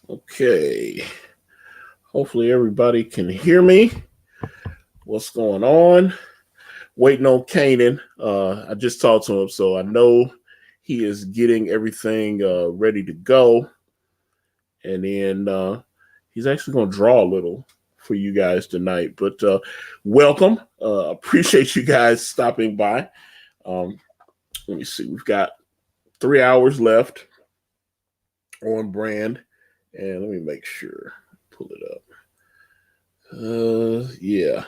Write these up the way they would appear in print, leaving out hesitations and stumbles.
Okay. Hopefully everybody can hear me. What's going on? Waiting on Caanan. I just talked to him, so I know he is getting everything ready to go. And then he's actually going to draw a little for you guys tonight. But welcome. Appreciate you guys stopping by. Let me see. We've got 3 hours left on brand. And let me make sure. Pull it up. Yeah.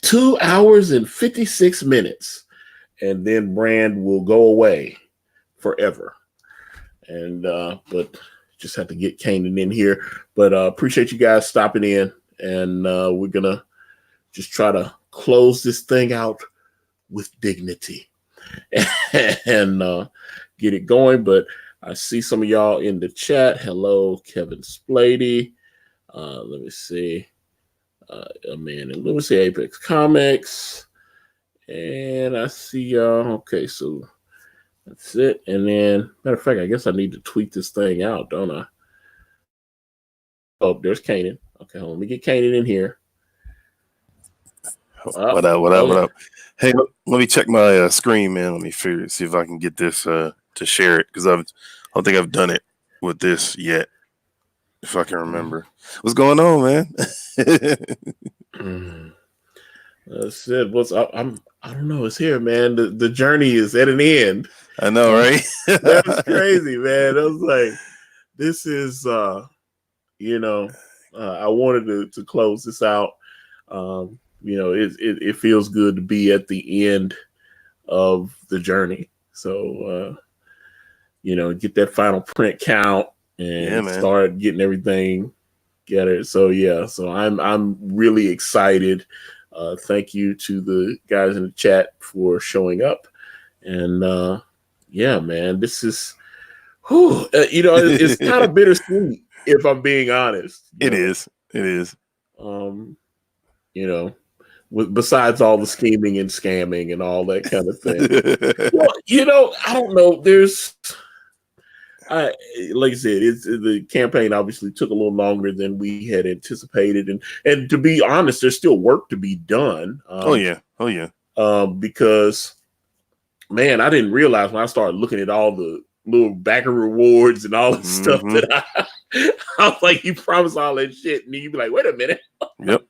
2 hours and 56 minutes. And then brand will go away forever. And but just have to get Caanan in here. But appreciate you guys stopping in. And we're gonna just try to close this thing out with dignity and get it going. But I see some of y'all in the chat. Hello, Kevin Splady. Let me see. Let me see Apex Comics. And I see y'all. Okay, so that's it. And then, matter of fact, I guess I need to tweet this thing out, don't I? Oh, there's Caanan. Okay, let me get Caanan in here. What up? Hey, let me check my screen, man. Let me see if I can get this to share it, because I don't think I've done it with this yet, if I can remember. What's going on, man? That's it. I don't know. It's here, man. The journey is at an end. I know, right? That's crazy, man. I was like, this is I wanted to close this out. It feels good to be at the end of the journey. So get that final print count and start getting everything together. So so I'm really excited. Thank you to the guys in the chat for showing up. And man, this is it's kind of bittersweet, if I'm being honest. It is. Besides all the scheming and scamming and all that kind of thing. Well, I don't know. Like I said, the campaign obviously took a little longer than we had anticipated, and to be honest, there's still work to be done. Oh yeah. Because, man, I didn't realize when I started looking at all the little backer rewards and all the stuff that I was like, you promised all that shit, and then you be like, wait a minute. Yep.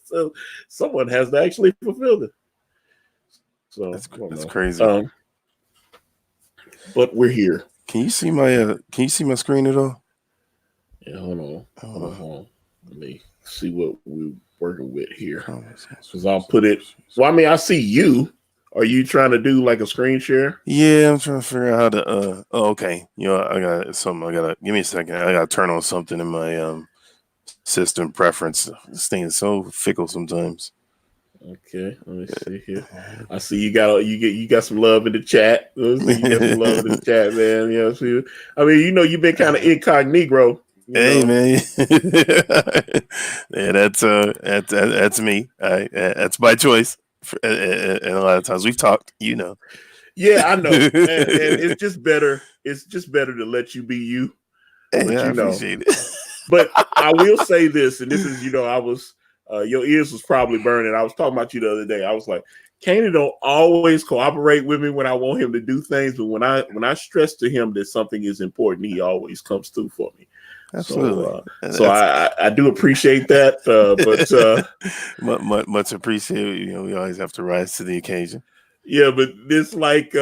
So someone has to actually fulfill it. So that's crazy. But we're here. Can you see my screen at all? Yeah, hold on. Let me see what we're working with here. Because I'll put it. Well, I mean, I see you. Are you trying to do like a screen share? Yeah, I'm trying to figure out how to. Okay. I got something. Give me a second. I got to turn on something in my system preference. This thing is so fickle sometimes. Okay, let me see here. I see you got some love in the chat. You got some love in the chat, man. I mean, you've been kind of incognito. Hey, man. Yeah, that's me. That's my choice. And a lot of times we've talked, Yeah, I know. And it's just better. It's just better to let you be you. But I appreciate it. But I will say this, and this is, I was. Your ears was probably burning. I was talking about you the other day. I was like, Caanan don't always cooperate with me when I want him to do things, but when I stress to him that something is important, he always comes through for me. Absolutely. So I do appreciate that. But much appreciated. We always have to rise to the occasion. Yeah, but it's like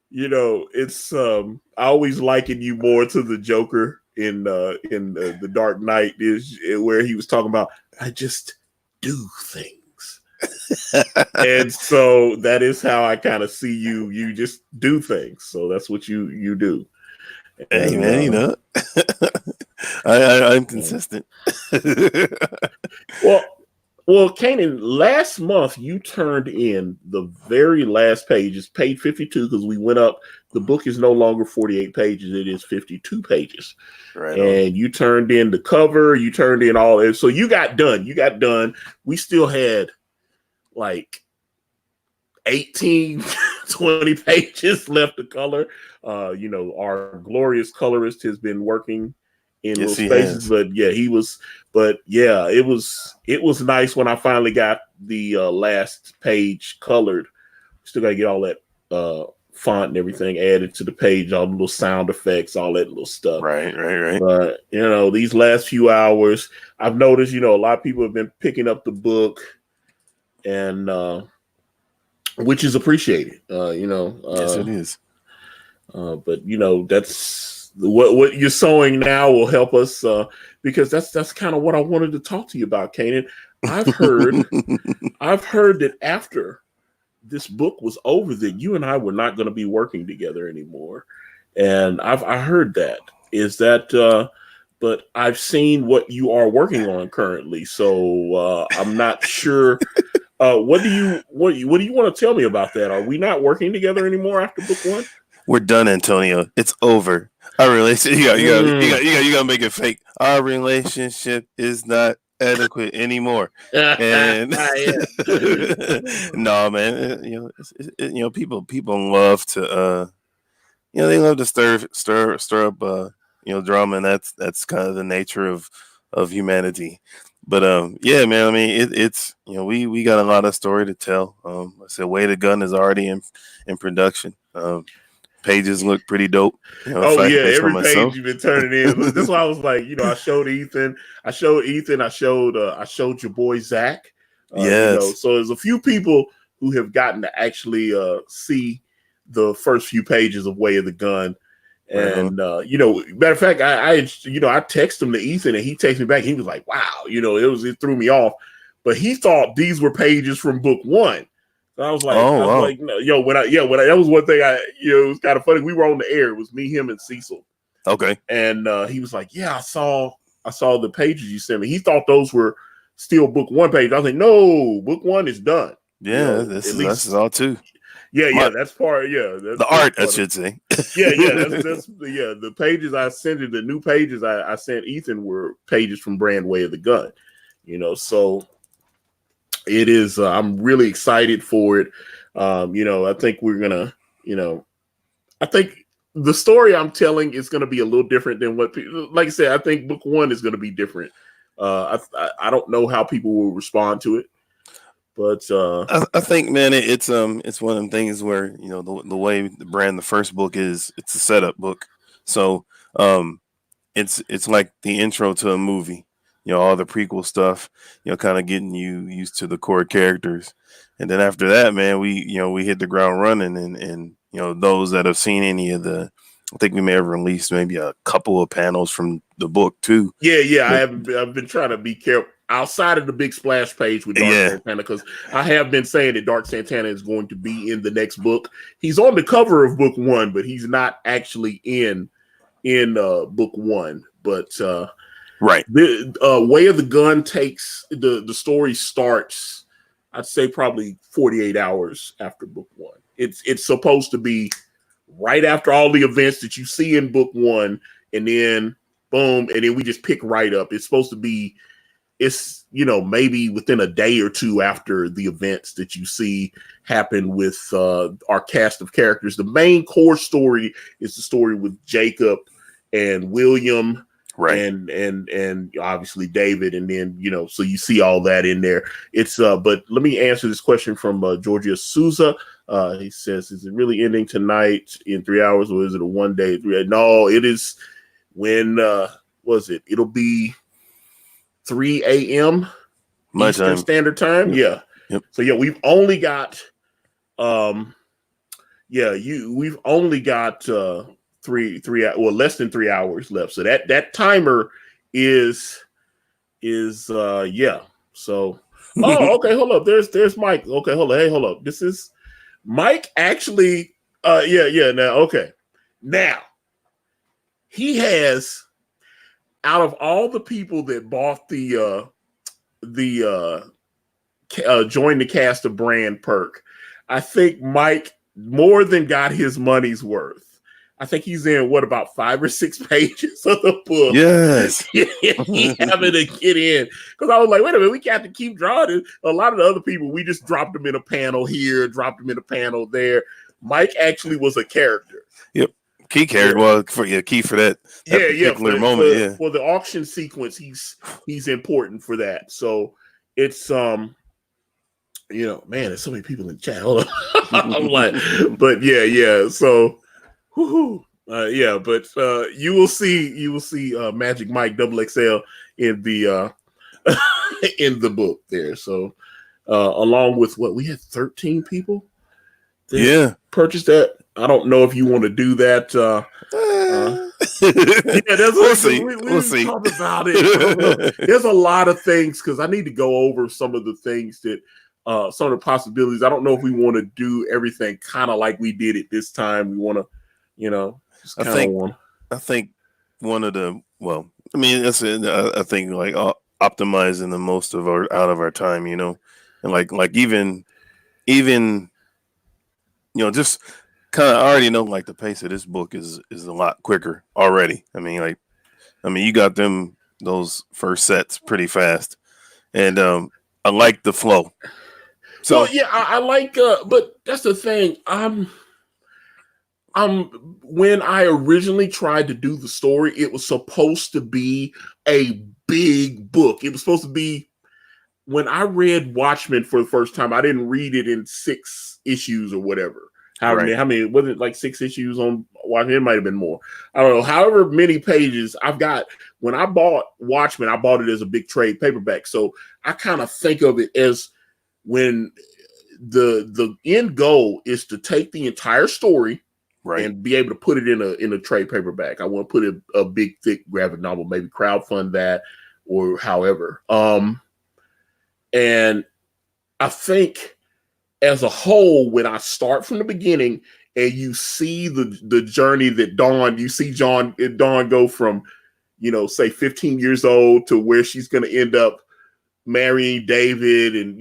it's I always liken you more to the Joker in the Dark Knight, is where he was talking about, I just do things. And so that is how I kind of see you. You just do things. So that's what you do. And, hey, man, I'm consistent. Well, Caanan, last month you turned in the very last page. It's page 52 because we went up. The book is no longer 48 pages. It is 52 pages. Right. And you turned in the cover. You turned in all that. So you got done. We still had like 18 20 pages left to color. Our glorious colorist has been working in Yes, little he spaces, has. but yeah, it was nice when I finally got the last page colored. Still got to get all that font and everything added to the page, all the little sound effects, all that little stuff. Right. But these last few hours, I've noticed, a lot of people have been picking up the book, and which is appreciated. Yes, it is. But that's what you're sowing now will help us, because that's kind of what I wanted to talk to you about, Caanan. I've heard that after this book was over, that you and I were not going to be working together anymore, and I heard that. Is that? But I've seen what you are working on currently, so I'm not sure. What do you want to tell me about that? Are we not working together anymore after book one? We're done, Antonio. It's over. Our relationship. You gotta make it fake. Our relationship is not adequate anymore. And no, man. People love to. They love to stir up. Drama, and that's kind of the nature of humanity. But yeah, man. I mean, it's we got a lot of story to tell. I said, Way the Gun is already in production. Pages look pretty dope. Oh yeah, every page myself. you've been turning in. That's why I was like, I showed Ethan, I showed your boy Zach. Yes. So there's a few people who have gotten to actually see the first few pages of Way of the Gun. And matter of fact, I texted him to Ethan, and he texted me back. He was like, "Wow, it threw me off," but he thought these were pages from book one. So I was like, no, when that was one thing it was kind of funny. We were on the air. It was me, him, and Cecil. Okay. And he was like, "Yeah, I saw the pages you sent me." He thought those were still book one pages. I was like, "No, book one is done." Yeah, this is all too. Yeah, that's part. Yeah, that's the art, I should say. that's the pages I sent you, the new pages I sent Ethan were pages from Brand Way of the Gun. So it is. I'm really excited for it. I think we're gonna. I think the story I'm telling is going to be a little different than what people. Like I said, I think book one is going to be different. I don't know how people will respond to it. But I think, man, it's one of them things where the way the first book is, it's a setup book, so it's like the intro to a movie, all the prequel stuff, kind of getting you used to the core characters, and then after that, man, we hit the ground running, and those that have seen any of the, I think we may have released maybe a couple of panels from the book too. Yeah, I've been trying to be careful outside of the big splash page with Dark Santana, because I have been saying that Dark Santana is going to be in the next book. He's on the cover of book one, but he's not actually in book one. But right, the Way of the Gun takes the story starts, I'd say probably 48 hours after book one. It's supposed to be right after all the events that you see in book one, and then boom, and then we just pick right up. It's supposed to be, it's maybe within a day or two after the events that you see happen with our cast of characters. The main core story is the story with Jacob and William, right, and obviously David, and then so you see all that in there. It's but let me answer this question from Georgia Souza. He says, "Is it really ending tonight in 3 hours, or is it a 1 day? No, it is. When was it? It'll be 3 a.m. Eastern Standard Time." Yep. So we've only got we've only got less than 3 hours left. So that timer is so okay, hold up. There's Mike. Okay, hold up. Hey, hold up. This is Mike actually now okay. Now he has, out of all the people that bought the join the cast of Brand perk, I think Mike more than got his money's worth. I think he's in about 5 or 6 pages of the book. Yes. He having to get in, because I was like, wait a minute, we got to keep drawing it. A lot of the other people, we just dropped them in a panel here, dropped them in a panel there. Mike actually was a character. Yep. Key character. Yeah. Well, key for that particular moment. For the auction sequence, he's important for that. So it's man, there's so many people in the chat. Hold on. I'm like, but yeah. So, but you will see Magic Mike XXL in the in the book there. So, along with what we had 13 people. Purchased that. I don't know if you want to do that. We'll see. We'll see. Talk about it. There's a lot of things because I need to go over some of the things that some of the possibilities. I don't know if we want to do everything kind of like we did it this time. We want to, just I think one of the that's it. I think like optimizing the most of our time, and like even just kind of already know like the pace of this book is a lot quicker already. I mean, you got those first sets pretty fast, and I like the flow. So I like, but that's the thing. When I originally tried to do the story, it was supposed to be a big book. It was supposed to be. When I read Watchmen for the first time, I didn't read it in 6 issues or whatever. How many was it, like 6 issues on Watchmen? It might have been more. I don't know. However many pages I've got. When I bought Watchmen, I bought it as a big trade paperback. So I kind of think of it as when the end goal is to take the entire story and be able to put it in a trade paperback. I want to put a big, thick graphic novel, maybe crowdfund that or however. And I think as a whole, when I start from the beginning and you see the journey that Dawn go from, say 15 years old to where she's going to end up marrying David and,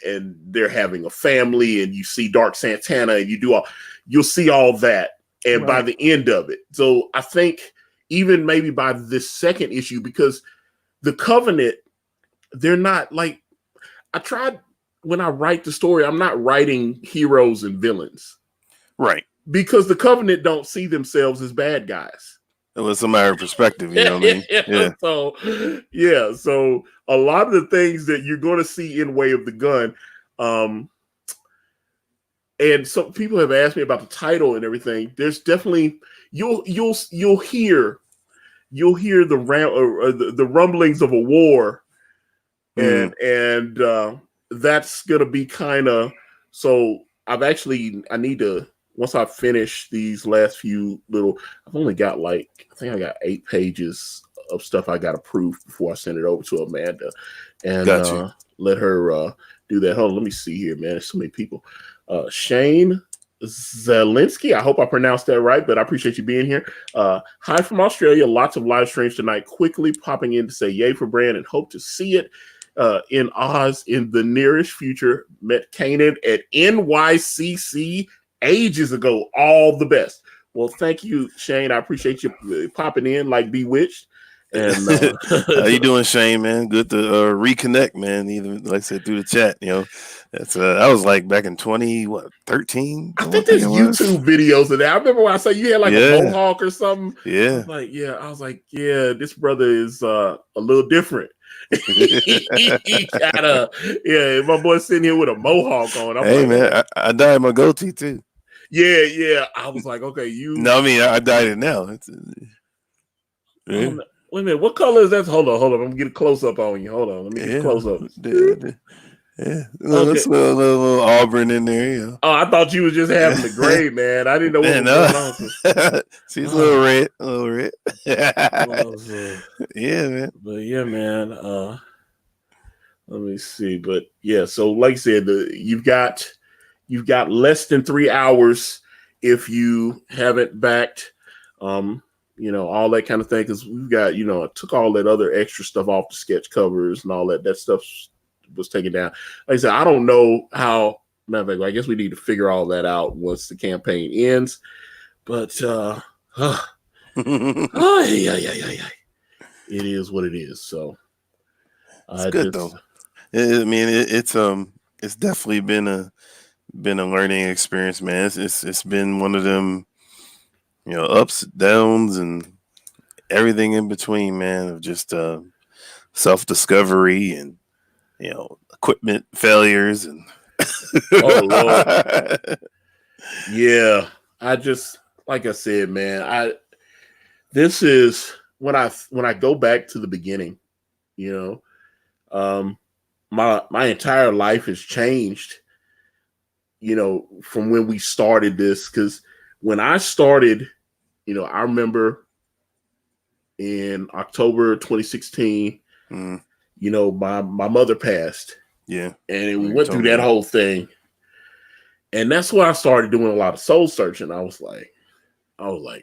and they're having a family and you see Dark Santana and you'll see all that. And by the end of it. So I think even maybe by this second issue, because the Covenant, they're not like, I tried when I write the story, I'm not writing heroes and villains. Right. Because the Covenant don't see themselves as bad guys. It was a matter of perspective, you know what I mean? Yeah. So a lot of the things that you're going to see in Way of the Gun, and some people have asked me about the title and everything. There's definitely you'll hear the rumblings of a war. And that's gonna be kind of so. I need to once I finish these last few I've only got I think I got 8 pages of stuff I got approved before I send it over to Amanda and let her do that. Hold on, let me see here, man. There's so many people. Shane Zelinsky, I hope I pronounced that right, but I appreciate you being here. Hi from Australia. Lots of live streams tonight. Quickly popping in to say yay for Brand and hope to see it in Oz in the nearest future. Met Caanan at NYCC ages ago. All the best. Well, thank you, Shane. I appreciate you popping in like Bewitched. And how you doing, Shane, man? Good to reconnect, man. Even like I said through the chat, that's I was like back in 13. I think there's YouTube videos of that. I remember when I said you had like a mohawk or something. Yeah. I was like, this brother is a little different. He gotta, my boy's sitting here with a mohawk on. Man, I dyed my goatee too. Yeah. I was like, okay, No, I mean I dyed it now. Wait a minute, what color is that? Hold on. I'm gonna get a close up on you. Hold on, let me get a close up. It's a little auburn in there. Yeah. Oh, I thought you was just having the gray, man. I didn't know what was going on. See, it's a little red. Yeah, man. But yeah, man. Let me see. But yeah, so like I said, you've got less than 3 hours if you haven't backed. All that kind of thing, because we've got, I took all that other extra stuff off the sketch covers and all that. That stuff was taken down. Like I said, I don't know how. Matter of fact, I guess we need to figure all that out once the campaign ends. But yeah. It is what it is. So it's good though. I mean, it's definitely been been a learning experience, man. It's been one of them, ups, downs, and everything in between, man. Of just self discovery and equipment failures and. Oh Lord. Yeah. I just like I said, man, this is when I go back to the beginning, you know, my entire life has changed, from when we started this. Because when I started, I remember in October 2016, my mother passed. Yeah. And we went through that whole thing. And that's when I started doing a lot of soul searching. I was like,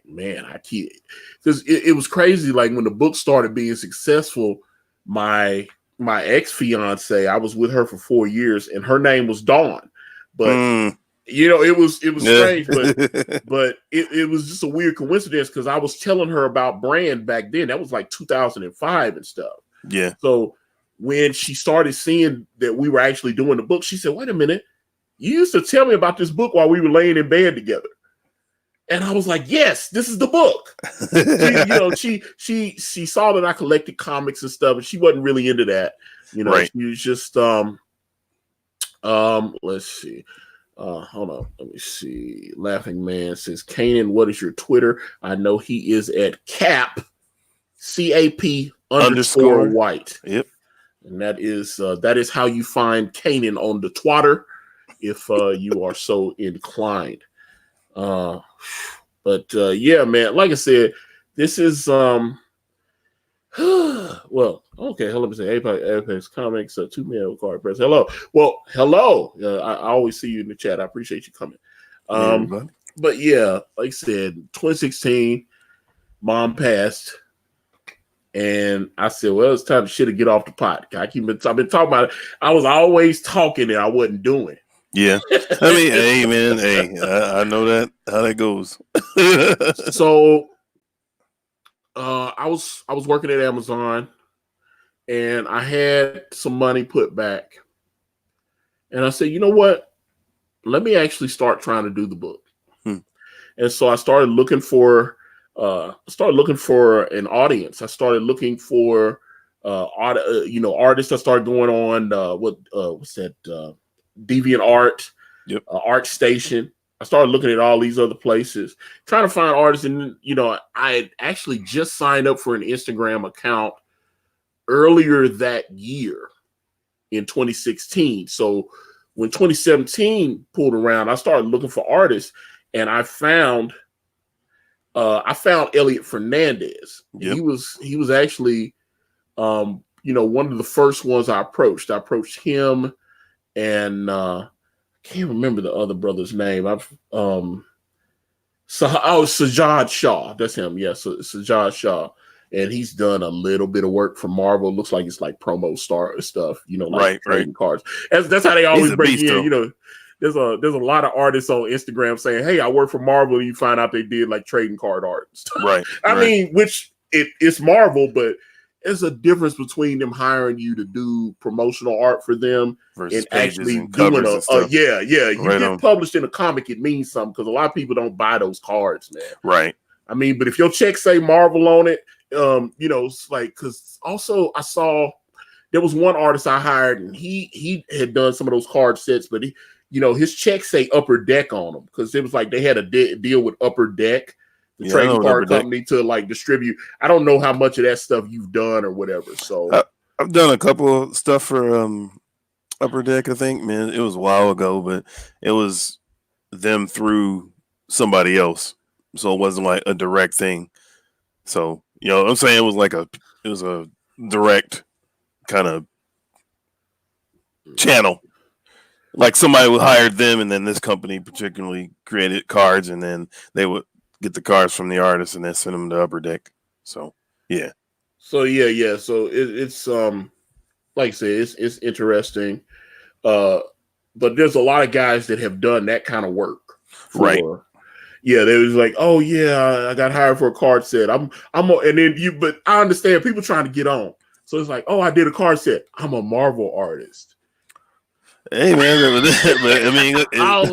man, I can't. Because it was crazy. Like when the book started being successful, my ex-fiance, I was with her for 4 years, and her name was Dawn. But it was strange, but it was just a weird coincidence because I was telling her about Brand back then. That was like 2005 and stuff. Yeah. So when she started seeing that we were actually doing the book, she said, "Wait a minute, you used to tell me about this book while we were laying in bed together." And I was like, "Yes, this is the book." She saw that I collected comics and stuff, and she wasn't really into that. Right. She was just let's see. Hold on, let me see. Laughing Man says, "Caanan, what is your Twitter?" I know he is at CAP __ white. Yep. And that is how you find Caanan on the Twitter if you are so inclined. But yeah, man, like I said, this is well, okay, hello, me say Apex Comics, 2 mail card press. Hello. Well, hello. I always see you in the chat. I appreciate you coming. But yeah, like I said, 2016, mom passed. And I said, well, it's time to get off the pot. I've been talking about it. I was always talking and I wasn't doing. Yeah. I mean, hey, man, I know how that goes. So I was working at Amazon and I had some money put back. And I said, you know what? Let me actually start trying to do the book. And so I started looking for an audience. I started looking for artists. I started going on what's that? Deviant Art, yep. Art Station. I started looking at all these other places, trying to find artists. And I had actually just signed up for an Instagram account earlier that year in 2016. So when 2017 pulled around, I started looking for artists, and I found Elliot Fernandez. Yep. He was actually one of the first ones I approached. I approached him, and I can't remember the other brother's name. Sajad Shaw. That's him. Yes, Sajad Shaw. And he's done a little bit of work for Marvel. It looks like it's like promo star stuff, trading cards. That's how they always break in. There's a lot of artists on Instagram saying, "Hey, I work for Marvel," and you find out they did like trading card art and stuff. Right. I mean, which it's Marvel, but there's a difference between them hiring you to do promotional art for them versus and actually and doing yeah. You get published in a comic, it means something because a lot of people don't buy those cards, man. Right. I mean, but if your check say Marvel on it, it's like, because also I saw there was one artist I hired and he had done some of those card sets, but his checks say Upper Deck on them because it was like they had a deal with Upper Deck, the trading card company, to like distribute. I don't know how much of that stuff you've done or whatever. So I've done a couple of stuff for Upper Deck. I think, man, it was a while ago, but it was them through somebody else, so it wasn't like a direct thing. So I'm saying it was a direct kind of channel. Like somebody would hire them, and then this company particularly created cards, and then they would get the cards from the artist and then send them to Upper Deck. So yeah. So yeah. So it's like I said, it's interesting. But there's a lot of guys that have done that kind of work. Right. Yeah, they was like, "Oh yeah, I got hired for a card set. And then but I understand people trying to get on. So it's like, "Oh, I did a card set. I'm a Marvel artist." Hey man, but I mean, I was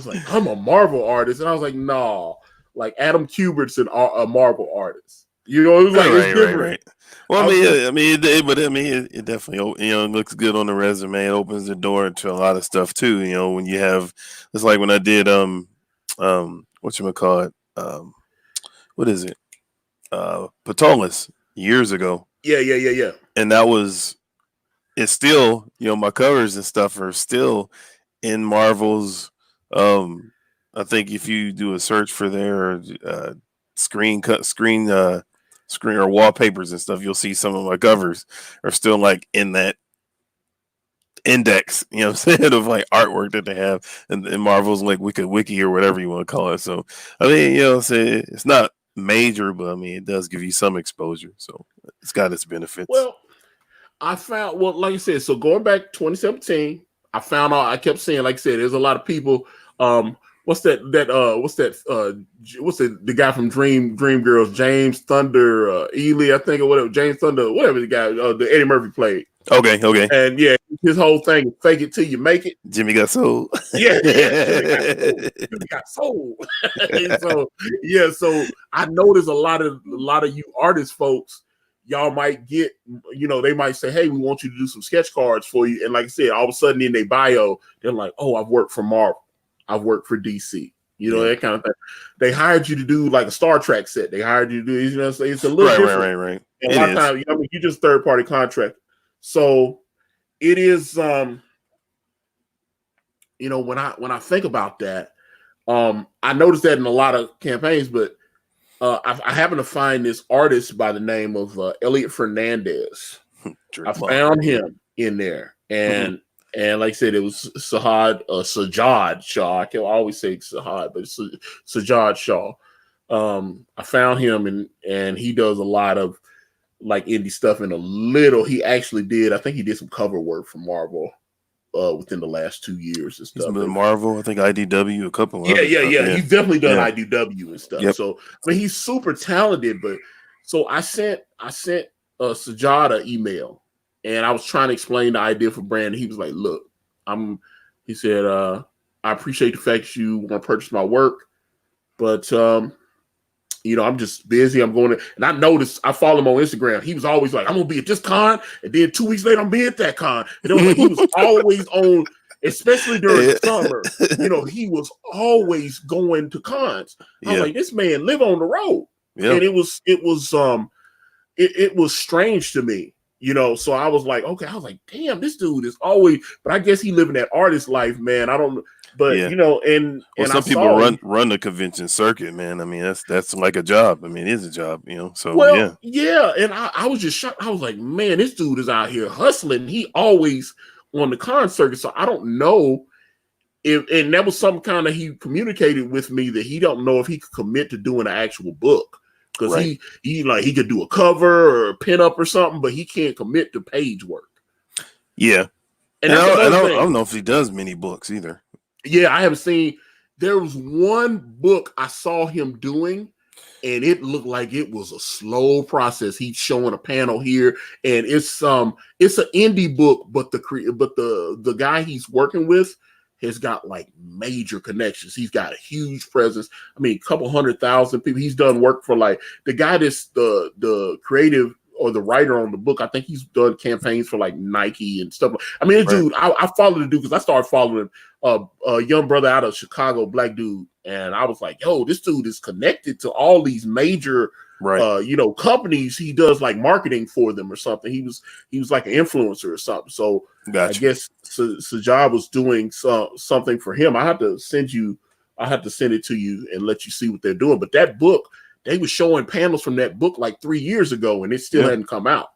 like, I'm a Marvel artist, and I was like, no, like Adam Kubert's a Marvel artist. You know, it was like it's different. right. Well, I I was mean, just, it definitely, it looks good on the resume. It opens the door to a lot of stuff too. When you have, it's like when I did, whatchamacallit, what is it, Patolis years ago, yeah. and it's still, my covers and stuff are still in Marvel's. Um, I think if you do a search for their screen or wallpapers and stuff, you'll see some of my covers are still like in that index, what I'm saying, of like artwork that they have in Marvel's like wiki or whatever you want to call it. So I mean, it's not major, but I mean it does give you some exposure. So it's got its benefits. well, like I said, so going back 2017, I found out. I kept saying, like I said, there's a lot of people. What's that? What's the guy from Dream Girls? James Thunder Ely, I think, or whatever. James Thunder, whatever the guy, the Eddie Murphy played. Okay. And yeah, his whole thing is fake it till you make it. Jimmy got sold. Yeah. Jimmy got sold. So I noticed a lot of you artist folks, y'all might get, they might say, hey, we want you to do some sketch cards for you. And like I said, all of a sudden in their bio, they're like, oh, I've worked for Marvel. I've worked for DC. That kind of thing. They hired you to do like a Star Trek set. They hired you to do, it's a little different. Right. And a lot of times, you just third party contract. So it is, when I think about that, I noticed that in a lot of campaigns, but I happen to find this artist by the name of Elliot Fernandez. I found him in there, and like I said, it was Sajad Shaw. I can always say Sajad, but it's Sajad Shaw. I found him, and he does a lot of like indie stuff. He actually did. I think he did some cover work for Marvel within the last 2 years and stuff. He's been Marvel, I think IDW, a couple. Yeah. He's definitely done IDW and stuff. Yep. So I mean, he's super talented. But so I sent Sajada email, and I was trying to explain the idea for Brandon. He was like, "Look, he said, I appreciate the fact that you want to purchase my work, but I'm just busy. I'm going to," and I noticed, I follow him on Instagram. He was always like, "I'm gonna be at this con," and then 2 weeks later, I'm be at that con. And it was like he was always on, especially during the summer. He was always going to cons. I was like, this man live on the road, and it was strange to me. So I was like, okay, I was like, damn, this dude is always, but I guess he living that artist life, man. I don't know. But and some people run the convention circuit, man. I mean, that's like a job. I mean, it is a job, So and I was just shocked. I was like, man, this dude is out here hustling. He always on the con circuit. So I don't know if, and that was some kind of, he communicated with me that he don't know if he could commit to doing an actual book. Because he could do a cover or a pin up or something, but he can't commit to page work. Yeah. And I don't know if he does many books either. Yeah, I haven't seen. There was one book I saw him doing, and it looked like it was a slow process. He's showing a panel here, and it's an indie book, but the guy he's working with has got like major connections. He's got a huge presence. I mean, a couple 100,000 people. He's done work for like the guy that's the creative or the writer on the book. I think he's done campaigns for like Nike and stuff. I mean, dude, I followed the dude because I started following a young brother out of Chicago, black dude. And I was like, yo, this dude is connected to all these major, companies. He does like marketing for them or something. He was like an influencer or something. So gotcha. I guess Sajad was doing something for him. I have to send it to you and let you see what they're doing. But that book, they were showing panels from that book like 3 years ago, and it still hadn't come out.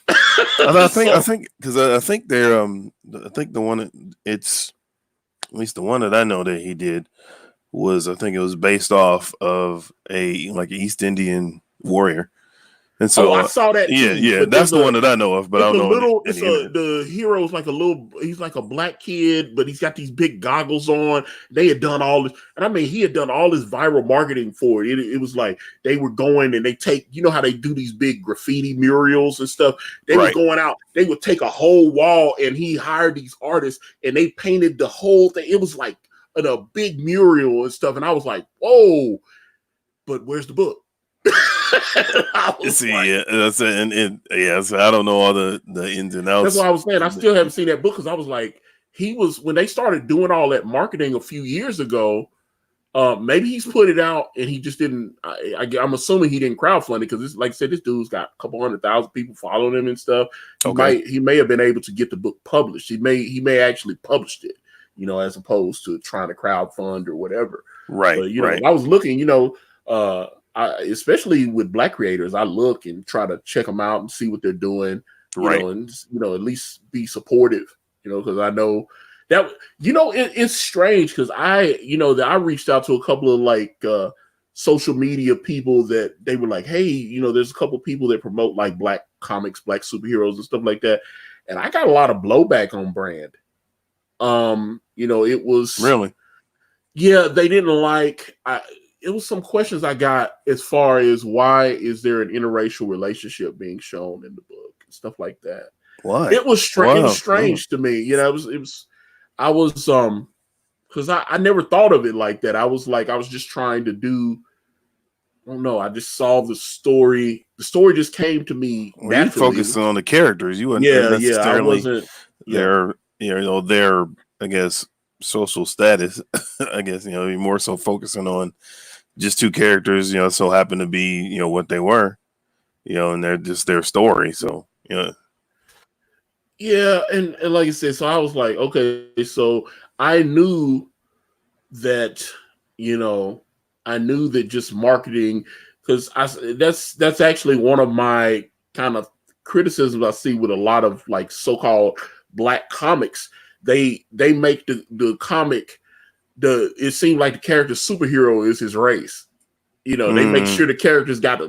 I think because I think they're I think the one it's at least the one that I know that he did was, I think it was based off of a East Indian warrior, And Oh, so, I saw that yeah, too. yeah, But that's there's the one that I know of. But I it's don't a know little. any It's internet. the hero's like a little. He's like a black kid, but he's got these big goggles on. They had done all this, and I mean, he had done all this viral marketing for it. It was like they were going and they take, you know how they do these big graffiti murals and stuff. They was Right. going out. They would take a whole wall, and he hired these artists, and they painted the whole thing. It was like a big mural and stuff, and I was like, whoa! But where's the book? I was See, like, yeah, that's it, and yeah, so I don't know all the ins and that's outs. what I was saying. I still haven't seen that book because I was like, he was when they started doing all that marketing a few years ago. Maybe he's put it out and he just didn't. I'm assuming he didn't crowdfund it because, like I said, this dude's got a couple 100,000 people following him and stuff. He may have been able to get the book published. He may actually published it, as opposed to trying to crowdfund or whatever. Right. But I was looking, especially with Black creators, I look and try to check them out and see what they're doing, and at least be supportive, because I know that it's strange because I reached out to a couple of like social media people that they were like, hey, there's a couple of people that promote like Black comics, Black superheroes and stuff like that, and I got a lot of blowback on brand. It was really, yeah, they didn't like. It was some questions I got as far as why is there an interracial relationship being shown in the book and stuff like that. why? It was strange. It was strange to me. It was. I was because I never thought of it like that. I was just trying to do. I don't know. I just saw the story. The story just came to me naturally. You focusing on the characters. You weren't I wasn't. Their their I guess social status. I guess you're more so focusing on just two characters, so happen to be, what they were, and they're just their story. So, Yeah. And like I said, so I was like, okay, so I knew that, just marketing, because that's actually one of my kind of criticisms I see with a lot of like so-called Black comics. They make the comic, it seemed like the character superhero is his race. They make sure the character's got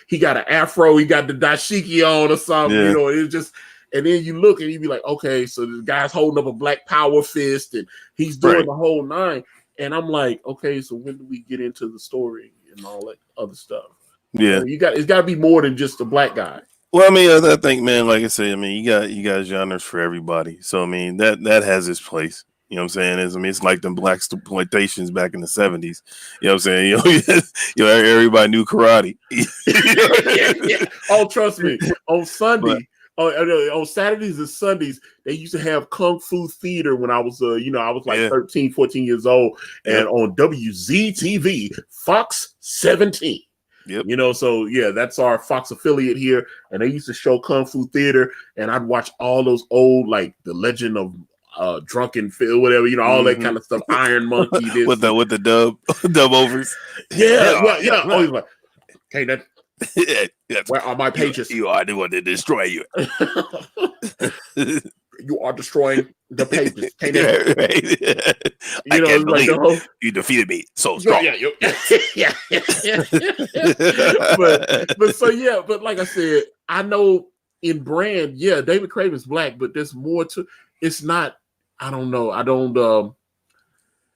he got an afro, he got the dashiki on or something, it's just, and then you look and you be like, okay, so the guy's holding up a Black power fist and he's doing the whole nine. And I'm like, okay, so when do we get into the story and all that other stuff? Yeah, it's got to be more than just a Black guy. Well, I mean, I think, man, like I said, I mean, you got genres for everybody. So I mean, that has its place. You know what I'm saying? It's like them Black exploitations back in the 70s. You know what I'm saying? Everybody knew karate. Yeah. Oh, trust me. On Sunday, on Saturdays and Sundays, they used to have Kung Fu theater when I was, I was like 13, 14 years old. And on WZTV, Fox 17. Yep. So yeah, that's our Fox affiliate here, and they used to show Kung Fu theater, and I'd watch all those old, like the Legend of Drunken Phil, whatever, all that kind of stuff. Iron Monkey, this with the dub overs. Yeah. Always like, okay, where are my pages? You are the one to destroy you. You are destroying the pages. I can't believe you defeated me so strong. Yeah. But like I said, I know in brand, David Craven's Black, but there's more to. It's not. I don't know. I don't.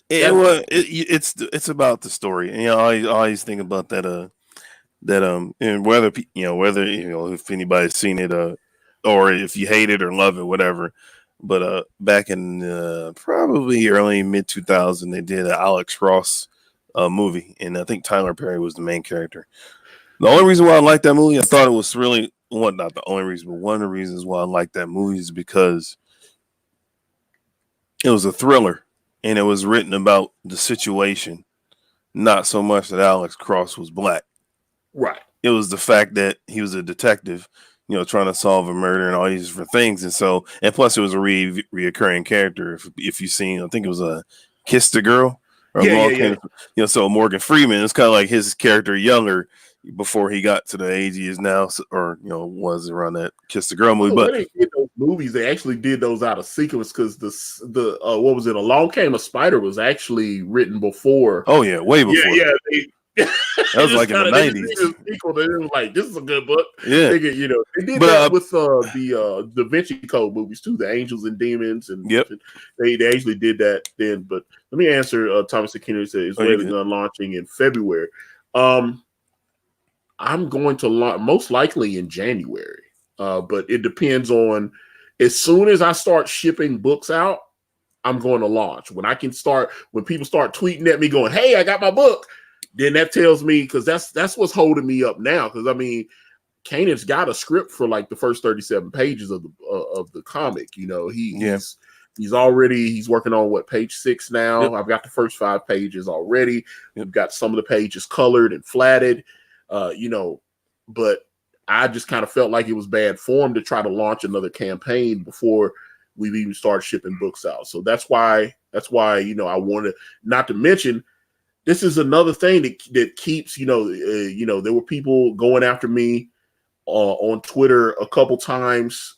It's about the story, and I always think about that. And whether if anybody's seen it, or if you hate it or love it, whatever. But back in probably early mid 2000, they did an Alex Ross movie, and I think Tyler Perry was the main character. The only reason why I liked that movie, I thought it was really not the only reason, but one of the reasons why I liked that movie is because it was a thriller, and it was written about the situation, not so much that Alex Ross was Black. Right. It was the fact that he was a detective, trying to solve a murder and all these different things. And plus it was a reoccurring character. If you've seen, I think it was a Kiss the Girl. So Morgan Freeman, it's kind of like his character younger before he got to the age he is now, or was around that Kiss the Girl movie. But they did those movies, they actually did those out of sequence because what was it? Along Came a Spider was actually written before. Oh yeah, way before. Yeah. That was like in the they just 90s. needed a sequel. They was like, "This is a good book." Yeah, They get, they did but that with the Da Vinci Code movies too, the Angels and Demons, and yep. they actually did that then. But let me answer Thomas Akinner said is Oh, you Way the good. Gun launching in February. I'm going to launch most likely in January, but it depends on as soon as I start shipping books out. I'm going to launch. When people start tweeting at me going, "Hey, I got my book," then that tells me, because that's what's holding me up now. Because I mean, Caanan's got a script for like the first 37 pages of the comic. He's working on page 6 now. Yep. I've got the first 5 pages already. Yep. We've got some of the pages colored and flatted. But I just kind of felt like it was bad form to try to launch another campaign before we've even started shipping books out. So that's why I wanted, not to mention, this is another thing that keeps, there were people going after me on Twitter a couple times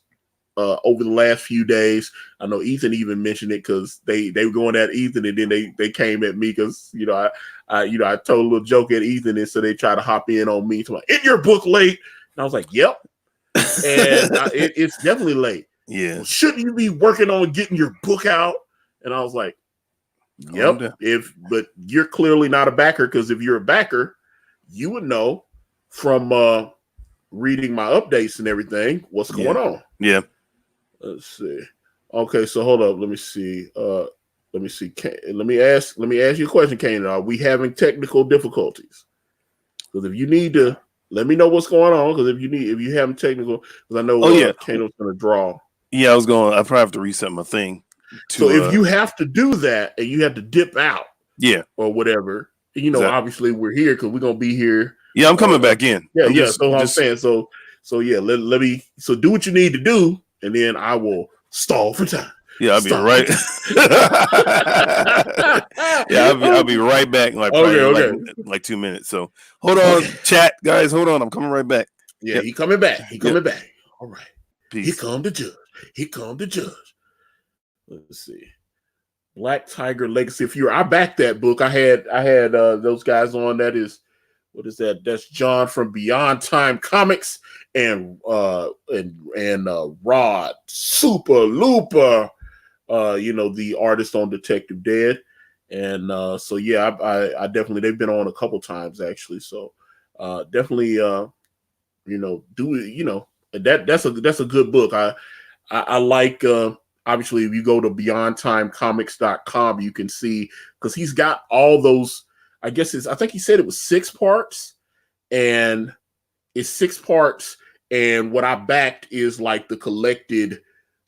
over the last few days. I know Ethan even mentioned it because they were going at Ethan, and then they came at me because I told a little joke at Ethan, and so they tried to hop in on me to like, "In your book late," and I was like, "Yep," and it's definitely late. Yeah. Well, shouldn't you be working on getting your book out? And I was like, "Yep." But you're clearly not a backer, because if you're a backer, you would know from reading my updates and everything what's going on. Yeah. Let's see. Okay, so hold up. Let me see. Let me see. Let me ask you a question, Caanan. Are we having technical difficulties? Because if you need to, let me know what's going on. Because if you having technical, because I know Caanan's going to draw. Yeah, I probably have to reset my thing. So if you have to do that and you have to dip out, or whatever, obviously we're here because we're gonna be here. Yeah, I'm coming back in. Yeah. So I'm saying, so yeah, let me. So do what you need to do, and then I will stall for time. Yeah, I'll be right. I'll be right back. Like 2 minutes. So hold on, chat guys. Hold on, I'm coming right back. Yeah, he coming back. He coming back. All right. Peace. Here come the judge. Let's see. Black Tiger Legacy. I backed that book. I had those guys on. That is, what is that? That's John from Beyond Time Comics and Rod Super Looper, the artist on Detective Dead. And so yeah, I definitely, they've been on a couple times actually. So definitely that's a good book. I like obviously if you go to beyondtimecomics.com, you can see, because he's got all those, I think he said it was 6 parts, and it's 6 parts, and what I backed is like the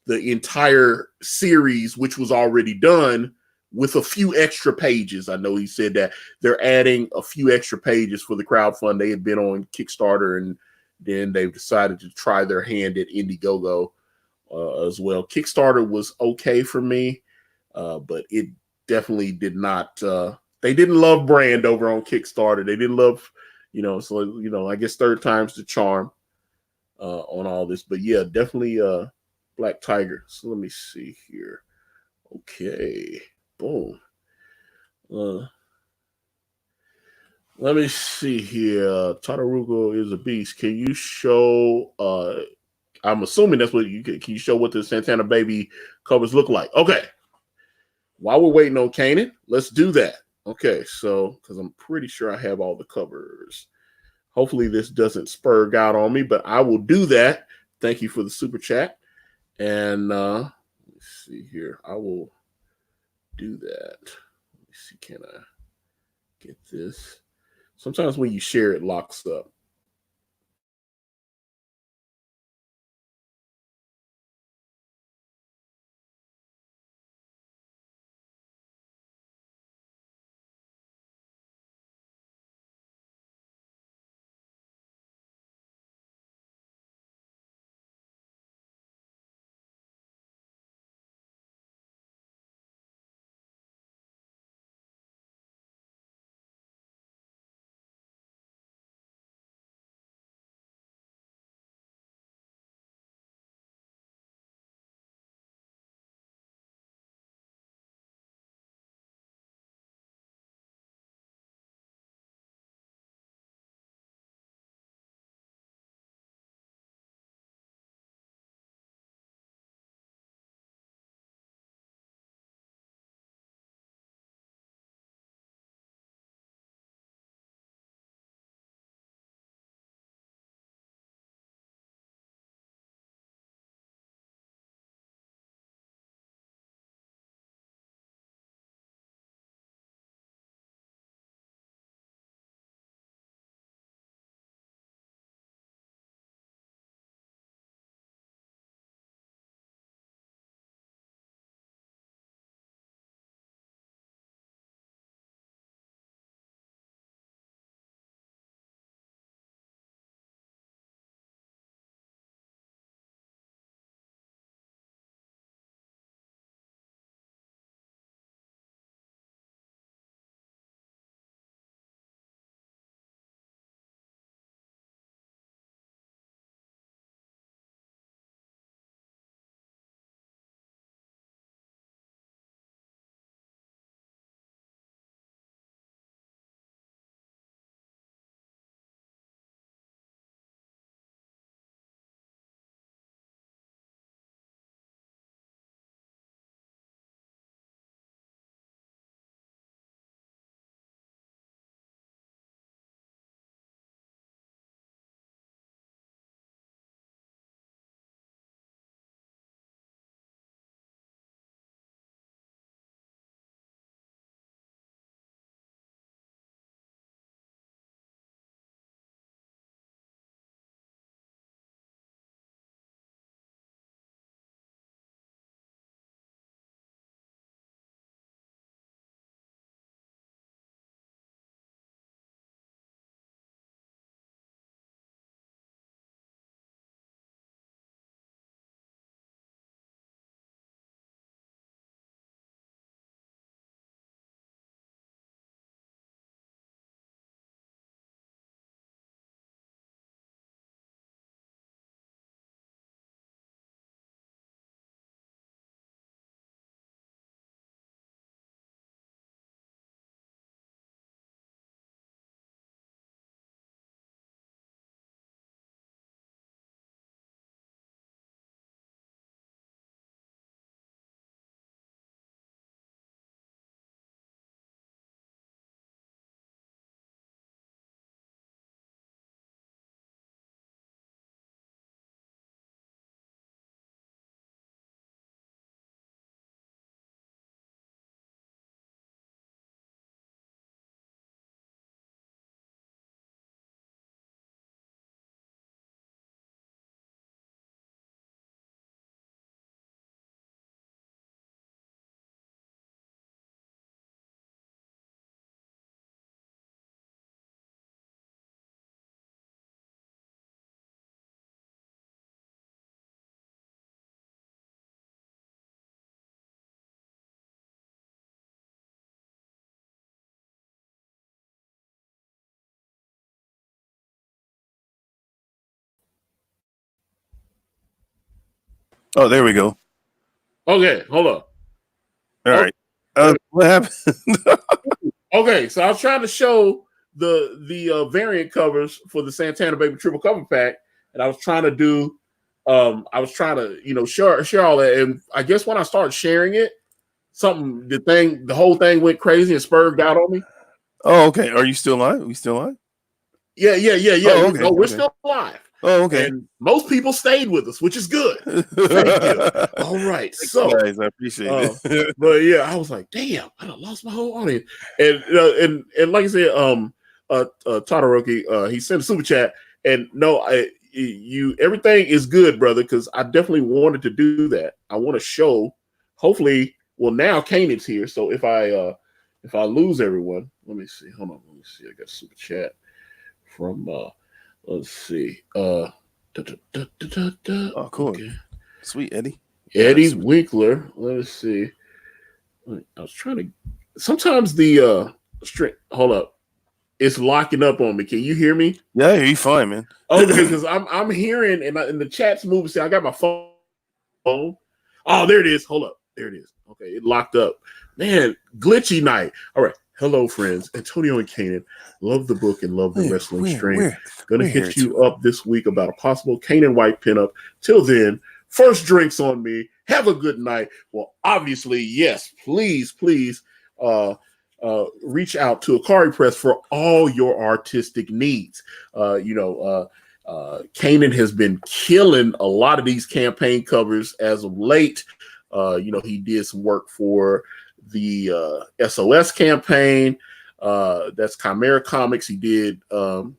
entire series, which was already done, with a few extra pages. I know he said that they're adding a few extra pages for the crowdfund. They had been on Kickstarter, and then they've decided to try their hand at Indiegogo as well. Kickstarter was okay for me, but it definitely did not. They didn't love Brand over on Kickstarter. They didn't love, I guess third time's the charm on all this. But yeah, definitely Black Tiger. So let me see here. Okay, boom. Let me see here. Tatarugo is a beast. Can you show? I'm assuming that's what can you show what the Santana Baby covers look like? Okay. While we're waiting on Caanan, let's do that. Okay, so because I'm pretty sure I have all the covers. Hopefully this doesn't spurg out on me, but I will do that. Thank you for the super chat. And let's see here. I will do that. Let me see. Can I get this? Sometimes when you share, it locks up. Oh, there we go. Okay, hold on. All right. What happened? Okay, so I was trying to show the variant covers for the Santana Baby triple cover pack, and I was trying to do, share all that, and I guess when I started sharing it, the whole thing went crazy and Spurg got on me. Oh, okay. Are you still live? Are we still live? Yeah. Oh, okay. We're still live. Oh, okay. And most people stayed with us, which is good. Thank you. All right. So, guys, I appreciate it. but yeah, I was like, damn, I done lost my whole audience. And like I said, Todoroki, he sent a super chat, and no, everything is good, brother, because I definitely wanted to do that. I want to show. Hopefully, well, now Caanan's here, so if I lose everyone, let me see. Hold on, let me see. I got a super chat from let's see. Oh, cool. Okay. Sweet Eddie. Eddie Winkler. Let's see. I was trying to. Sometimes the string. Hold up. It's locking up on me. Can you hear me? Yeah, you're fine, man. Okay, because I'm hearing and the chat's moving. See, I got my phone. Oh, there it is. Hold up. There it is. Okay, it locked up. Man, glitchy night. All right. Hello, friends. Antonio and Caanan. Love the book and love the wrestling stream. Gonna hit you up this week about a possible Caanan White pinup. Till then, first drinks on me. Have a good night. Well, obviously, yes. Please, reach out to Akari Press for all your artistic needs. Caanan has been killing a lot of these campaign covers as of late. He did some work for the SOS campaign. That's Chimera Comics. He did what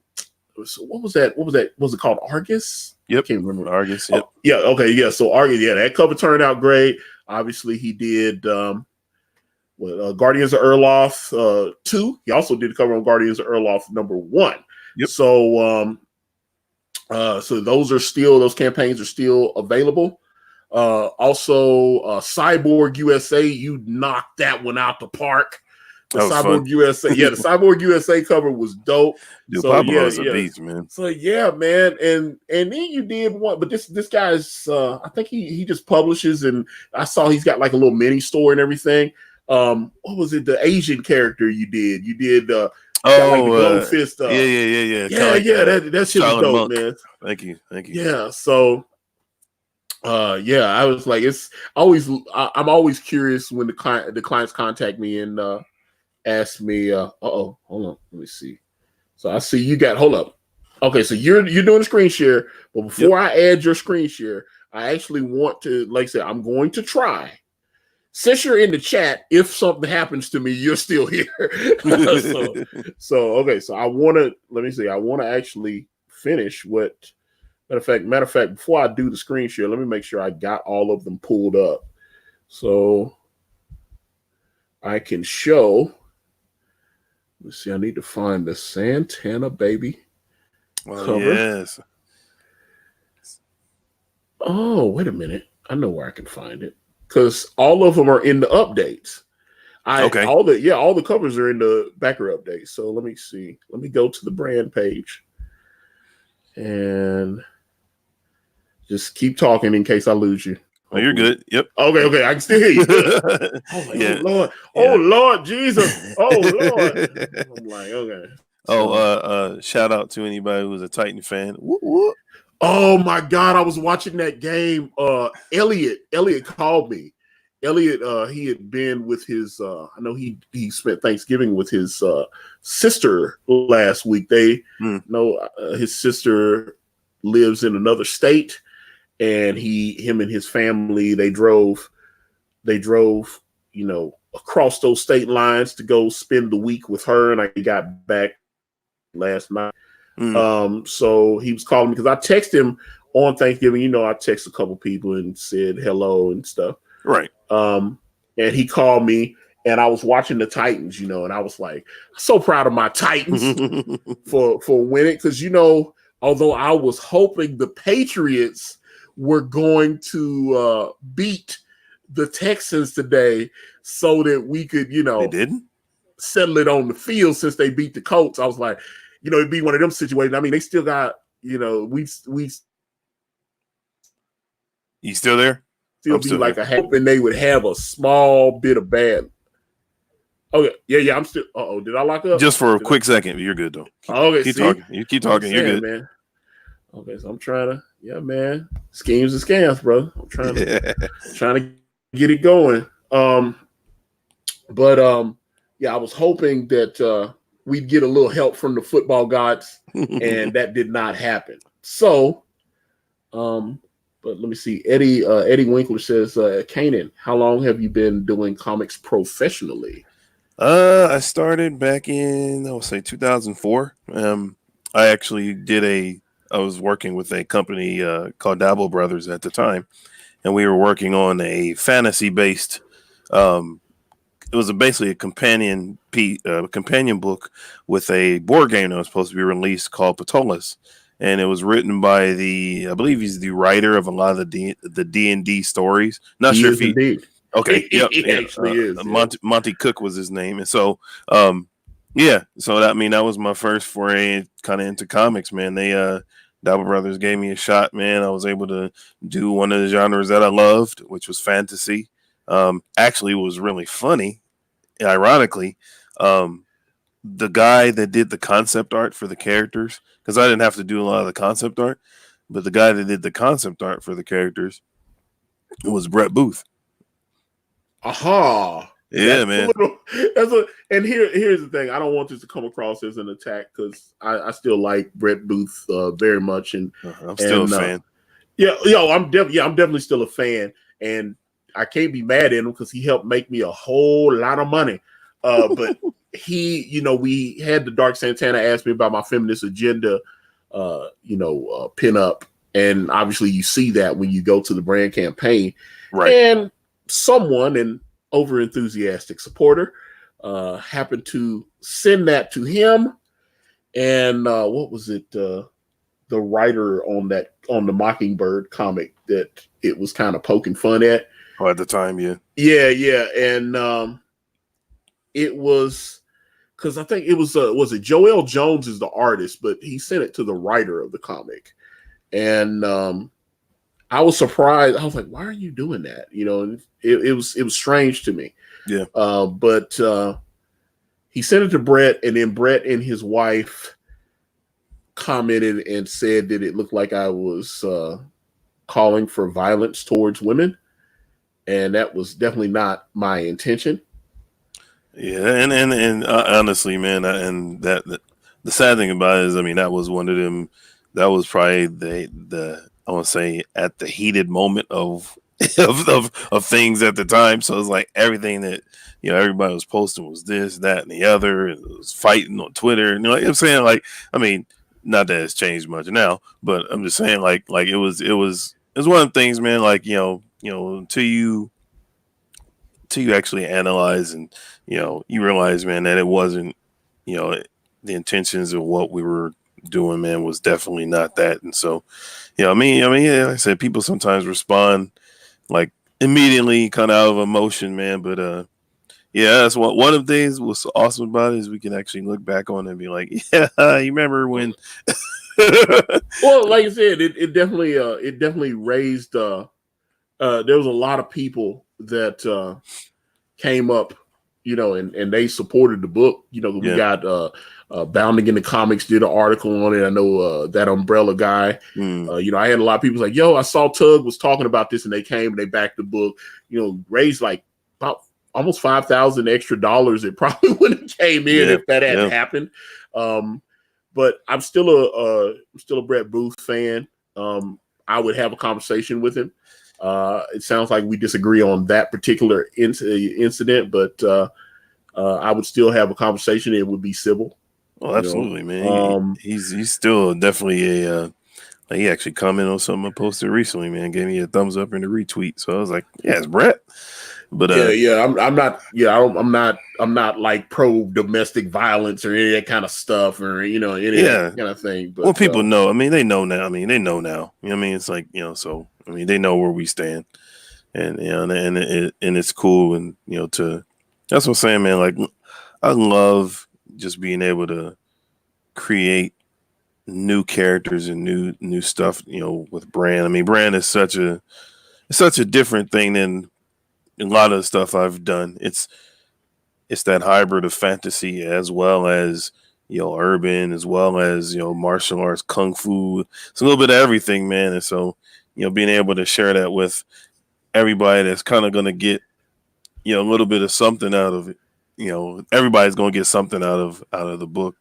was that? What was it called? Argus? Yep. I can't remember. Argus. Yep. Oh, yeah. Okay. Yeah. So Argus. Yeah, that cover turned out great. Obviously, he did Guardians of Erloth 2. He also did the cover on Guardians of Erloth #1. Yep. So those campaigns are still available. Also, Cyborg USA, you knocked that one out the park. The Cyborg USA, the Cyborg USA cover was dope. Dude, Pablo's a beast, man. So yeah, man, and then you did one, but this guy's, I think he just publishes, and I saw he's got like a little mini store and everything. What was it? The Asian character you did? You did the glow fist. Yeah. That shit was dope, man. Thank you. Yeah, so. I was like, I'm always curious when the clients contact me and ask me, hold on, let me see. So I see you got, hold up. Okay, so you're doing a screen share, but before I add your screen share, I actually want to, like I said, I'm going to try. Since you're in the chat, if something happens to me, you're still here. So I want to actually finish what. Matter of fact, before I do the screen share, let me make sure I got all of them pulled up. So I can show. Let's see, I need to find the Santana Baby cover. Yes. Oh, wait a minute. I know where I can find it. Because all of them are in the updates. All the covers are in the backer updates. So let me see. Let me go to the brand page. And just keep talking in case I lose you. Oh, you're good. Yep. Okay. I can still hear you. Oh, Lord. Oh, Lord Jesus. Oh, Lord. I'm like, okay. Shout out to anybody who's a Titan fan. Whoop, whoop. Oh, my God. I was watching that game. Elliot called me. Elliot, he had been with his, I know he spent Thanksgiving with his sister last week. His sister lives in another state. And him and his family, they drove, across those state lines to go spend the week with her. And I got back last night. So he was calling me because I texted him on Thanksgiving. I text a couple people and said hello and stuff. Right. And he called me and I was watching the Titans, and I was like, so proud of my Titans for winning. Because, although I was hoping the Patriots were going to beat the Texans today so that we could, they didn't settle it on the field since they beat the Colts. I was like, it'd be one of them situations. I mean, they still got, we You still there? Still I'm be still like here. a half, and they would have a small bit of bad. Okay, yeah, I'm still. Did I lock up? Just for a quick second. You're good though. Okay, Keep see, talking. You keep I'm talking. You're saying, good. man. Okay, so I'm trying to, yeah, man, schemes and scams, bro. I'm trying to get it going. But yeah, I was hoping that we'd get a little help from the football gods, and that did not happen. So, but let me see. Eddie Winkler says, Caanan, how long have you been doing comics professionally? I started back in, I would say 2004. I actually I was working with a company called Dabble Brothers at the time, and we were working on a fantasy based. Um, it was basically a companion book with a board game that was supposed to be released called Patolis, and it was written by I believe he's the writer of a lot of the D&D stories. Not He sure if is indeed. okay, yep, He yeah. actually is. Yeah. Monty Cook was his name, and so yeah. So that was my first foray kind of into comics, man. Dabble Brothers gave me a shot, man. I was able to do one of the genres that I loved, which was fantasy. Actually, it was really funny. Ironically, um, the guy that did the concept art for the characters, because I didn't have to do a lot of the concept art, but the guy that did the concept art for the characters was Brett Booth. Aha. Yeah, man. And here's the thing. I don't want this to come across as an attack because I still like Brett Booth very much, and I'm still a fan. I'm definitely still a fan, and I can't be mad at him because he helped make me a whole lot of money. But we had the Dark Santana ask me about my feminist agenda, pin up, and obviously you see that when you go to the brand campaign, right? And an over enthusiastic supporter happened to send that to him, and what was it? The writer on the Mockingbird comic that it was kind of poking fun at. Oh, at the time, yeah, and it was because I think it was it Joel Jones is the artist, but he sent it to the writer of the comic, and I was surprised. I was like, "Why are you doing that?" It was strange to me. Yeah. But he sent it to Brett, and then Brett and his wife commented and said that it looked like I was calling for violence towards women, and that was definitely not my intention. Yeah, and honestly, man, and the sad thing about it is, I mean, that was one of them. That was probably the I want to say at the heated moment of of things at the time. So it's like everything that everybody was posting was this, that, and the other, and it was fighting on Twitter. And I'm saying, like, I mean, not that it's changed much now, but I'm just saying, like it was one of the things, man. Like until you actually analyze and you realize, man, that it wasn't the intentions of what we were doing, man, was definitely not that. And so I mean, yeah, like I said, people sometimes respond like immediately kind of out of emotion, man, but yeah, that's one of the things what's awesome about it is we can actually look back on it and be like, yeah, you remember when Well, like I said, it definitely raised there was a lot of people that came up, and they supported the book. We got Bounding in the Comics did an article on it. I know that Umbrella guy. I had a lot of people like, "Yo, I saw Tug was talking about this," and they came and they backed the book. Raised like about almost $5,000 extra dollars. It probably would have came in if that hadn't happened. But I'm still a Brett Booth fan. I would have a conversation with him. It sounds like we disagree on that particular incident, but I would still have a conversation. It would be civil. Oh, absolutely, man. He's still definitely he actually commented on something I posted recently, man. Gave me a thumbs up and a retweet. So I was like, yeah, it's Brett. But I'm not like pro domestic violence or any of that kind of stuff or any of that kind of thing. But people know. I mean, they know now. They know now. You know what I mean? It's like, so I mean, they know where we stand, and and it's cool, and that's what I'm saying, man. Like, I love just being able to create new characters and new stuff, with Brand. I mean, Brand is such a such a different thing than a lot of the stuff I've done. It's that hybrid of fantasy as well as urban, as well as martial arts, kung fu. It's a little bit of everything, man. And so being able to share that with everybody that's kind of going to get a little bit of something out of it. Everybody's going to get something out of the book.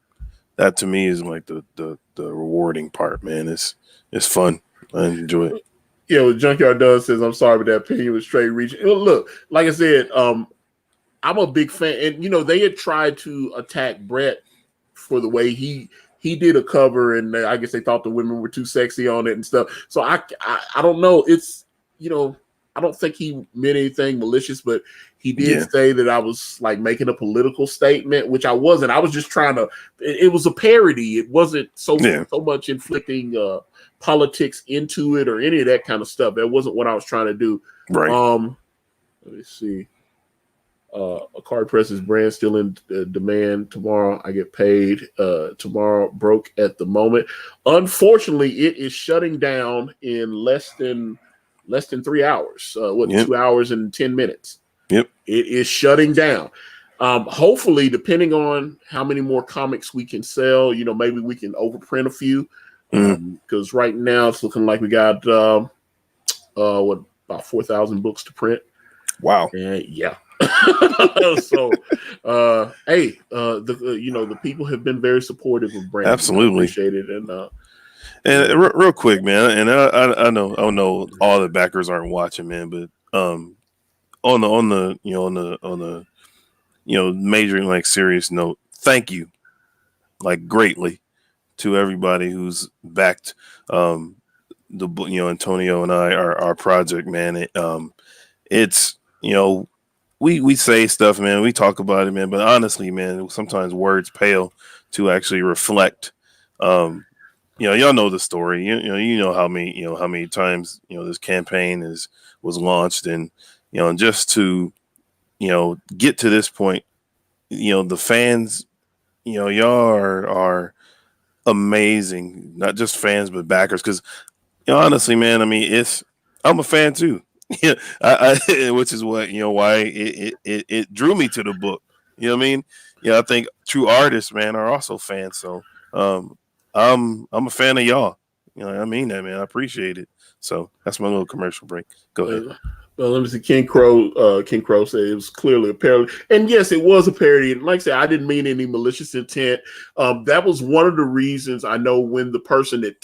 That to me is like the rewarding part, man. It's fun. I enjoy it. Junkyard Dunn says, I'm sorry, but that opinion was straight reaching. Look, like I said, I'm a big fan. And, they had tried to attack Brett for the way he did a cover. And I guess they thought the women were too sexy on it and stuff. So I don't know. It's, I don't think he meant anything malicious, but he did say that I was like making a political statement, which I wasn't. I was just trying to, it was a parody. It wasn't so much inflicting politics into it or any of that kind of stuff. That wasn't what I was trying to do. Right. Let me see. A card presses brand still in demand. Tomorrow I get paid. Tomorrow broke at the moment. Unfortunately, it is shutting down in less than 3 hours. 2 hours and 10 minutes. Yep. It is shutting down. Hopefully, depending on how many more comics we can sell, maybe we can overprint a few. Because right now it's looking like we got about 4,000 books to print. Wow. And so the people have been very supportive of Brandon. Absolutely. I appreciate it. And real quick, man, and I know all the backers aren't watching, man, but on the major like serious note, thank you like greatly to everybody who's backed Antonio and I our project, man. It's we say stuff, man, we talk about it, man, but honestly, man, sometimes words pale to actually reflect. Y'all know the story. You know how many times this campaign was launched, and and just to get to this point, the fans, y'all are amazing. Not just fans, but backers. Because honestly, man, I mean, I'm a fan too. Yeah, which is what why it drew me to the book. You know what I mean? I think true artists, man, are also fans. So I'm a fan of y'all. I mean that, man. I appreciate it. So that's my little commercial break. Go ahead. Well, let me see. King Crow said it was clearly a parody. And yes, it was a parody. And like I said, I didn't mean any malicious intent. That was one of the reasons I know when the person that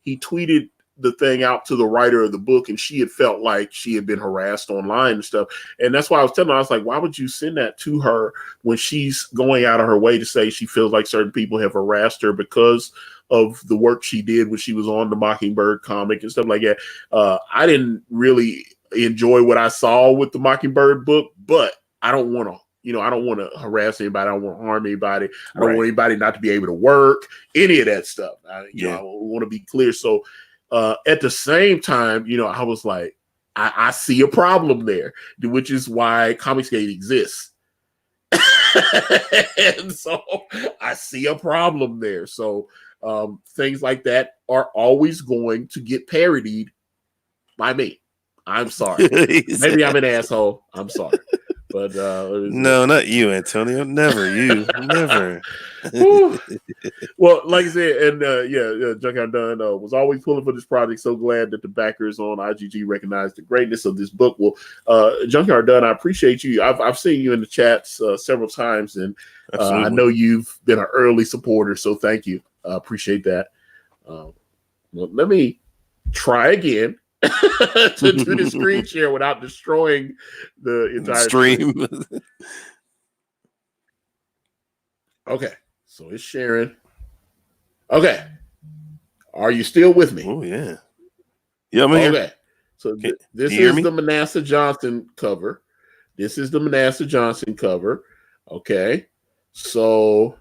he tweeted the thing out to the writer of the book, and she had felt like she had been harassed online and stuff. And that's why I was telling her, I was like, why would you send that to her when she's going out of her way to say she feels like certain people have harassed her because of the work she did when she was on the Mockingbird comic and stuff like that. I didn't really enjoy what I saw with the Mockingbird book, but I don't want to, I don't want to harass anybody. I don't want to harm anybody. I don't want anybody not to be able to work, any of that stuff. I want to be clear. So at the same time, I was like, I see a problem there, which is why Comicsgate exists. And so I see a problem there. So things like that are always going to get parodied by me. I'm sorry. Maybe I'm an asshole. I'm sorry. But no, not you, Antonio. Never you. Never. Well, like I said, and Junkyard Dunn was always pulling for this project. So glad that the backers on IGG recognized the greatness of this book. Well, Junkyard Dunn, I appreciate you. I've seen you in the chats several times, and I know you've been an early supporter. So thank you. I appreciate that. Well, let me try again. To do the screen share without destroying the entire stream. Okay, so it's sharing. Okay, are you still with me? Oh yeah, I'm here. Okay, so this is the Manasseh Johnson cover. This is the Manasseh Johnson cover. Okay, so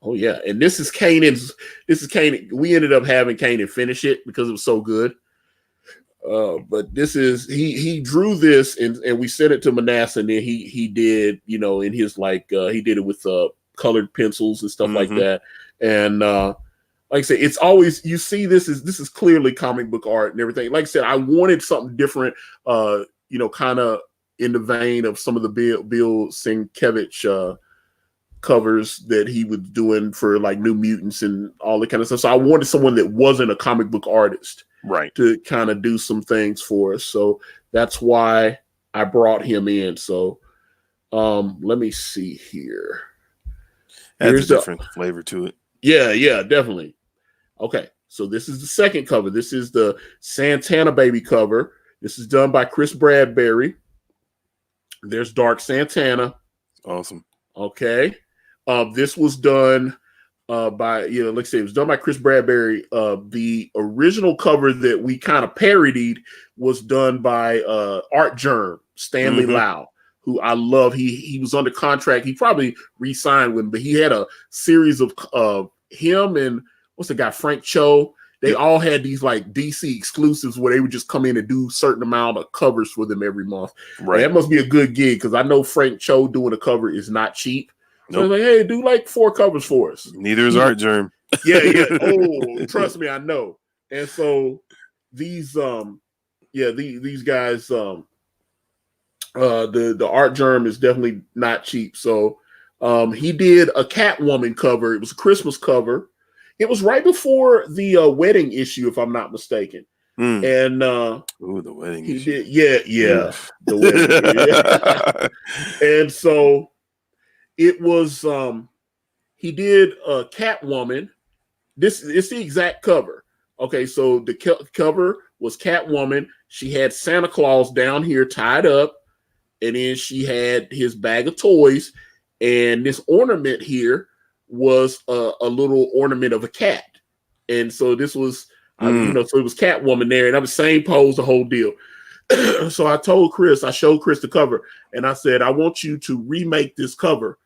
and this is Caanan's. This is Caanan. We ended up having Caanan finish it because it was so good. But this is he drew this and we sent it to Manasseh, and then he did in his he did it with colored pencils and stuff like that. And like I said, it's always, you see this is clearly comic book art and everything. Like I said, I wanted something different, kind of in the vein of some of the Bill Sienkiewicz covers that he was doing for like New Mutants and all that kind of stuff. So I wanted someone that wasn't a comic book artist, right, to kind of do some things for us. So that's why I brought him in. So let me see here. Adds a different flavor to it. Yeah, definitely. Okay, so this is the second cover. This is the Santana Baby cover. This is done by Chris Bradbury. There's Dark Santana. Awesome. Okay. This was done by, like I said, it was done by Chris Bradbury. The original cover that we kind of parodied was done by Art Germ, Stanley Lau, who I love. He was under contract. He probably re-signed with him, but he had a series of him and what's the guy, Frank Cho. They all had these like DC exclusives where they would just come in and do a certain amount of covers for them every month. Right. And that must be a good gig because I know Frank Cho doing a cover is not cheap. So like, hey, do like 4 covers for us. Neither is Art Germ. Yeah. Oh, trust me, I know. And so these these guys, the Art Germ is definitely not cheap. So he did a Catwoman cover. It was a Christmas cover. It was right before the wedding issue, if I'm not mistaken. And the wedding issue. The wedding. And so it was he did a Catwoman. It's the exact cover. Okay, so the cover was Catwoman. She had Santa Claus down here tied up, and then she had his bag of toys, and this ornament here was a little ornament of a cat. And so this was, so it was Catwoman there, and I'm the same pose, the whole deal. So I showed Chris the cover, and I said, I want you to remake this cover.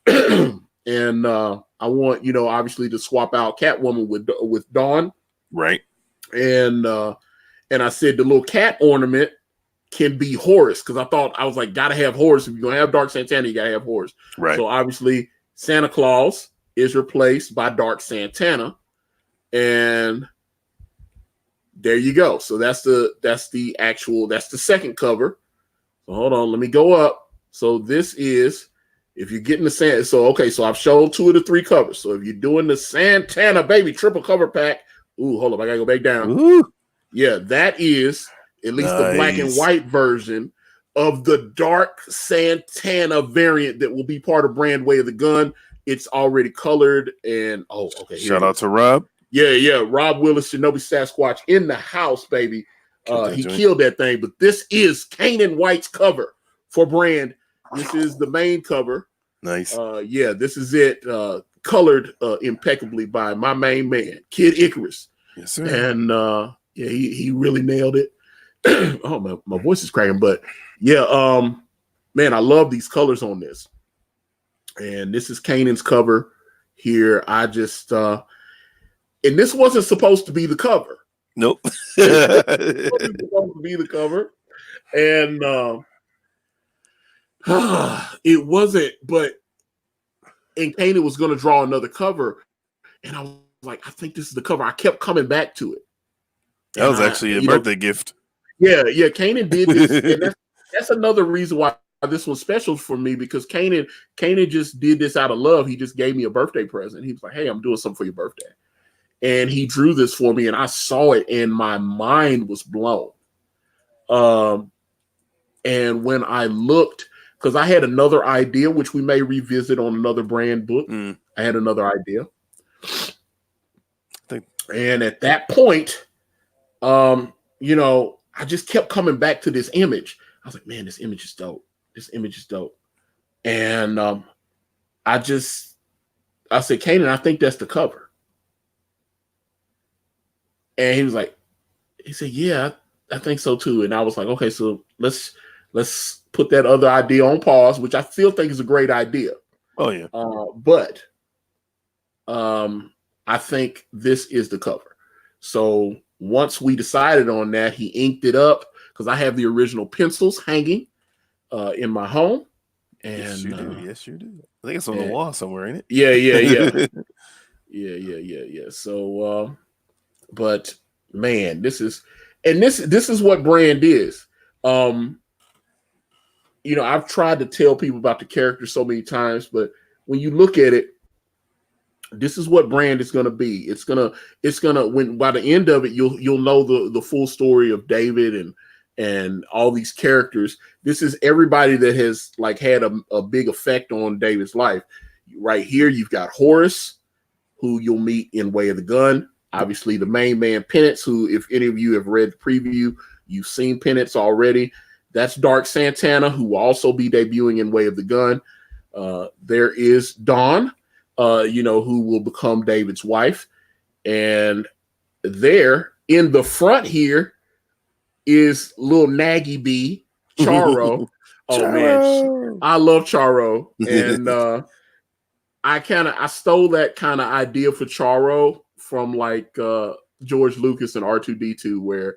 And I want, obviously to swap out Catwoman with Dawn. Right. And I said the little cat ornament can be Horus, because I was like, gotta have Horus. If you're gonna have Dark Santana, you gotta have Horus. Right. So obviously Santa Claus is replaced by Dark Santana, and there you go. So that's the second cover. So hold on, let me go up. So this is, if you're getting the Santa, so I've shown 2 of the 3 covers. So if you're doing the Santana Baby triple cover pack, hold up, I gotta go back down. Ooh. Yeah, that is at least the black and white version of the Dark Santana variant that will be part of Brand Way of the Gun. It's already colored, and shout out to Rob. Yeah. Rob Willis, Shinobi Sasquatch in the house, baby. He killed that thing. But this is Caanan White's cover for Brand. This is the main cover. Nice. This is it. Colored impeccably by my main man, Kid Icarus. Yes, sir. And he really nailed it. Oh, my voice is cracking, but man, I love these colors on this. And this is Caanan's cover here. I just and this wasn't supposed to be the cover. Nope. It wasn't supposed to be the cover. And it wasn't, and Caanan was going to draw another cover, and I was like, I think this is the cover. I kept coming back to it. That was actually a birthday gift. Yeah, Caanan did this, and that's another reason why this was special for me, because Caanan just did this out of love. He just gave me a birthday present. He was like, hey, I'm doing something for your birthday. And he drew this for me, and I saw it, and my mind was blown. And when I looked, because I had another idea, which we may revisit on another Brand book. I had another idea. And at that point, I just kept coming back to this image. I was like, man, this image is dope. And I said, Caanan, I think that's the cover. And he said, yeah, I think so too. And I was like, okay, so let's put that other idea on pause, which I still think is a great idea. Oh yeah. But I think this is the cover. So once we decided on that, he inked it up, because I have the original pencils hanging in my home. And yes, you do. I think it's on the wall somewhere, ain't it? Yeah. Yeah. So, but man, this is what brand is. I've tried to tell people about the character so many times, but when you look at it, this is what brand is going to be. It's gonna when by the end of it, you'll know the full story of David and all these characters. This is everybody that has like had a big effect on David's life. Right here, you've got Horace, who you'll meet in Way of the Gun. Obviously, the main man, Penance, who, if any of you have read the preview, you've seen Penance already. That's Dark Santana, who will also be debuting in Way of the Gun. There is Dawn, who will become David's wife. And there in the front here is little Naggy B, Charo. Oh, man. I love Charo. And I stole that kind of idea for Charo from like George Lucas and R2D2, where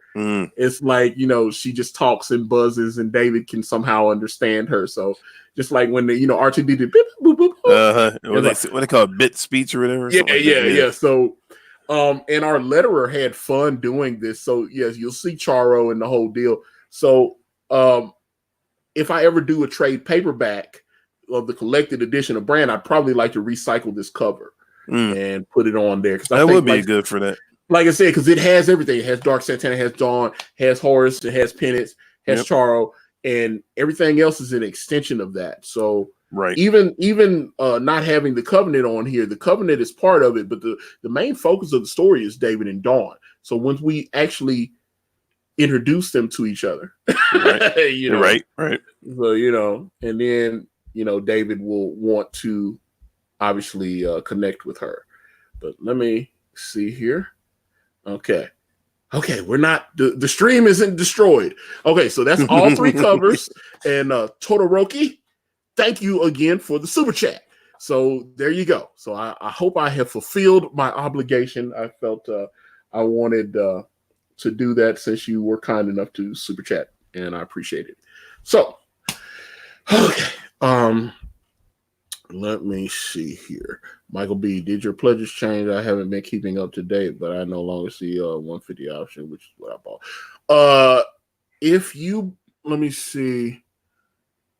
it's like, she just talks and buzzes and David can somehow understand her. So just like when R2D2 beep, boop, boop, boop, what they call it, bit speech or whatever. Yeah. So and our letterer had fun doing this. So yes, you'll see Charo and the whole deal. So if I ever do a trade paperback of the collected edition of Brand, I'd probably like to recycle this cover and put it on there. That would be good for that. Like I said, because it has everything. It has Dark Santana, it has Dawn, has Horace, it has Penance, has Charo, and everything else is an extension of that. So even not having the Covenant on here, the Covenant is part of it, but the main focus of the story is David and Dawn. So once we actually introduce them to each other, right. So and then David will want to obviously connect with her. But let me see here. Okay, we're not the stream isn't destroyed. Okay, so that's all three covers. And Todoroki, thank you again for the super chat. So there you go. So I hope I have fulfilled my obligation. I felt I wanted to do that since you were kind enough to super chat, and I appreciate it. So okay, let me see here. Michael B, did your pledges change? I haven't been keeping up to date, but I no longer see 150 option, which is what I bought. Let me see.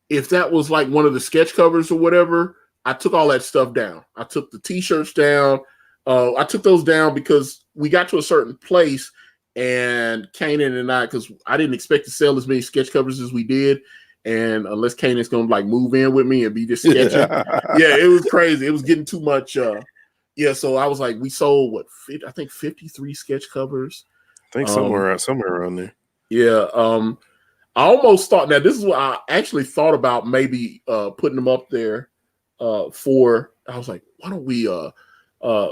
If that was like one of the sketch covers or whatever, I took all that stuff down. I took the t-shirts down. I took those down because we got to a certain place and Caanan and I, because I didn't expect to sell as many sketch covers as we did. And unless Canaan's going to like move in with me and be just sketching. Yeah, it was crazy. It was getting too much. So I was like, we sold I think 53 sketch covers. I think somewhere around there. Yeah. I almost thought, now this is what I actually thought about, maybe putting them up there I was like, why don't we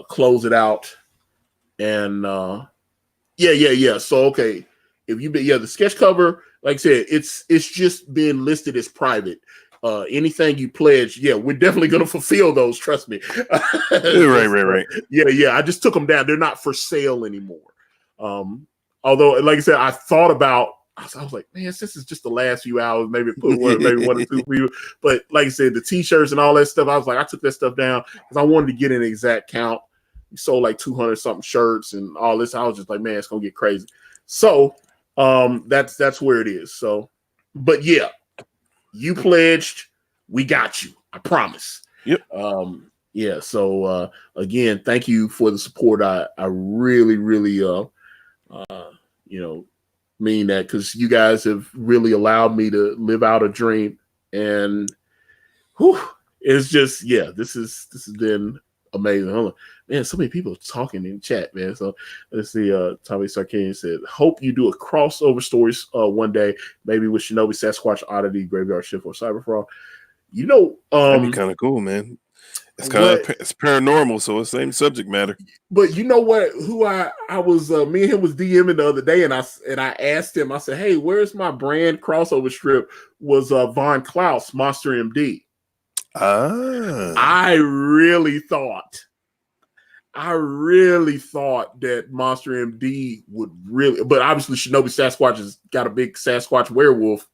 close it out? And yeah. So, okay. If the sketch cover, like I said, it's just been listed as private. Anything you pledge, we're definitely going to fulfill those. Trust me. Right. Yeah. I just took them down. They're not for sale anymore. Although, like I said, I thought about. I was like, man, this is just the last few hours. Maybe put one or two people. But like I said, the t-shirts and all that stuff, I was like, I took that stuff down because I wanted to get an exact count. We sold like 200 something shirts and all this. I was just like, man, it's gonna get crazy. So. That's where it is. So, but yeah, you pledged, we got you. I promise. Yep. Yeah. So again, thank you for the support. I really mean that, because you guys have really allowed me to live out a dream, and it's just this has been amazing. Hold on. Man, so many people talking in chat, man. So let's see. Tommy Sarkanian said, hope you do a crossover stories one day, maybe with Shinobi, Sasquatch, Oddity, Graveyard Shift, or Cyberfrog. That'd be kind of cool, man. It's it's paranormal, so it's the same subject matter. But you know what? Who I was me and him was DMing the other day, and I asked him. I said, hey, where's my brand crossover strip? Was Von Klaus, Monster MD. I really thought that Monster MD would really, but obviously Shinobi Sasquatch has got a big Sasquatch werewolf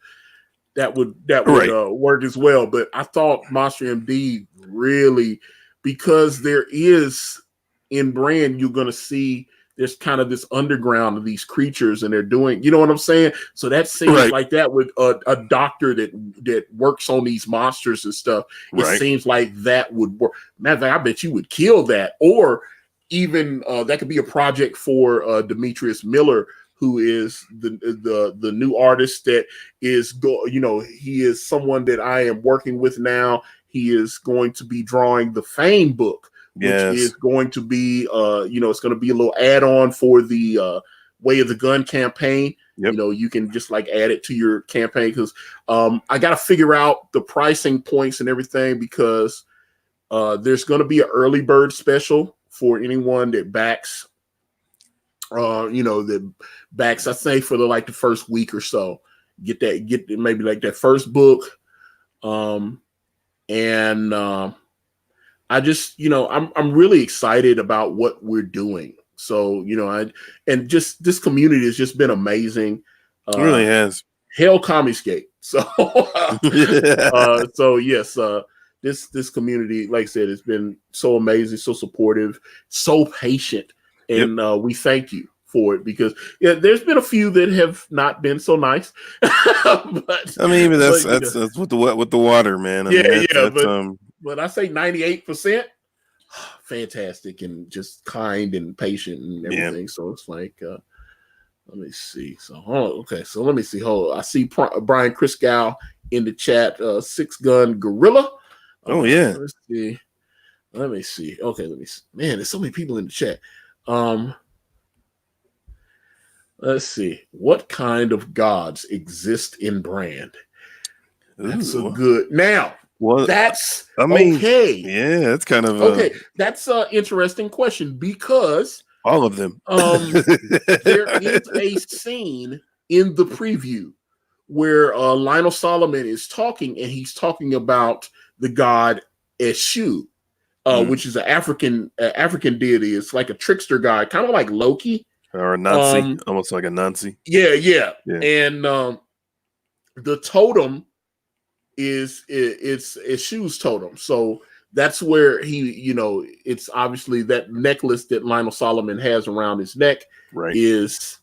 that would work as well. But I thought Monster MD really, because there is in Brand, you're going to see there's kind of this underground of these creatures, and they're doing, you know what I'm saying? So that seems like that with a doctor that works on these monsters and stuff. It seems like that would work. Matter of fact, I bet you would kill that. Or even that could be a project for Demetrius Miller, who is the new artist that is he is someone that I am working with now. He is going to be drawing the Fame book, which is going to be, it's going to be a little add-on for the Way of the Gun campaign. Yep. You can just like add it to your campaign, because I got to figure out the pricing points and everything, because there's going to be an early bird special for anyone that backs, that backs, I say, for the first week or so. Get maybe like that first book. I just, I'm really excited about what we're doing. So, and just this community has just been amazing. It really has. Hell Comicscape. So, yes, this community, like I said, has been so amazing, so supportive, so patient, and we thank you for it, because there's been a few that have not been so nice. But I mean, that's with the water, man. But I say 98% fantastic and just kind and patient and everything. So it's like, let me see. So so let me see. I see Brian Christgau in the chat. 6-gun Gorilla. Yeah. Let me see. Okay, let me see. Man, there's so many people in the chat. Let's see. What kind of gods exist in Brand? That's a good. Now, that's okay. Yeah, that's kind of okay. That's an interesting question, because all of them. There is a scene in the preview where Lionel Solomon is talking, and he's talking about the god Eshu, which is an African deity. It's like a trickster god, kind of like Loki. Or a Nazi, almost like a Nazi. Yeah. And the totem is Eshu's totem. So that's where he, it's obviously that necklace that Lionel Solomon has around his neck is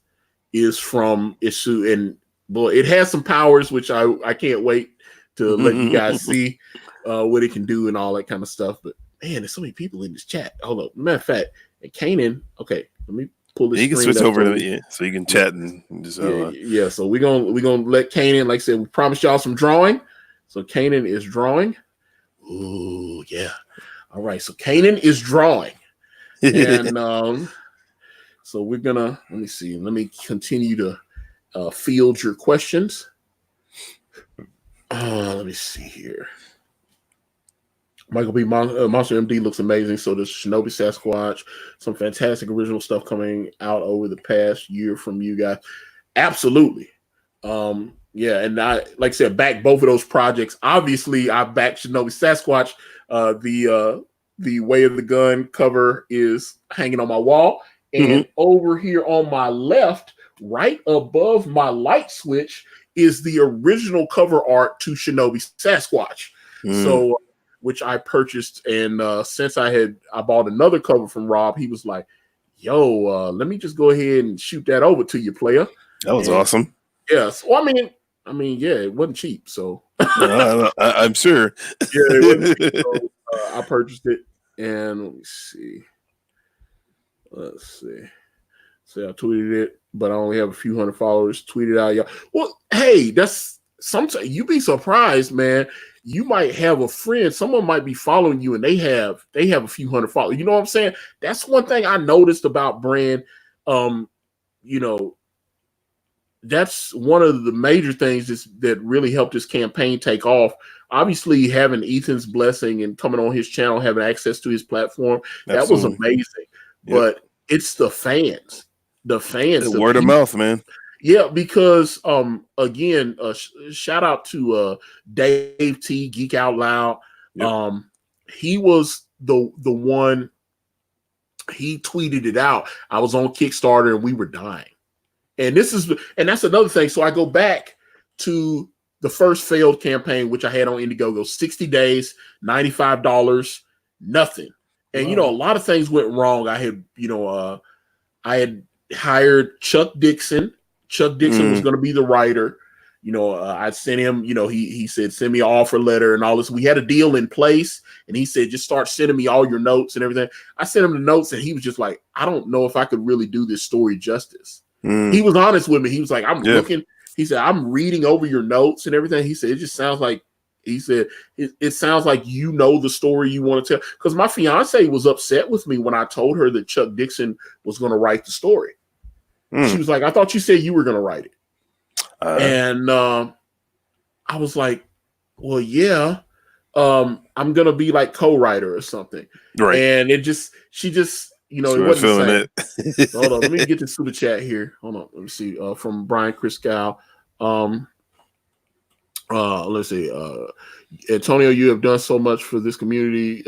from Eshu. And boy, it has some powers, which I can't wait to let you guys see what it can do and all that kind of stuff. But man, there's so many people in this chat. Hold up. Matter of fact, Caanan, okay, let me pull this. You can switch over to so you can chat and just So we're gonna let Caanan, like I said, we promised y'all some drawing. So Caanan is drawing. Ooh, yeah. All right. So Caanan is drawing. And so we're gonna let me continue to field your questions. Let me see here. Michael B. Monster MD looks amazing. So does Shinobi Sasquatch. Some fantastic original stuff coming out over the past year from you guys. Absolutely. And I, like I said, back both of those projects. Obviously, I backed Shinobi Sasquatch. The Way of the Gun cover is hanging on my wall. And over here on my left, right above my light switch, is the original cover art to Shinobi Sasquatch. So, which I purchased, and since I bought another cover from Rob, he was like, "Yo, let me just go ahead and shoot that over to you, player." That was awesome. Yes. Well, I mean, yeah, it wasn't cheap, so I'm sure. It wasn't cheap, so I purchased it, and let's see. So I tweeted it, but I only have a few hundred followers. Tweeted out, y'all. Well, hey, that's sometimes you'd be surprised, man. You might have a friend, someone might be following you, and they have a few hundred followers. You know what I'm saying? That's one thing I noticed about Brand. That's one of the major things that really helped this campaign take off. Obviously, having Ethan's blessing and coming on his channel, having access to his platform, that was amazing. Yep. But it's the fans, the word of mouth, man. Yeah, because again, shout out to Dave T, Geek Out Loud. Yep. He was the one. He tweeted it out. I was on Kickstarter and we were dying. And that's another thing. So I go back to the first failed campaign, which I had on Indiegogo, 60 days, $95, nothing. And a lot of things went wrong. I had hired Chuck Dixon. Chuck Dixon was going to be the writer. I sent him, he said, send me an offer letter and all this. We had a deal in place, and he said, just start sending me all your notes and everything. I sent him the notes, and he was just like, I don't know if I could really do this story justice. He was honest with me. He was like, I'm looking. He said, I'm reading over your notes and everything. He said, it just sounds like, it sounds like you know the story you want to tell. Because my fiance was upset with me when I told her that Chuck Dixon was going to write the story. She was like, I thought you said you were going to write it. And I was like, well, yeah, I'm going to be like co-writer or something. Right. And she just, it wasn't the same. Hold on. Let me get the super chat here. Hold on. Let me see. From Brian Criscal. Let's see. Antonio, you have done so much for this community.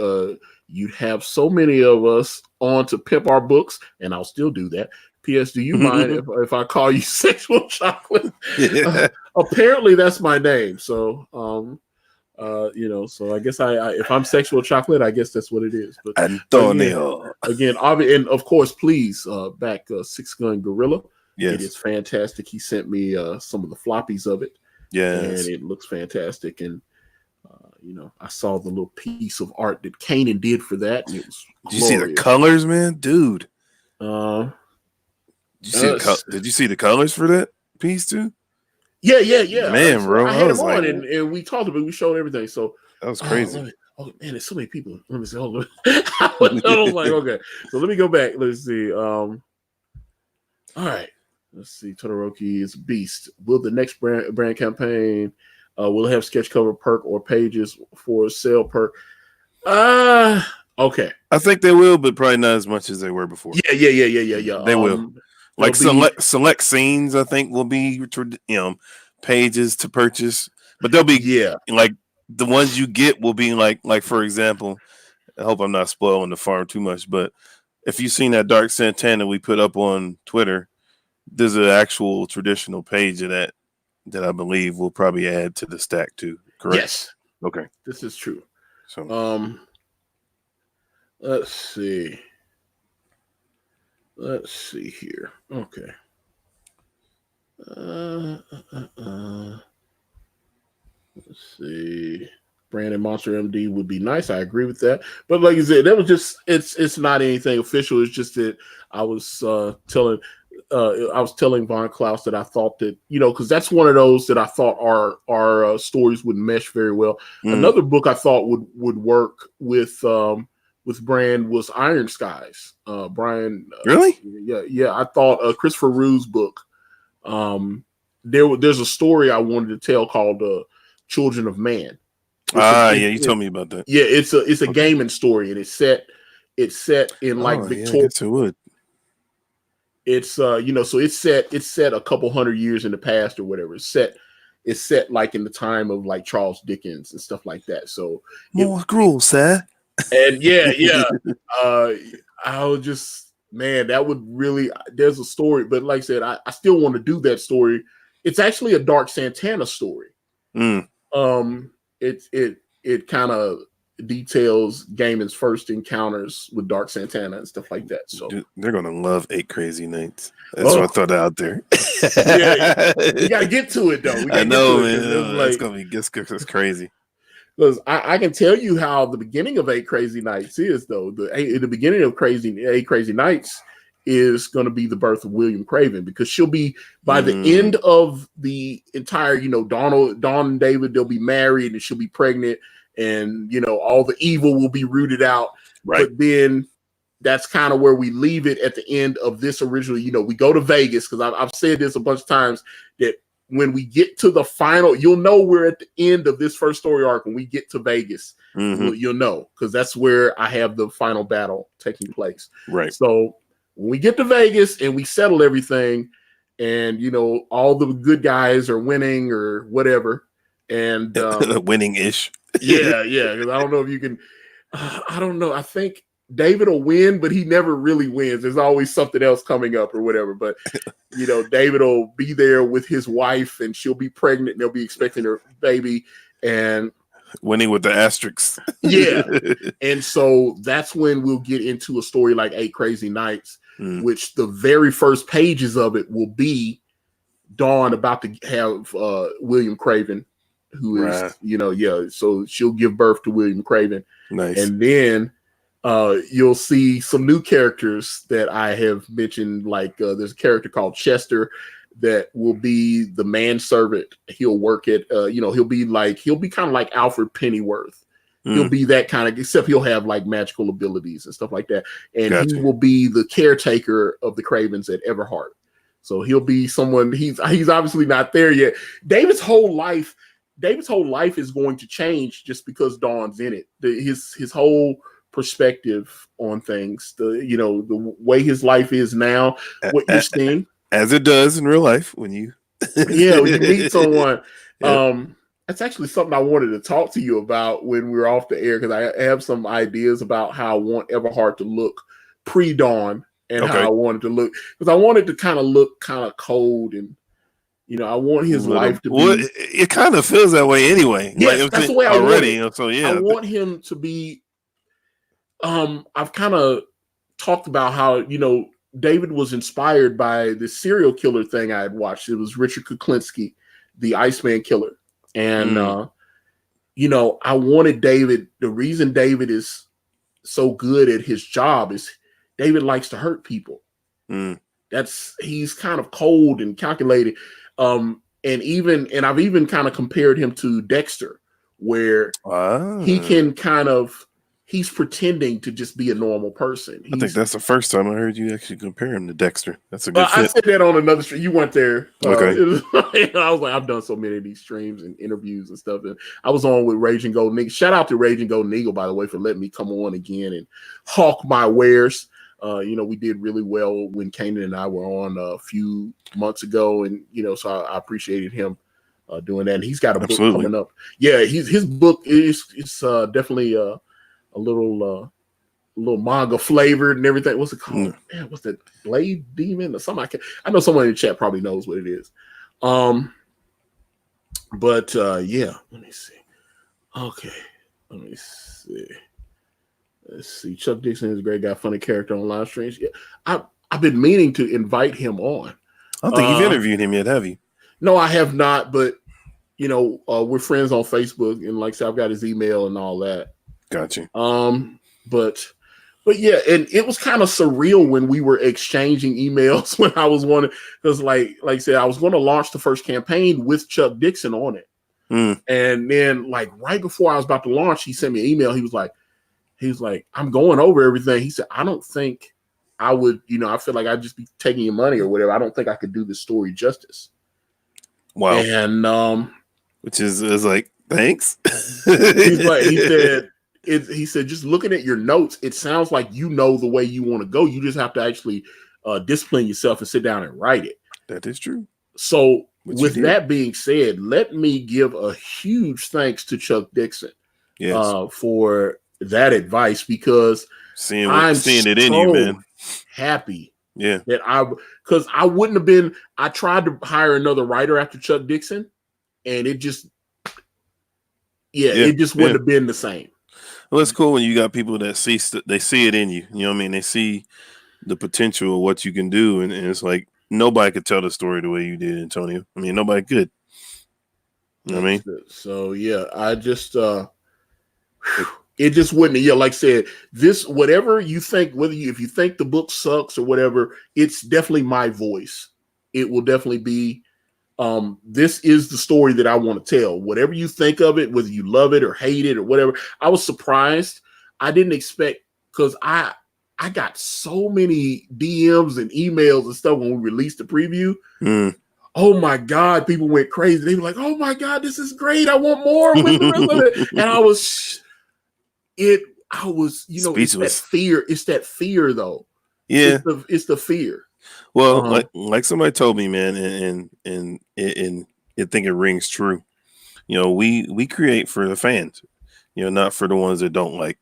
You'd have so many of us on to pimp our books, and I'll still do that. P.S. Do you mind if I call you Sexual Chocolate? Apparently, that's my name. So, so I guess if I'm Sexual Chocolate, I guess that's what it is. But Antonio. Again, and of course, please back Six Gun Gorilla. Yes. It is fantastic. He sent me some of the floppies of it. Yes. And it looks fantastic. And I saw the little piece of art that Caanan did for that. And it was glorious. Did you see the colors, man? Dude. Did you see the colors for that piece too? Yeah. Man, bro. I had him on and we talked about it. We showed everything. So that was crazy. Oh man, there's so many people. Let me see. Hold on. I was like, okay. So let me go back. Let's see. All right. Let's see. Todoroki is beast. Will the next brand campaign will it have sketch cover perk or pages for sale perk? Okay. I think they will, but probably not as much as they were before. Yeah. They will. Like select scenes, I think will be pages to purchase, but they'll be like the ones you get will be like for example, I hope I'm not spoiling the farm too much, but if you've seen that Dark Santana we put up on Twitter, there's an actual traditional page of that I believe will probably add to the stack too. Correct? Yes. Okay. This is true. So let's see. Let's see here. Okay. Let's see. Brandon Monster MD would be nice. I agree with that. But like you said, that was just it's not anything official. It's just that I was telling Von Klaus that I thought that, because that's one of those that I thought our stories would mesh very well. Another book I thought would work with Brand was Iron Skies. Brian, really? Yeah. I thought Christopher Rue's book. There's a story I wanted to tell called Children of Man. You told me about that. Yeah, it's a gaming story, and it's set in like Victoria. Yeah, I guess it would. It's so it's set a couple hundred years in the past or whatever. It's set like in the time of like Charles Dickens and stuff like that. So more gruel, sir. And I was just, man, that would really, there's a story, but like I said, I still want to do that story. It's actually a Dark Santana story. It kind of details Gaiman's first encounters with Dark Santana and stuff like that. So dude, they're gonna love 8 Crazy Nights. That's what I thought out there. We gotta get to it though. I know, man. It's gonna be it's crazy. Because I can tell you how the beginning of 8 Crazy Nights is, though. The beginning of 8 Crazy Nights is going to be the birth of William Craven, because she'll be, by the end of the entire, Dawn and David, they'll be married and she'll be pregnant and, all the evil will be rooted out. Right. But then that's kind of where we leave it at the end of this original, we go to Vegas, because I've said this a bunch of times, that when we get to the final, you'll know we're at the end of this first story arc. When we get to Vegas, you'll know, because that's where I have the final battle taking place. Right. So when we get to Vegas and we settle everything, and all the good guys are winning or whatever, and winning-ish. yeah. Because I don't know if you can. I don't know. I think David will win, but he never really wins. There's always something else coming up or whatever. But, David will be there with his wife and she'll be pregnant and they'll be expecting her baby. And Winning with the asterisks. Yeah. And so that's when we'll get into a story like 8 Crazy Nights, which the very first pages of it will be Dawn about to have William Craven, who is, so she'll give birth to William Craven. Nice. And then you'll see some new characters that I have mentioned, like there's a character called Chester that will be the manservant. He'll work at, he'll be kind of like Alfred Pennyworth. He'll be that kind of, except he'll have like magical abilities and stuff like that. And he will be the caretaker of the Cravens at Everhart. So he'll be someone, he's obviously not there yet. David's whole life is going to change just because Dawn's in it. His whole perspective on things, the way his life is now, what you're seeing. As it does in real life when you when you meet someone. Yep. That's actually something I wanted to talk to you about when we were off the air, because I have some ideas about how I want Everhart to look pre-Dawn and how I wanted to look, because I wanted to kind of look kind of cold, and I want his life to be. Well, it kind of feels that way anyway. Yes, like, that's the way I already. So yeah, I want him to be. I've kind of talked about how David was inspired by the serial killer thing I had watched. It was Richard Kuklinski, the Iceman Killer. And, I wanted David. The reason David is so good at his job is David likes to hurt people. He's kind of cold and calculated. And I've even kind of compared him to Dexter, where he can he's pretending to just be a normal person. I think that's the first time I heard you actually compare him to Dexter. That's a good fit. I said that on another stream. You weren't there. Okay. I was like, I've done so many of these streams and interviews and stuff. And I was on with Raging Golden Eagle. Shout out to Raging Golden Eagle, by the way, for letting me come on again and hawk my wares. We did really well when Caanan and I were on a few months ago. And, so I appreciated him doing that. And he's got a book coming up. Yeah, his book is definitely a little manga flavored and everything. What's it called? Man, what's that? Blade Demon or something? I know someone in the chat probably knows what it is. But yeah, let me see. Okay, let me see. Let's see. Chuck Dixon is a great guy, funny character on live streams. Yeah, I've been meaning to invite him on. I don't think you've interviewed him yet, have you? No, I have not. But we're friends on Facebook, and like I said, I've got his email and all that. Gotcha. But yeah, and it was kind of surreal when we were exchanging emails when I was wanting, because like I said, I was going to launch the first campaign with Chuck Dixon on it. And then like right before I was about to launch, he sent me an email. He was like, I'm going over everything. He said, I don't think I would, I feel like I'd just be taking your money or whatever. I don't think I could do this story justice. Wow. And which is like, thanks. He said, just looking at your notes, it sounds like the way you want to go. You just have to actually discipline yourself and sit down and write it. That is true. So with that being said, let me give a huge thanks to Chuck Dixon for that advice, because seeing it in you, man. Happy. Yeah. Because I wouldn't have been, I tried to hire another writer after Chuck Dixon, and it just, it just wouldn't have been the same. Well, it's cool when you got people that see it in you. You know what I mean? They see the potential of what you can do, and it's like nobody could tell the story the way you did, Antonio. I mean, nobody could. You know what I mean? So yeah, I just it just wouldn't. Yeah, like I said, this whatever you think, if you think the book sucks or whatever, it's definitely my voice. It will definitely be. This is the story that I want to tell. Whatever you think of it, whether you love it or hate it or whatever. I was surprised. I didn't expect, because I got so many DMs and emails and stuff when we released the preview. Oh my God, people went crazy. They were like, oh my God, this is great. I want more. And I was, it's that fear. It's that fear though. Yeah. It's the fear. Well, like somebody told me, man, and I think it rings true. We create for the fans, not for the ones that don't like.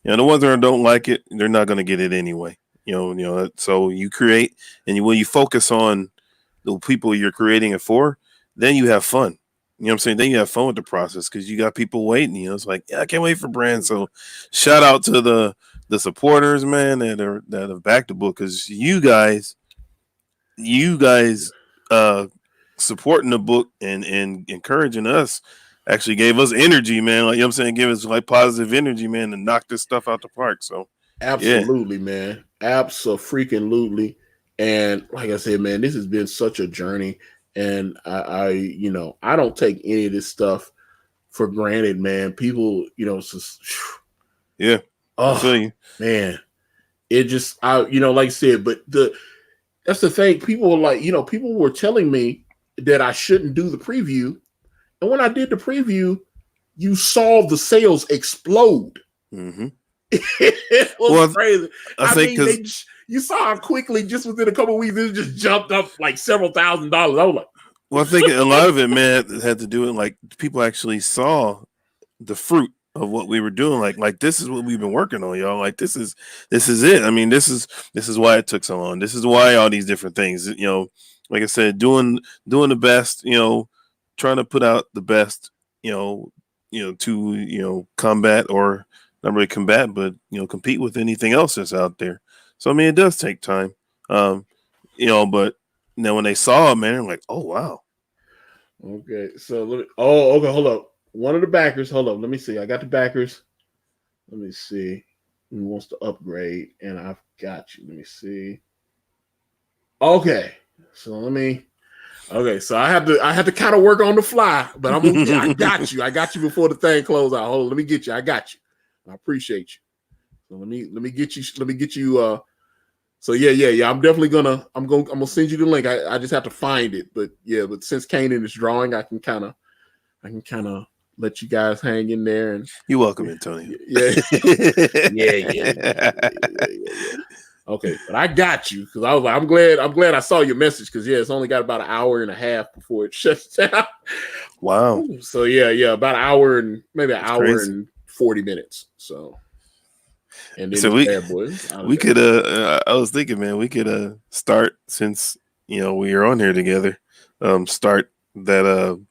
The ones that don't like it, they're not going to get it anyway. So you create, and when you focus on the people you're creating it for, then you have fun. You know what I'm saying? Then you have fun with the process because you got people waiting. You know, it's like, yeah, I can't wait for Brand. So shout out to the supporters, man, that have backed the book, because you guys supporting the book and encouraging us actually gave us energy, man. Like, you know what I'm saying? Give us like positive energy, man, to knock this stuff out the park. So yeah. Absolutely, man. Absolutely. And like I said, man, this has been such a journey. And I don't take any of this stuff for granted, man. People, it's just, Yeah. I feel oh you. man, it just, like I said, but that's the thing. People were like, people were telling me that I shouldn't do the preview. And when I did the preview, you saw the sales explode. Mm-hmm. It was crazy. I think because you saw how quickly, just within a couple of weeks, it just jumped up like several $1,000s. I was like, well, I think a lot of it, man, had to do with like people actually saw the fruit of what we were doing. Like this is what we've been working on, y'all. Like this is it. I mean, this is why it took so long. This is why all these different things. Like I said, doing the best. Trying to put out the best. To combat, or not really combat, but compete with anything else that's out there. So I mean, it does take time. But when they saw it, man, they're like, oh wow. Okay, so okay, hold up. One of the backers, hold up. Let me see. I got the backers. Let me see. Who wants to upgrade? And I've got you. Let me see. Okay, so Okay, so I had to kind of work on the fly, but I got you. I got you before the thing closed out. Hold on, let me get you. I got you. I appreciate you. So let me get you. Let me get you. So yeah. I'm definitely I'm gonna send you the link. I just have to find it, but since Caanan is drawing, I can kind of let you guys hang in there. And you're welcome, Antonio. Yeah. Okay, but I got you, because I was like, I'm glad I saw your message, because it's only got about an hour and a half before it shuts down. Wow. So about an hour and maybe an hour crazy. and 40 minutes. So, and then so we could I was thinking, man, we could start, since we are on here together, start that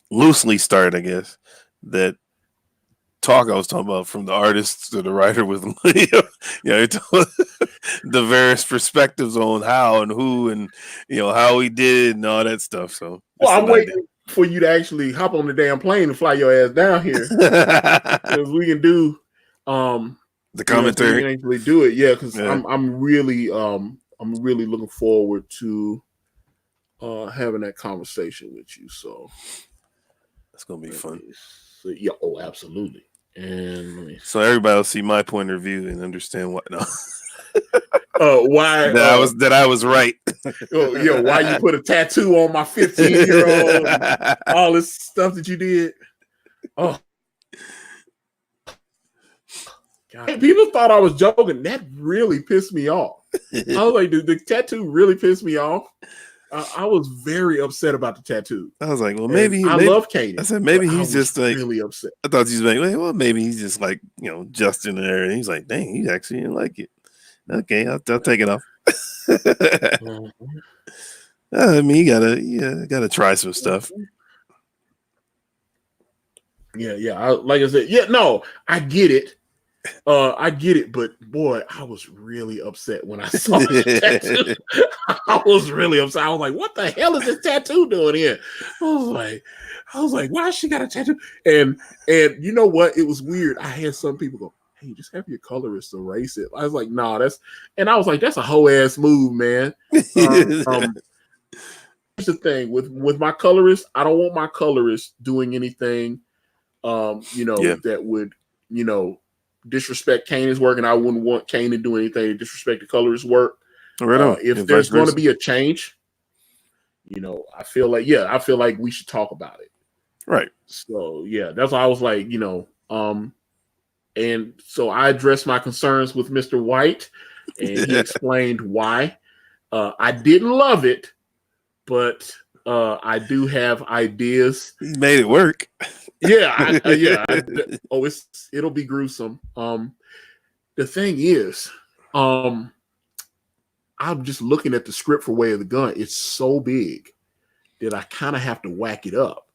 loosely start, I guess, that talk I was talking about, from the artist to the writer, with the various perspectives on how and who and how he did it and all that stuff. So I'm waiting for you to actually hop on the damn plane and fly your ass down here, because we can do the commentary. We can actually do it, because I'm really looking forward to having that conversation with you. So that's gonna be fun. Absolutely. And so everybody will see my point of view and understand what why that I was right. Why you put a tattoo on my 15-year-old and all this stuff that you did. Oh God. People thought I was joking. That really pissed me off. I was like, the tattoo really pissed me off. I was very upset about the tattoo. I was like, well, maybe I love Caanan. I said maybe he's just like really upset. I thought he was like, well, maybe he's just like Justin there, and he's like, dang, he actually didn't like it. Okay, I'll take it off. I mean, you gotta try some stuff. Yeah. Like I said, I get it. But boy, I was really upset when I saw the tattoo. I was really upset. I was like, what the hell is this tattoo doing here? I was like, why she got a tattoo? And you know what? It was weird. I had some people go, hey, just have your colorist erase it. I was like, nah, and I was like, that's a whole ass move, man. Here's the thing with my colorist, I don't want my colorist doing anything that would, disrespect Caanan's work, and I wouldn't want Caanan to do anything to disrespect the colorist's work. Right if there's going to be a change, I feel like we should talk about it. Right. So that's why I was like, and so I addressed my concerns with Mr. White, and he explained why. I didn't love it, but I do have ideas. He made it work. It'll be gruesome. The thing is, I'm just looking at the script for Way of the Gun. It's so big that I kind of have to whack it up.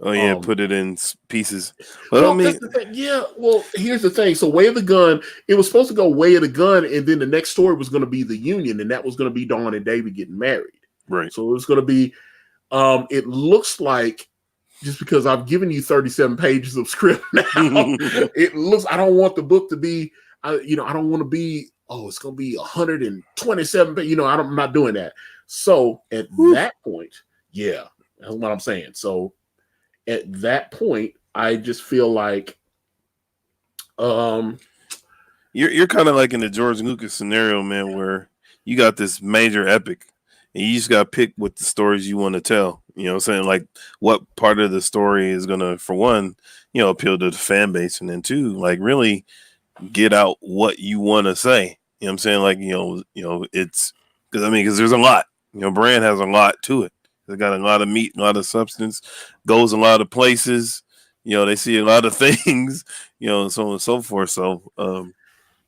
Oh yeah, put it in pieces. Well, that's the thing. Yeah. Well, here's the thing. So, Way of the Gun, it was supposed to go Way of the Gun, and then the next story was going to be the Union, and that was going to be Dawn and David getting married. Right. So it was going to be. It looks like, just because I've given you 37 pages of script now, it looks. I don't want the book to be. I don't want to be. Oh, it's going to be 127. But I'm not doing that. So at that point, yeah, that's what I'm saying. So at that point, I just feel like you're kind of like in the George Lucas scenario, man, where you got this major epic and you just got to pick what the stories you want to tell. You know what I'm saying? Like what part of the story is going to, for one, appeal to the fan base, and then two, like really get out what you want to say. You know what I'm saying? Like, it's because there's a lot. Brand has a lot to it. They got a lot of meat, a lot of substance, goes a lot of places. They see a lot of things, and so on and so forth. So, and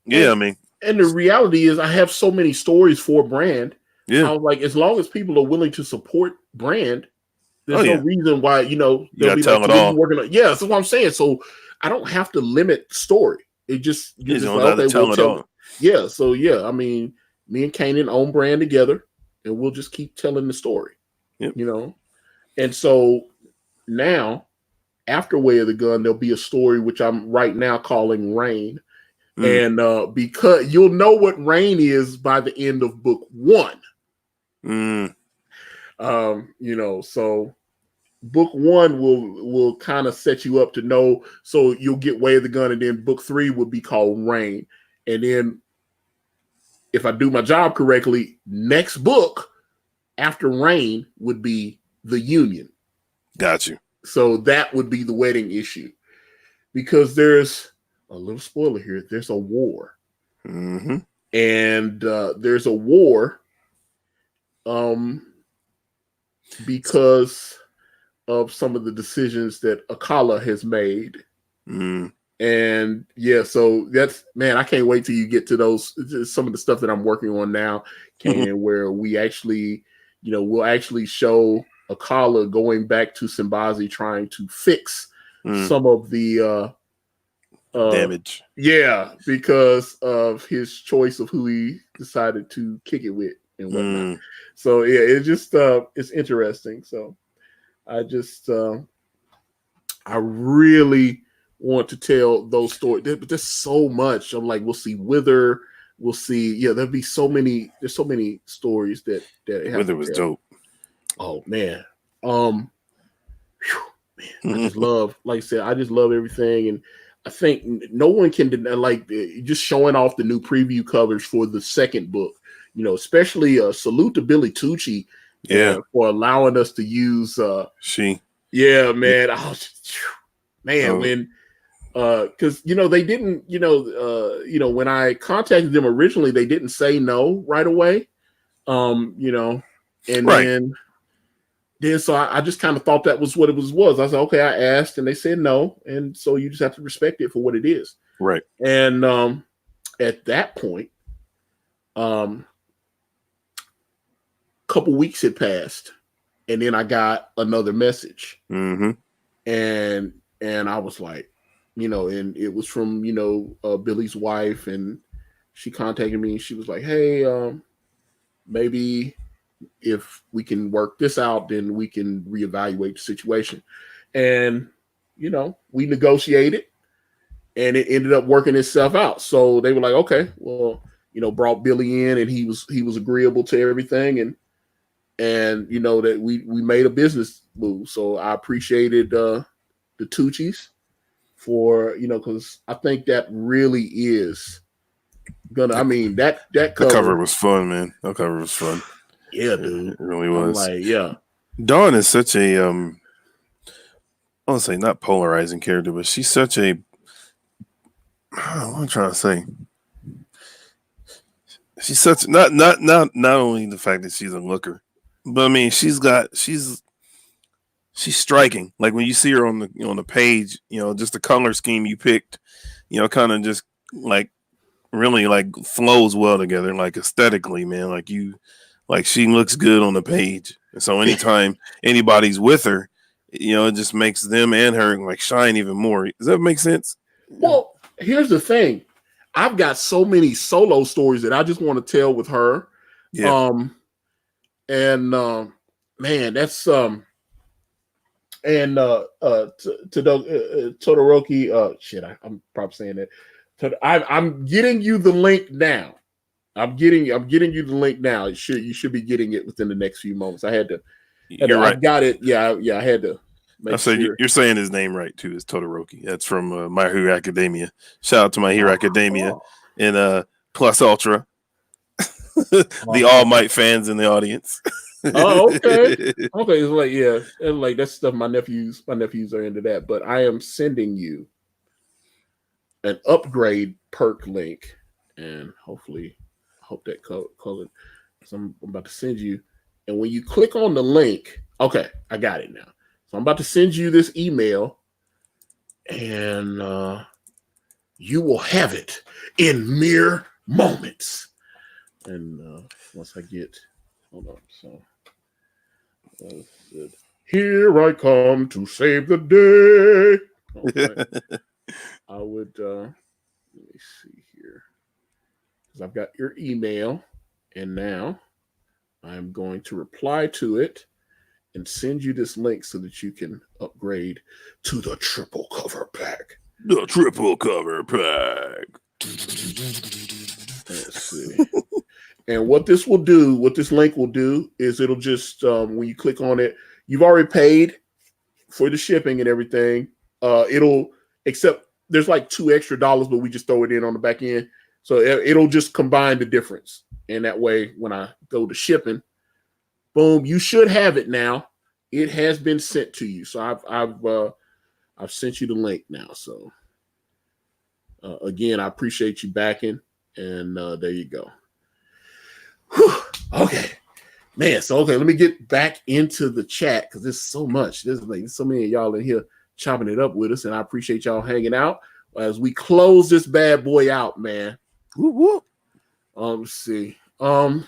the reality is, I have so many stories for Brand. Yeah, I was like, as long as people are willing to support Brand, there's no reason why they'll be tell like, it all. Working on. Yeah, that's what I'm saying. So I don't have to limit story. It just you just like, okay, tell it all. Yeah. So yeah, me and Caanan own Brand together, and we'll just keep telling the story. Yep. And so now, after Way of the Gun, there'll be a story which I'm right now calling Rain. And because you'll know what Rain is by the end of book 1. So book 1 will kind of set you up to know. So you'll get Way of the Gun, and then book 3 would be called Rain. And then, if I do my job correctly, next book after Rain would be The Union. Got you. So that would be the wedding issue, because there's a little spoiler here. There's a war, and there's a war, because of some of the decisions that Akala has made. And yeah, so that's, man, I can't wait till you get to those, some of the stuff that I'm working on now, Caanan, where we actually, we'll actually show Akala going back to Simbazi trying to fix some of the damage. Yeah, because of his choice of who he decided to kick it with and whatnot. So yeah, it's just it's interesting. So I just I really want to tell those stories, but there's so much. I'm like, we'll see Wither, we'll see. Yeah, there'll be so many. There's so many stories that Wither was dope. Oh man, man, I just love, like I said, I just love everything, and I think no one can deny, like, just showing off the new preview covers for the second book. Especially salute to Billy Tucci, for allowing us to use she. Yeah, man. When because they didn't, when I contacted them originally, they didn't say no right away. And then so I just kind of thought that was what it was. I said, okay, I asked and they said no. And so you just have to respect it for what it is. Right. And at that point, couple weeks had passed, and then I got another message. And I was like, and it was from, Billy's wife, and she contacted me and she was like, hey, maybe if we can work this out, then we can reevaluate the situation. And, we negotiated, and it ended up working itself out. So they were like, okay, well, brought Billy in, and he was agreeable to everything. And that we made a business move. So I appreciated the Tucci's for, because I think that really is gonna, that cover was fun, man. That cover was fun. Yeah, dude. It really was. I'm like, yeah. Dawn is such a I want to say not polarizing character, but she's such a, what am I trying to say? She's such not only the fact that she's a looker, but she's striking. Like when you see her on the page, just the color scheme you picked, kind of just like really like flows well together, like aesthetically, man. Like she looks good on the page. And so anytime anybody's with her, it just makes them and her like shine even more. Does that make sense? Well, here's the thing. I've got so many solo stories that I just want to tell with her. Yeah. Man, that's and Todoroki, shit, I'm probably saying that. I'm getting you the link now. I'm getting you the link now. You should be getting it within the next few moments. You're right. I've got it. Yeah, I had to make sure. You're saying his name right too. It's Todoroki. That's from My Hero Academia. Shout out to My Hero Academia and Plus Ultra, the All Might fans in the audience. Oh, okay. It's like, yeah, and like that's stuff my nephews are into that. But I am sending you an upgrade perk link, and hopefully, I hope that color. So I'm about to send you, and when you click on the link, okay, I got it now. So I'm about to send you this email, and you will have it in mere moments. And once I get, hold on, so. Here I come to save the day. Right. I would let me see here, because I've got your email, and now I'm going to reply to it and send you this link so that you can upgrade to the triple cover pack. The triple cover pack. Let's see. And what this link will do is it'll just, when you click on it, you've already paid for the shipping and everything. Except there's like $2 extra, but we just throw it in on the back end. So it'll just combine the difference. And that way, when I go to shipping, boom, you should have it now. It has been sent to you. So I've sent you the link now. So again, I appreciate you backing. And there you go. Whew. Okay, man. So let me get back into the chat because there's so much. There's so many of y'all in here chopping it up with us, and I appreciate y'all hanging out as we close this bad boy out, man. Whoop, whoop. Let's see. Okay.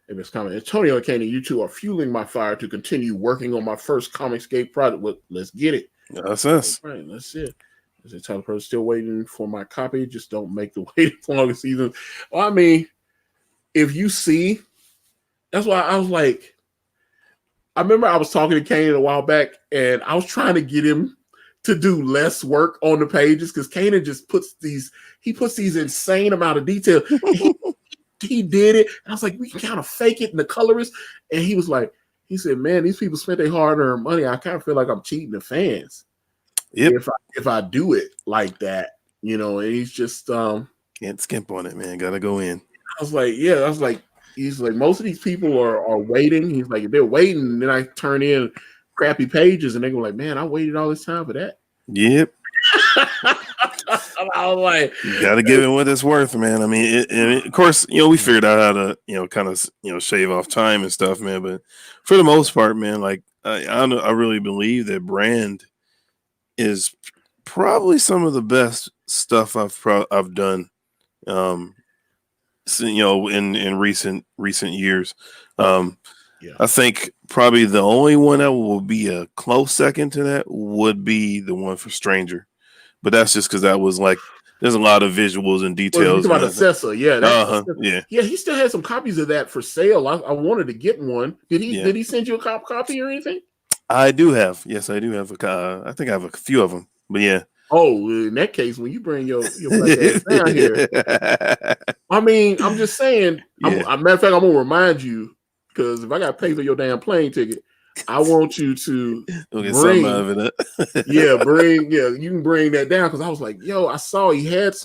If it's coming, Antonio and Caanan, you two are fueling my fire to continue working on my first Comicscape project. Well, let's get it. That's us. All right, that's it. Is it time for still waiting for my copy? Just don't make the wait as long as season. Well, I mean, if you see, that's why I was like, I remember I was talking to Caanan a while back, and I was trying to get him to do less work on the pages because Caanan just puts these insane amount of detail. He did it. And I was like, we can kind of fake it in the colorist. And he said, man, these people spent their hard-earned money. I kind of feel like I'm cheating the fans. Yep. If I do it like that, and he's just can't skimp on it, man. Gotta go in. I was like, he's like, most of these people are waiting. He's like, if they're waiting, and then I turn in crappy pages, and they go like, man, I waited all this time for that. Yep. I was like, you gotta give it what it's worth, man. I mean, of course, we figured out how to, kind of, shave off time and stuff, man. But for the most part, man, like I really believe that Brand is probably some of the best stuff I've done, in recent years. I think probably the only one that will be a close second to that would be the one for Stranger, but that's just because that was like there's a lot of visuals and details. About Assessor, yeah, yeah. He still had some copies of that for sale. I wanted to get one. Did he send you a copy or anything? I do have. Yes, I do have I think I have a few of them. But yeah. Oh, in that case, when you bring your black ass down here, I mean, I'm just saying. Matter of fact, I'm gonna remind you because if I got to pay for your damn plane ticket, I want you to get some of it. You can bring that down because I was like, yo, I saw he had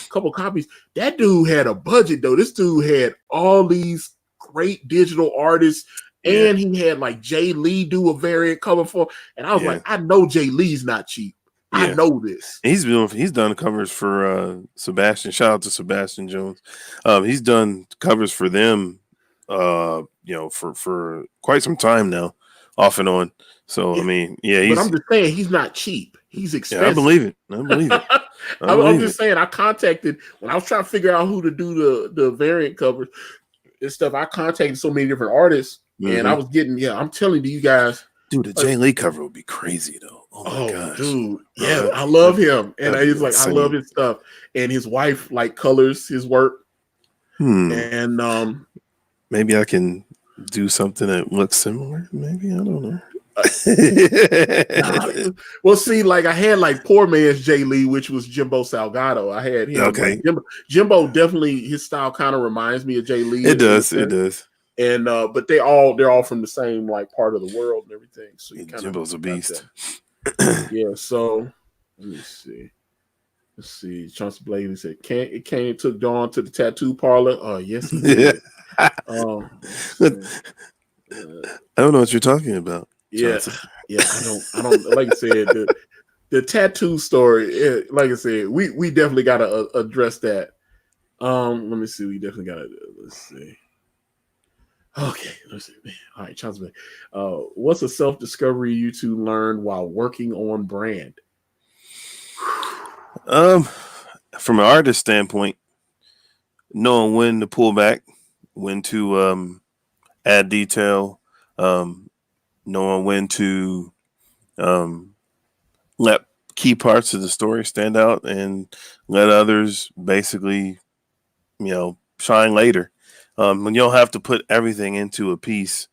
couple copies. That dude had a budget though. This dude had all these great digital artists. And he had like Jay Lee do a variant cover for, and I was like, I know Jay Lee's not cheap. I know this. He's done covers for Sebastian. Shout out to Sebastian Jones. He's done covers for them, for quite some time now, off and on. So I mean, but I'm just saying he's not cheap. He's expensive. I believe it. I'm just saying. I contacted when I was trying to figure out who to do the variant covers. and stuff. I contacted so many different artists, and I was getting. Yeah, I'm telling you guys, dude, the Jay Lee cover would be crazy though. Oh my gosh, dude, bro, yeah, I love him, and he's like, insane. I love his stuff, and his wife like colors his work, and maybe I can do something that looks similar. Maybe I don't know. Well, see, like I had like poor man's Jay Lee, which was Jimbo Salgado. I had him. Okay, like, Jimbo definitely his style kind of reminds me of Jay Lee. It does. And but they're all from the same like part of the world and everything. So Jimbo's a beast. Yeah. So let me see. Let's see. Chauncey Blade said, Kane took Dawn to the tattoo parlor. Oh, yes, he did. I don't know what you're talking about. Yeah, yeah. I don't. Like I said, the tattoo story. Like I said, we definitely got to address that. Let me see. We definitely got to. Let's see. Okay, let's see. All right, Chauncey. What's a self-discovery you two learned while working on brand? From an artist standpoint, knowing when to pull back, when to add detail, knowing when to let key parts of the story stand out and let others basically, shine later. When you don't have to put everything into a piece.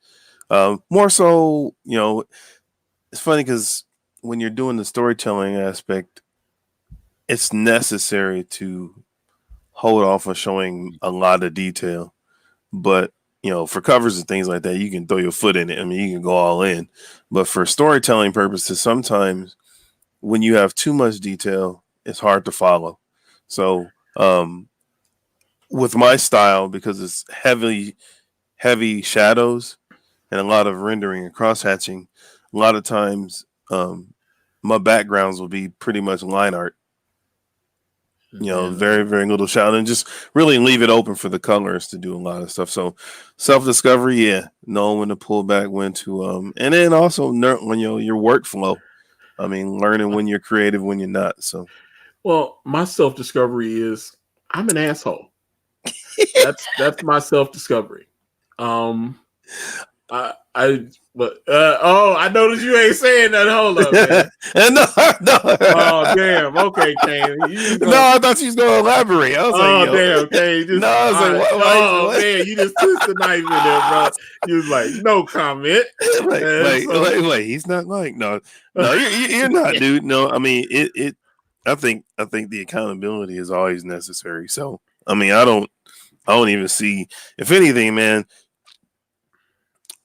More so, it's funny because when you're doing the storytelling aspect, it's necessary to hold off on showing a lot of detail. But, for covers and things like that, you can throw your foot in it. I mean, you can go all in. But for storytelling purposes, sometimes when you have too much detail, it's hard to follow. So with my style, because it's heavy shadows and a lot of rendering and cross hatching, a lot of times my backgrounds will be pretty much line art. Very, very little shadow, and just really leave it open for the colors to do a lot of stuff. So self-discovery, knowing when to pull back, when to and then also when your workflow. I mean, learning when you're creative, when you're not. So, well, my self-discovery is I'm an asshole. That's my self-discovery. I noticed you ain't saying that. Hold up, man. No. Oh, damn. Okay, Kane. No, I thought she was going to elaborate. I was damn, Kane. No, I was like, what? Man, you just twist the knife in there, bro. You was like, no comment. Wait. He's not like, no, you're not, dude. No, I mean, I think the accountability is always necessary. So, I mean, I don't even see, if anything, man,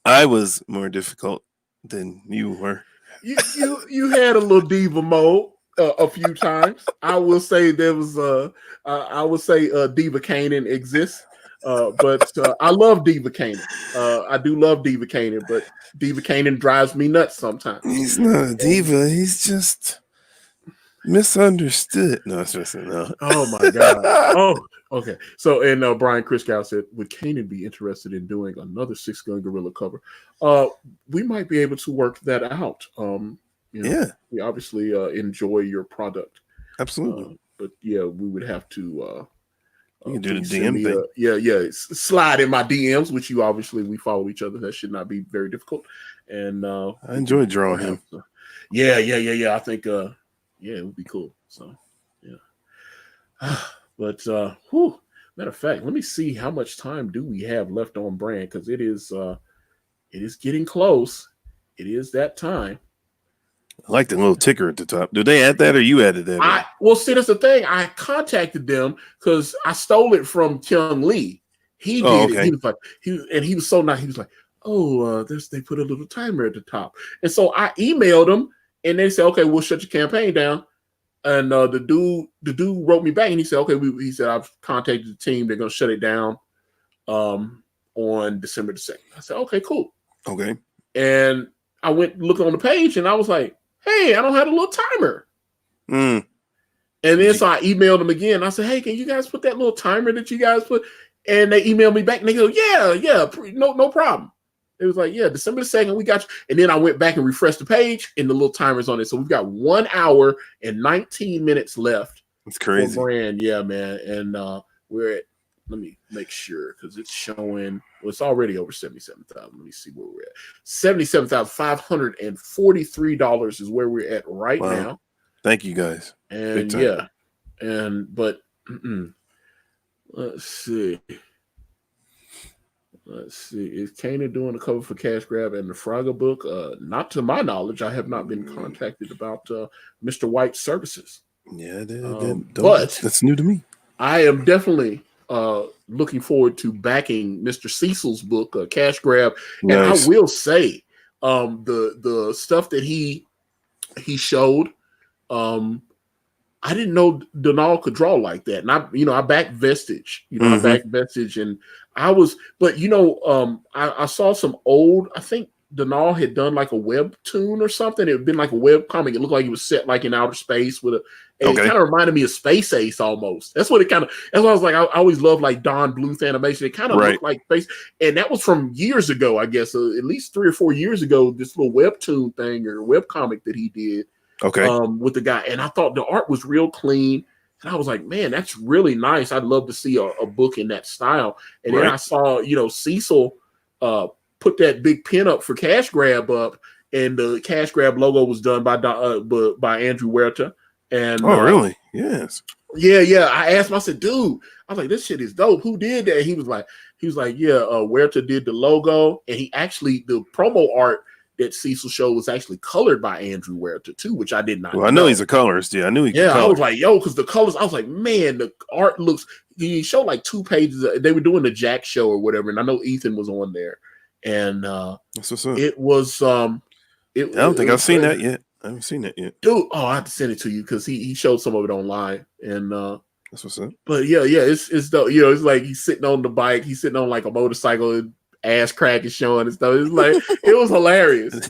I was more difficult than you were. You had a little diva mode a few times. I will say there was Diva Caanan exists, but I love Diva Caanan. I do love Diva Caanan, but Diva Caanan drives me nuts sometimes. He's not a diva. He's just misunderstood. No, it's just no. Oh my god. Oh, okay. So, and Brian Christgau said, would Caanan be interested in doing another 6 Gun Gorilla cover? We might be able to work that out. We obviously enjoy your product. Absolutely. But yeah, we would have to you can do the DM thing. Slide in my DMs, which we follow each other. That should not be very difficult. And I enjoy drawing him. Yeah. I think it would be cool. So yeah. But matter of fact, let me see how much time do we have left on brand, because it is getting close. It is that time. I like the little ticker at the top. Did they add that, or you added that? Well, see, that's the thing. I contacted them because I stole it from Kyung Lee. He did it. He was like, he was so nice. He was like, they put a little timer at the top, and so I emailed them, and they said, okay, we'll shut your campaign down. And the dude wrote me back, and he said, okay, he said, I've contacted the team. They're gonna shut it down on December the 2nd. I said, okay, cool. Okay. And I went looking on the page, and I was like, hey, I don't have a little timer. And then so I emailed them again. I said, hey, can you guys put that little timer that you guys put? And they emailed me back, and they go, yeah, no problem. It was like, yeah, December the 2nd, we got you. And then I went back and refreshed the page, and the little timer's on it. So we've got 1 hour and 19 minutes left. It's crazy. For brand, yeah, man. And we're at let me make sure because it's showing. Well, it's already over 77,000. Let me see where we're at. $77,543 is where we're at right now. Thank you guys. And yeah, but let's see. Is Caanan doing a cover for Cash Grab and the Frogger book? Not to my knowledge. I have not been contacted about Mr. White's services. Yeah, but that's new to me. I am definitely looking forward to backing Mr. Cecil's book, Cash Grab. And I will say, the stuff that he showed, I didn't know Donald could draw like that. And I backed Vestige. I backed Vestige, and but I saw some old, I think Donald had done like a webtoon or something. It had been like a web comic. It looked like it was set like in outer space with it kind of reminded me of Space Ace almost. That's what that's why I was like, I always love like Don Bluth animation. It kind of looked like Space, and that was from years ago, I guess, at least 3 or 4 years ago, this little webtoon thing or web comic that he did. With the guy, and I thought the art was real clean, and I was like, man, that's really nice. I'd love to see a book in that style. And then I saw, Cecil put that big pin up for Cash Grab up, and the Cash Grab logo was done by Andrew Huerta. And really? Yes. Yeah. I asked him, I said, dude, I was like, this shit is dope. Who did that? He was like, yeah, Huerta did the logo, and he actually the promo art that Cecil showed was actually colored by Andrew Huerta too, which I did not know. I know he's a colorist. Yeah, I knew he could color. I was like, yo, because the colors, I was like, man, the art looks, he showed like 2 pages. They were doing the Jack show or whatever, and I know Ethan was on there. And that's what's up. It was I don't think I've seen that yet. I haven't seen that yet. Dude, I have to send it to you because he showed some of it online. And that's what's up. But yeah, it's dope. It's like he's sitting on the bike, he's sitting on like a motorcycle, and ass crack is showing and stuff. It's like it was hilarious.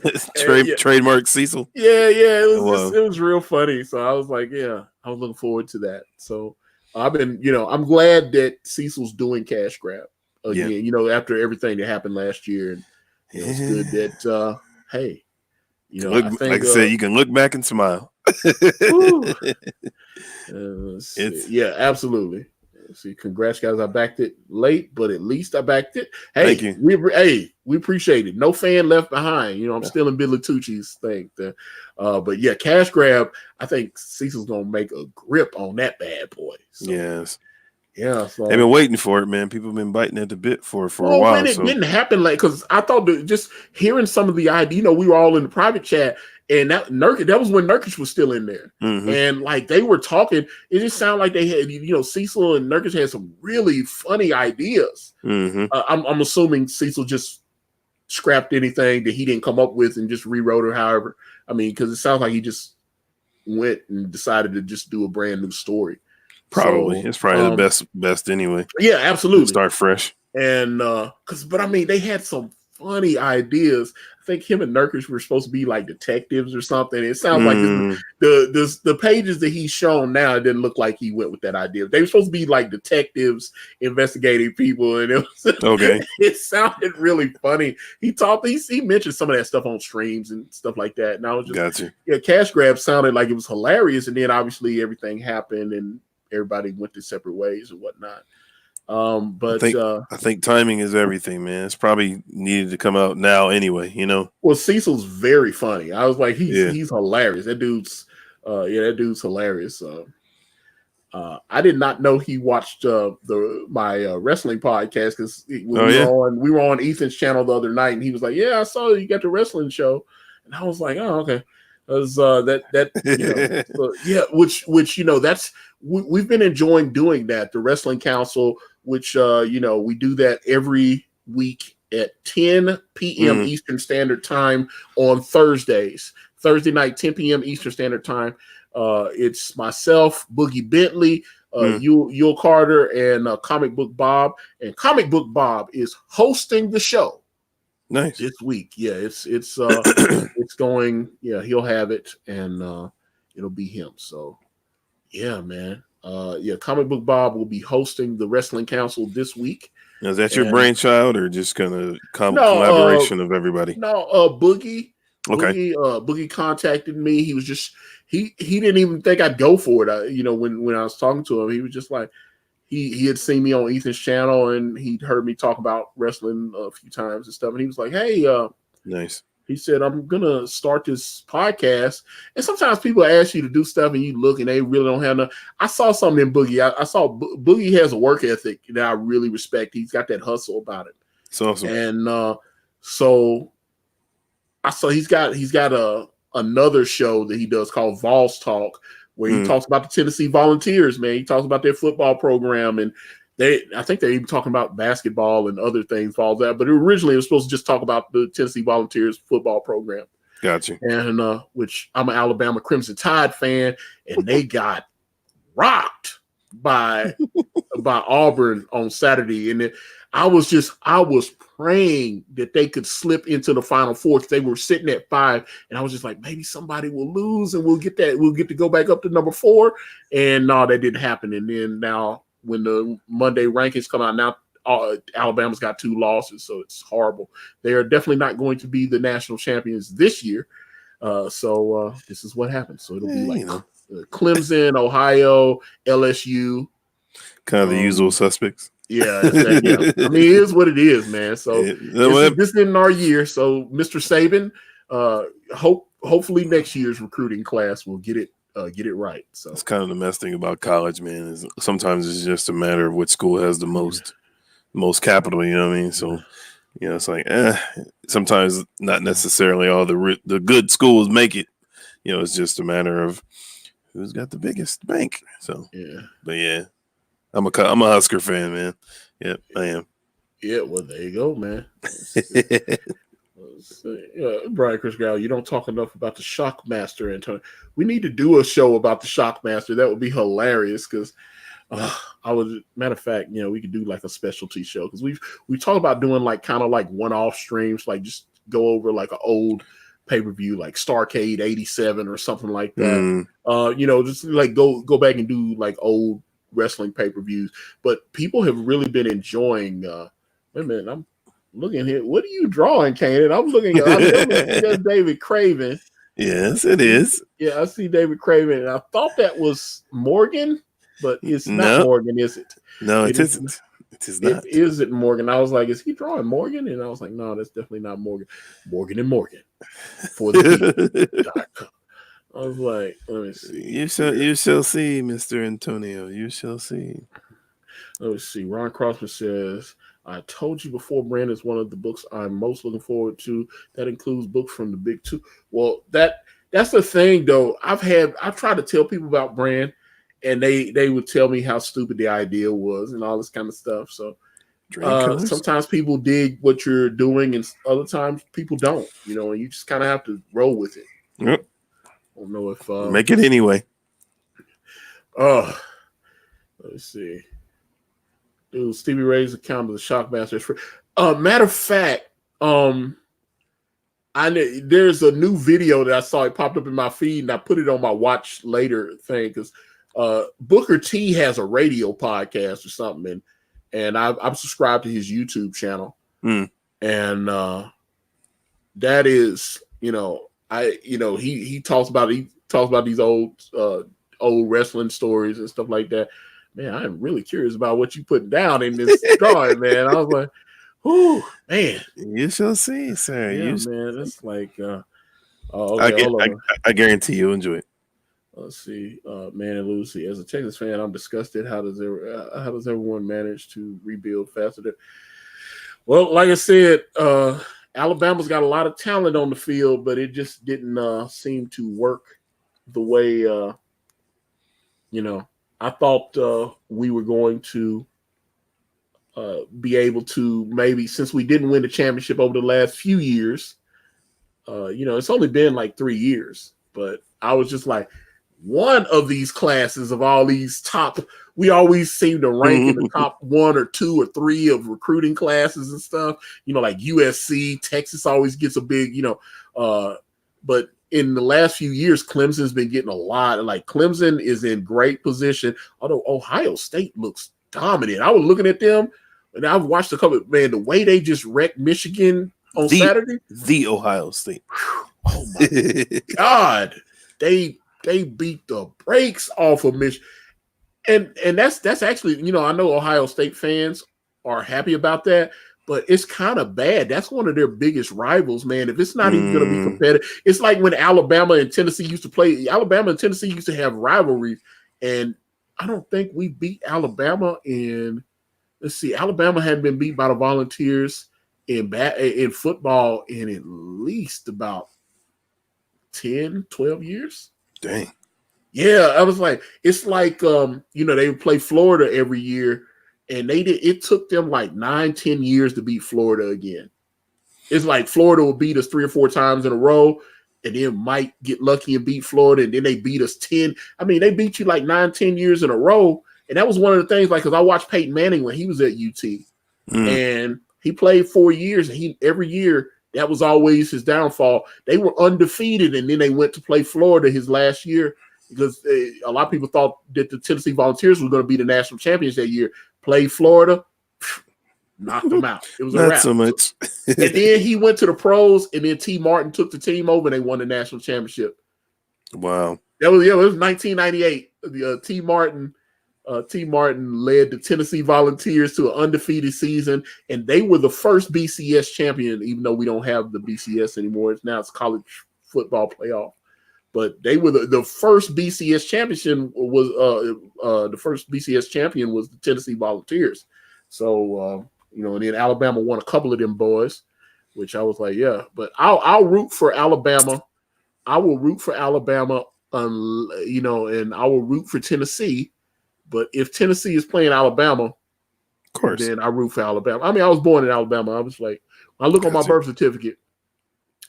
Trademark Cecil. Yeah, it was real funny. So I was like, yeah, I was looking forward to that. So I've been, I'm glad that Cecil's doing Cash Grab again. After everything that happened last year, and it's good that hey, I think, like I said, you can look back and smile. Yeah, absolutely. See, congrats, guys. I backed it late, but at least I backed it. Hey, thank you. We appreciate it. No fan left behind. I'm still in Billy Tucci's thing. But yeah, Cash Grab, I think Cecil's going to make a grip on that bad boy. So, yes. Yeah. So, they've been waiting for it, man. People have been biting at the bit for a while. When it didn't happen, because I thought just hearing some of the idea, we were all in the private chat. And that was when Nurkic was still in there. And like they were talking, it just sounded like they had, Cecil and Nurkic had some really funny ideas. I'm assuming Cecil just scrapped anything that he didn't come up with and just rewrote it however. I mean, because it sounds like he just went and decided to just do a brand new story. Probably. So, it's probably the best anyway. Yeah, absolutely. Start fresh. And but I mean, they had some funny ideas. I think him and Nurkic were supposed to be like detectives or something. It sounds like the pages that he's shown now, it didn't look like he went with that idea. They were supposed to be like detectives investigating people, and it was it sounded really funny. He mentioned some of that stuff on streams and stuff like that. And I was just Cash Grab sounded like it was hilarious, and then obviously everything happened and everybody went their separate ways and whatnot. But I think timing is everything, man. It's probably needed to come out now anyway, Well, Cecil's very funny. I was like, he's hilarious. That dude's hilarious. I did not know he watched my wrestling podcast because we were on Ethan's channel the other night, and he was like, "Yeah, I saw you got the wrestling show," and I was like, "Oh, okay." Which that's we've been enjoying doing that. The Wrestling Council, which we do that every week at 10 p.m. Eastern Standard Time on Thursdays. Thursday night, 10 p.m. Eastern Standard Time. It's myself, Boogie Bentley, Yul Carter, and Comic Book Bob. And Comic Book Bob is hosting the show. Nice. This week. Yeah, it's going, he'll have it, and it'll be him. So yeah, man. Comic Book Bob will be hosting the Wrestling Council this week. Now, is that your brainchild or just kind of collaboration of everybody? No, Boogie. Okay. Boogie contacted me. He was just he didn't even think I'd go for it. When I was talking to him, he was just like, he had seen me on Ethan's channel and he'd heard me talk about wrestling a few times and stuff. And he was like, "Hey, nice." He said, I'm going to start this podcast. And sometimes people ask you to do stuff and you look and they really don't have no. I saw something in Boogie. I saw Boogie has a work ethic that I really respect. He's got that hustle about it. It's awesome. And so I saw he's got another show that he does called Vols Talk, where he talks about the Tennessee Volunteers, man. He talks about their football program, and I think they're even talking about basketball and other things, Vols that. But originally it was supposed to just talk about the Tennessee Volunteers football program. Gotcha. And which I'm an Alabama Crimson Tide fan, and they got rocked by Auburn on Saturday, and I was praying that they could slip into the Final Four because they were sitting at 5, and I was just like, maybe somebody will lose and we'll get to go back up to number 4, and no, that didn't happen. And then now when the Monday rankings come out, now Alabama's got 2 losses, so it's horrible. They are definitely not going to be the national champions this year. So this is what happens. So it'll be like Clemson, Ohio, LSU. Kind of the usual suspects. Yeah, yeah. I mean, it is what it is, man. So this isn't our year. So Mr. Saban, hopefully next year's recruiting class will get it right. So it's kind of the mess thing about college, man. Is sometimes it's just a matter of which school has the most capital. You know what I mean? So it's like sometimes not necessarily all the good schools make it. It's just a matter of who's got the biggest bank. So but yeah. I'm a Husker fan, man. Yep, I am. Yeah, well, there you go, man. Brian Chris Gal, you don't talk enough about the Shockmaster, Antonio. We need to do a show about the Shockmaster. That would be hilarious because matter of fact, we could do like a specialty show because we talk about doing like kind of like one-off streams, like just go over like an old pay-per-view like Starcade 87 or something like that. Just like go back and do like old wrestling pay-per-views, but people have really been enjoying wait a minute, I'm looking here. What are you drawing, Caanan? I'm looking at David Craven. Yes, it is. Yeah, I see David Craven, and I thought that was Morgan, but it's not Morgan, is it? No, it isn't. It is not. It isn't Morgan. I was like, is he drawing Morgan? And I was like, no, that's definitely not Morgan. Morgan and Morgan for the I was like, let me see. You shall see, Mr. Antonio. You shall see. Let me see. Ron Crossman says, I told you before, Brand is one of the books I'm most looking forward to. That includes books from the Big Two. Well, that's the thing, though. I've tried to tell people about Brand, and they would tell me how stupid the idea was and all this kind of stuff. So sometimes people dig what you're doing, and other times people don't. And you just kind of have to roll with it. Yep. I don't know if make it anyway. Let's see. Dude, Stevie Ray's account of the Shockmaster is free. Matter of fact, there's a new video that I saw. It popped up in my feed, and I put it on my watch later thing because Booker T has a radio podcast or something, and I'm subscribed to his YouTube channel, and that is, he talks about these old wrestling stories and stuff like that. Man, I'm really curious about what you put down in this drawing, man. I was like, "Whoo, man!" You shall see, sir. Yeah, man. It's like, okay, I guarantee you'll enjoy it. Let's see, Man and Lucy. As a Texas fan, I'm disgusted. How does everyone manage to rebuild faster? Well, like I said, Alabama's got a lot of talent on the field, but it just didn't seem to work the way I thought we were going to be able to, maybe, since we didn't win the championship over the last few years. It's only been like 3 years, but I was just like, one of these classes of all these top, we always seem to rank in the top 1 or 2 or 3 of recruiting classes and stuff. Like USC, Texas always gets a big, but in the last few years, Clemson's been getting a lot. Like Clemson is in great position, although Ohio State looks dominant. I was looking at them, and I've watched a couple. Man, the way they just wrecked Michigan on Saturday, the Ohio State. Oh my God, they beat the brakes off of Michigan. And that's actually, I know Ohio State fans are happy about that, but it's kind of bad. That's one of their biggest rivals, man. If it's not even going to be competitive, it's like when Alabama and Tennessee used to play. Alabama and Tennessee used to have rivalries, and I don't think we beat Alabama in. Let's see, Alabama hadn't been beat by the Volunteers in football in at least about 10, 12 years. Dang. Yeah, I was like, it's like they would play Florida every year, and it took them like 9, 10 years to beat Florida again. It's like Florida will beat us 3 or 4 times in a row, and then might get lucky and beat Florida, and then they beat us 10. I mean, they beat you like 9, 10 years in a row. And that was one of the things, like, because I watched Peyton Manning when he was at UT, and he played 4 years, and every year that was always his downfall. They were undefeated, and then they went to play Florida his last year because a lot of people thought that the Tennessee Volunteers were going to be the national champions that year. Played Florida, knocked them out. It was a Not wrap. so much. And then he went to the pros, and then T. Martin took the team over, and they won the national championship. Wow. It was 1998. T. Martin led the Tennessee Volunteers to an undefeated season, and they were the first BCS champion, even though we don't have the BCS anymore. It's college football playoff. But they were the first BCS champion was the first BCS champion was the Tennessee Volunteers. So and then Alabama won a couple of them boys, which I was like, yeah. But I'll root for Alabama. I will root for Alabama, and I will root for Tennessee. But if Tennessee is playing Alabama, of course, then I root for Alabama. I mean, I was born in Alabama. I was like, when I look on my birth certificate,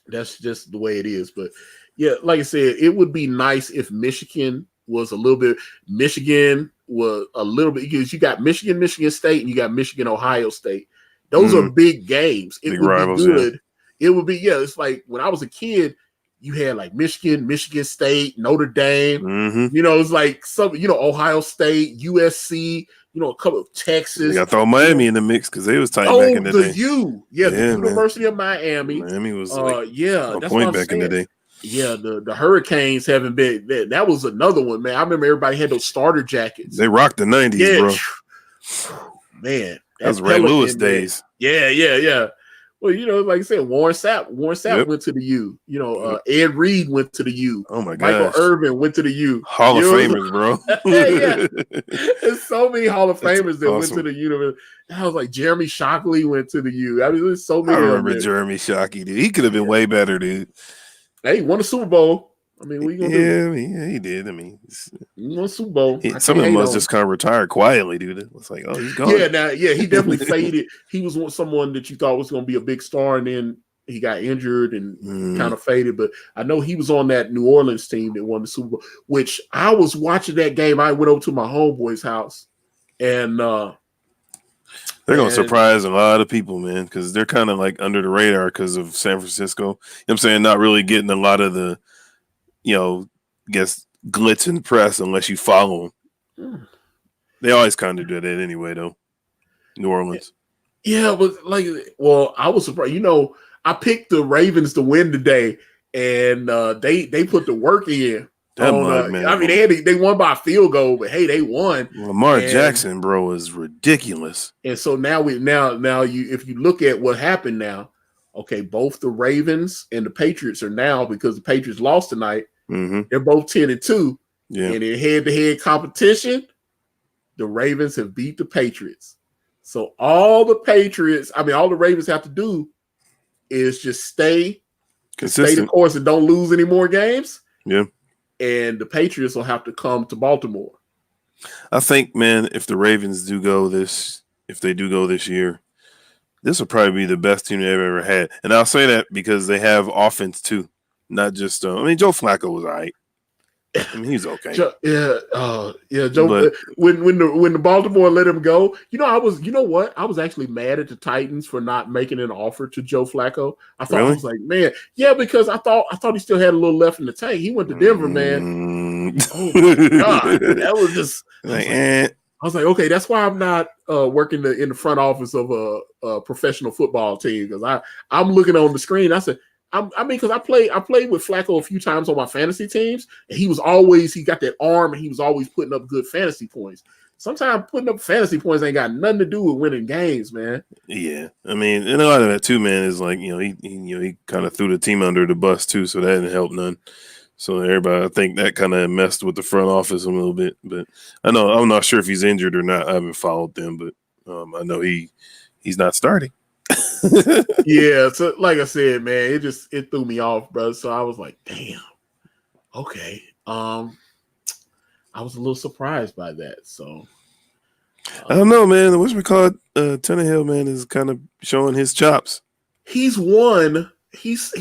that's just the way it is. But yeah, like I said, it would be nice if Michigan was a little bit. Michigan was a little bit because you got Michigan State, and you got Michigan, Ohio State. Those are big games. It big would rivals, be good. Yeah. It would be It's like when I was a kid. You had like Michigan State, Notre Dame. It's like some, Ohio State, USC. A couple of Texas. You got to throw Miami in the mix because they was tight back in the day. The University of Miami. Miami was that's point back in the day. Yeah, the Hurricanes haven't been. That was another one, man. I remember everybody had those starter jackets. They rocked the 90s, bro. Man, that was Ray Lewis days. Yeah. Well, like I said, Warren Sapp went to the U. Ed Reed went to the U. Oh my God, Michael Irvin went to the U. Hall of Famers, bro. There's so many Hall of Famers that went to the U. I was like, Jeremy Shockley went to the U. I mean, there's so many. I remember Jeremy Shockey, dude. He could have been way better, dude. Hey, he won a Super Bowl. I mean, what you gonna do? Yeah, he did. I mean, he won a Super Bowl. Some of them was just kind of retired quietly, dude. It was like, oh, he's gone. He definitely faded. He was someone that you thought was going to be a big star, and then he got injured and kind of faded. But I know he was on that New Orleans team that won the Super Bowl, which I was watching that game. I went over to my homeboy's house, and they're going to surprise a lot of people, man, because they're kind of like under the radar because of San Francisco. You know what I'm saying? Not really getting a lot of the, glitz and press unless you follow them. They always kind of do that anyway, though. New Orleans. Yeah, but I was surprised. I picked the Ravens to win today, and they put the work in. Man. I mean, they won by a field goal, but hey, they won. Lamar Jackson, bro, is ridiculous. And so now if you look at what happened now, okay, both the Ravens and the Patriots are now, because the Patriots lost tonight, they're both 10-2. Yeah. And in head-to-head competition, the Ravens have beat the Patriots. So all the Ravens have to do is just stay the course and don't lose any more games. Yeah. And the Patriots will have to come to Baltimore. I think, man, if the Ravens do go this year, this will probably be the best team they've ever had. And I'll say that because they have offense too. Not just Joe Flacco was all right. I mean, he's okay. Joe. But when the Baltimore let him go, I was actually mad at the Titans for not making an offer to Joe Flacco. I thought I was like, man, yeah, because I thought he still had a little left in the tank. He went to Denver, man. Oh my God, that was just. I was like, okay, that's why I'm not working in the front office of a professional football team, because I'm looking on the screen. I said, I mean, because I played with Flacco a few times on my fantasy teams, and he got that arm, and he was always putting up good fantasy points. Sometimes putting up fantasy points ain't got nothing to do with winning games, man. Yeah, I mean, and a lot of that too, man, is like he kind of threw the team under the bus too, so that didn't help none. So everybody, I think that kind of messed with the front office a little bit. But I'm not sure if he's injured or not. I haven't followed them, but I know he's not starting. Yeah, so like I said, man, it threw me off, bro. So I was like, damn, okay. I was a little surprised by that. So I don't know, man. What's we call Tannehill, man, is kind of showing his chops. He's won. He's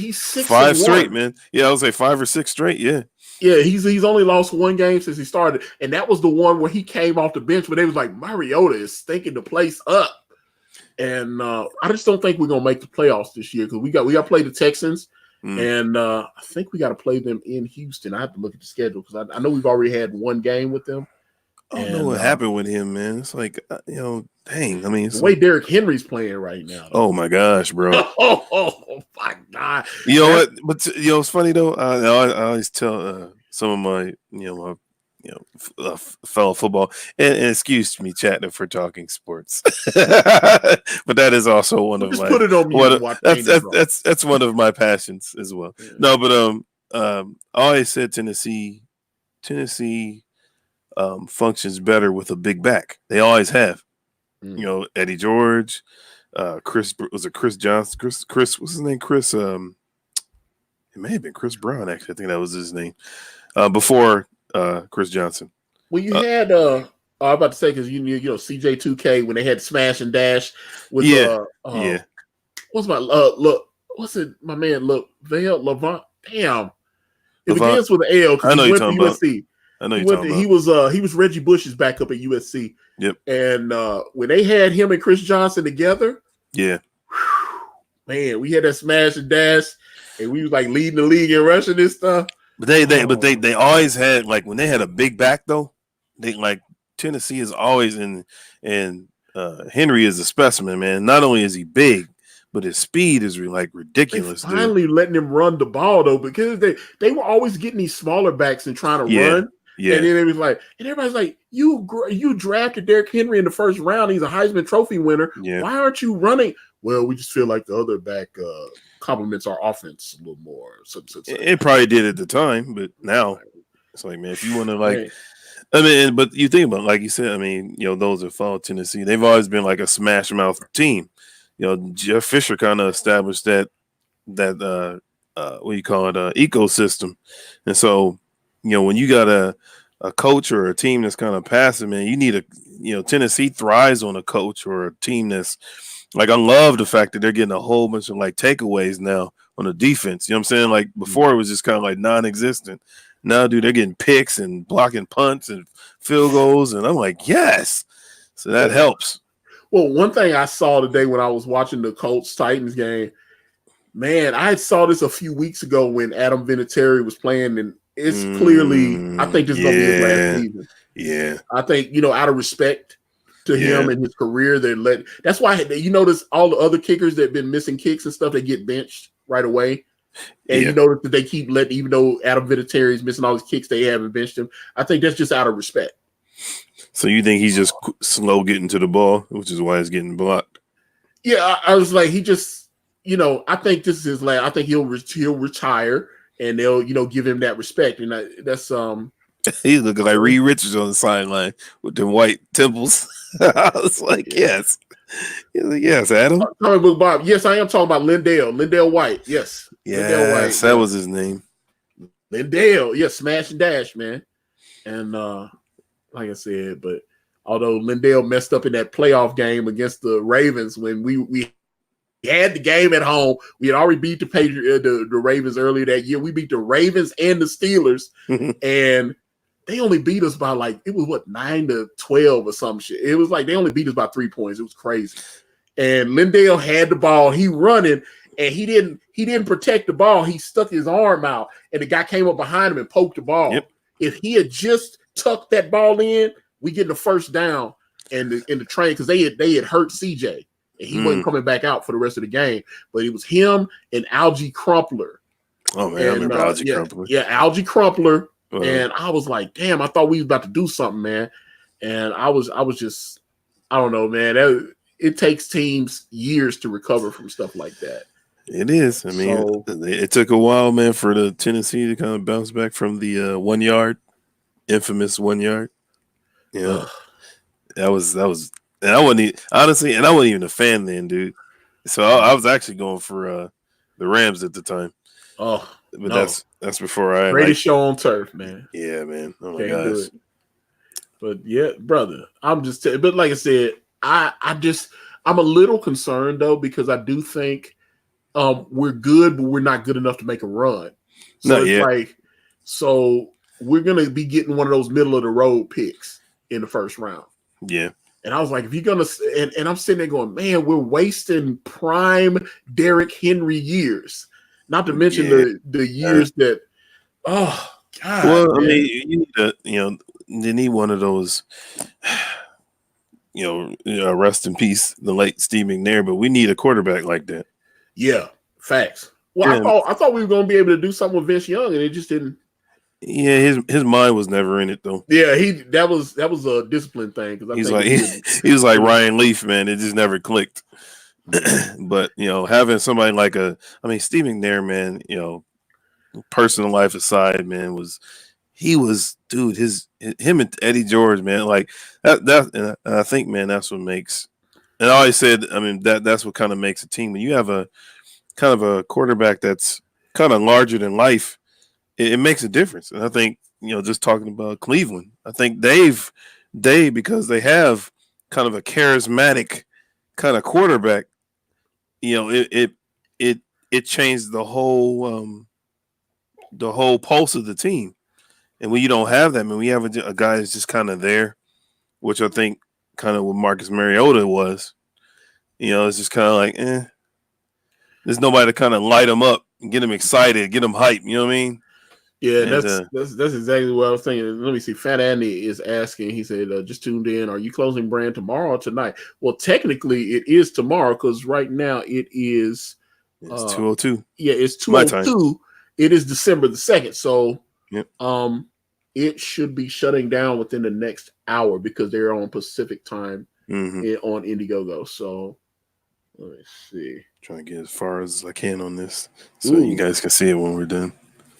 5 straight, man. Yeah, I would say 5 or 6 straight. Yeah. Yeah, he's only lost 1 game since he started, and that was the one where he came off the bench, where they was like, Mariota is stinking the place up. And I just don't think we're gonna make the playoffs this year, because we got to play the Texans, and I think we got to play them in Houston. I have to look at the schedule, because I know we've already had 1 game with them. I don't know what happened with him, man. It's like dang. I mean, the way Derrick Henry's playing right now. Oh my gosh, bro! Oh my god! You know what? But it's funny though. I always tell some of my fellow football, and excuse me, chatting for talking sports, but that is also one of my. Put it on mute. That's one of my passions as well. Yeah. No, but I always said Tennessee functions better with a big back. They always have. Eddie George, Chris Johnson, Chris what's his name? Chris it may have been Chris Brown, actually. I think that was his name. Before Chris Johnson. Well, you had I was about to say, because CJ2K, when they had Smash and Dash with what's my man Levant. Damn. It begins with an L, because he went to USC. I know you're talking about. He was Reggie Bush's backup at USC. Yep. And when they had him and Chris Johnson together, man, we had that Smash and Dash, and we was like leading the league in rushing and stuff. But they always had, like, when they had a big back though, they like Tennessee is always and Henry is a specimen, man. Not only is he big, but his speed is like ridiculous. They finally letting him run the ball though, because they were always getting these smaller backs and trying to run. Yeah. And then it was like, and everybody's like, you drafted Derrick Henry in the first round. He's a Heisman Trophy winner. Yeah. Why aren't you running? Well, we just feel like the other back complements our offense a little more. It probably did at the time, but now it's like, man, if you want to I mean, but you think about it, like you said, I mean, those that follow Tennessee, they've always been like a smash mouth team. Jeff Fisher kind of established that what do you call it, ecosystem. And so, when you got a coach or a team that's kind of passive, man, you need Tennessee thrives on a coach or a team that's like, I love the fact that they're getting a whole bunch of like takeaways now on the defense. You know what I'm saying? Like before it was just kind of like non-existent. Now, dude, they're getting picks and blocking punts and field goals. And I'm like, yes. So that helps. Well, one thing I saw today when I was watching the Colts-Titans game, man, I saw this a few weeks ago when Adam Vinatieri was playing, and it's clearly, I think this is going to be his last season. Yeah. I think, out of respect to him and his career, that's why you notice all the other kickers that have been missing kicks and stuff, they get benched right away. And you notice that they keep letting, even though Adam Vinatieri is missing all his kicks, they haven't benched him. I think that's just out of respect. So you think he's just slow getting to the ball, which is why he's getting blocked? Yeah, I was like, he just, I think this is his last. I think he'll retire, and they'll, give him that respect. And that's he's looking like Reed Richards on the sideline with them white temples. I was like, yes. He's like, yes, Adam. Comic Book Bob. Yes, I am talking about Lindale White. Yes. Yes, that was his name. Lindale. Yes, smash and dash, man. And like I said, but although Lindale messed up in that playoff game against the Ravens when we had the game at home, we had already beat the Ravens earlier that year. We beat the Ravens and the Steelers, and they only beat us by 9-12 or some shit. It was like they only beat us by 3 points. It was crazy. And Lindale had the ball. He running, and he didn't protect the ball. He stuck his arm out, and the guy came up behind him and poked the ball. Yep. If he had just tucked that ball in, we get the first down in the train, because they had hurt CJ. and he wasn't coming back out for the rest of the game. But it was him and Algie Crumpler. Oh man, I remember Algie Crumpler. Yeah, Algie Crumpler. And I was like, damn, I thought we was about to do something, man. And I was just, I don't know, man. It takes teams years to recover from stuff like that. It is. I mean, it took a while, man, for the Tennessee to kind of bounce back from the 1 yard, infamous 1 yard. Yeah, that was, and I wasn't honestly, and I wasn't even a fan then, dude. So I was actually going for the Rams at the time. Oh, but that's before I greatest show on turf, man. Yeah, man. Oh my Can't do gosh. it. But yeah, brother, I'm just. But like I said, I'm a little concerned though because I do think we're good, but we're not good enough to make a run. So so we're gonna be getting one of those middle of the road picks in the first round. Yeah. And I was like, if you're gonna, and I'm sitting there going, man, we're wasting prime Derrick Henry years. Not to mention the years that, oh God. Well, man. I mean, you need one of those. Rest in peace, the late Steve McNair. But we need a quarterback like that. Yeah, facts. Well, I thought we were going to be able to do something with Vince Young, and it just didn't. Yeah, his mind was never in it though. Yeah, that was a discipline thing because he was like Ryan Leaf, man. It just never clicked. But having somebody like Steve McNair, man, personal life aside, man, dude, him and Eddie George, man, like that and I think, man, that's what makes. And I always said, I mean, that's what kind of makes a team when you have a kind of a quarterback that's kind of larger than life. It makes a difference. And I think, just talking about Cleveland, I think because they have kind of a charismatic kind of quarterback, it changed the whole pulse of the team. And when you don't have that, man, we have a guy that's just kind of there, which I think kind of what Marcus Mariota was. It's just kind of like, there's nobody to kind of light him up and get him excited, get him hyped. You know what I mean? Yeah, that's exactly what I was thinking. Let me see. Fat Andy is asking. He said, "Just tuned in. Are you closing brand tomorrow or tonight?" Well, technically, it is tomorrow because right now it is. It's 2:02. Yeah, it's 2:02. It is December the 2nd. So, it should be shutting down within the next hour because they're on Pacific time on Indiegogo. So, let me see. Trying to get as far as I can on this, so you guys can see it when we're done.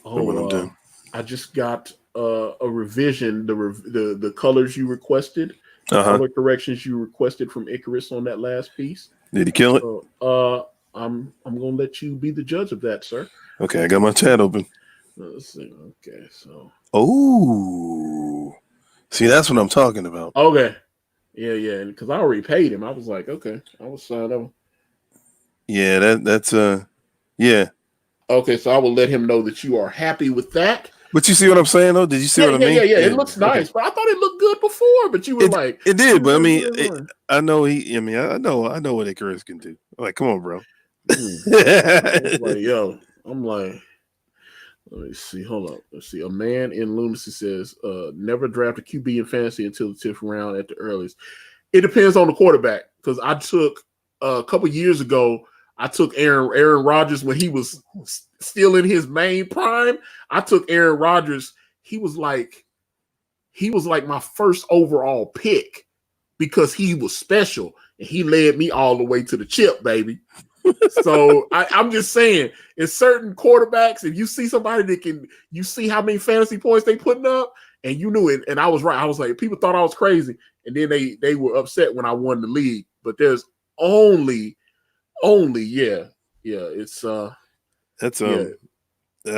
When I'm done. I just got a revision. The colors you requested, color corrections you requested from Icarus on that last piece. Did he kill it? So, I'm gonna let you be the judge of that, sir. Okay, I got my chat open. Let's see. Okay, so. Oh, see, that's what I'm talking about. Okay, yeah, because I already paid him. I was like, okay, I was signed up. Yeah, that's yeah. Okay, so I will let him know that you are happy with that. But you see what I'm saying, though? Did you see what I mean? Yeah. It looks nice, but I thought it looked good before. But you were like, it did. But I mean, I know I know what Icarus can do. I'm like, come on, bro. I'm like, let me see. Hold up. Let's see. A man in lunacy says, never draft a QB in fantasy until the 10th round at the earliest. It depends on the quarterback because I took a couple years ago. I took Aaron Rodgers when he was still in his main prime. I took Aaron Rodgers. He was like my first overall pick because he was special and he led me all the way to the chip, baby. So I'm just saying, in certain quarterbacks, if you see somebody that you see how many fantasy points they putting up, and you knew it, and I was right. I was like, people thought I was crazy, and then they were upset when I won the league. But there's only it's that's I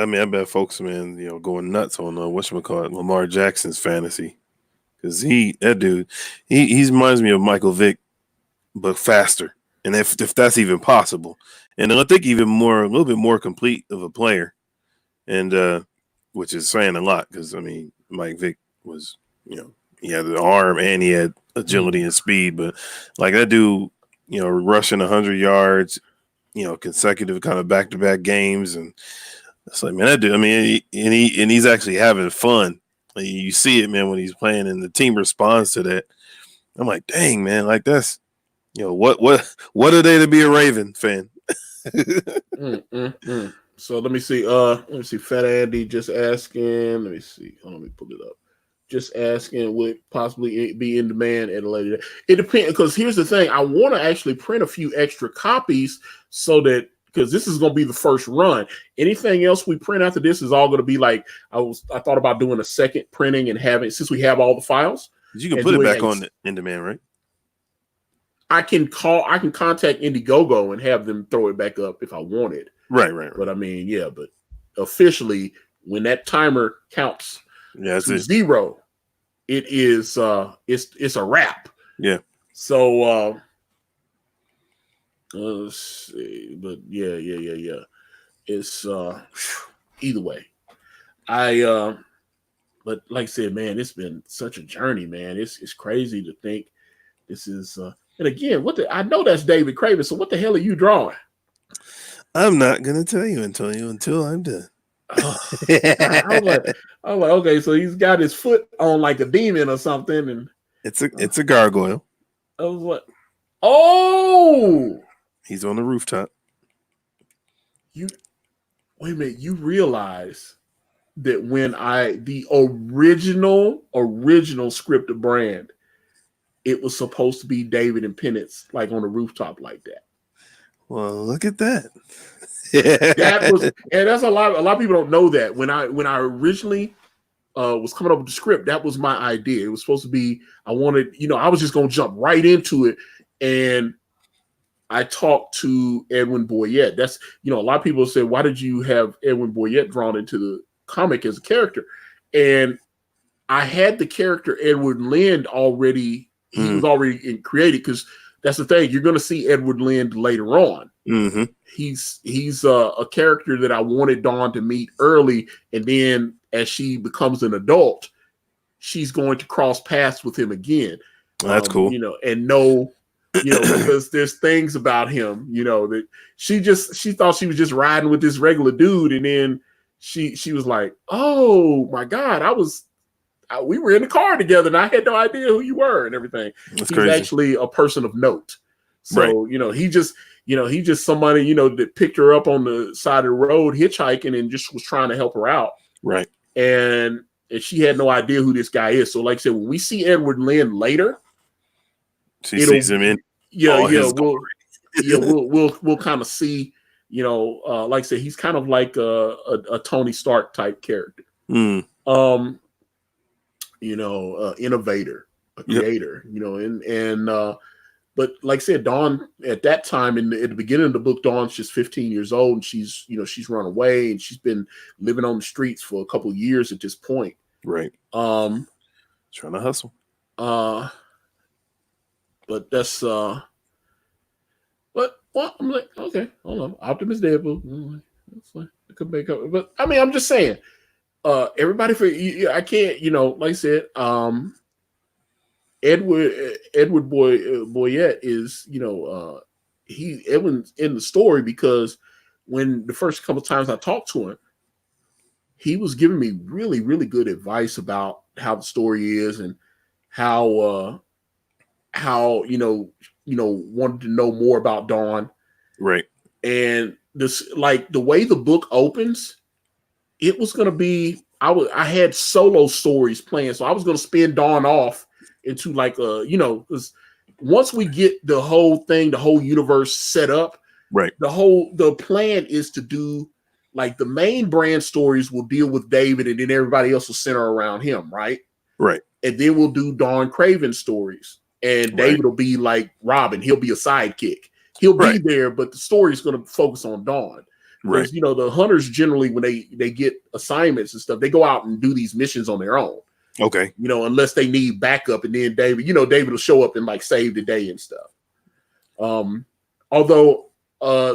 mean, I bet folks, man, going nuts on whatchamacallit, Lamar Jackson's fantasy, because that dude reminds me of Michael Vick, but faster, and if that's even possible, and I think a little bit more complete of a player, and which is saying a lot because I mean, Mike Vick was he had the arm and he had agility and speed, but like that dude. Rushing 100 yards, consecutive kind of back-to-back games, and it's like, man, that dude. I mean, and he's actually having fun. Like, you see it, man, when he's playing, and the team responds to that. I'm like, dang, man, like that's What are they to be a Raven fan? So let me see. Let me see. Fat Andy just asking. Let me see. Let me pull it up. Just asking would possibly be in demand at a later date. It depends, because here's the thing. I want to actually print a few extra copies so that, because this is going to be the first run. Anything else we print after this is all going to be like, I thought about doing a second printing and having, since we have all the files. You can put it back on in demand, right? I can contact Indiegogo and have them throw it back up if I wanted. Right. But I mean, yeah, but officially, when that timer counts to 0, it is it's a wrap. Yeah. So let's see, but yeah. It's either way. But like I said, man, it's been such a journey, man. It's crazy to think this is and again, I know that's David Craven, so what the hell are you drawing? I'm not gonna tell you until I'm done. I was like, okay, so he's got his foot on like a demon or something, and it's a gargoyle. I was like, oh, he's on the rooftop. Wait a minute, you realize that when the original script of Brand, it was supposed to be David and Penance like on the rooftop like that. Well, look at that. That was, and that's a lot of people don't know that. When I originally was coming up with the script, that was my idea. It was supposed to be, I was just gonna jump right into it. And I talked to Edwin Boyette. That's, a lot of people say, why did you have Edwin Boyette drawn into the comic as a character? And I had the character Edward Lind already. He was already created, because that's the thing. You're going to see Edward Lind later on. Mm-hmm. He's a character that I wanted Dawn to meet early, and then as she becomes an adult, she's going to cross paths with him again. That's cool. And know, because there's things about him, that she thought she was just riding with this regular dude, and then she was like, oh my God, we were in the car together and I had no idea who you were and everything. He's crazy. Actually a person of note. So, right. He's just somebody, that picked her up on the side of the road hitchhiking and just was trying to help her out. Right. And she had no idea who this guy is. So like I said, when we see Edward Lind later, she sees him in. We'll kind of see, like I said, he's kind of like a Tony Stark type character. Innovator, a creator, but like I said, Dawn at that time at the beginning of the book, Dawn's just 15 years old, and she's run away, and she's been living on the streets for a couple of years at this point. Right. Trying to hustle. But that's I'm like, okay, hold on. Optimus Deadpool. That's fine. I could make up, but I mean, I'm just saying. Everybody I can't, like I said, Edward Boyette is, Edwin's in the story because when the first couple of times I talked to him, he was giving me really, really good advice about how the story is and how wanted to know more about Dawn. Right. And this, like the way the book opens, it was going to be, I had solo stories planned. So I was going to spin Dawn off into like because once we get the whole thing, the whole universe set up, right. The plan is to do like the main Brand stories will deal with David, and then everybody else will center around him. Right. Right. And then we'll do Dawn Craven stories, and David will be like Robin. He'll be a sidekick. He'll be there, but the story is going to focus on Dawn. Because the hunters generally, when they get assignments and stuff, they go out and do these missions on their own. Okay. Unless they need backup, and then David will show up and like save the day and stuff. Although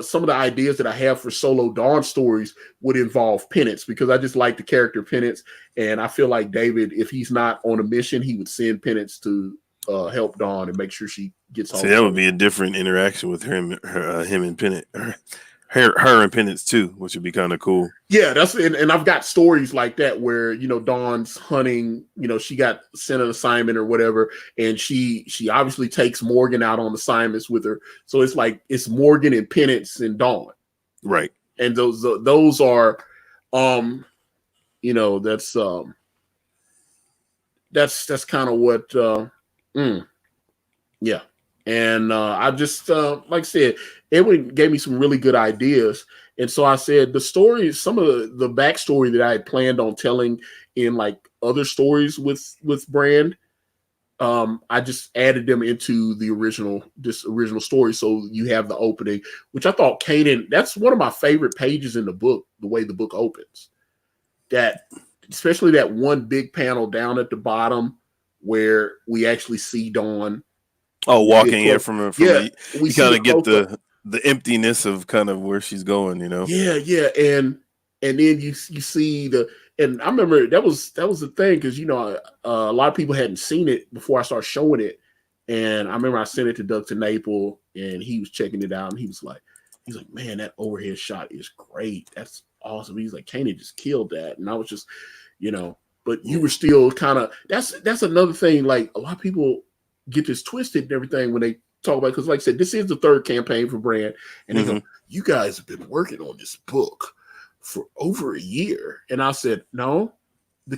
some of the ideas that I have for solo Dawn stories would involve Penance, because I just like the character Penance, and I feel like David, if he's not on a mission, he would send Penance to help Dawn and make sure she gets home. So that would be a different interaction with him and Penance. her and Penance too, which would be kind of cool. Yeah, and I've got stories like that where Dawn's hunting. She got sent an assignment or whatever, and she obviously takes Morgan out on assignments with her. So it's like it's Morgan and Penance and Dawn, right? And those are, that's kind of what, yeah. And I just like I said, Edwin gave me some really good ideas. And so I said the stories, some of the backstory that I had planned on telling in like other stories with Brand, I just added them into the original story. So you have the opening, which I thought Caanan, that's one of my favorite pages in the book, the way the book opens. That, especially that one big panel down at the bottom where we actually see Dawn. Oh, walking in from yeah, you kind of get the emptiness of kind of where she's going, Yeah, and then you see and I remember that was the thing, because a lot of people hadn't seen it before I started showing it, and I remember I sent it to Doug Naple, and he was checking it out, and he's like, man, that overhead shot is great, that's awesome. He's like, Caanan just killed that, and I was just, but you were still kind of, that's another thing. Like, a lot of people get this twisted and everything when they talk about it, because like I said, this is the third campaign for Brand, and they go, you guys have been working on this book for over a year. And I said, no, the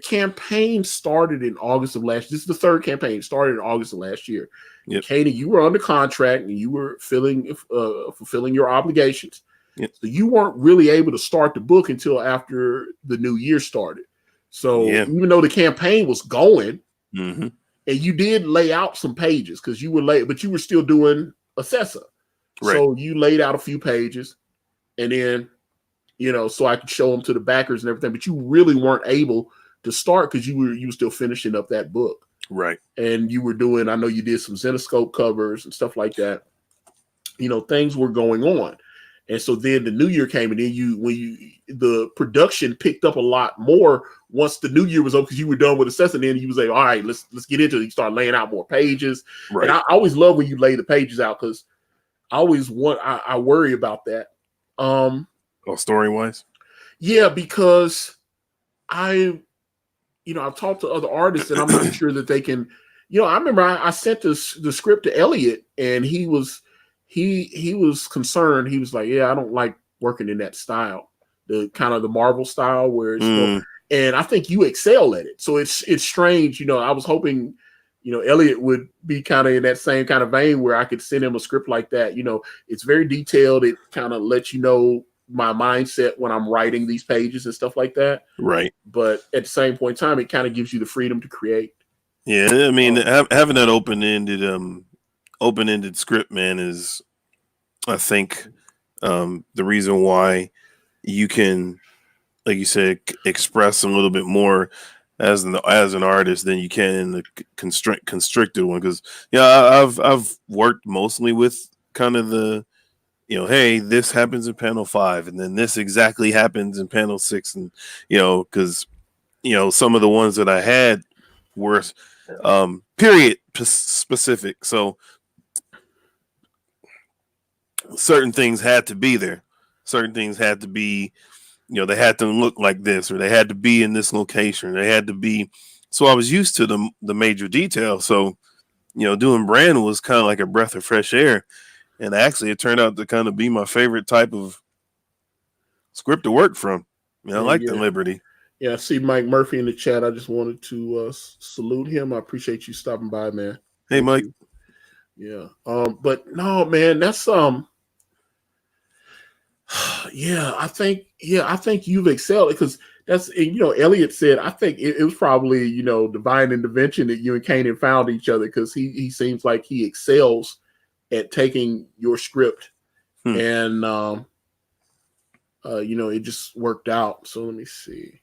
campaign started in August of last year. This is the third campaign, started in August of last year. Yep. Caanan, you were under contract and you were fulfilling your obligations. Yep. So you weren't really able to start the book until after the new year started. So even though the campaign was going, and you did lay out some pages because you were late, but you were still doing Assessa. Right. So you laid out a few pages, and then, so I could show them to the backers and everything, but you really weren't able to start because you were still finishing up that book. Right. And you were doing, I know you did some Zenoscope covers and stuff like that. Things were going on. And so then the new year came, and then the production picked up a lot more once the new year was over, because you were done with assessing. Then you was like, all right, let's get into it. You start laying out more pages. Right. And I always love when you lay the pages out, because I worry about that. Story wise? Yeah, because I've talked to other artists, and I'm not sure that they can, I remember I sent the script to Elliot, and he was concerned. He was like, yeah, I don't like working in that style, the kind of the Marvel style where it's, and I think you excel at it. So it's strange. I was hoping, Elliot would be kind of in that same kind of vein where I could send him a script like that. It's very detailed. It kind of lets my mindset when I'm writing these pages and stuff like that. Right. But at the same point in time, it kind of gives you the freedom to create. Yeah. I mean, having that open-ended script, man, is, I think, the reason why you can, like you said, express a little bit more as an artist than you can in the constricted one. Because I've worked mostly with kind of the, hey, this happens in panel 5, and then this exactly happens in panel 6, and because some of the ones that I had were period specific, so certain things had to be there. Certain things had to be, they had to look like this, or they had to be in this location, or they had to be. So I was used to the major detail. So, doing Brand was kind of like a breath of fresh air. And actually, it turned out to kind of be my favorite type of script to work from. I like the liberty. Yeah, I see Mike Murphy in the chat. I just wanted to salute him. I appreciate you stopping by, man. Hey, Thank Mike. You. Yeah. But no, man, that's I think you've excelled, because that's, Elliot said, I think it was probably, divine intervention that you and Caanan found each other, because he seems like he excels at taking your script, and it just worked out. So let me see.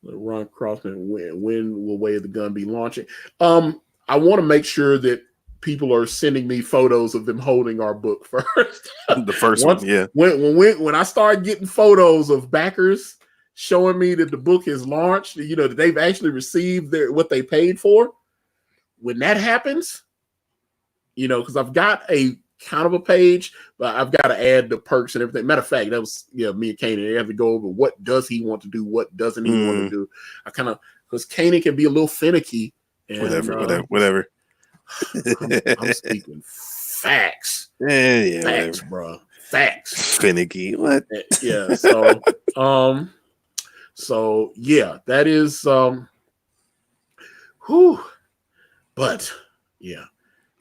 Ron Crossman, when will Way of the Gun be launching? I want to make sure that people are sending me photos of them holding our book first. The first one, yeah. When I start getting photos of backers showing me that the book is launched, that they've actually received what they paid for, when that happens, because I've got a kind of a page, but I've got to add the perks and everything. Matter of fact, that was me and Caanan. They have to go over what does he want to do, what doesn't he want to do. I kind of because Caanan can be a little finicky. And, whatever. I'm speaking facts. Yeah, facts, bro. Facts. Finicky. What? Yeah. So yeah, that is But yeah,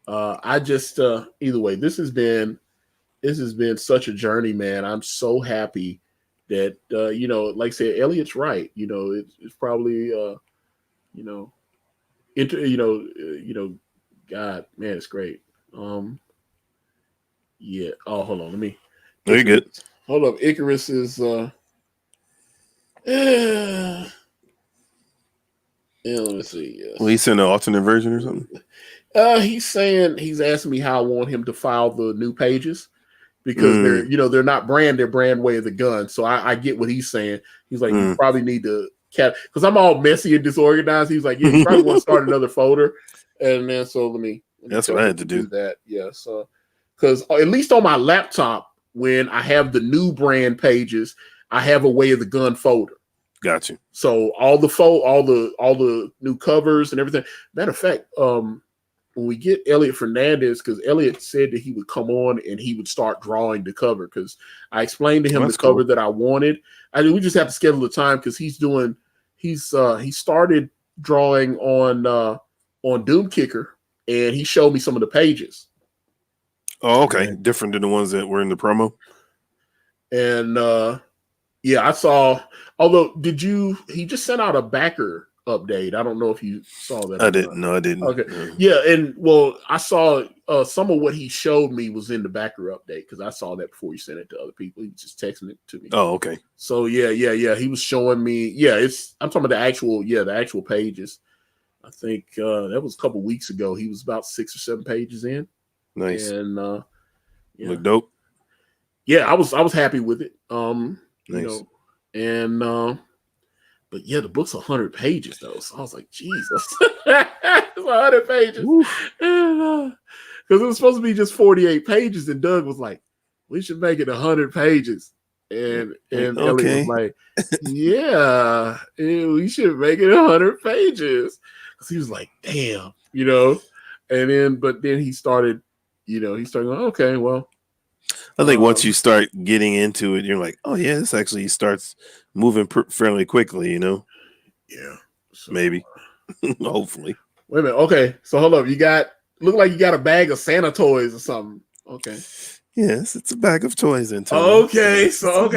I just either way, this has been such a journey, man. I'm so happy that like I said, Elliot's right. It's probably God, man, it's great. Yeah. Oh, hold on. Let me. No, you're good. Hold up. Icarus is. Yeah, let me see. Yes. Well, he's in an alternate version or something. He's asking me how I want him to file the new pages because they're not brand, they're brand way of the gun. So I get what he's saying. He's like, you probably need to because I'm all messy and disorganized. He's like, yeah, you probably want to start another folder. And then so let me that's what I had to do. That. Yeah. So because at least on my laptop, when I have the new brand pages, I have a way of the gun folder. Got you. So all the new covers and everything. Matter of fact, when we get Elliot Fernandez, because Elliot said that he would come on and he would start drawing the cover because I explained to him the cover that I wanted. We just have to schedule the time because he started drawing on Doom Kicker and he showed me some of the pages. Oh, okay. Different than the ones that were in the promo. And yeah, I saw. Although, he just sent out a backer update. I don't know if you saw that. I didn't. No, I didn't. Okay. Yeah, and well, I saw some of what he showed me was in the backer update because I saw that before he sent it to other people. He was just texting it to me. Oh, okay. So yeah. He was showing me. Yeah, I'm talking about the actual pages. I think that was a couple weeks ago. He was about 6 or 7 pages in. Nice. And look dope. Yeah, I was happy with it. Nice. But yeah, the book's 100 pages though. So I was like, Jesus, it's 100 pages. Because it was supposed to be just 48 pages. And Doug was like, we should make it 100 pages. And Elliot was like, yeah, we should make it 100 pages. Because he was like, damn, but then he started going, okay, well. I think once you start getting into it, you're like, oh yeah, this actually starts moving fairly quickly, Yeah. So, maybe. Hopefully. Wait a minute. Okay. So hold up. Look like you got a bag of Santa toys or something. Okay. Yes, it's a bag of toys in town. Okay. So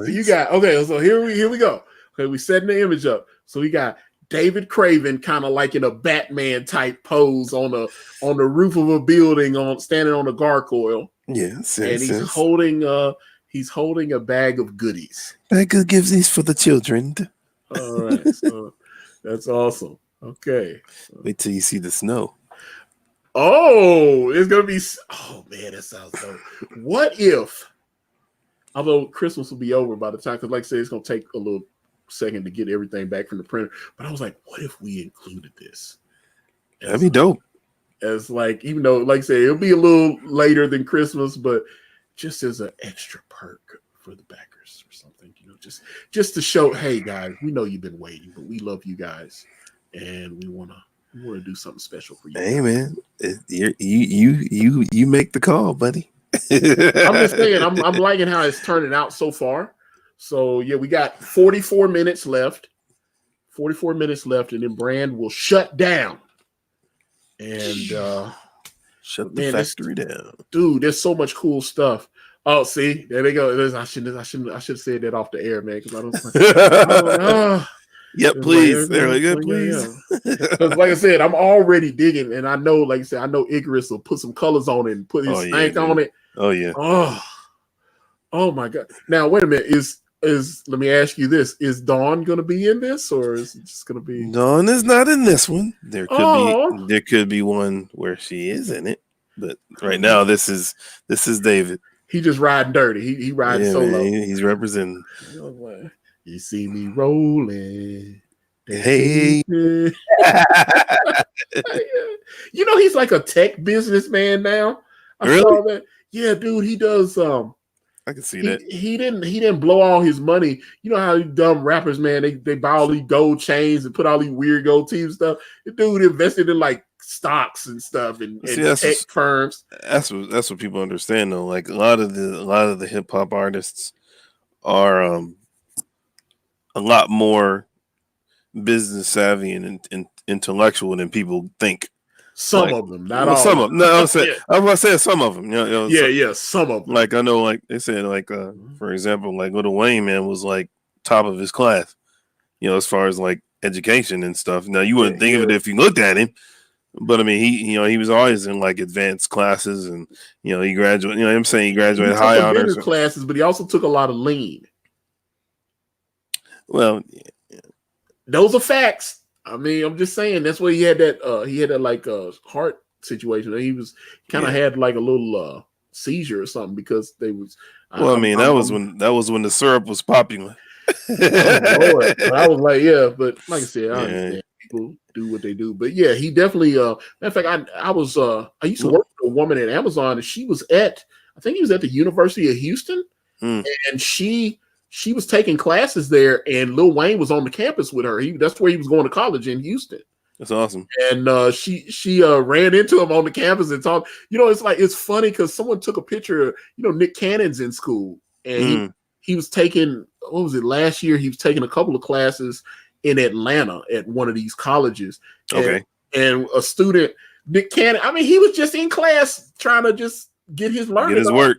you got, so here we go. Okay, we setting the image up. So we got David Craven kind of like in a Batman type pose on the roof of a building standing on a gargoyle. Yes, and he's holding a bag of goodies. Bag of goodies for the children. All right, so that's awesome. Okay, wait till you see the snow. Oh, it's gonna be. Oh man, that sounds dope. What if? Although Christmas will be over by the time, because like I said, it's gonna take a little second to get everything back from the printer. But I was like, what if we included this? That'd be dope. As like, even though, like I say, it'll be a little later than Christmas, but just as an extra perk for the backers or something, just to show, hey guys, we know you've been waiting, but we love you guys, and we want to do something special for you. Hey man, you make the call, buddy. I'm just saying, I'm liking how it's turning out so far. So yeah, we got 44 minutes left. 44 minutes left, and then Brand will shut down. And shut the factory down, dude. There's so much cool stuff. Oh, see, there they go. I should have said that off the air, man. Because I don't. Yep, please. There we go, please. Because like I said, I'm already digging, and I know, like I said, I know Icarus will put some colors on it and put his stank on it. Oh yeah. Oh my God. Now wait a minute. Let me ask you this: is Dawn going to be in this, or is it just going to be? Dawn is not in this one. There could be one where she is in it, but right now this is David. He just riding dirty. He riding solo. Man, he's representing. You see me rolling. Hey. He's like a tech businessman now. I really? saw that. Yeah, dude, he does. I can see He that. he didn't blow all his money. You know how these dumb rappers, man, they buy all these gold chains and put all these weird gold teeth stuff. The dude invested in like stocks and stuff See, and tech firms. that's what people understand though. Like a lot of the hip hop artists are a lot more business savvy and intellectual than people think. Some Like, of them, not well, all some of of them. No, them. Yeah, I was about to say some of them. yeah, yeah, some of them. Like I know, like they said, like for example, like Lil Wayne man was like top of his class. As far as like education and stuff. Now you Yeah, wouldn't think of it if you looked at him, but I mean, he was always in like advanced classes, and he graduated. I'm saying he he graduated took high beginner honors. classes, but he also took a lot of lean. Well, Those are facts. I mean, I'm just saying that's where he had that like heart situation. He was kind of yeah. had like a little seizure or something because they was. Well, I mean, I'm that was when the syrup was popular. oh Lord, but I was like, yeah, but like I said, I Yeah. understand people do what they do, but yeah, he definitely. Matter of fact, I used to work with a woman at Amazon, and I think he was at the University of Houston, Mm, and she was taking classes there, and Lil Wayne was on the campus with her. That's where he was going to college in Houston. that's awesome. And she ran into him on the campus and talked. It's funny because someone took a picture. Nick Cannon's in school, and Mm, he was taking, what was it, last year? He was taking a couple of classes in Atlanta at one of these colleges, okay. and a student, Nick Cannon. I mean, he was just in class trying to just get his learning. Get his on. work.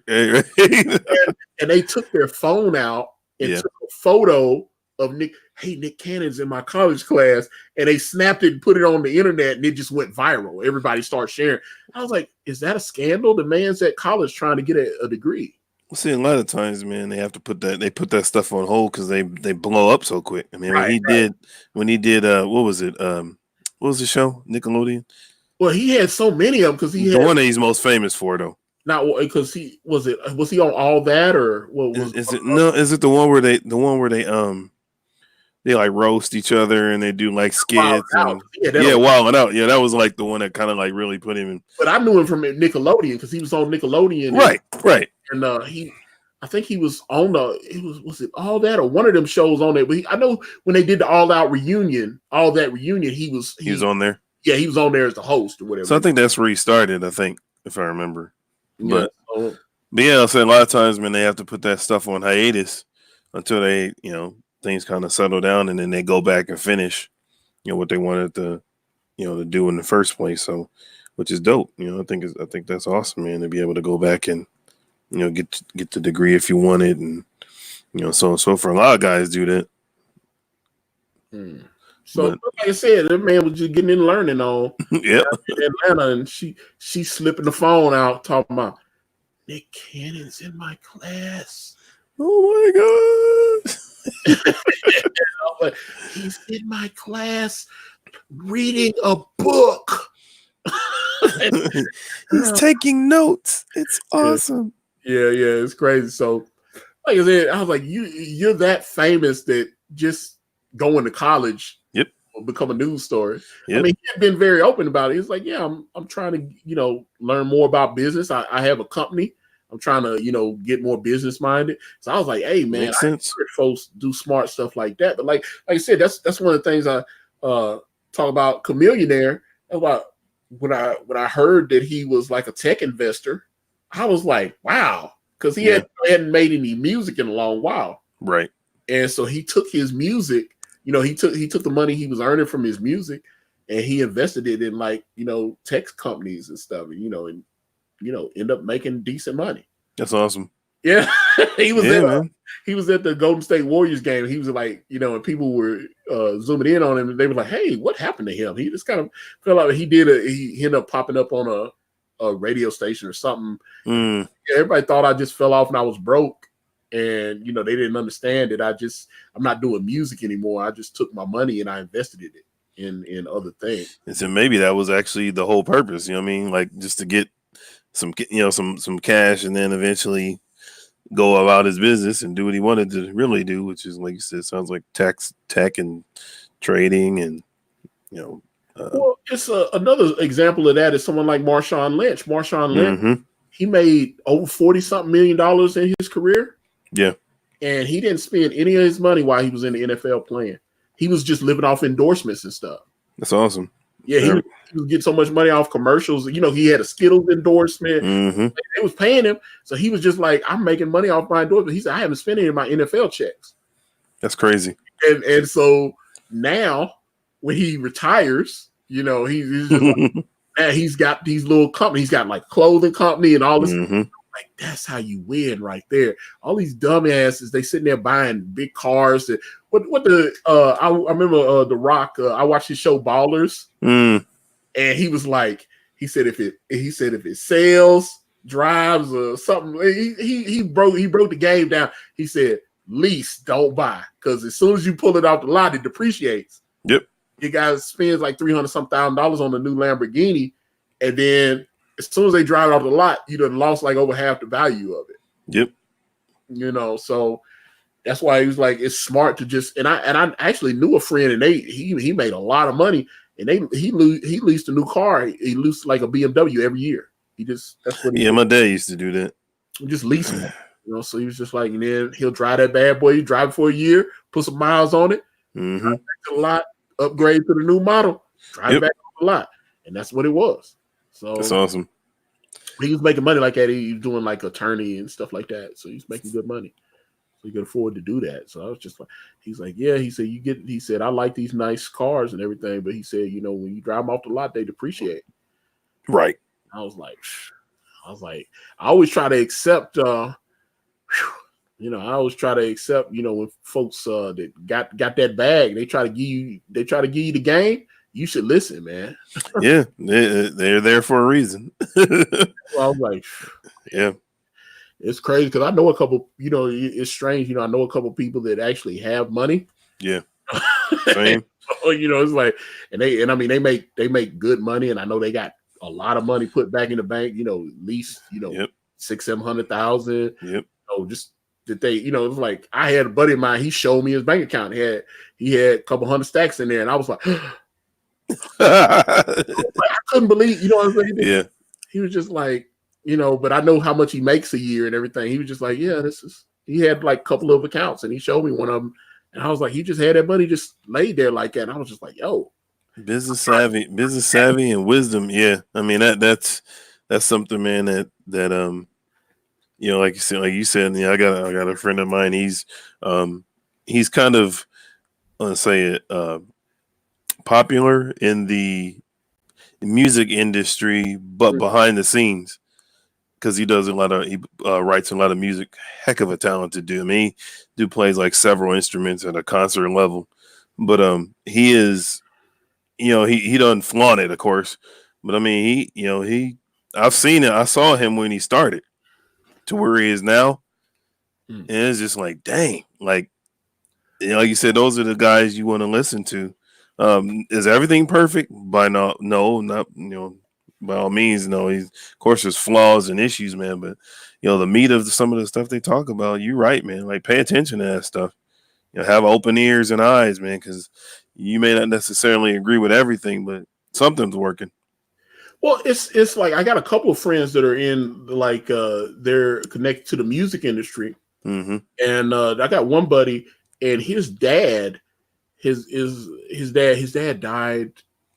And they took their phone out and took a photo of Nick. Hey, Nick Cannon's in my college class, and they snapped it and put it on the internet, and it just went viral. Everybody started sharing. I was like, is that a scandal? The man's at college trying to get a degree. Well, see, a lot of times, man, they put that stuff on hold because they blow up so quick. I mean, when he did, what was it? What was the show? Nickelodeon. Well, he had so many of them because The one that he's most famous for, though. Not because was he on All That, or what was Is it no? Is it the one where they like roast each other and they do like skits? Wild And, Wild Out. Yeah, that was like the one that kind of like really put him in. But I knew him from Nickelodeon because he was on Nickelodeon. Right. And I think he was on was it All That or one of them shows on there? But I know when they did the All That reunion, he was on there. Yeah, he was on there as the host or whatever. So I think that's where he started. I think, if I remember. Yeah, But yeah, I'll say a lot of times, man, they have to put that stuff on hiatus until they, things kind of settle down, and then they go back and finish, what they wanted to do in the first place. So, which is dope. I think that's awesome, man, to be able to go back and, get the degree if you want it, and so for a lot of guys do that. So, like I said, that man was just getting in learning on in Atlanta, and she slipping the phone out talking about Nick Cannon's in my class. Oh my god! Like, he's in my class reading a book. He's taking notes. It's awesome. Yeah, it's crazy. So, like I said, I was like, you're that famous that just going to college will become a news story. Yep. I mean, he had been very open about it. He's like, yeah, I'm trying to, learn more about business. I have a company. I'm trying to, get more business minded. So I was like, hey, man, I heard folks do smart stuff like that. But like I said, that's one of the things I talk about Chameleonaire. About when I heard that he was like a tech investor, I was like, wow, because he hadn't made any music in a long while, right? And so he took his music, he took the money he was earning from his music, and he invested it in like tech companies and stuff, and end up making decent money. That's awesome. Yeah, he was at the Golden State Warriors game. He was like, and people were zooming in on him, and they were like, "Hey, what happened to him?" He just kind of felt like he ended up popping up on a radio station or something. Yeah, everybody thought I just fell off and I was broke, and they didn't understand that I'm not doing music anymore. I just took my money and I invested it in other things. And so maybe that was actually the whole purpose. You know what I mean? Like just to get some cash, and then eventually go about his business and do what he wanted to really do, which is, like you said, sounds like tech and trading, and well, it's another example of that is someone like Marshawn Lynch. Marshawn Lynch, he made over 40 something $million in his career. Yeah. And he didn't spend any of his money while he was in the NFL playing. He was just living off endorsements and stuff. That's awesome. Yeah, he was getting so much money off commercials. You know, he had a Skittles endorsement. Mm-hmm. They was paying him. So he was just like, I'm making money off my endorsement. He said, I haven't spent any of my NFL checks. That's crazy. And so now when he retires, you know, he's just like, man, he's got these little companies. He's got like clothing company and all this. Mm-hmm. Like, that's how you win right there. All these dumbasses, they sitting there buying big cars. And I remember The Rock. I watched his show Ballers, and he was like, he said if it sells, drives, or something, he broke the game down. He said, lease, don't buy, because as soon as you pull it off the lot, it depreciates. Yep. You guys spends like $300,000 on a new Lamborghini, and then as soon as they drive off the lot, you done lost like over half the value of it. Yep. You know, so that's why he was like, it's smart to just. And I actually knew a friend, and he made a lot of money, and he leased a new car. He leased like a BMW every year. That's what he did. My dad used to do that. Just leasing it. You know, so he was just like, and then he'll drive that bad boy. He drive it for a year, put some miles on it, drive back to the lot, upgrade to the new model, drive it back to the lot, and that's what it was. So that's awesome. He was making money like that. He was doing like attorney and stuff like that. So he's making good money. So he could afford to do that. So I was just like, he's like, yeah. He said, he said, I like these nice cars and everything, but he said, you know, when you drive them off the lot, they depreciate. Right. I was like, I always try to accept, you know, when folks that got that bag, they try to give you the game. You should listen, man. Yeah, they're there for a reason. Well, I was like, yeah, it's crazy because I know a couple. You know, it's strange. You know, I know a couple people that actually have money. Yeah, same. You know, it's like, and I mean, they make good money, and I know they got a lot of money put back in the bank. You know, at least $600,000-700,000. Yep. Oh, just that they, you know, it was like I had a buddy of mine. He showed me his bank account. He had a couple hundred stacks in there, and I was like. I couldn't believe, you know what I'm saying? Yeah. He was just like, you know, but I know how much he makes a year and everything. He was just like, yeah, he had like a couple of accounts, and he showed me one of them. And I was like, he just had that money just laid there like that. And I was just like, yo. Business savvy and wisdom. Yeah. I mean, that's something, man, that you know, like you said, yeah, I got a friend of mine. He's kind of, let's say it, popular in the music industry, but behind the scenes, because he writes a lot of music. Heck of a talented dude. I mean, he plays like several instruments at a concert level, but he is, you know, he doesn't flaunt it, of course, but I mean, I've seen it. I saw him when he started to where he is now, and it's just like, dang, like, you know, like you said, those are the guys you want to listen to. Is everything perfect? No, not, you know, by all means, no. Of course, there's flaws and issues, man. But you know, the meat of some of the stuff they talk about, you're right, man. Like, pay attention to that stuff. You know, have open ears and eyes, man, because you may not necessarily agree with everything, but something's working. Well, it's like I got a couple of friends that are in like they're connected to the music industry, and I got one buddy, and his dad. His dad died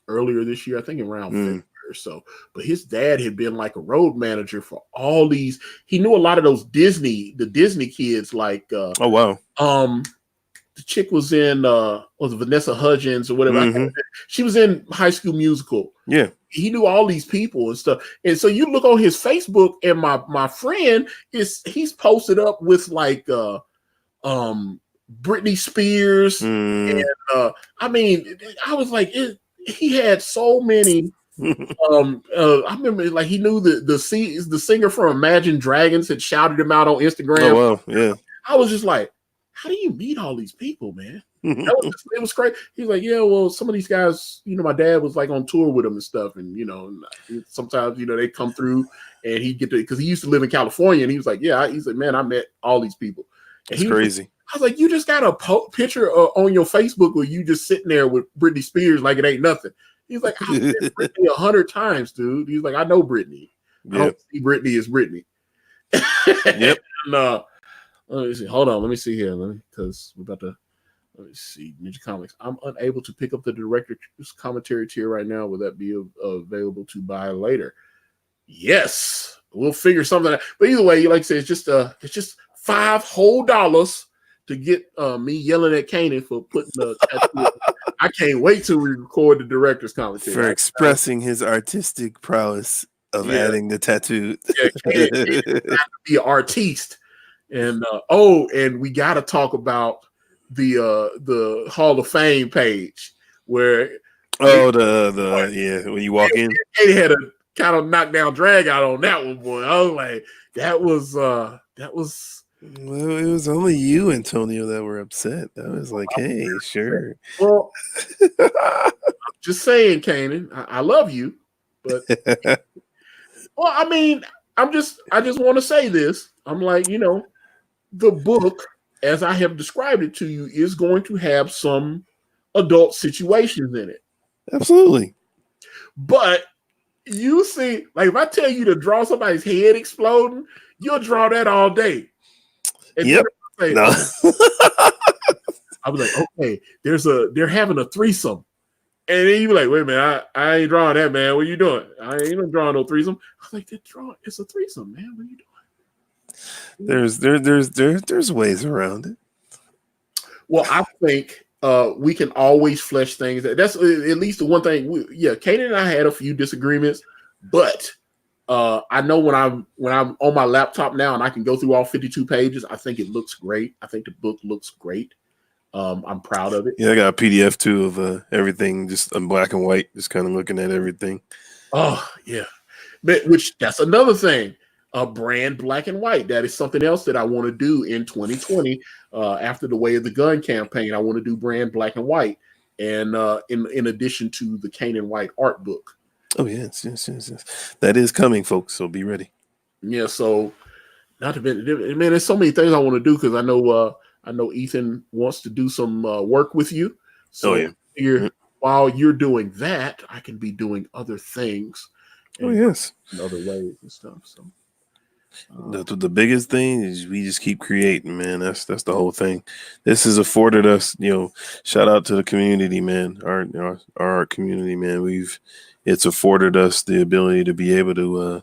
earlier this year, I think around February or so. But his dad had been like a road manager for all these. He knew a lot of those Disney kids, like oh wow. The chick was in was Vanessa Hudgens or whatever. She was in High School Musical. Yeah. He knew all these people and stuff. And so you look on his Facebook, and my friend he's posted up with like Britney Spears, and I mean, I was like, he had so many. I remember, like, he knew the singer from Imagine Dragons had shouted him out on Instagram. Oh wow, yeah. I was just like, how do you meet all these people, man? It was crazy. He was like, yeah, well, some of these guys, you know, my dad was like on tour with them and stuff, and you know, sometimes, you know, they come through, and he because he used to live in California, and he was like, yeah, he's like, man, I met all these people. And it's crazy. I was like, you just got a picture on your Facebook where you just sitting there with Britney Spears like it ain't nothing. He's like, I've met Britney 100 times, dude. He's like, I know Britney. I don't see Brittany as Brittany. Yep. And, let me see. Hold on. Let me see here. Because we're about to. Let me see. Ninja Comics. I'm unable to pick up the director's commentary tier right now. Will that be available to buy later? Yes, we'll figure something out. But either way, like I said, it's just $5 whole to get me yelling at Caanan for putting the tattoo. I can't wait till we record the director's commentary. For expressing his artistic prowess of adding the tattoo. Yeah, Caanan to be an artiste. And and we got to talk about the Hall of Fame page where when you walk in, they had a kind of knockdown drag out on that one, boy. I was like, that was. Well, it was only you, Antonio, that were upset. I was like, hey, sure. Well, I'm just saying, Caanan, I love you, but well, I mean, I just want to say this. I'm like, the book, as I have described it to you, is going to have some adult situations in it. Absolutely. But you see, like if I tell you to draw somebody's head exploding, you'll draw that all day. And yep. I was like, okay, they're having a threesome. And then you be like, wait a minute, I ain't drawing that, man. What are you doing? I ain't drawing no threesome. I was like, it's a threesome, man. What are you doing? There's ways around it. Well, I think we can always flesh things. That's at least the one thing. Caanan and I had a few disagreements, but I know when I'm on my laptop now and I can go through all 52 pages, I think it looks great. I think the book looks great. I'm proud of it. Yeah, I got a PDF too of everything, just in black and white, just kind of looking at everything. Oh yeah, which that's another thing. Brand black and white. That is something else that I want to do in 2020. After the Way of the Gun campaign, I want to do brand black and white, and in addition to the Caanan White art book. Oh yes. That is coming, folks. So be ready. Yeah. So, not to man, there's so many things I want to do because I know Ethan wants to do some work with you. So while you're doing that, I can be doing other things. In other ways and stuff. So. The biggest thing is we just keep creating, man. That's the whole thing. This has afforded us, shout out to the community, man. Our art community, man. It's afforded us the ability to be able to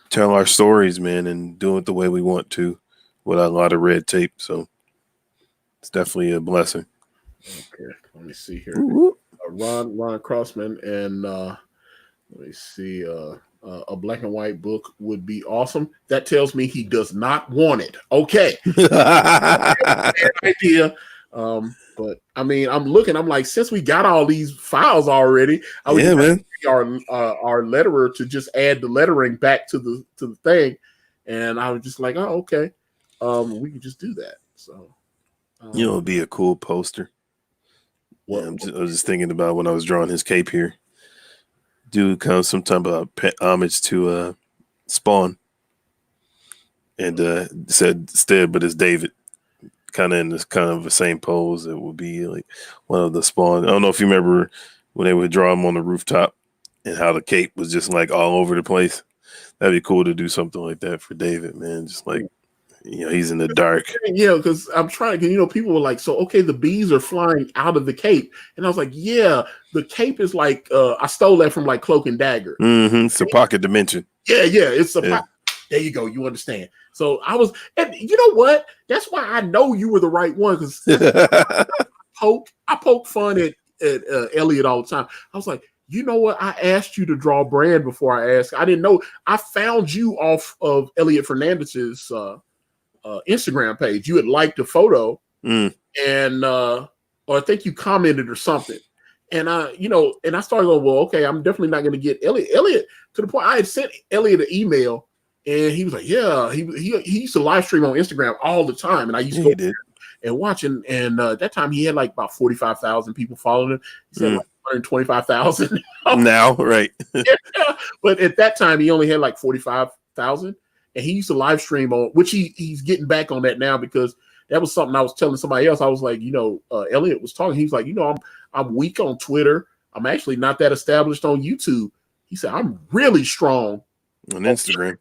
tell our stories, man, and do it the way we want to without a lot of red tape. So it's definitely a blessing. Okay, let me see here. Ooh. Ron Crossman and let me see. A black and white book would be awesome. That tells me he does not want it. Okay. Bad idea. But I mean, I'm like, since we got all these files already, I would our letterer to just add the lettering back to the thing. And I was just like, oh, okay. We can just do that. So it'd be a cool poster. I was just thinking about when I was drawing his cape here. Dude comes some type of homage to Spawn, and said instead, but it's David, kind of in this kind of the same pose. It would be like one of the Spawn. I don't know if you remember when they would draw him on the rooftop and how the cape was just like all over the place. That'd be cool to do something like that for David, man. Just like he's in the dark. Yeah, because I'm trying. People were like, "So okay, the bees are flying out of the cape," and I was like, "Yeah, the cape is like I stole that from like Cloak and Dagger. It's a pocket dimension. Yeah, it's a pocket. There you go. You understand." So I was, and you know what? That's why I know you were the right one because I poke fun at Elliot all the time. I was like, you know what? I asked you to draw Brand before I asked. I didn't know. I found you off of Elliot Fernandez's Instagram page. You had liked a photo, and or I think you commented or something. And I started going, well, okay, I'm definitely not going to get Elliot. Elliot, to the point I had sent Elliot an email, and he was like, yeah, he used to live stream on Instagram all the time, and I used to go and watch, and that time he had like about 45,000 people following him. He said like 125,000 now, right? Yeah, but at that time he only had like 45,000. And he used to live stream on, which he's getting back on that now because that was something I was telling somebody else. I was like, Elliot was talking. He was like, I'm weak on Twitter. I'm actually not that established on YouTube. He said, I'm really strong on Instagram.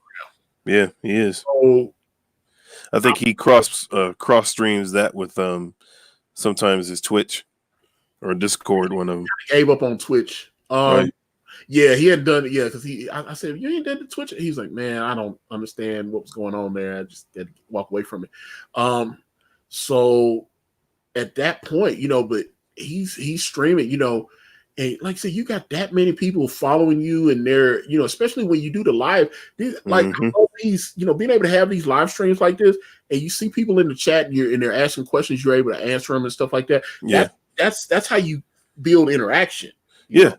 Yeah, he is. So I think he cross streams that with sometimes his Twitch or Discord, one of them. gave up on Twitch. Right. Yeah, he had done it. Yeah, because I said, you ain't done the Twitch. He's like, man, I don't understand what was going on there. I just had to walk away from it. So at that point, but he's streaming, and like I said, you got that many people following you, and they're, especially when you do the live, like all these, being able to have these live streams like this, and you see people in the chat, and they're asking questions, you're able to answer them and stuff like that. Yeah, that's how you build interaction. Yeah.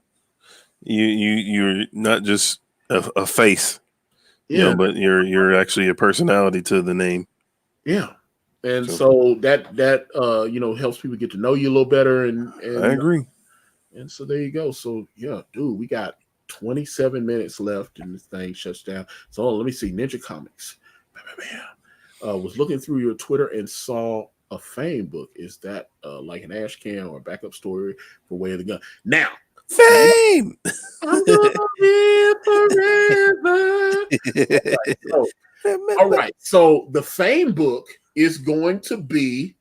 You're not just a face, but you're actually a personality to the name. Yeah. And so that helps people get to know you a little better. And I agree. And so there you go. So yeah, dude, we got 27 minutes left and this thing shuts down. So let me see. Ninja Comics. Was looking through your Twitter and saw a Fame book. Is that like an ash can or a backup story for Way of the Gun? Now, Fame. I'm gonna live forever. All right. So the Fame book is going to be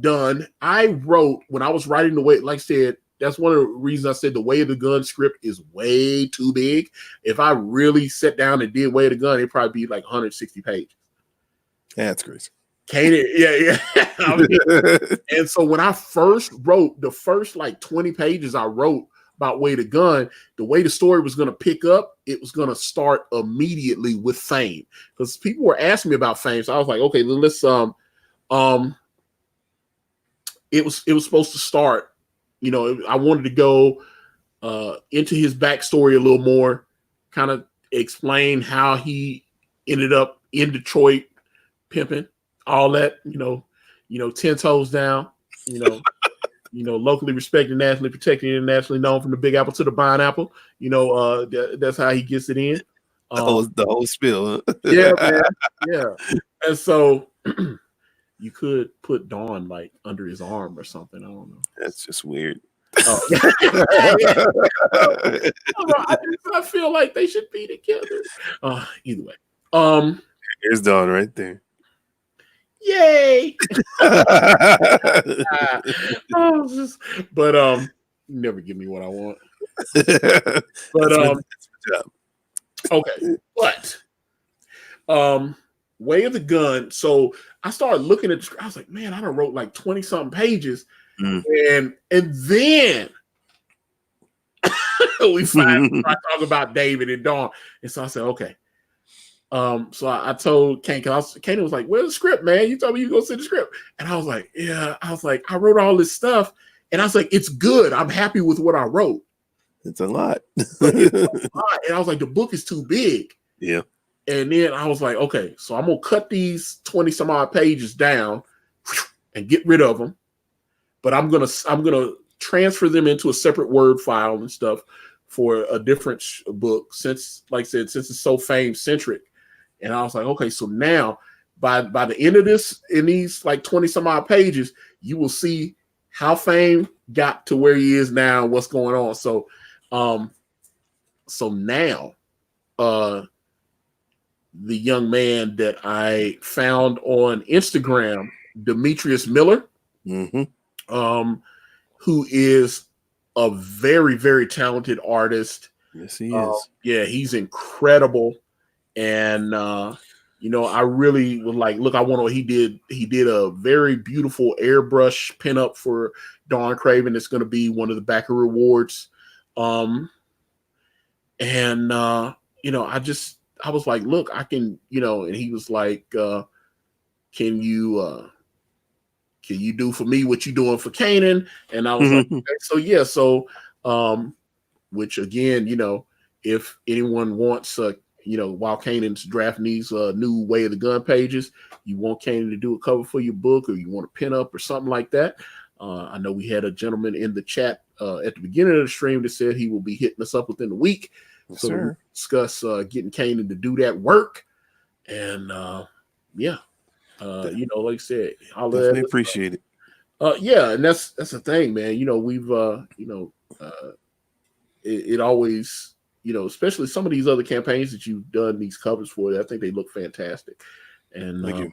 done. I wrote when I was writing the way, like I said, that's one of the reasons I said the Way of the Gun script is way too big. If I really sat down and did Way of the Gun, it'd probably be like 160 pages. That's crazy. Yeah. I mean, and so when I first wrote the first like 20 pages I wrote about Way of the Gun, the way the story was going to pick up, it was going to start immediately with Fame, because people were asking me about Fame. So I was like, okay, let's it was supposed to start, I wanted to go into his backstory a little more, kind of explain how he ended up in Detroit pimping, all that, 10 toes down, locally respected, nationally protected, internationally known, from the Big Apple to the Pineapple. That's how he gets it in. The whole spiel. Yeah, man. Yeah. And so you could put Dawn like under his arm or something. I don't know. That's just weird. Oh. I feel like they should be together. Either way. Here's Dawn right there. Yay! But never give me what I want. But okay, but Way of the Gun. So I started looking at. I was like, man, I done wrote like 20 something pages, and then we finally talk about David and Dawn, and so I said, okay. So I told Kane, because Kane was like, where's the script, man? You told me you were going to send the script. And I was like, yeah. I was like, I wrote all this stuff. And I was like, it's good. I'm happy with what I wrote. It's a lot. And I was like, the book is too big. Yeah. And then I was like, okay, so I'm going to cut these 20 some odd pages down and get rid of them. But I'm going to transfer them into a separate Word file and stuff for a different book, since, like I said, since it's so Fame centric. And I was like, okay, so now by the end of this, in these like 20 some odd pages, you will see how Fame got to where he is now, what's going on. So now the young man that I found on Instagram, Demetrius Miller, who is a very, very talented artist. Yes, he is. Yeah, he's incredible. And I really was like, look, I want to. He did a very beautiful airbrush pinup for Dawn Craven. It's going to be one of the backer rewards. I was like, look, I can, and he was like, can you do for me what you doing for Caanan? And I was like, okay, so yeah, so which again, if anyone wants while Canaan's drafting these new Way of the Gun pages, you want Caanan to do a cover for your book, or you want to pin up or something like that. I know we had a gentleman in the chat at the beginning of the stream that said he will be hitting us up within the week. Yes, so we'll discuss getting Caanan to do that work. And like I said, I'll definitely appreciate it. Yeah, and that's the thing, man. We've it always especially some of these other campaigns that you've done these covers for. I think they look fantastic, and Thank you.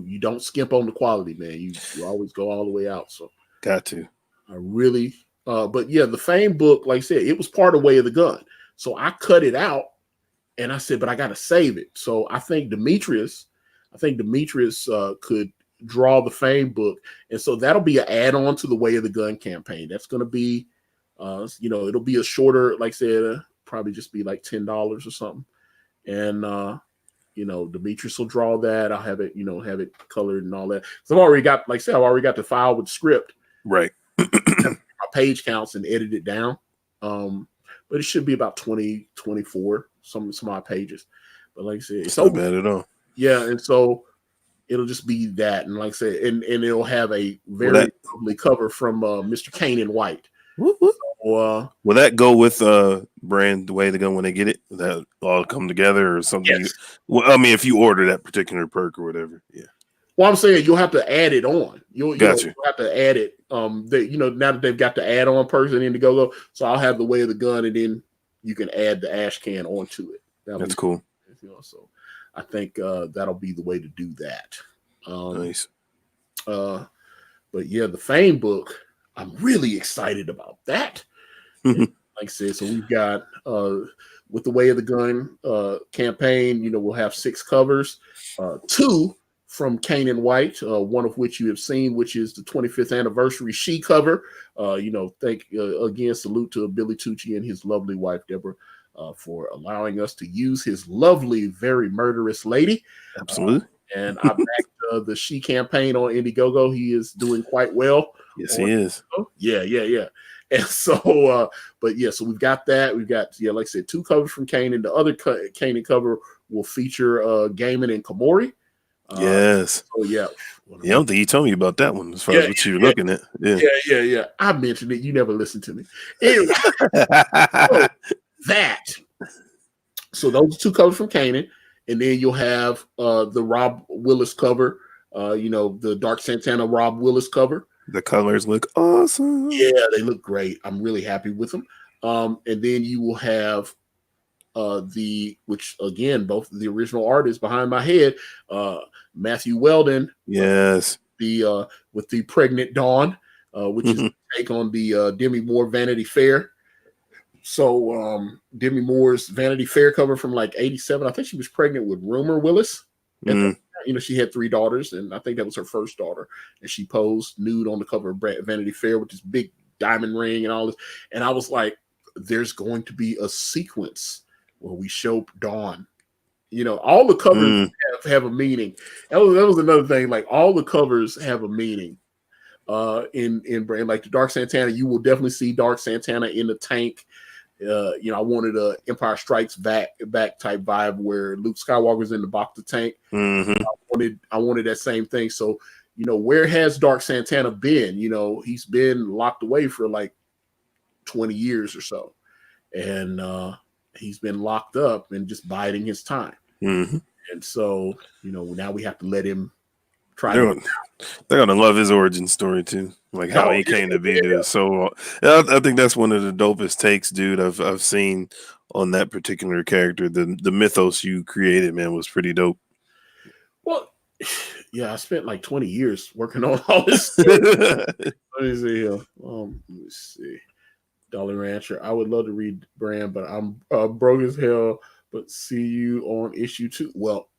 You don't skimp on the quality, man. You always go all the way out. So Got to. I really, but yeah, the Fame book, like I said, it was part of Way of the Gun. So I cut it out, and I said, but I got to save it. So I think Demetrius could draw the Fame book, and so that'll be an add-on to the Way of the Gun campaign. That's going to be, it'll be a shorter, like I said, probably just be like $10 or something, and Demetrius will draw that. I'll have it, have it colored and all that. So I've already got, like I said, I've already got the file with the script, right? My page counts and edit it down. But it should be about 20, 24, some odd pages. But like I said, it's not bad at all. Yeah, and so it'll just be that, and like I said, and it'll have a very lovely cover from Mr. Caanan White. So, will that go with Brand the Way to Go when they get it? Will that all come together or something? Yes. If you order that particular perk or whatever, yeah. Well, I'm saying you'll have to add it on. You'll have to add it. Now that they've got the add-on person in Indiegogo, so I'll have the Way of the Gun, and then you can add the ash can onto it. That's cool. So I think that'll be the way to do that. Nice. But yeah, the Fame book, I'm really excited about that. Like I said, so we've got with the Way of the Gun campaign, we'll have 6 covers, 2 from Caanan White, one of which you have seen, which is the 25th anniversary She cover. Again, salute to Billy Tucci and his lovely wife, Deborah, for allowing us to use his lovely, very murderous lady. Absolutely. And I backed the She campaign on Indiegogo. He is doing quite well. Yes, he is. Yeah. And so, so we've got that. We've got, like I said, 2 covers from Caanan. The other Caanan cover will feature Gaiman and Komori. Yes. Oh yeah. I don't think you told me about that one as far as what you were looking at. Yeah. I mentioned it. You never listened to me. Anyway, so those are 2 covers from Caanan, and then you'll have the Rob Willis cover. The Dark Santana Rob Willis cover. The colors look awesome. Yeah, they look great. I'm really happy with them. And then you will have which again, both the original artists behind my head, Matthew Weldon. Yes. With the Pregnant Dawn, which is a take on the Demi Moore Vanity Fair. So Demi Moore's Vanity Fair cover from like 87. I think she was pregnant with Rumor Willis. She had 3 daughters, and I think that was her first daughter. And she posed nude on the cover of Vanity Fair with this big diamond ring and all this. And I was like, there's going to be a sequence where we show Dawn. All the covers have a meaning. That was another thing. Like, all the covers have a meaning. In brand, like the Dark Santana, you will definitely see Dark Santana in the tank. I wanted a Empire Strikes Back type vibe where Luke Skywalker's in the Bacta tank. I wanted that same thing. So, where has Dark Santana been? He's been locked away for like 20 years or so, and he's been locked up and just biding his time. And so, now we have to let him try. They're gonna love his origin story too, like how he came to be there. So I think that's one of the dopest takes, dude, I've seen on that particular character. The mythos you created, man, was pretty dope. Well, yeah, I spent like 20 years working on all this stuff. Let me see here. Let me see. Dolly Rancher. I would love to read Brand, but I'm broke as hell. But see you on issue 2. Well,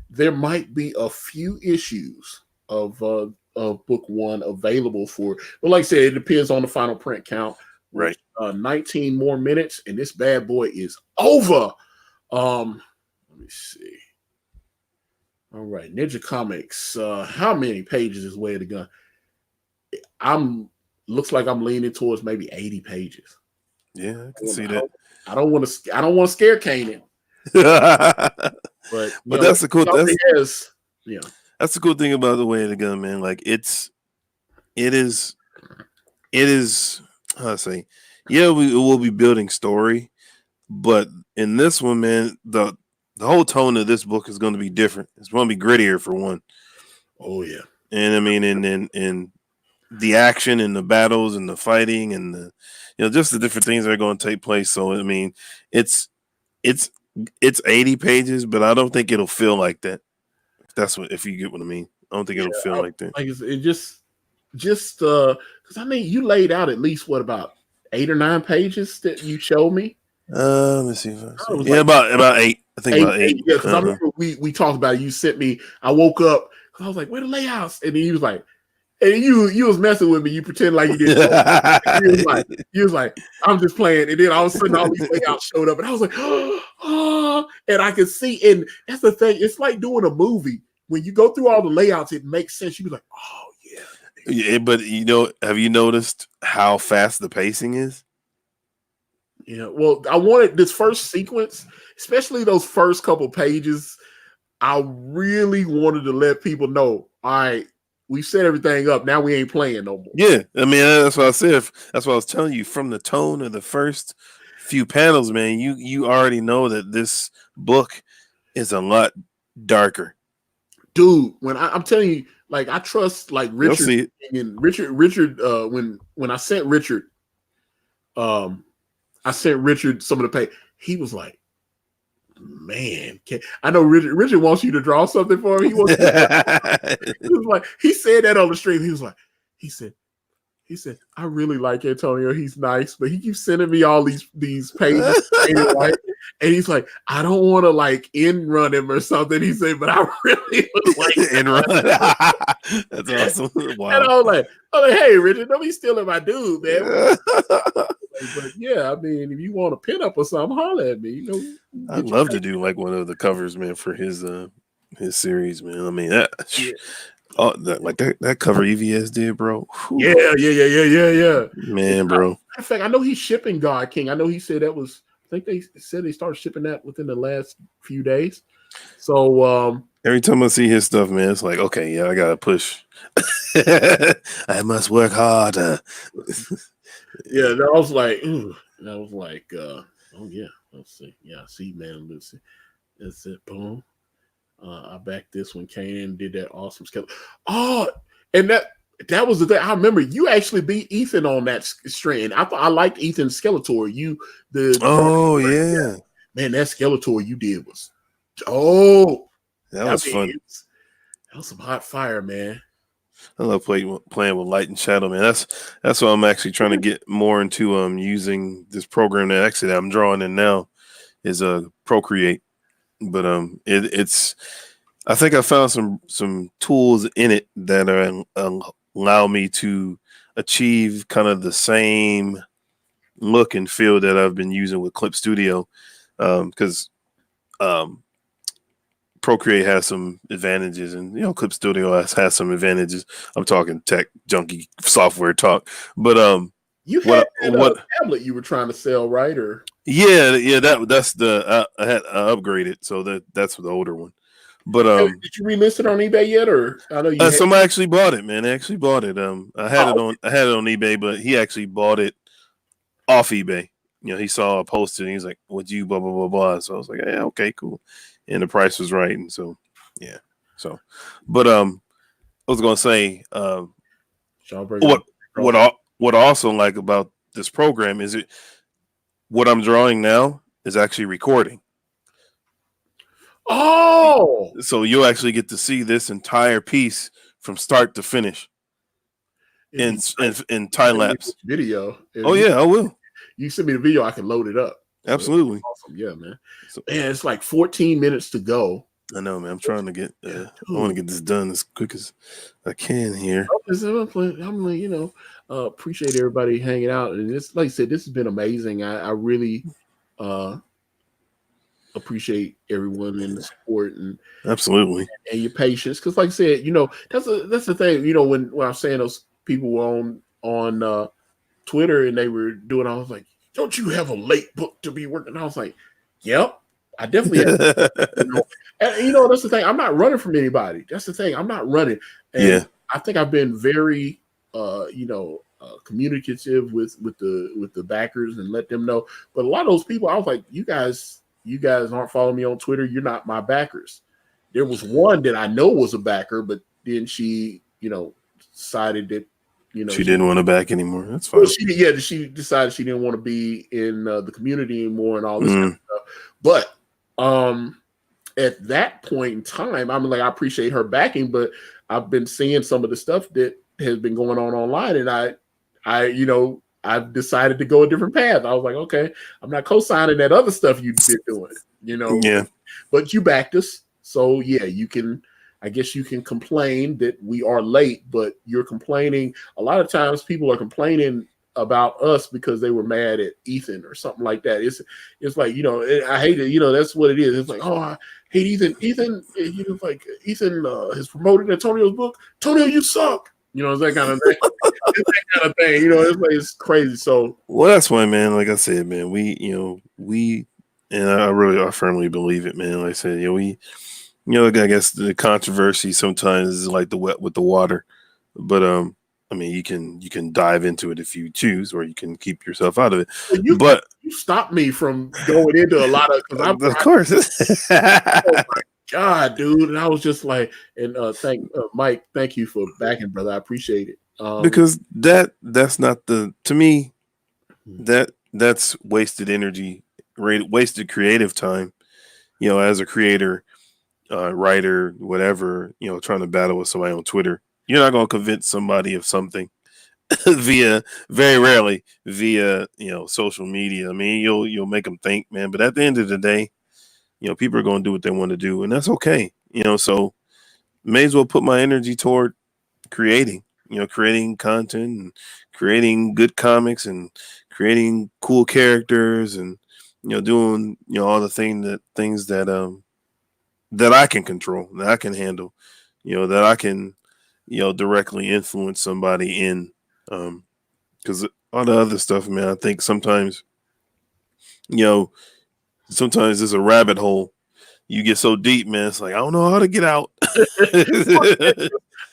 there might be a few issues of book 1 available for. But like I said, it depends on the final print count. Right. 19 more minutes, and this bad boy is over. Let me see. All right, Ninja Comics. How many pages is Way of the Gun? Looks like I'm leaning towards maybe 80 pages. Yeah, I can see that. I don't want to scare Caanan. But that's the cool. That's that's the cool thing about the Way of the Gun, man. Like it is. How to say? Yeah, we will be building story, but in this one, man, the whole tone of this book is going to be different. It's going to be grittier for one. Oh yeah, and I mean, and the action and the battles and the fighting and just the different things that are going to take place. So I mean, it's 80 pages, but I don't think it'll feel like that. If you get what I mean. I don't think it'll feel like that. Like it just because I mean you laid out at least what about 8 or 9 pages that you showed me. Let me see. Yeah, about 8. I think about 8. Yeah, because I remember we talked about it. You sent me. I woke up because I was like, "Where the layouts?" And then he was like, and you was messing with me. You pretend like you didn't know. He was like, I'm just playing. And then all of a sudden, all these layouts showed up, and I was like, oh, and I could see. And that's the thing. It's like doing a movie. When you go through all the layouts, it makes sense. You be like, oh yeah. Yeah, but have you noticed how fast the pacing is? Yeah. Well, I wanted this first sequence, especially those first couple pages. I really wanted to let people know. All right. We set everything up. Now we ain't playing no more. Yeah, I mean that's what I said. That's what I was telling you from the tone of the first few panels, man. You already know that this book is a lot darker, dude. When I'm telling you, like I trust like Richard. You'll see it. And Richard. When I sent Richard, I sent Richard some of the pay. He was like, man, I know Richard wants you to draw something for him. He was like, he said that on the stream. He said, I really like Antonio. He's nice, but he keeps sending me all these pages. And he's like, I don't want to like end run him or something. He said, but I really would like end run. That's awesome. Wow. And I was like, hey, Richard, don't be stealing my dude, man. But yeah, I mean, if you want a pin up or something, holler at me. I'd love to do like one of the covers, man, for his series, man. I mean, that cover EVS did, bro. Whew. Yeah. Man, bro. In fact, I know he's shipping God King. I know he said that was. I think they said they started shipping that within the last few days. So every time I see his stuff, man, it's like, okay, yeah, I gotta push. I must work harder. Yeah, I was like, oh yeah, let's see. Yeah, I see, man. Let's see. That's it. Boom. I backed this when Caanan did that awesome skeleton. Oh, and that was the thing. I remember you actually beat Ethan on that strand. I liked Ethan's Skeletor. Yeah. Man, that Skeletor you did was that was fun. That was some hot fire, man. I love playing with light and shadow, man. That's what I'm actually trying to get more into. Using this program that I'm drawing in now is Procreate, but it's. I think I found some tools in it that allow me to achieve kind of the same look and feel that I've been using with Clip Studio, because Procreate has some advantages, and Clip Studio has some advantages. I'm talking tech junkie software talk, but you had what tablet you were trying to sell, right? Or that's the I upgraded, so that's the older one. But did you relist it on eBay yet, or I know you? Somebody actually bought it, man. They actually bought it. I had it on eBay, but he actually bought it off eBay. He saw a post and he's like, "Would you blah blah blah blah?" So I was like, "Yeah, okay, cool." And the price was right, and so yeah. So, but I was gonna say, what I also like about this program is what I'm drawing now is actually recording. Oh, so you'll actually get to see this entire piece from start to finish in time lapse video. Oh yeah, I will. You send me the video, I can load it up. Absolutely. Awesome. Yeah, man. Man, it's like 14 minutes to go. I know, man. I'm trying to get. I want to get this done as quick as I can here. I'm appreciate everybody hanging out, and this, like I said, this has been amazing. I really appreciate everyone and the support and absolutely and your patience, because, like I said, that's the thing. When I'm saying those people were on Twitter and they were doing, I was like, don't you have a late book to be working? I was like, yep, I definitely have. And that's the thing. I'm not running from anybody. That's the thing. I'm not running. And I think I've been very, communicative with the backers and let them know. But a lot of those people, I was like, you guys aren't following me on Twitter. You're not my backers. There was one that I know was a backer, but then she, decided that, She didn't want to back anymore. That's fine. Well, she decided she didn't want to be in the community anymore and all this kind of stuff. But at that point in time, I'm like, I appreciate her backing, but I've been seeing some of the stuff that has been going on online, and I've decided to go a different path. I was like, okay, I'm not co-signing that other stuff you've been doing, Yeah. But you backed us, so yeah, I guess you can complain that we are late, but you're complaining. A lot of times people are complaining about us because they were mad at Ethan or something like that. It's like, I hate it. That's what it is. It's like, oh, I hate Ethan. Ethan has promoted Antonio's book. Antonio, you suck. It's that kind of thing. It's crazy. So, well, that's why, man. Like I said, man, and I firmly believe it, man. Like I said, I guess the controversy sometimes is like the wet with the water, but I mean, you can dive into it if you choose, or you can keep yourself out of it. But you stopped me from going into a lot of, of course. Oh my God, dude! And I was just like, and Mike, thank you for backing, brother. I appreciate it. Because that's not to me, that's wasted energy, wasted creative time. As a creator, writer, whatever, trying to battle with somebody on Twitter. You're not going to convince somebody of something very rarely via, social media. I mean, you'll make them think, man, but at the end of the day, people are going to do what they want to do, and that's okay. So may as well put my energy toward creating content and creating good comics and creating cool characters and, doing, all the things that I can control, that I can handle, that I can, directly influence somebody in, because all the other stuff, man, I think sometimes it's a rabbit hole. You get so deep, man. It's like, I don't know how to get out. I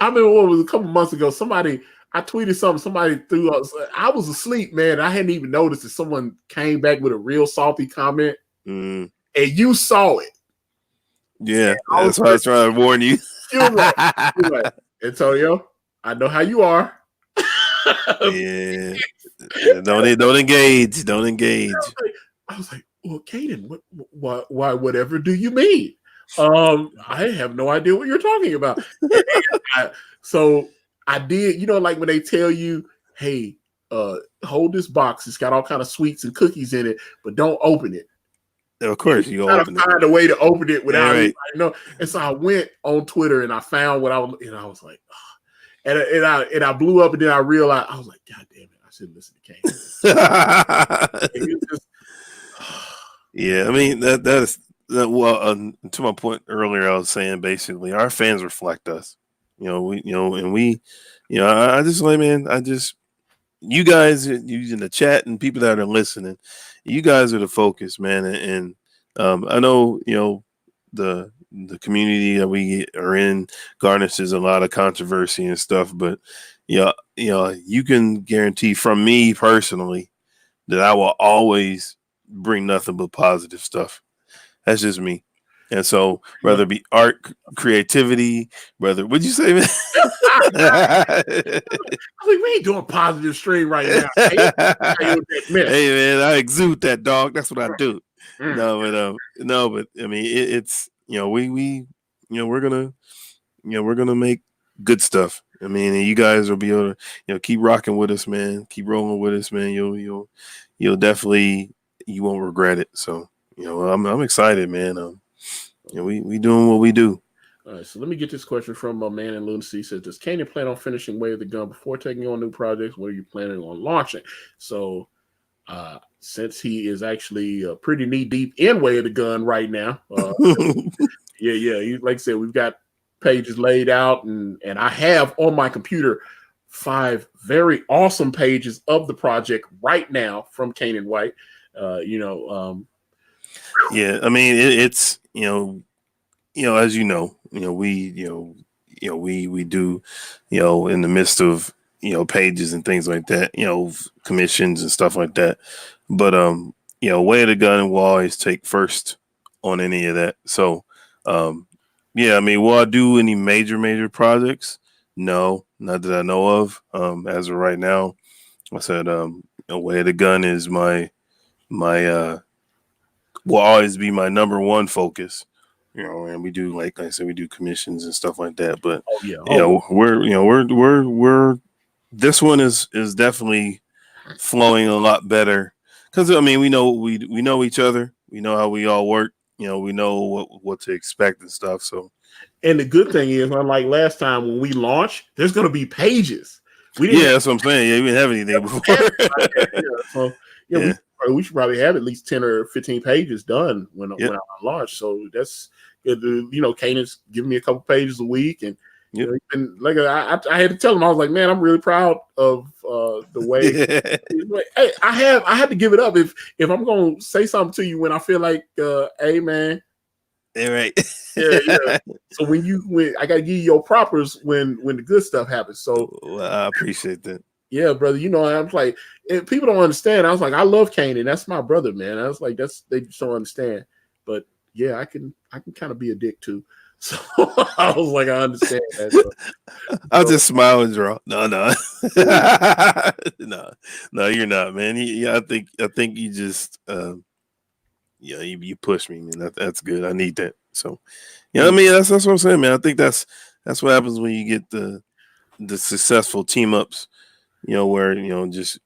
remember what was a couple months ago. I tweeted something. Somebody threw up. I was asleep, man. I hadn't even noticed that someone came back with a real salty comment, and you saw it. Yeah, that's why I was trying to warn you. You're right. Antonio, I know how you are. Yeah. Don't engage. Don't engage. I was like, well, Caanan, why, whatever do you mean? I have no idea what you're talking about. So I did, like when they tell you, hey, hold this box. It's got all kind of sweets and cookies in it, but don't open it. Of course, you gotta find a way to open it without right. And so I went on Twitter and I found what I was like, oh. and I blew up, and then I realized, I was like, God damn it, I shouldn't listen to Caanan. Yeah, I mean that is that. Well, to my point earlier, I was saying basically our fans reflect us. I just like, man, you guys, you in the chat and people that are listening, you guys are the focus, man. And I know, the community that we are in garnishes a lot of controversy and stuff, but you can guarantee from me personally that I will always bring nothing but positive stuff. That's just me. And so, whether it be art, creativity, what'd you say, man? I mean, we ain't doing positive stream right now. Hey, man, I exude that, dog. That's what I do. No, but I mean, it's we're gonna make good stuff. I mean, and you guys will be able to, keep rocking with us, man. Keep rolling with us, man. You'll definitely, you won't regret it. So, I'm excited, man. We doing what we do. All right, so let me get this question from my man in Lunacy. Says, does Caanan plan on finishing Way of the Gun before taking on new projects? What are you planning on launching? So, since he is actually pretty knee deep in Way of the Gun right now, like I said, we've got pages laid out, and I have on my computer 5 very awesome pages of the project right now from Caanan White. Yeah, I mean it's as we do, in the midst of pages and things like that, commissions and stuff like that. But Way of the Gun will always take first on any of that. So I mean, will I do any major projects? No, not that I know of. As of right now, I said, Way of the Gun is my will always be my number one focus. And we do, like I said, we do commissions and stuff like that. But Oh yeah. Oh, we're this one is definitely flowing a lot better because I mean we know each other. We know how we all work. We know what to expect and stuff. So and the good thing is, unlike last time when we launched, there's going to be pages. We didn't yeah, that's what I'm saying. Yeah, we didn't have anything before. So yeah, Yeah. we should probably have at least 10 or 15 pages done when Yep. I launch. So that's good. Caanan's giving me a couple pages a week, and Yep. and like I had to tell him, I was like, man, I'm really proud of the way. Hey, I had to give it up if I'm gonna say something to you when I feel like, hey man. Yeah, right. Yeah. So when I gotta give you your propers when the good stuff happens. So Well, I appreciate that. yeah, brother. I'm like, people don't understand. I was like, I love Caanan. That's my brother, man. I was like, they just don't understand. But yeah, I can kind of be a dick too. So I was like, I understand that. So, I'll just smile and draw. No, no, no, you're not, man. I think you just, you push me, man. That's good. I need that. So, I mean, that's what I'm saying, man. I think that's what happens when you get the successful team ups. Where just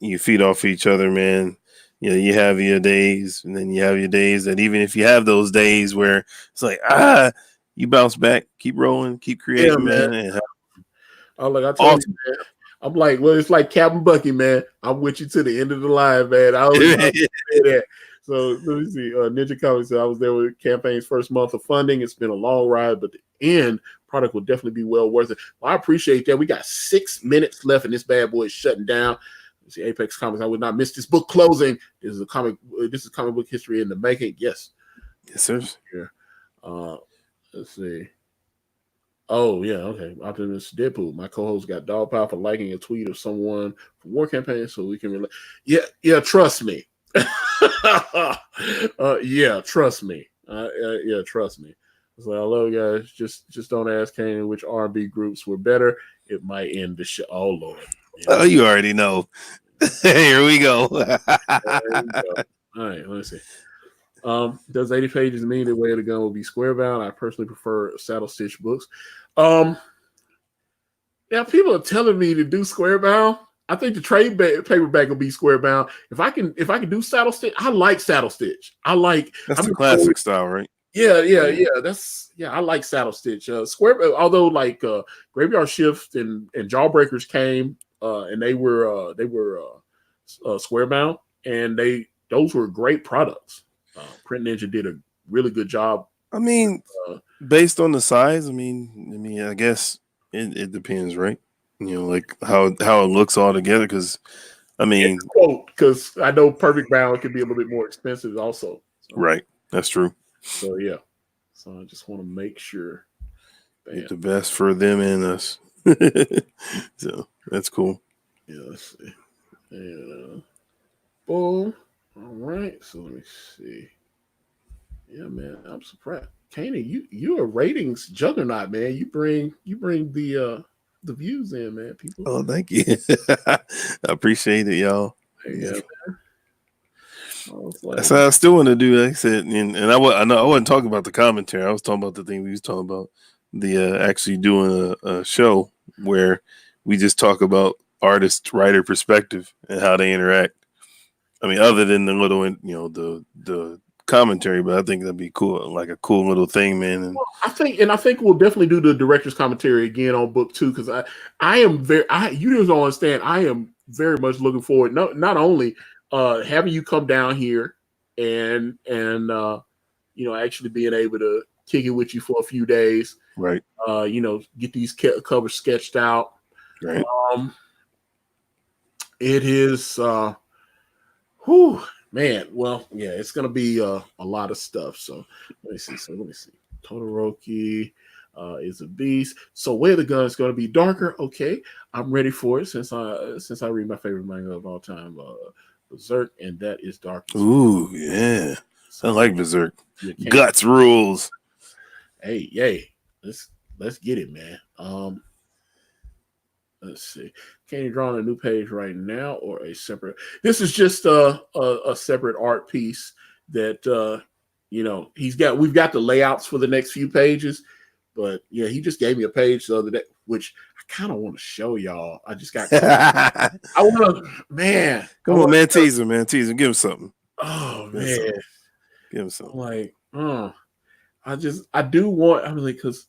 you feed off each other, man. You have your days, and then you have your days that even if you have those days where it's like you bounce back, keep rolling, keep creating, man. And I told you, man. I'm like, well, it's like Captain Bucky, man. I'm with you to the end of the line, man. I always say that. So let me see. Ninja Comics said I was there with campaign's first month of funding. It's been a long ride, but the end product will definitely be well worth it. Well, I appreciate that. We got 6 minutes left, and this bad boy is shutting down. Let's see, Apex Comics. I would not miss this book closing. This is comic book history in the making. Yes, sir. Here. Let's see. Oh, yeah, okay. Optimus Deadpool. My co-host got dog power for liking a tweet of someone from War Campaign, so we can relate. Yeah, trust me. Yeah, trust me. Yeah, trust me. So I love you guys. Just don't ask Caanan which R&B groups were better. It might end the show. Oh Lord. Oh, you already know. Here we go. All right, let's see. Does 80 pages mean the way of the gun will be square bound? I personally prefer saddle stitch books. Yeah, people are telling me to do square bound. I think the trade paperback will be square bound. If I can do saddle stitch, I like saddle stitch. That's the classic style, right? Yeah. I like saddle stitch. Square, although like Graveyard Shift and Jawbreakers came, and they were square bound, and those were great products. Print Ninja did a really good job. I mean, based on the size, I mean, I guess it depends, right? Like how it looks all together. Because I mean, because I know Perfect Bound can be a little bit more expensive, also. So, right, that's true. So yeah, so I just want to make sure get the best for them and us. So that's cool. Yeah, let's see. And boom. All right, so let me see. Yeah, man, I'm surprised. Caanan, you're a ratings juggernaut, man. You bring the views in, man. People. Oh, thank you. I appreciate it, y'all. Yeah, man. So I still want to do, like I said, and I wasn't talking about the commentary. I was talking about the thing we was talking about, the actually doing a show where we just talk about artist writer perspective and how they interact. I mean, other than the little, the commentary, but I think that'd be cool, like a cool little thing, man. And I think we'll definitely do the director's commentary again on book 2 because I am you just don't understand. I am very much looking forward not only having you come down here and actually being able to kick it with you for a few days, right? Get these covers sketched out. Right. It is. Man, well, yeah, it's gonna be a lot of stuff. So let me see. Todoroki is a beast. So Way of the Gun is gonna be darker. Okay, I'm ready for it since I read my favorite manga of all time, Berserk, and that is dark. Ooh, yeah, so, I like Berserk. Guts rules. Hey, let's get it, man. Let's see. Can you draw on a new page right now or a separate? This is just a separate art piece that we've got the layouts for the next few pages, but yeah, he just gave me a page the other day, which I kind of want to show y'all. I just got I want to man. Come on, man, tease him, man. Tease him. Give him something. Oh Give him man. something. Give him something. I'm like, I do want, I mean, like, cause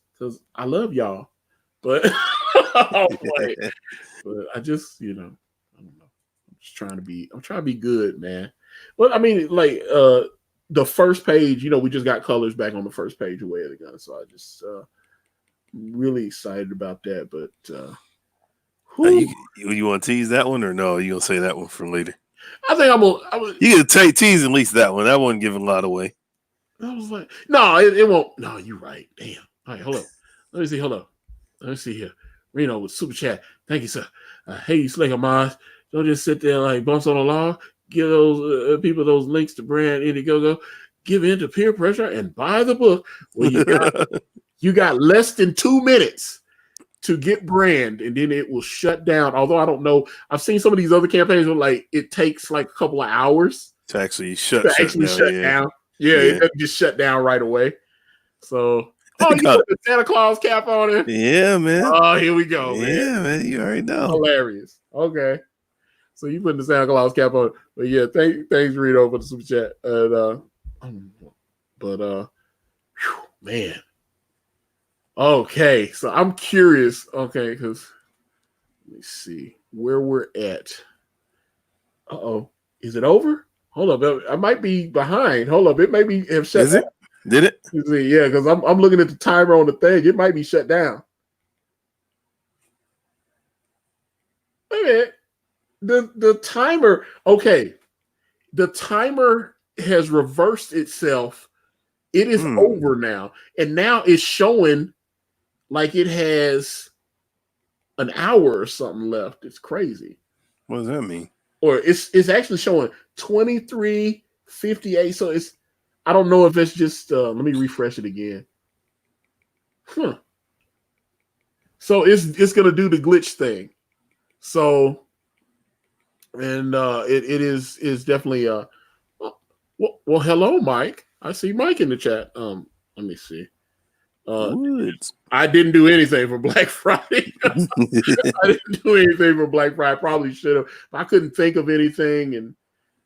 I love y'all, but like, but I just, I don't know. I'm trying to be good, man. But I mean, like, the first page, we just got colors back on the first page of Way of the Gun, so I just really excited about that. But you want to tease that one or no? You gonna say that one for later? I think I'm. You can tease at least that one. That one give a lot away. I was like, no, it won't. No, you're right. Damn. All right, hold up. Let me see. Hold up. Let me see here. Reno with super chat. Thank you, sir. Hey, you slick Mars. Don't just sit there like bumps on the law. Give those people those links to brand Indiegogo. Give in to peer pressure and buy the book. Well, you got less than 2 minutes to get brand, and then it will shut down. Although I don't know. I've seen some of these other campaigns where like it takes like a couple of hours to actually shut down. Yeah, it doesn't just shut down right away. So, you put the Santa Claus cap on it? Yeah, man. Oh, here we go, man. Yeah, man. You already know. Hilarious. Okay. So you put the Santa Claus cap on it. But yeah, thanks, Rito, for the super chat. Man. Okay, so I'm curious. Okay, because let me see where we're at. Is it over? Hold up, I might be behind. Hold up, it may be have shut down. Did it? You see, yeah, because I'm looking at the timer on the thing. It might be shut down. Wait a minute. The timer. Okay, the timer has reversed itself. It is over now, and now it's showing like it has an hour or something left. It's crazy. What does that mean? Or it's actually showing 23:58. So I don't know if it's just let me refresh it again. So it's gonna do the glitch thing. So and it is definitely well hello Mike. I see Mike in the chat. Let me see. I didn't do anything for Black Friday. I didn't do anything for Black Friday. I probably should have. I couldn't think of anything, and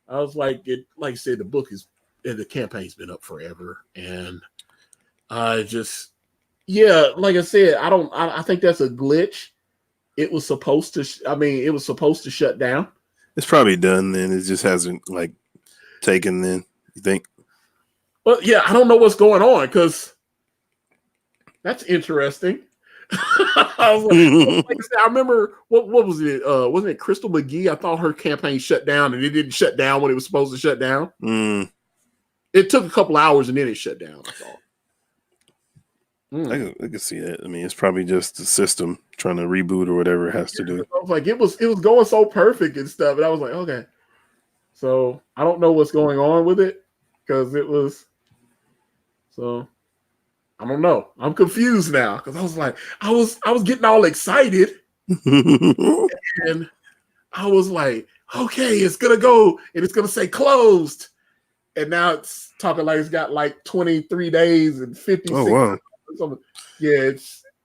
I was like I said, the campaign's been up forever, and I just like I said, I think that's a glitch. It was supposed to. It was supposed to shut down. It's probably done. Then it just hasn't taken. Then you think? Well, yeah, I don't know what's going on because. That's interesting. I remember what was it? Wasn't it Crystal McGee? I thought her campaign shut down and it didn't shut down when it was supposed to shut down. It took a couple hours and then it shut down. That's all. I can see that. It's probably just the system trying to reboot or whatever it has to do. I was like, it was going so perfect and stuff, and I was like, okay. So I don't know what's going on with it because it was so. I don't know. I'm confused now because I was like, I was getting all excited, and I was like, okay, it's gonna go and it's gonna say closed, and now it's talking like it's got like 23 days and 56. Oh wow. Yeah,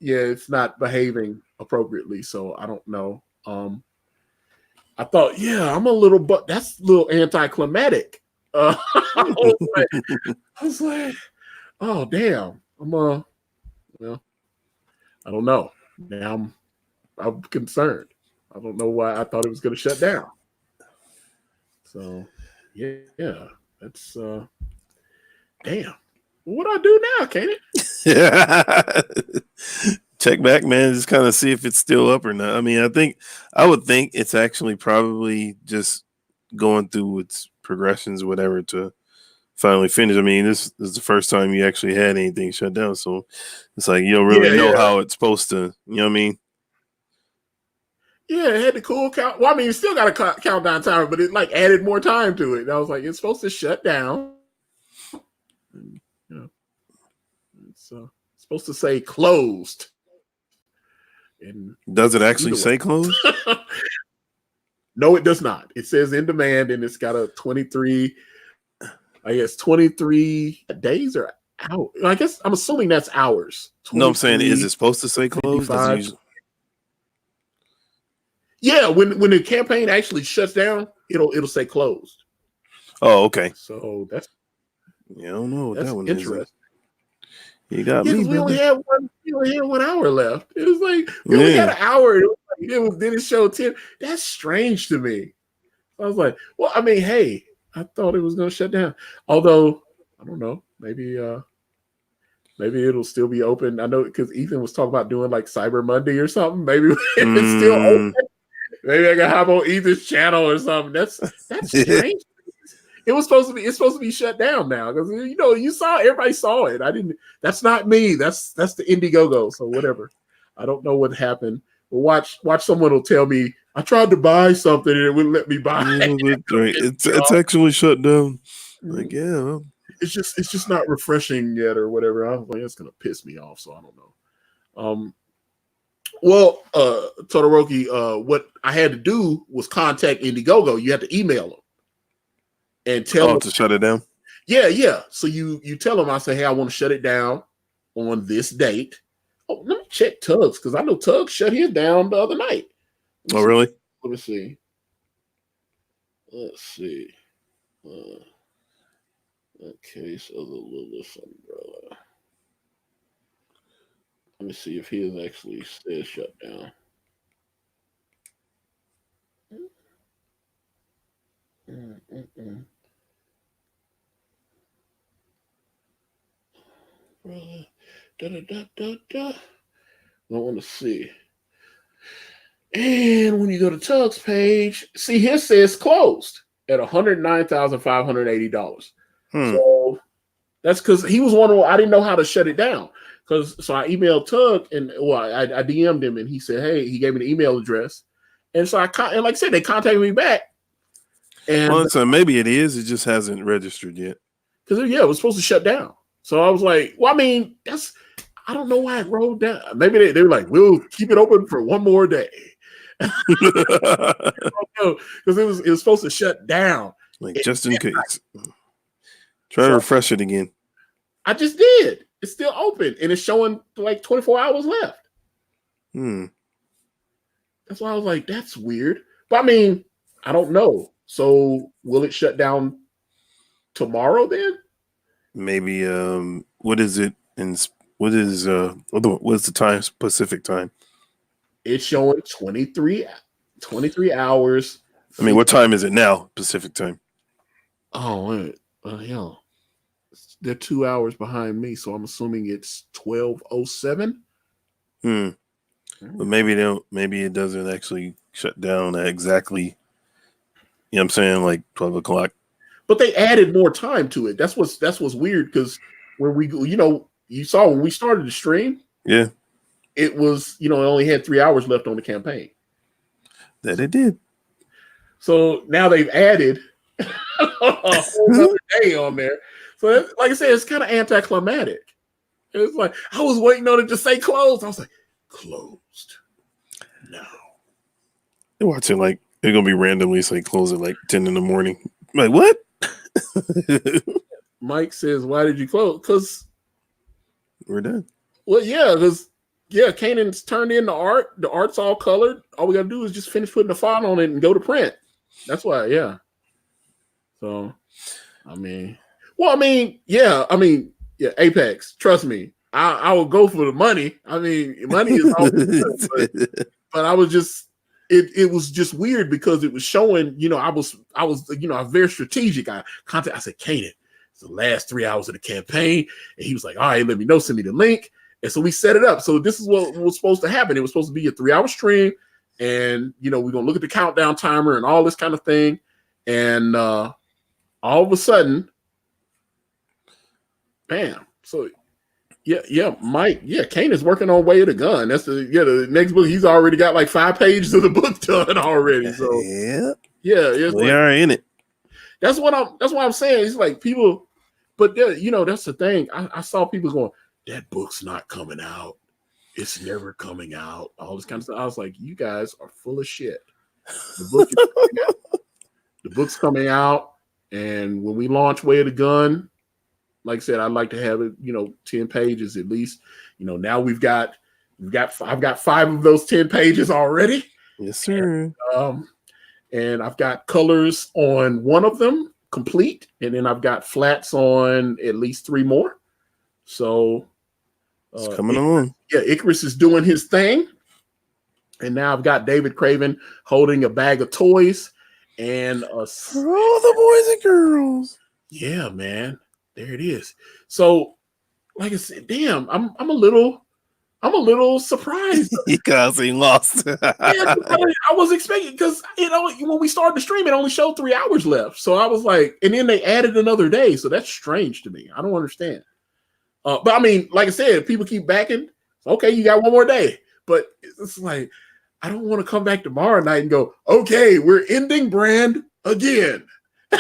it's not behaving appropriately, so I don't know. I thought, I'm a little, but that's a little anticlimactic. I was like, oh damn. I don't know. Now I'm concerned. I don't know why I thought it was going to shut down. So, yeah, that's damn. What do I do now, Caanan? Check back, man. Just kind of see if it's still up or not. I would think it's actually probably just going through its progressions or whatever to finally finish. This is the first time you actually had anything shut down, so it's like you don't really know how it's supposed to. You know what I mean? Yeah, it had the cool count. Well, it still got a countdown timer, but it added more time to it. And I was like, it's supposed to shut down. And, it's supposed to say closed. And Does it actually either say way. closed? No, it does not. It says in demand, and it's got a 23. I guess 23 days or out. I guess I'm assuming that's hours. No, I'm saying, is 23, it supposed to say closed? Does it 55. usually... Yeah, when the campaign actually shuts down, it'll say closed. Oh, okay. So that's Yeah, I don't know what that one interesting. is. You got Yeah, me, because we only brother. had 1 hour left. It was like we only had an hour. Then it showed 10. That's strange to me. I was like, well, I mean, hey, I thought it was going to shut down. Although I don't know, maybe it'll still be open. I know because Ethan was talking about doing like Cyber Monday or something. Maybe it's still open. Maybe I can hop on Ethan's channel or something. That's strange. It's supposed to be shut down now because everybody saw it. I didn't. That's not me. That's the Indiegogo. So whatever. I don't know what happened. But watch someone will tell me I tried to buy something and it wouldn't let me buy. It's actually shut down. Like, yeah. It's just not refreshing yet or whatever. I'm like, it's gonna piss me off. So I don't know. Well, Todoroki, what I had to do was contact Indiegogo. You have to email them and tell them to shut it down. Yeah. So you tell them, I say, hey, I want to shut it down on this date. Oh, let me check Tugs because I know Tugs shut his down the other night. Oh, really? Let me see. Let's see. Okay, so the Lilith umbrella. Let me see if he has actually said shut down. Don't want to see. And when you go to Tug's page, see his says closed at $109,580. So that's because he was wondering. I didn't know how to shut it down. So I emailed Tug and I DM'd him and he said, hey, he gave me the email address. And so and like I said, they contacted me back. And so maybe it is. It just hasn't registered yet. Because it was supposed to shut down. So I was like, well, I mean, I don't know why it rolled down. Maybe they were like, we'll keep it open for one more day. Because it was supposed to shut down. Like just in case. Try to refresh it again. I just did. It's still open and it's showing like 24 hours left. That's why I was like, that's weird. But I mean, I don't know. So will it shut down tomorrow then? Maybe. What is it? What's the time? Pacific time? It's showing 23 hours. I mean, what time is it now? Pacific time. Oh, wait. Yeah. They're 2 hours behind me, so I'm assuming it's 12:07. But maybe it doesn't actually shut down at exactly, you know what I'm saying, like 12 o'clock. But they added more time to it. That's what's weird because when you saw when we started the stream, it was, it only had 3 hours left on the campaign. That it did. So now they've added a whole other day on there. So like I said, it's kind of anticlimactic. It's like I was waiting on it to say closed. I was like, closed. No. They're watching like they're gonna be randomly say close at like 10 in the morning. I'm like, what? Mike says, why did you close? Because we're done. Well, yeah, because Caanan's turned in the art. The art's all colored. All we gotta do is just finish putting the font on it and go to print. That's why, yeah. So, Apex. Trust me, I will go for the money. I mean, money is all good, but I was just. It was just weird because it was showing. I was very strategic. I said, Caanan, it's the last 3 hours of the campaign, and he was like, all right, let me know, send me the link. And so we set it up. So this is what was supposed to happen. It was supposed to be a 3 hour stream. And, we're going to look at the countdown timer and all this kind of thing. And all of a sudden, bam. So, Mike, Caanan's working on Way of the Gun. That's the next book. He's already got like 5 pages of the book done already. So, we are in it. That's what I'm saying. It's like people, but that's the thing. I saw people going, that book's not coming out. it's never coming out. All this kind of stuff. I was like, you guys are full of shit. The book is coming out. The book's coming out, and when we launch Way of the Gun, like I said, I'd like to have it, 10 pages at least. Now I've got 5 of those 10 pages already. Yes, sir. And I've got colors on one of them complete, and then I've got flats on at least 3 more. So it's coming along. Yeah, Icarus is doing his thing. And now I've got David Craven holding a bag of toys and for all the boys and girls. Yeah, man. There it is. So, like I said, damn, I'm a little surprised. You guys ain't lost. Yeah, I was expecting, because when we started the stream, it only showed 3 hours left. So I was like, and then they added another day. So that's strange to me. I don't understand. But I mean, like I said, people keep backing. Okay, you got 1 more day. But it's like, I don't want to come back tomorrow night and go, okay, we're ending Brand again. I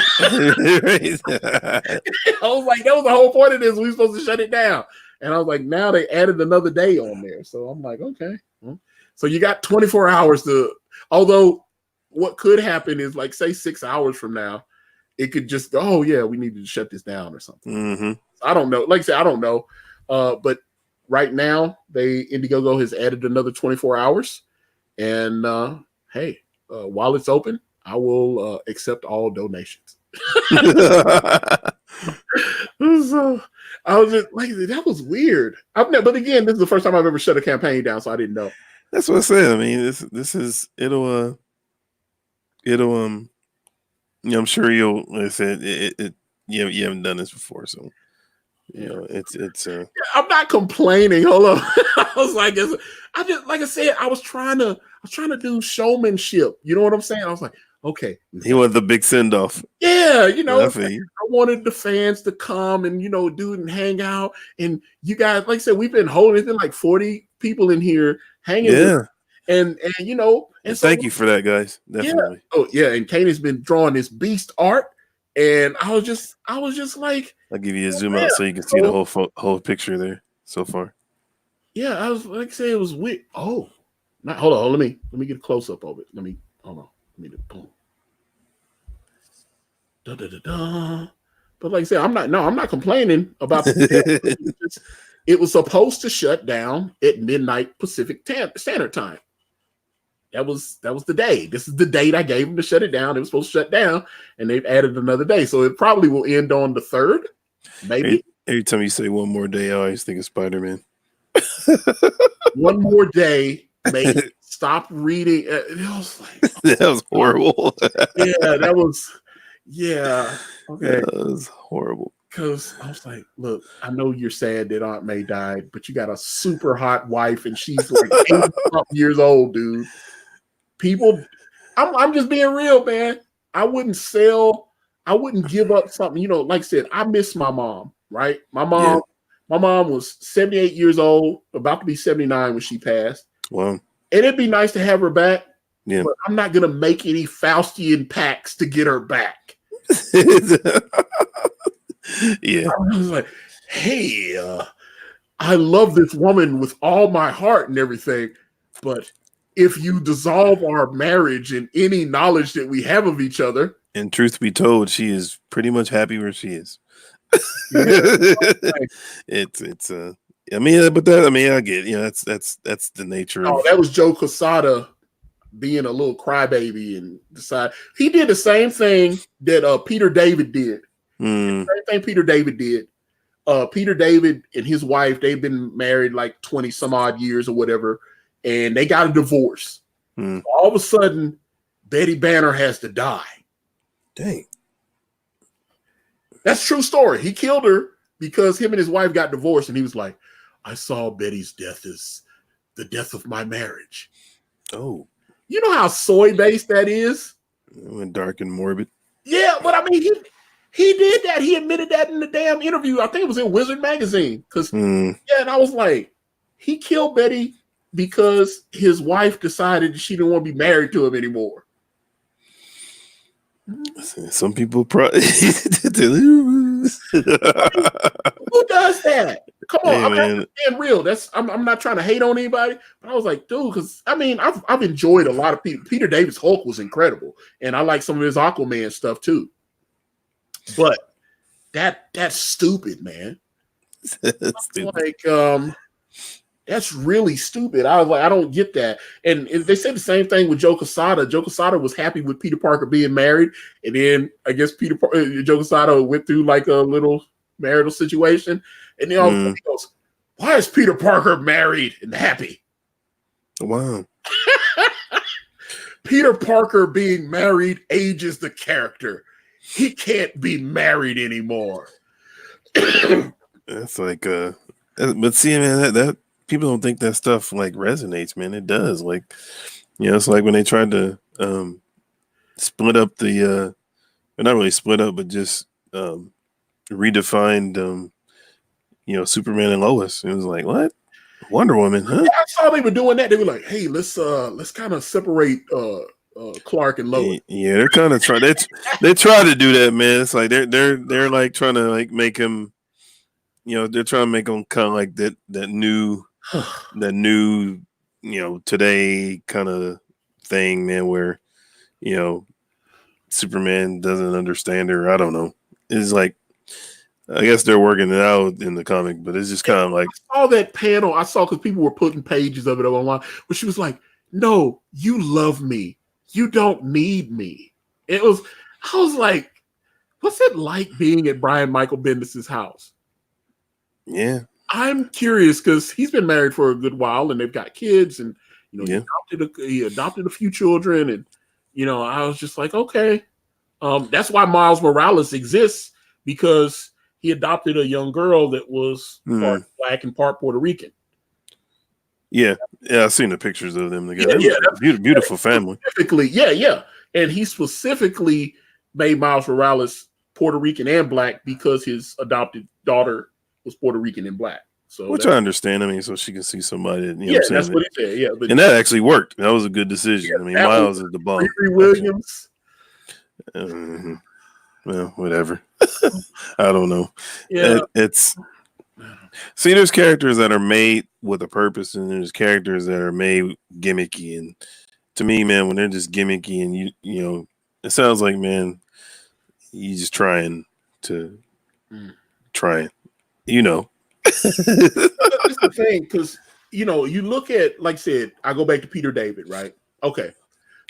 was like, that was the whole point of this. We were supposed to shut it down. And I was like, now they added another day on there. So I'm like, okay. So you got 24 hours although what could happen is, like, say 6 hours from now, it could just go, oh yeah, we need to shut this down or something. Mm-hmm. I don't know. Like I said, I don't know. But right now, Indiegogo has added another 24 hours. And hey, while it's open, I will accept all donations. So I was just like, that was weird. But again, this is the first time I've ever shut a campaign down, so I didn't know. That's what I said. I mean, this is it'll I'm sure you'll. Like I said, you haven't done this before, so it's. I'm not complaining. Hold on. I was like, like I said, I was trying to do showmanship. You know what I'm saying? I was like, okay. He wanted the big send off. Yeah, I wanted the fans to come and do it and hang out. And you guys, like I said, we've been holding. It's been like 40 people in here hanging. Yeah. And so, thank you for that, guys. Definitely. Yeah. Oh yeah, and Caanan's been drawing this beast art, and I was just like, I'll give you a zoom out so you can see the whole picture there so far. Yeah, I was like, say it was weird. Oh, hold on. Let me get a close up of it. Hold on. Let me do boom. Da da da da. But like I said, I'm not complaining about the it was supposed to shut down at midnight Pacific Standard Time. That was the day. This is the date I gave them to shut it down. It was supposed to shut down, and they've added another day. So it probably will end on the 3rd, maybe. Every time you say 1 more day, I always think of Spider-Man. 1 more day, maybe. Stop reading. It was like, that was horrible. Yeah. Okay. That was horrible. Because I was like, look, I know you're sad that Aunt May died, but you got a super hot wife, and she's like 80 years old, dude. People, I'm just being real, man. I wouldn't give up something. Like I said, I miss my mom, right? My mom was 78 years old, about to be 79 when she passed. Wow. And it'd be nice to have her back. Yeah. But I'm not going to make any Faustian pacts to get her back. Yeah. I was like, hey, I love this woman with all my heart and everything, but if you dissolve our marriage and any knowledge that we have of each other. And truth be told, she is pretty much happy where she is. It's I mean, but that, I mean, I get, that's the nature of. That was Joe Quesada being a little crybaby and decide he did the same thing that Peter David did. Same thing Peter David did. Peter David and his wife, they've been married like 20 some odd years or whatever, and they got a divorce. All of a sudden, Betty Banner has to die. Dang. That's a true story. He killed her because him and his wife got divorced, and he was like, I saw Betty's death as the death of my marriage. Oh. You know how soy-based that is? It went dark and morbid. Yeah, but I mean, he did that. He admitted that in the damn interview. I think it was in Wizard Magazine. And I was like, he killed Betty because his wife decided she didn't want to be married to him anymore. Some people probably who does that? Come on, Hey, I mean, I'm man. just being real. I'm not trying to hate on anybody, but I was like, dude, because I mean, I've enjoyed a lot of people. Peter David's Hulk was incredible, and I like some of his Aquaman stuff too. But that's stupid, man. Stupid. Like, that's really stupid. I was like, I don't get that. And they said the same thing with Joe Quesada. Joe Quesada was happy with Peter Parker being married, and then I guess Joe Quesada went through like a little marital situation, and then all of a sudden he goes, "Why is Peter Parker married and happy?" Wow. Peter Parker being married ages the character. He can't be married anymore. That's like but see, man, that people don't think that stuff like resonates, man. It does. Like, it's like when they tried to split up the not really split up, but just redefined Superman and Lois. It was like, what? Wonder Woman, huh? Yeah, I saw they were doing that. They were like, "Hey, let's kind of separate Clark and Lois." Yeah, they're kind of trying. They try to do that, man. It's like they're like trying to like make him. They're trying to make him kind of like that new today kind of thing, man. Where Superman doesn't understand her. I don't know. It's like, I guess they're working it out in the comic, but it's just kind of like, I saw that panel. I saw because people were putting pages of it up online, but she was like, "No, you love me. You don't need me." I was like, "What's it like being at Brian Michael Bendis' house?" yeah, I'm curious because he's been married for a good while, and they've got kids, and yeah. he adopted a few children, and I was just like, okay, that's why Miles Morales exists, because he adopted a young girl that was part Black and part Puerto Rican. Yeah, I've seen the pictures of them together. Yeah, beautiful family. Yeah, and he specifically made Miles Morales Puerto Rican and Black because his adopted daughter was Puerto Rican and Black. So which I understand. I mean, so she can see somebody. What I'm saying? That's what he said. Yeah, but and that actually worked. That was a good decision. I mean, Miles is the bomb. Riri Williams. Well, whatever. I don't know. Yeah, it's there's characters that are made with a purpose, and there's characters that are made gimmicky. And to me, man, when they're just gimmicky, and it sounds like, man, you just trying. That's the thing, because you look at, like I said, I go back to Peter David, right? Okay.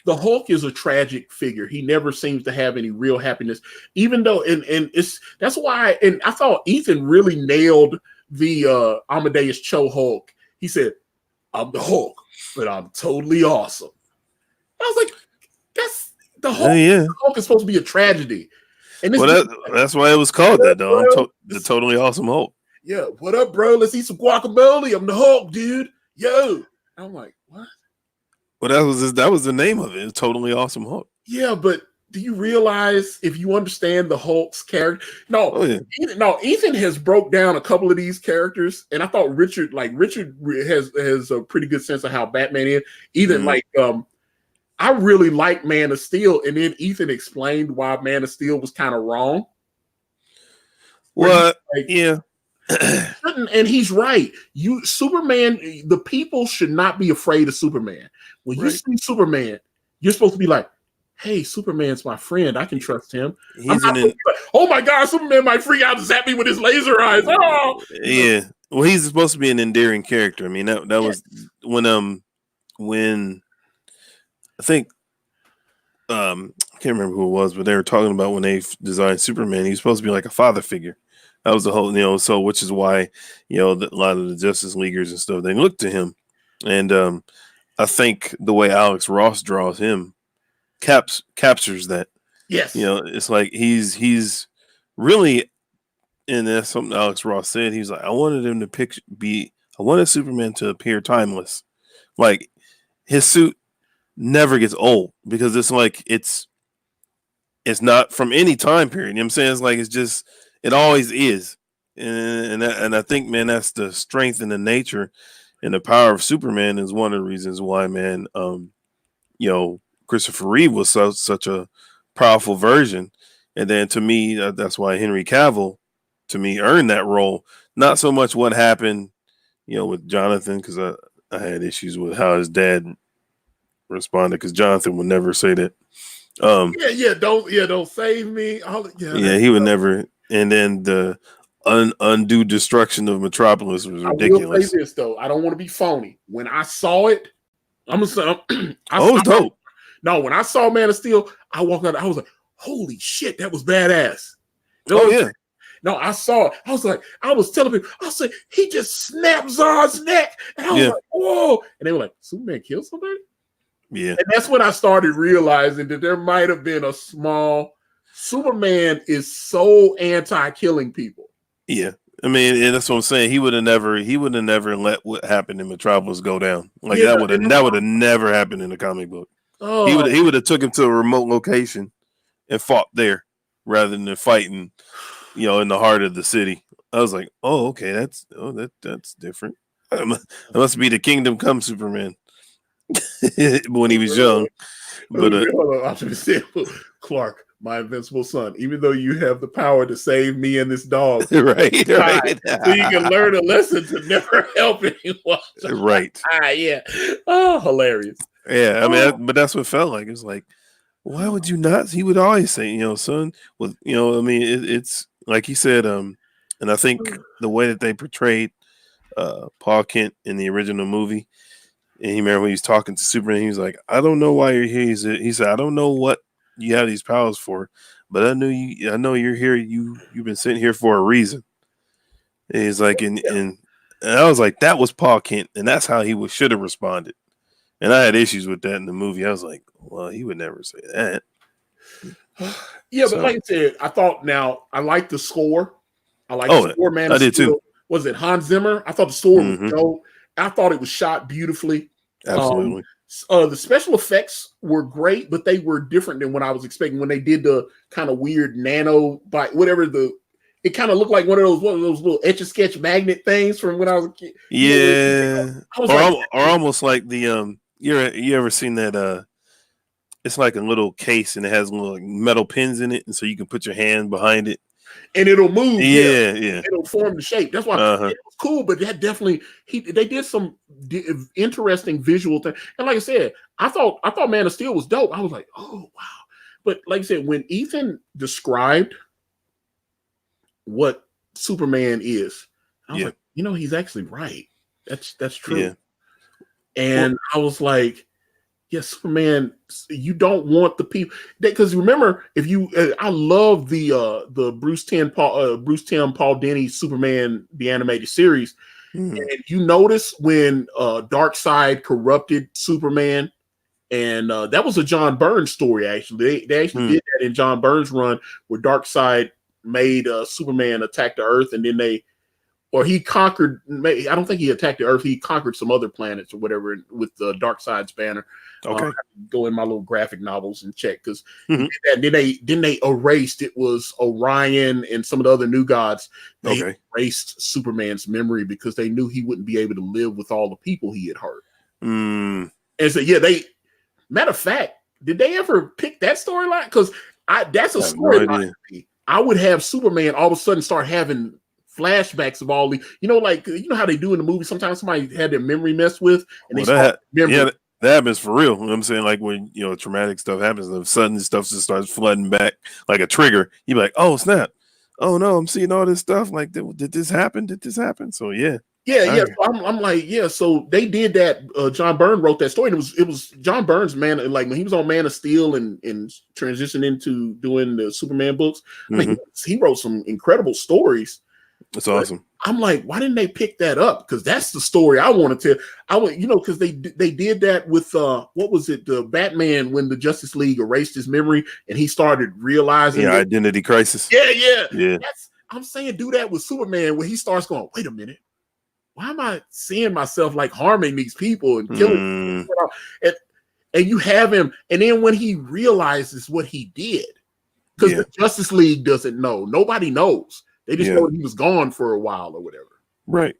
The Hulk is a tragic figure. He never seems to have any real happiness, even though, and that's why, and I thought Ethan really nailed the Amadeus Cho Hulk. He said, "I'm the Hulk, but I'm totally awesome." I was like, that's the Hulk. Yeah. The Hulk is supposed to be a tragedy. And that's why it was called that, though. The Totally Awesome Hulk. Yeah, what up, bro? Let's eat some guacamole. I'm the Hulk, dude. Yo. I'm like, what? Well, that was the name of it. Totally Awesome Hulk. Yeah, but do you realize, if you understand the Hulk's character? Ethan has broke down a couple of these characters, and I thought Richard has a pretty good sense of how Batman is. Even I really like Man of Steel, and then Ethan explained why Man of Steel was kind of wrong. Well, yeah. And he's right. Superman, the people should not be afraid of Superman. When you see Superman, you're supposed to be like, "Hey, Superman's my friend. I can trust him." Oh my God, Superman might freak out and zap me with his laser eyes. Oh, yeah. Well, he's supposed to be an endearing character. I mean, that was when I think I can't remember who it was, but they were talking about when they designed Superman, he was supposed to be like a father figure. That was the whole, so which is why, a lot of the Justice Leaguers and stuff, they look to him. And I think the way Alex Ross draws him captures that. Yes. It's like he's really, and that's something Alex Ross said. He's like, I wanted Superman to appear timeless. Like, his suit never gets old, because it's like it's not from any time period. You know what I'm saying? It's like it always is. And I think, man, that's the strength and the nature and the power of Superman, is one of the reasons why, man, Christopher Reeve was such a powerful version. And then to me, that's why Henry Cavill to me, earned that role. Not so much what happened, with Jonathan, because I had issues with how his dad responded, because Jonathan would never say that. Don't save me. He would never. And then the undue destruction of Metropolis was ridiculous. I will say this though, I don't want to be phony. When I saw it, I'm gonna say, it was dope. No, when I saw Man of Steel, I walked out. I was like, "Holy shit, that was badass!" No, I saw it. I was like, I was telling people, I was like, he just snapped Zod's neck, and I was like, "Whoa!" And they were like, "Superman killed somebody?" Yeah, and that's when I started realizing that there might have been a small. Superman is so anti-killing people. Yeah. I mean, that's what I'm saying. He would have never let what happened in Metropolis go down. Like that would have never happened in the comic book. Oh. He would have took him to a remote location and fought there rather than fighting, in the heart of the city. I was like, oh, okay, that's different. That must be the Kingdom Come Superman when he was young. But Clark, my invincible son, even though you have the power to save me and this dog, right. So you can learn a lesson to never help anyone. Right. Yeah. Oh, hilarious. Yeah, I mean, but that's what it felt like. It was like, why would you not? He would always say, son, with, I mean, it's like he said, and I think the way that they portrayed Paul Kent in the original movie, and he remember when he was talking to Superman, he was like, I don't know why you're here. He said, I don't know what you have these powers for, but I know you're here. You've been sitting here for a reason. And he's like, and I was like, that was Paul Kent, and that's how he should have responded. And I had issues with that in the movie. I was like, well, he would never say that. Yeah, but like I said, I like the score. I like the score, man. I did too. Was it Hans Zimmer? I thought the score was dope. I thought it was shot beautifully. Absolutely. The special effects were great, but they were different than what I was expecting when they did the kind of weird nano it kind of looked like one of those little Etch-a-Sketch magnet things from when I was a kid. Yeah. Or almost like the you ever seen that it's like a little case and it has little metal pins in it, and so you can put your hand behind it and it'll move. Yeah. It'll form the shape. That's why it was cool, but that definitely they did some interesting visual thing. And like I said, I thought Man of Steel was dope. I was like, oh wow. But like I said, when Ethan described what Superman is, I was like, he's actually right. That's true. Yeah. And I was like, yes, Superman, you don't want the people, because remember, I love the Bruce Timm Paul Dini Superman the animated series, and you notice when Darkseid corrupted Superman, and that was a John Byrne story. Actually, they actually did that in John Byrne's run, where Darkseid made Superman attack the Earth, and then he conquered. I don't think he attacked the Earth. He conquered some other planets or whatever with the Darkseid's banner. Okay, go in my little graphic novels and check, because then they erased. It was Orion and some of the other new gods. They erased Superman's memory because they knew he wouldn't be able to live with all the people he had hurt. And so matter of fact, did they ever pick that storyline? Because that's a storyline. I would have Superman all of a sudden start having flashbacks of all the, how they do in the movie. Sometimes somebody had their memory messed with, and that happens for real. You know what I'm saying? Like when traumatic stuff happens, and sudden stuff just starts flooding back like a trigger. You're like, oh snap! Oh no, I'm seeing all this stuff. Like, did this happen? Did this happen? So yeah. So I'm like, so they did that. John Byrne wrote that story, and it was John Byrne's man. Like when he was on Man of Steel and transitioned into doing the Superman books, he wrote some incredible stories. That's awesome. I'm like, why didn't they pick that up? Because that's the story I want to tell. I want, because they did that with what was it? The Batman, when the Justice League erased his memory and he started realizing identity crisis. Yeah. I'm saying do that with Superman when he starts going, wait a minute, why am I seeing myself like harming these people and killing people? And you have him, and then when he realizes what he did, because the Justice League doesn't know, nobody knows. They just know he was gone for a while or whatever. Right.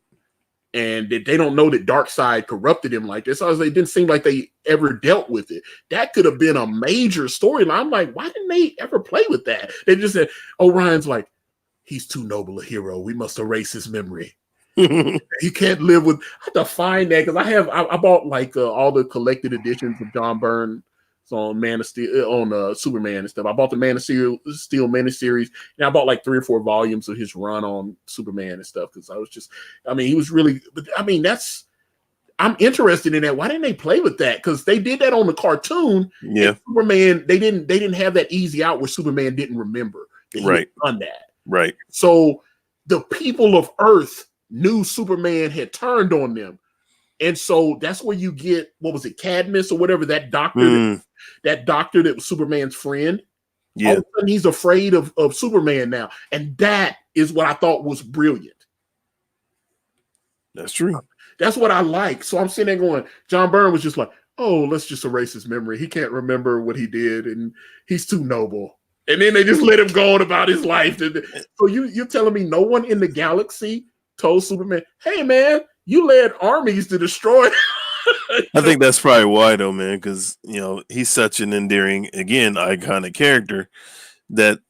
And they don't know that Darkseid corrupted him like this. So it didn't seem like they ever dealt with it. That could have been a major storyline. I'm like, why didn't they ever play with that? They just said, Orion's like, he's too noble a hero. We must erase his memory. He can't live with. I have to find that because I bought like all the collected editions of John Byrne on Man of Steel on Superman and stuff. I bought the Man of Steel miniseries, and I bought like 3 or 4 volumes of his run on Superman and stuff because he was really. But I mean, I'm interested in that. Why didn't they play with that? Because they did that on the cartoon. Yeah, Superman. They didn't have that easy out where Superman didn't remember that he had done that. Right. So the people of Earth knew Superman had turned on them. And so that's where you get, what was it, Cadmus or whatever, that doctor that was Superman's friend. Yeah. All of a sudden he's afraid of Superman now. And that is what I thought was brilliant. That's true. That's what I like. So I'm sitting there going, John Byrne was just like, oh, let's just erase his memory. He can't remember what he did, and he's too noble. And then they just let him go on about his life. So you're telling me no one in the galaxy told Superman, hey, man, you led armies to destroy. I think that's probably why, though, man, because, he's such an endearing, again, iconic character that,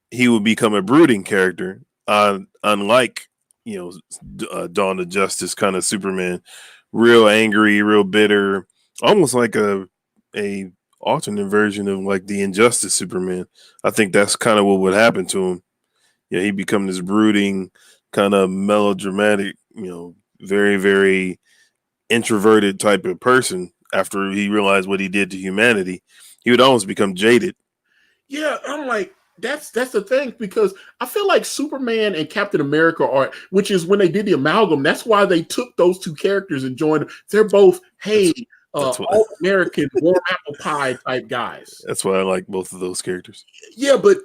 he would become a brooding character, unlike, Dawn of Justice kind of Superman, real angry, real bitter, almost like a alternate version of like the Injustice Superman. I think that's kind of what would happen to him. Yeah, he'd become this brooding, kind of melodramatic, very, very introverted type of person after he realized what he did to humanity. He would almost become jaded. Yeah, I'm like, that's the thing, because I feel like Superman and Captain America are, which is when they did the amalgam, that's why they took those two characters and joined them. They're both, all American warm apple pie type guys. That's why I like both of those characters. Yeah, but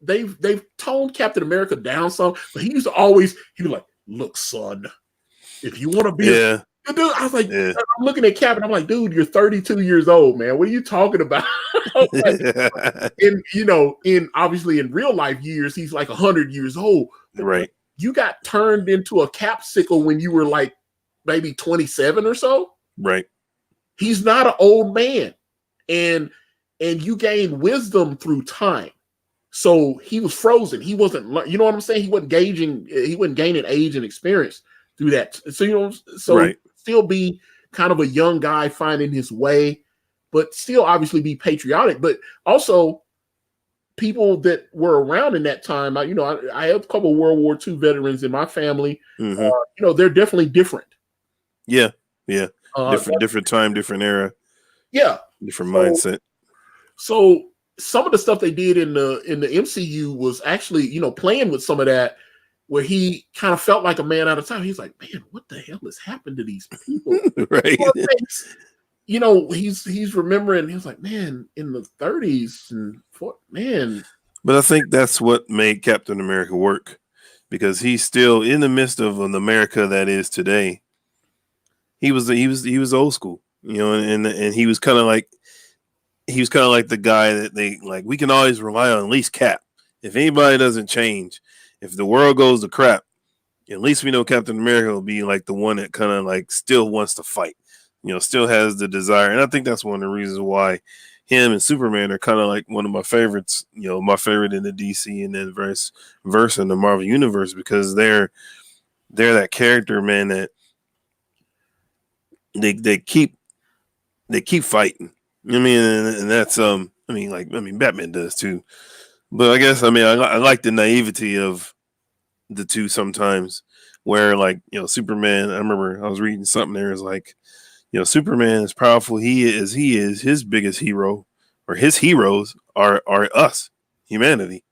they've toned Captain America down some, but he was like, look, son, if you want to be dude, I was like, I'm looking at Cap and I'm like, dude, you're 32 years old, man. What are you talking about? Obviously in real life years, he's like 100 years old. Right. You got turned into a capsicle when you were like maybe 27 or so. Right. He's not an old man. And you gain wisdom through time. So he was frozen. He wasn't, you know what I'm saying? He wasn't gaining age and experience through that. So, still be kind of a young guy finding his way, but still obviously be patriotic. But also people that were around in that time, I have a couple of World War II veterans in my family. Mm-hmm. They're definitely different. Yeah. Yeah. Different time, different era. Yeah. Different mindset. So some of the stuff they did in the MCU was actually, playing with some of that, where he kind of felt like a man out of time. He's like, man, what the hell has happened to these people? Right. He's remembering. He was like, man, in the 30s and man. But I think that's what made Captain America work, because he's still in the midst of an America that is today. He was old school, and he was kind of like the guy that they like. We can always rely on at least Cap. If anybody doesn't change, if the world goes to crap, at least we know Captain America will be like the one that kind of like still wants to fight, still has the desire. And I think that's one of the reasons why him and Superman are kind of like one of my favorites, my favorite in the DC and then verse in the Marvel universe, because they're that character, man, that they keep fighting. And that's Batman does too. But I guess I like the naivety of the two sometimes, where Superman. I remember I was reading something there is like, Superman is powerful. He is his biggest hero, or his heroes are us, humanity.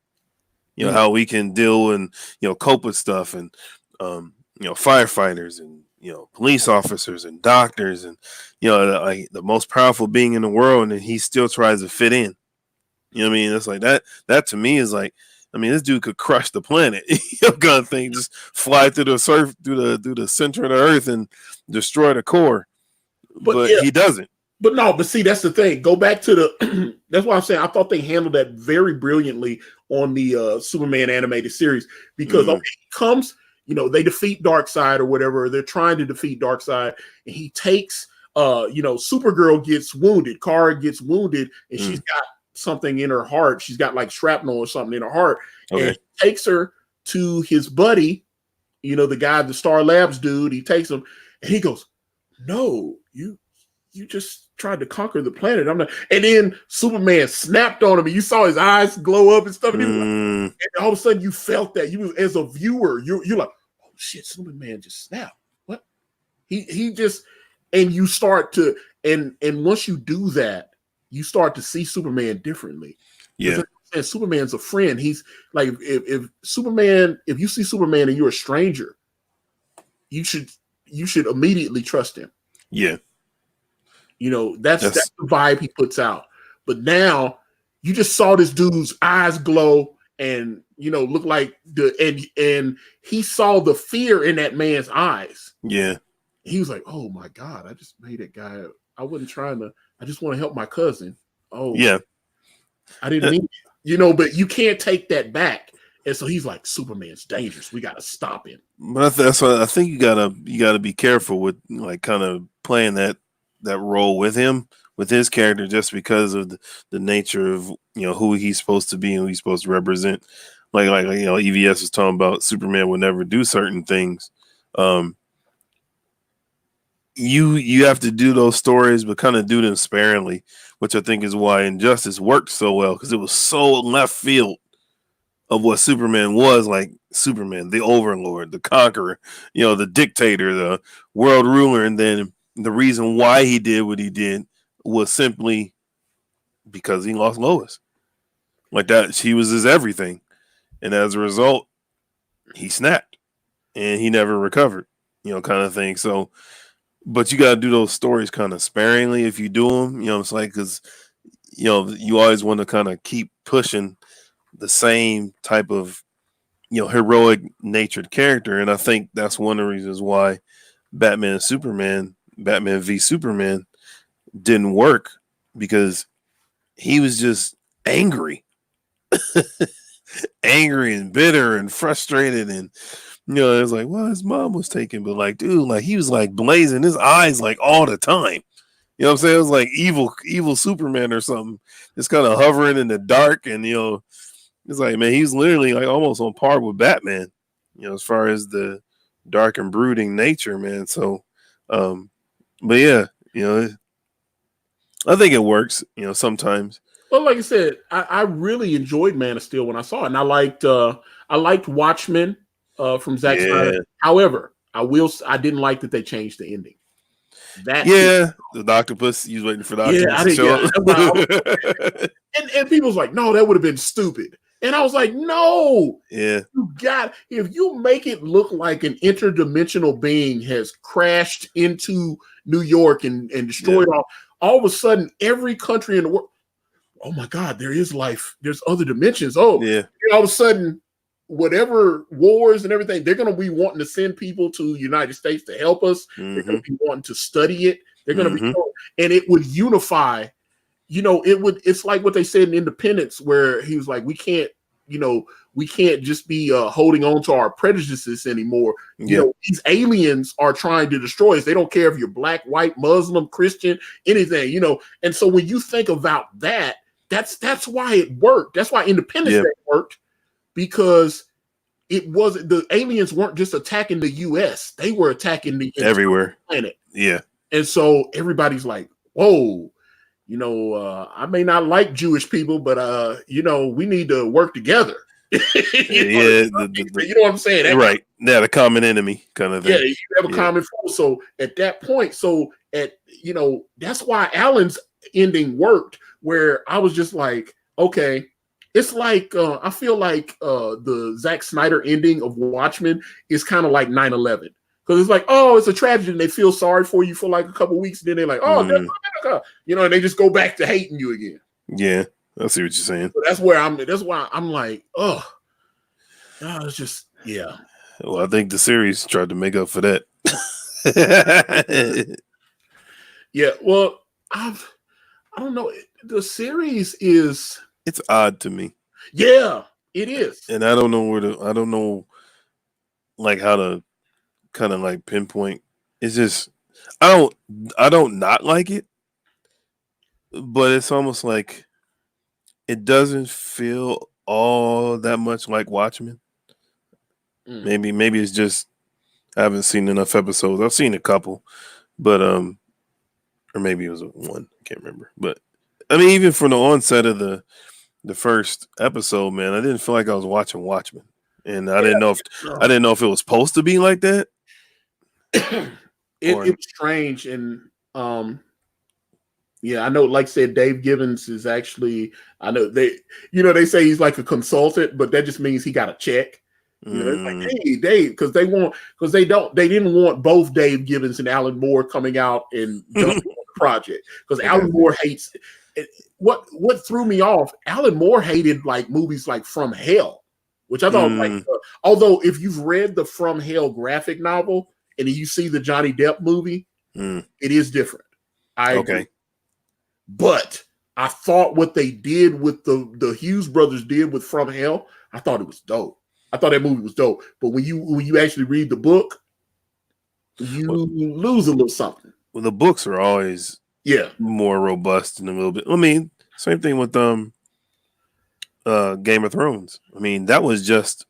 How we can deal and cope with stuff, and firefighters and police officers and doctors, and the most powerful being in the world, and he still tries to fit in. It's like that to me is like, this dude could crush the planet, kind of thing, just fly through the center of the earth and destroy the core. But he doesn't. But see, that's the thing. Go back to that's why I'm saying I thought they handled that very brilliantly on the Superman animated series, because he comes, they defeat Darkseid or whatever. They're trying to defeat Darkseid, and he takes, Supergirl gets wounded, Kara gets wounded, and she's got something in her heart. She's got like shrapnel or something in her heart, and Okay. he takes her to his buddy, the guy, the Star Labs dude. He takes him, and he goes, "No, you just tried to conquer the planet. I'm not." And then Superman snapped on him, and you saw his eyes glow up and stuff. And, and all of a sudden, you felt that you, as a viewer, you're like, "Oh shit, Superman just snapped." What? He just, and you start to, and once you do that, you start to see Superman differently. Yeah. And Superman's a friend. He's like, if Superman, if you see Superman and you're a stranger, you should immediately trust him. Yeah. That's the vibe he puts out. But now you just saw this dude's eyes glow and look like and he saw the fear in that man's eyes. Yeah. He was like, "Oh my God, I just made that guy. I wasn't trying to, I just want to help my cousin." Oh yeah. I didn't mean, but you can't take that back. And so he's like, Superman's dangerous. We got to stop him. But that's why I think you gotta be careful with like kind of playing that role with him, with his character, just because of the nature of who he's supposed to be and who he's supposed to represent. Like EVS was talking about, Superman would never do certain things. You have to do those stories, but kind of do them sparingly, which I think is why Injustice worked so well, because it was so left field of what Superman was. Like Superman, the overlord, the conqueror, the dictator, the world ruler. And then the reason why he did what he did was simply because he lost Lois. Like that, she was his everything. And as a result, he snapped and he never recovered, kind of thing. So, but you got to do those stories kind of sparingly if you do them, it's like, because, you always want to kind of keep pushing the same type of, heroic natured character. And I think that's one of the reasons why Batman v Superman didn't work, because he was just angry, angry and bitter and frustrated. And, it was like, well, his mom was taken, but like, dude, like he was like blazing his eyes like all the time. You know what I'm saying? It was like evil Superman or something. Just kind of hovering in the dark. And, it's like, man, he's literally like almost on par with Batman, as far as the dark and brooding nature, man. So, but yeah, I think it works, sometimes. Well, like I said, I really enjoyed Man of Steel when I saw it, and I liked Watchmen from Zack Snyder. However, I didn't like that they changed the ending. The octopus. You was waiting for the octopus to show up. And people's like, no, that would have been stupid. And I was like, no. Yeah. If you make it look like an interdimensional being has crashed into New York and destroyed all of a sudden every country in the world. Oh my God, there is life. There's other dimensions. Oh, yeah. All of a sudden, whatever wars and everything, they're going to be wanting to send people to the United States to help us. Mm-hmm. They're going to be wanting to study it. They're going to be, and it would unify. It's like what they said in Independence, where he was like, we can't just be holding on to our prejudices anymore. These aliens are trying to destroy us. They don't care if you're black, white, Muslim, Christian, anything, And so when you think about that, that's why it worked. That's why Independence Day worked, because the aliens weren't just attacking the US. They were attacking the everywhere planet. Yeah. And so everybody's like, whoa, I may not like Jewish people, but we need to work together. You know what I'm saying? Right. Yeah, the common enemy kind of thing. Yeah, you have a common foe. So at that point, that's why Alan's ending worked, where I was just like, okay, it's like I feel like the Zack Snyder ending of Watchmen is kind of like 9/11. Because it's like, oh, it's a tragedy, and they feel sorry for you for like a couple of weeks, and then they're like, oh, and they just go back to hating you again. Yeah, I see what you're saying. So that's why I'm like, oh, it's just, yeah. Well, I think the series tried to make up for that. Yeah, well, I don't know. The series it's odd to me. Yeah, it is. And I don't know like how to kind of like pinpoint. It's just I don't not like it, but it's almost like it doesn't feel all that much like Watchmen. Maybe it's just I haven't seen enough episodes. I've seen a couple, but or maybe it was one. I can't remember. But I mean, even from the onset of the first episode, man, I didn't feel like I was watching Watchmen, and I didn't know if it was supposed to be like that. It was strange, and yeah, I know. Like I said, Dave Gibbons is actually. I know they say he's like a consultant, but that just means he got a check. You know, it's like, hey, Dave, because they didn't want both Dave Gibbons and Alan Moore coming out and jumping on the project because Alan Moore hates. What threw me off? Alan Moore hated like movies like From Hell, which I thought like. Although if you've read the From Hell graphic novel and you see the Johnny Depp movie, it is different. I agree. But I thought what they did with the Hughes brothers did with From Hell, I thought it was dope. I thought that movie was dope. But when you actually read the book, you lose a little something. Well, the books are always more robust and a little bit. I mean, same thing with Game of Thrones. I mean, that was just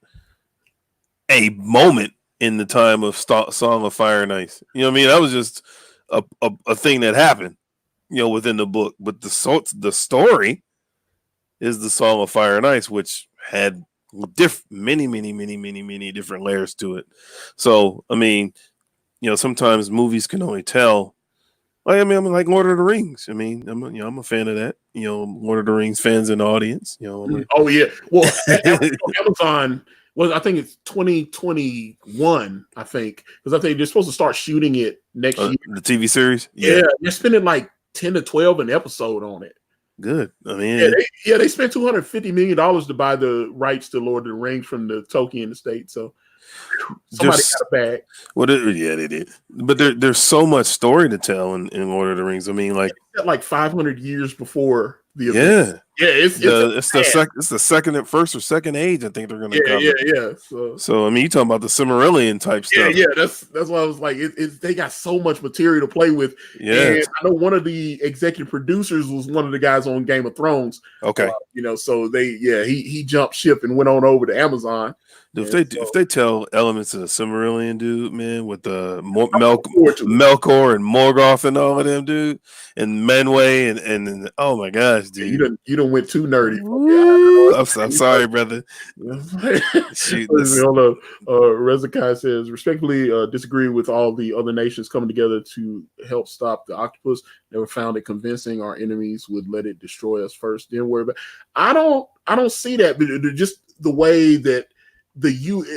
a moment in the time of Song of Fire and Ice. You know what I mean? That was just a thing that happened, within the book. But the story is the Song of Fire and Ice, which had many different layers to it. So, I mean, sometimes movies can only tell. I'm like Lord of the Rings. I mean, I'm a fan of that. Lord of the Rings fans in the audience. Oh yeah. Well, Amazon. Well, I think it's 2021. I think because I think they're supposed to start shooting it next year. The TV series. Yeah, they're spending like 10 to 12 an episode on it. Good. I mean, they spent $250 million to buy the rights to Lord of the Rings from the Tolkien estate. So somebody got a bag. They did. But there's so much story to tell in Lord of the Rings. I mean, like 500 years before the event. It's the first or second age. I think they're going to cover. So I mean, you talking about the Silmarillion type stuff? Yeah. That's why I was like, they got so much material to play with. Yeah, and I know one of the executive producers was one of the guys on Game of Thrones. Okay, so he jumped ship and went on over to Amazon. If they tell elements of the Silmarillion, dude, man, with the Melkor and Morgoth and all of them, dude, and Menway and oh my gosh, dude, you don't went too nerdy. I'm sorry, brother. Shoot, Rezakai says respectfully disagree with all the other nations coming together to help stop the octopus. Never found it convincing our enemies would let it destroy us first. Then worry about. I don't see that, but just the way that.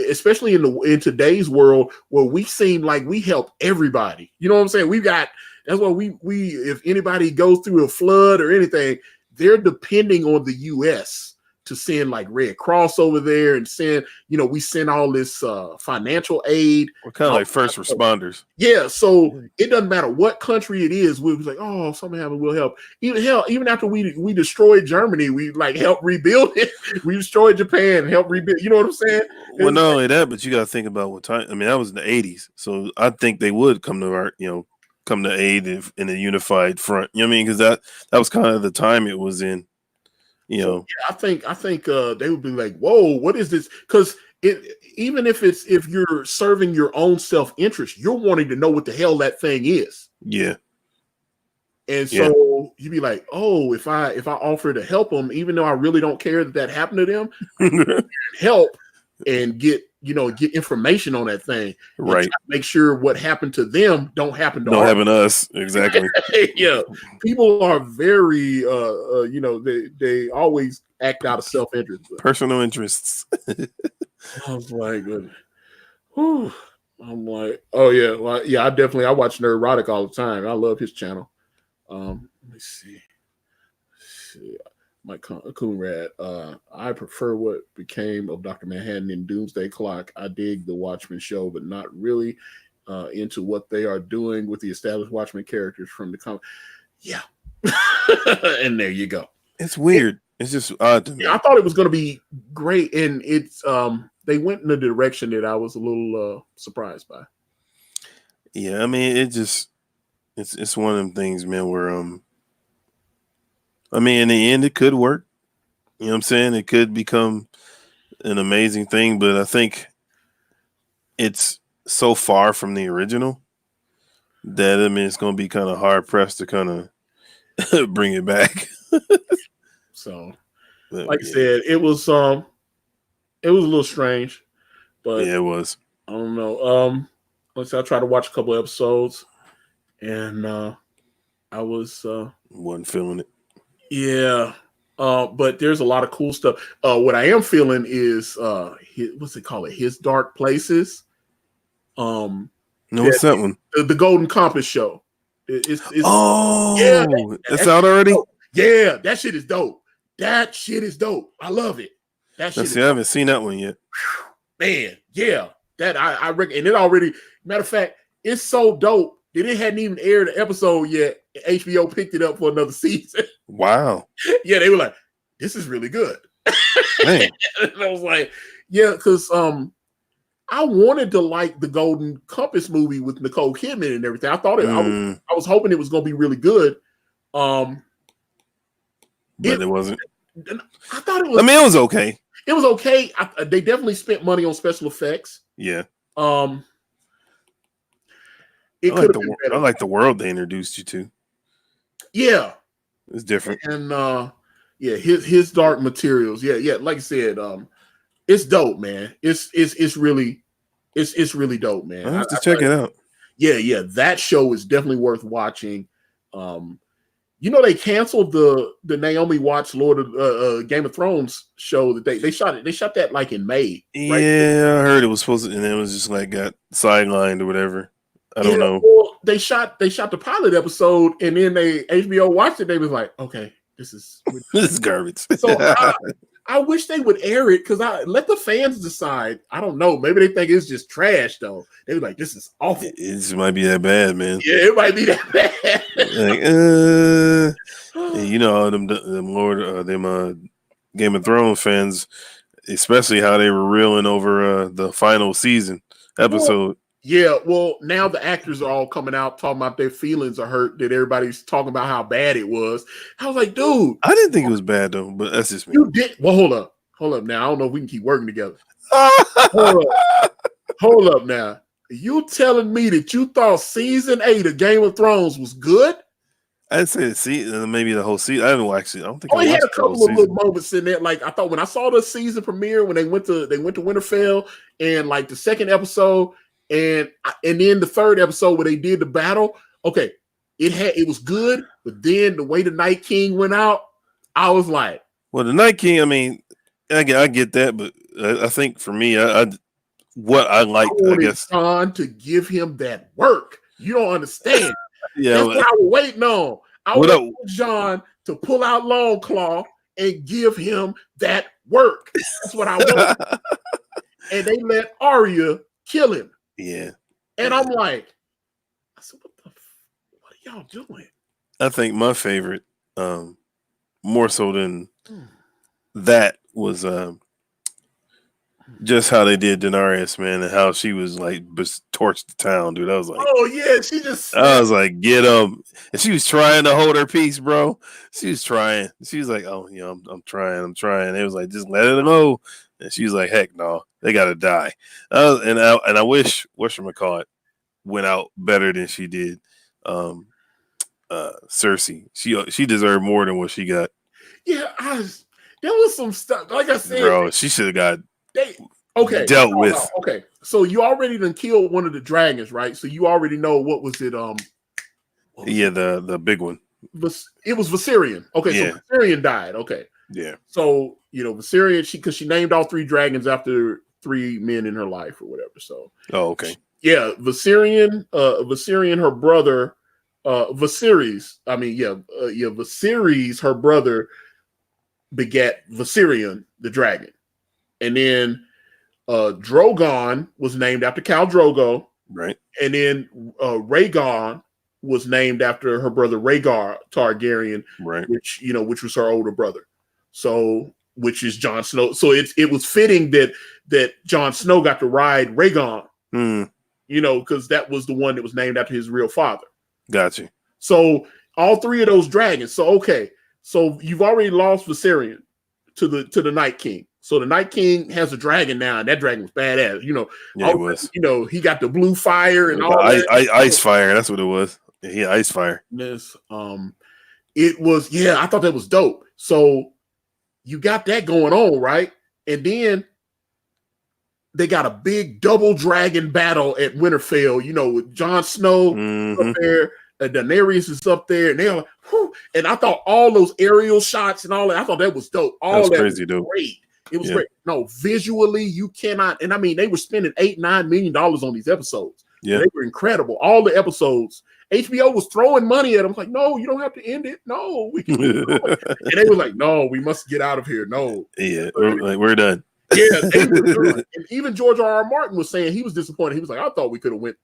Especially in today's world where we seem like we help everybody. You know what I'm saying? That's why we if anybody goes through a flood or anything, they're depending on the US to send like Red Cross over there and send, we send all this financial aid. We're kind of like first responders. Yeah. So it doesn't matter what country it is. We're like, oh, something happened, we'll help. Even after we destroyed Germany, we like help rebuild it. We destroyed Japan, help rebuild. You know what I'm saying? Well, not only that, but you got to think about what time. I mean, that was in the 80s. So I think they would come to aid in a unified front. You know what I mean? Because that was kind of the time it was in. So, I think they would be like, whoa, what is this? Because even if you're serving your own self-interest, you're wanting to know what the hell that thing is. Yeah. And so you'd be like, oh, if I offer to help them, even though I really don't care that happened to them, help and get information on that thing, right? Make sure what happened to them don't happen to us. Exactly. Yeah, people are very, they always act out of self-interest, personal interests. I was like, whew. I'm like, oh yeah, well, yeah. I watch Nerdrotic all the time. I love his channel. Let me see. Mike Coonrad, I prefer what became of Dr. Manhattan in Doomsday Clock. I dig the Watchmen show, but not really into what they are doing with the established Watchmen characters from the comic. Yeah. And there you go. It's weird. It's just odd to me. I thought it was going to be great, and it's they went in a direction that I was a little surprised by. Yeah, I mean, it's one of them things, man, where I mean, in the end, it could work. You know what I'm saying? It could become an amazing thing, but I think it's so far from the original that I mean it's going to be kind of hard pressed to kind of bring it back. So, But, like I said, it was a little strange, but yeah, it was. I don't know. Let's say I tried to watch a couple episodes, and I was Wasn't feeling it. yeah. But there's a lot of cool stuff. What I am feeling is what's it called? His Dark Places. No, what's that one? The Golden Compass show. It's yeah, it's out already. Yeah, that shit is dope. That shit is dope. I love it. That shit. I haven't seen that one yet. Man, yeah, that I reckon, and it already. Matter of fact, it's so dope that it hadn't even aired an episode yet. HBO picked it up for another season. Wow. Yeah, they were like, "This is really good." Man. And I was like, "Yeah," because I wanted to like the Golden Compass movie with Nicole Kidman and everything. I thought I was hoping it was going to be really good. But it wasn't. I thought it was. I mean, it was okay. It was okay. They definitely spent money on special effects. Yeah. It could have been better. I like the world they introduced you to. Yeah, it's different. And yeah, his Dark Materials. Yeah. Like I said, it's dope, man. It's really dope, man. I have to check it out. Yeah. That show is definitely worth watching. You know, they canceled the Naomi Watts Lord of Game of Thrones show that they shot it. They shot that like in May. Right? Yeah, I heard it was supposed to, and it was just like got sidelined or whatever. I don't know. Well, they shot the pilot episode, and then HBO watched it. They was like, okay, this is garbage. So I wish they would air it because I let the fans decide. I don't know. Maybe they think it's just trash though. They were like, this is awful. It might be that bad, man. Yeah, it might be that bad. Like, you know, them Game of Thrones fans, especially how they were reeling over the final season episode. Well, now the actors are all coming out talking about their feelings are hurt, that everybody's talking about how bad it was. I was like, dude. I didn't think it was bad, though, but that's just me. You did. Well, hold up now. I don't know if we can keep working together. Hold up now. You telling me that you thought season 8 of Game of Thrones was good? I'd say maybe the whole season. I haven't watched it. I don't think I had a couple of little moments in there. Like I thought when I saw the season premiere when they went to Winterfell and like the second episode. And then the third episode where they did the battle, okay, it was good, but then the way the Night King went out, I was like, well, the Night King. I mean, I get that, but I think for me, what I liked, I guess, John to give him that work. You don't understand. Yeah, that's what I was waiting on. I wanted John to pull out Longclaw and give him that work. That's what I wanted. And they let Arya kill him. Yeah. And I'm like, I said, what are y'all doing? I think my favorite, more so than that, was just how they did Daenerys, man, and how she was like torched the town, dude. I was like, oh yeah, she just. I was like, get them, and she was trying to hold her peace, bro. She was trying. She was like, oh, you know, I'm trying. It was like, just let it go. And she was like, heck no, they gotta die. And I wish whatchamacallit went out better than she did. Cersei, she deserved more than what she got. Yeah, there was some stuff. Like I said, bro, she should have got dealt with. Okay, so you already done killed one of the dragons, right? So you already know what was it? The big one. It was Viserion. Okay, so Viserion died. Okay. Yeah. So, you know, Viserion, because she named all 3 dragons after 3 men in her life or whatever. So. Oh, okay. Yeah, Viserion, her brother, Viserys. I mean, Viserys, her brother, begat Viserion, the dragon, and then Drogon was named after Khal Drogo, right? And then Rhaegar was named after her brother Rhaegar Targaryen, right? Which was her older brother. So, which is Jon Snow. So it was fitting that Jon Snow got to ride Rhaegar, because that was the one that was named after his real father. Gotcha. So all 3 of those dragons. So okay, so you've already lost Viserion. to the Night King. So the Night King has a dragon now, and that dragon was badass. Yeah, it was. He got the blue fire and all that. Ice fire. That's what it was. Yeah, ice fire. This, it was. Yeah, I thought that was dope. So you got that going on, right? And then they got a big double dragon battle at Winterfell. With Jon Snow up there. Daenerys is up there, and they're like, whew. And I thought all those aerial shots and all that, I thought that was dope. All that was great. It was great. No, visually, you cannot. And I mean, they were spending $8-9 million on these episodes. Yeah, they were incredible. All the episodes. HBO was throwing money at them. Like, no, you don't have to end it. No, we can. And they were like, no, we must get out of here. No. Yeah, we're done. Yeah, and even George R.R. Martin was saying he was disappointed. He was like, I thought we could have went,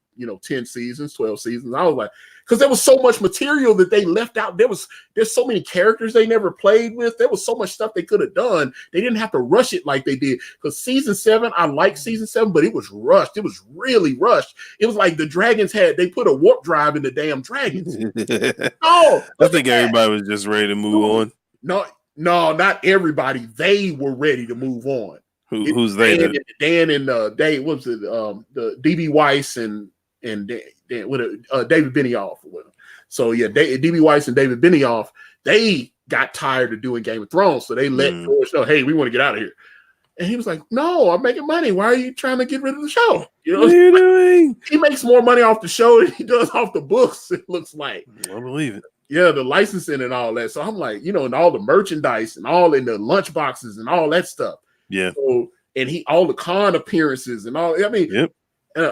10 seasons, 12 seasons. I was like, because there was so much material that they left out. There's so many characters they never played with. There was so much stuff they could have done. They didn't have to rush it like they did. Because season 7, I like season 7, but it was rushed. It was really rushed. It was like the dragons they put a warp drive in the damn dragons. I think everybody was just ready to move on. No, not everybody. They were ready to move on. Who's they? Dan and Dave. What was it? The DB Weiss and Dan, with David Benioff. So yeah, DB Weiss and David Benioff. They got tired of doing Game of Thrones, so they let George know, "Hey, we want to get out of here." And he was like, "No, I'm making money. Why are you trying to get rid of the show? What are you doing?" He makes more money off the show than he does off the books. It looks like. I believe it. Yeah, the licensing and all that. So I'm like, and all the merchandise and all in the lunch boxes and all that stuff. Yeah. So, and all the con appearances and all. I mean, yep.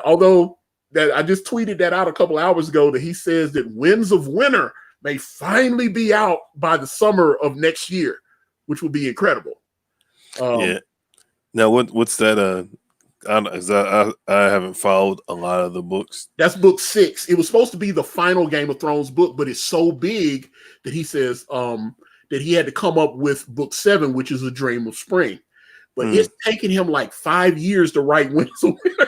Although that I just tweeted that out a couple hours ago that he says that Winds of Winter may finally be out by the summer of next year, which will be incredible. Yeah. Now, what's that? I haven't followed a lot of the books. That's book 6. It was supposed to be the final Game of Thrones book, but it's so big that he says that he had to come up with book 7, which is A Dream of Spring. But it's taken him like 5 years to write Winds of Winter.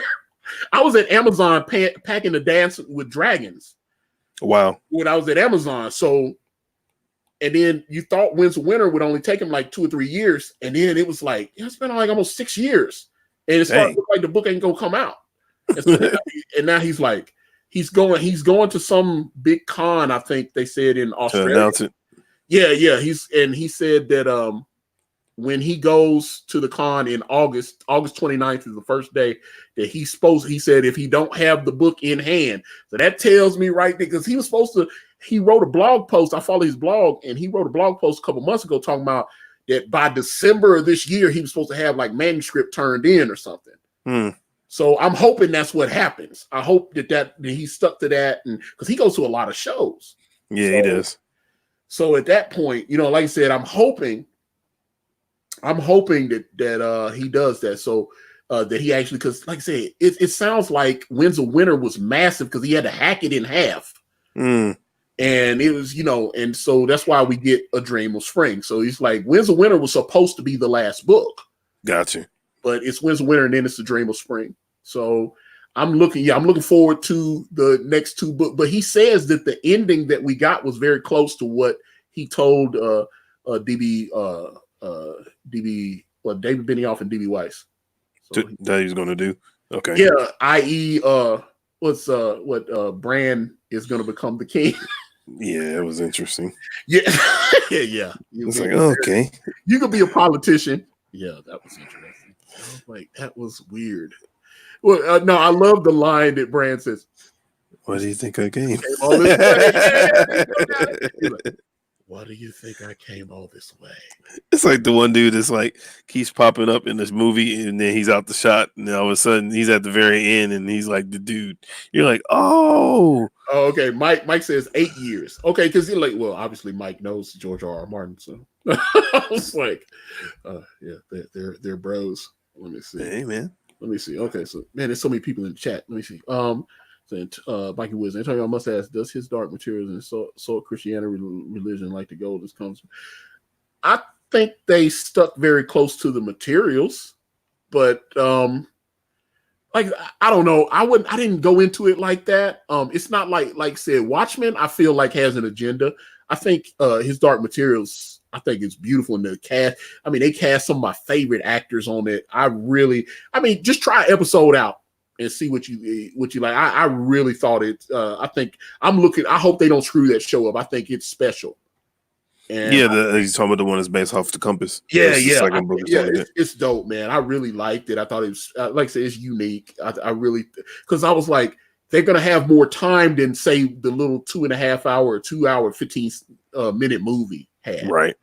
I was at Amazon packing the Dance with Dragons. Wow. When I was at Amazon. So, and then you thought Winds of Winter would only take him like 2 or 3 years. And then it was like, it's been like almost 6 years. And it's starting to look like the book ain't gonna come out. And, so now he's like, he's going to some big con, I think they said in Australia. To announce it. Yeah. He said that when he goes to the con in August 29th is the first day that he said if he don't have the book in hand. So that tells me right there, because he wrote a blog post. I follow his blog, and he wrote a blog post a couple months ago talking about that by December of this year, he was supposed to have like manuscript turned in or something. So I'm hoping that's what happens. I hope that he stuck to that, and because he goes to a lot of shows. Yeah, he does. So at that point, like I said, I'm hoping that he does that. So that he actually, because like I said, it sounds like Winds of Winter was massive because he had to hack it in half. And it was, and so that's why we get A Dream of Spring. So he's like, Winds of Winter was supposed to be the last book. Gotcha. But it's Winds of Winter and then it's A Dream of Spring. So I'm looking forward to the next 2 books. But he says that the ending that we got was very close to what he told David Benioff and DB Weiss. So that he's going to do. Okay. Yeah, i.e., what Bran is going to become the king. Yeah, it was interesting. Yeah, yeah. It's like, okay, you could be a politician. Yeah, that was interesting. I was like, that was weird. Well, no, I love the line that Bran says. What do you think I came? All this way. What do you think I came all this way? It's like the one dude that's like keeps popping up in this movie, and then he's out the shot, and then all of a sudden he's at the very end, and he's like the dude. You're like, oh, okay. Mike says 8 years. Okay, because you're like, well, obviously Mike knows George R.R. Martin, so I was like, yeah, they're bros. Let me see. Hey, man. Let me see. Okay, so man, there's so many people in the chat. Let me see. Mikey Woods, Antonio, I must ask, does his dark materials and so Christianity religion like the gold this comes from? I think they stuck very close to the materials, but like I don't know. I didn't go into it like that. It's not like said Watchmen, I feel like has an agenda. I think his dark materials I think it's beautiful in the cast. I mean, they cast some of my favorite actors on it. Just try an episode out and see what you like. I really thought it. I hope they don't screw that show up. I think it's special. And he's talking about the one that's based off the Compass. Yeah, it's dope, man. I really liked it. I thought it was like I said, it's unique. I really, because I was like, they're gonna have more time than say the little 2.5 hour, 2 hour, 15 minute movie had. Right.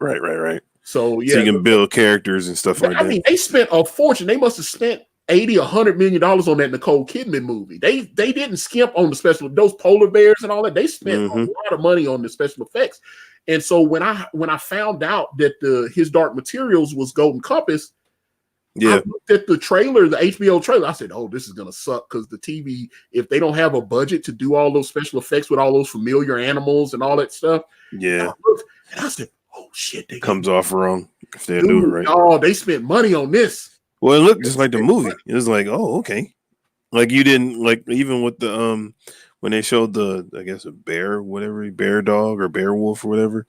So yeah, so you can build characters and stuff like that. I mean, they spent a fortune. They must have spent $80-100 million on that Nicole Kidman movie. They didn't skimp on the special, those polar bears and all that. They spent a lot of money on the special effects. And so when I found out that his Dark Materials was Golden Compass, I looked at the trailer, the HBO trailer. I said, "Oh, this is gonna suck," because the TV, if they don't have a budget to do all those special effects with all those familiar animals and all that stuff, and I said, "Oh shit!" They comes off wrong if they do it right. Oh, they spent money on this. Well, it looked just like the movie. It was like, oh, okay. Like you didn't like even with the when they showed the, I guess, a bear, whatever, bear dog or bear wolf or whatever,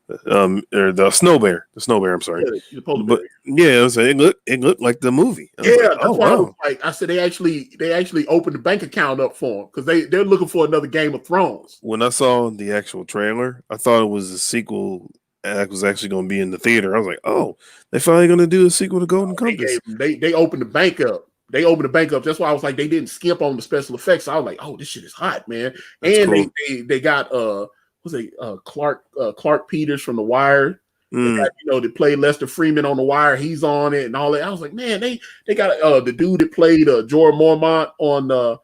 or the snow bear. I'm sorry. Yeah, but it was it looked like the movie. That's why I was like, I said they actually opened the bank account up for them because they're looking for another Game of Thrones. When I saw the actual trailer, I thought it was a sequel. That was actually going to be in the theater. I was like, oh, they finally going to do a sequel to Golden Compass. They opened the bank up. That's why I was like, they didn't skimp on the special effects. So I was like, oh, this shit is hot, man. That's cool. They got Clark Peters from The Wire. They got, they played Lester Freeman on The Wire. He's on it and all that. I was like, man, they got the dude that played Jorah Mormont on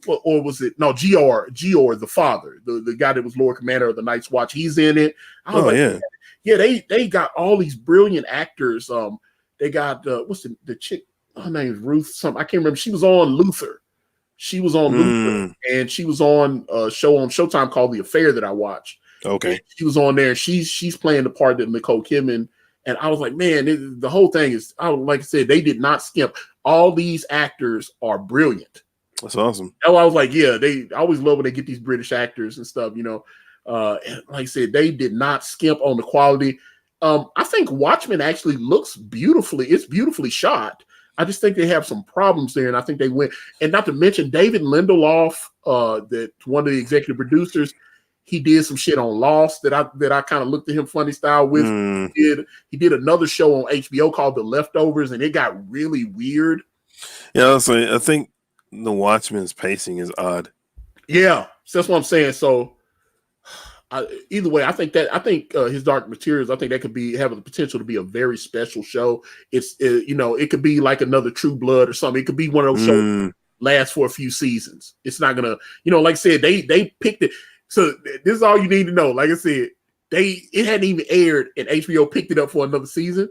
or was it Georg the father, the guy that was Lord Commander of the Night's Watch. He's in it. They got all these brilliant actors. They got what's the chick? Her name is Ruth. Something I can't remember. She was on Luther. Luther, and she was on a show on Showtime called The Affair that I watched. Okay, and she was on there. She's playing the part that Nicole Kidman. And I was like, man, the whole thing is. Like I said, they did not skimp. All these actors are brilliant. That's awesome. I was like, yeah, I always love when they get these British actors and stuff. And like I said, they did not skimp on the quality. I think Watchmen actually looks beautifully. It's beautifully shot. I just think they have some problems there, and I think they went. And not to mention David Lindelof, that one of the executive producers, he did some shit on Lost that I kind of looked at him funny style with. He did another show on HBO called The Leftovers, and it got really weird. Yeah, I think the Watchmen's pacing is odd. Yeah, so that's what I'm saying. So either way, I think his Dark Materials, I think that could have the potential to be a very special show. It could be like another True Blood or something. It could be one of those shows that last for a few seasons. It's not gonna, like I said, they picked it. So this is all you need to know. Like I said, it hadn't even aired, and HBO picked it up for another season.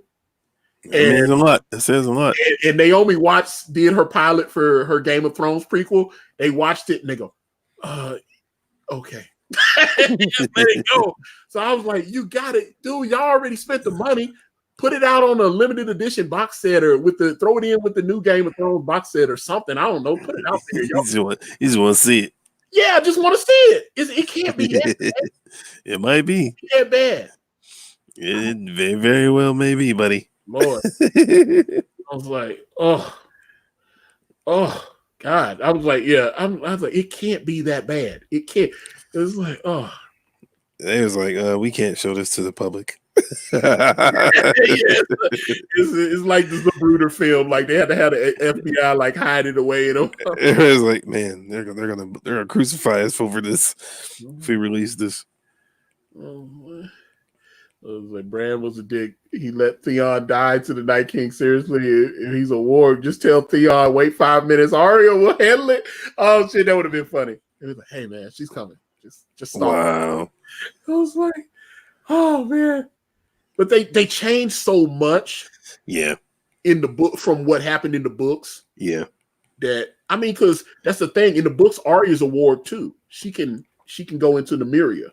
It says a lot. And Naomi Watts did her pilot for her Game of Thrones prequel. They watched it and they go, okay. Just let it go. So I was like, you got it, dude. Y'all already spent the money. Put it out on a limited edition box set, or throw it in with the new Game of Thrones box set or something. I don't know. Put it out there. You just want to see it. Yeah, I just want to see it. It can't be that bad. It might be that bad. It very, very well may be, buddy. Lord. I was like, oh God. I was like, yeah. I was like, it can't be that bad. It can't. It was like, oh. It was like, we can't show this to the public. It's like the Zapruder film. Like they had to have the FBI like hide it away. It was like, man, they're gonna crucify us over this if we release this. It was like Bran was a dick. He let Theon die to the Night King. Seriously, if he's a warg, just tell Theon, wait 5 minutes. Arya will handle it. Oh shit, that would have been funny. It was like, hey man, she's coming. Just stop. Wow. I was like, oh man. But they changed so much. Yeah. In the book from what happened in the books. Yeah. Because that's the thing. In the books, Arya's a warg too. She can go into Nymeria.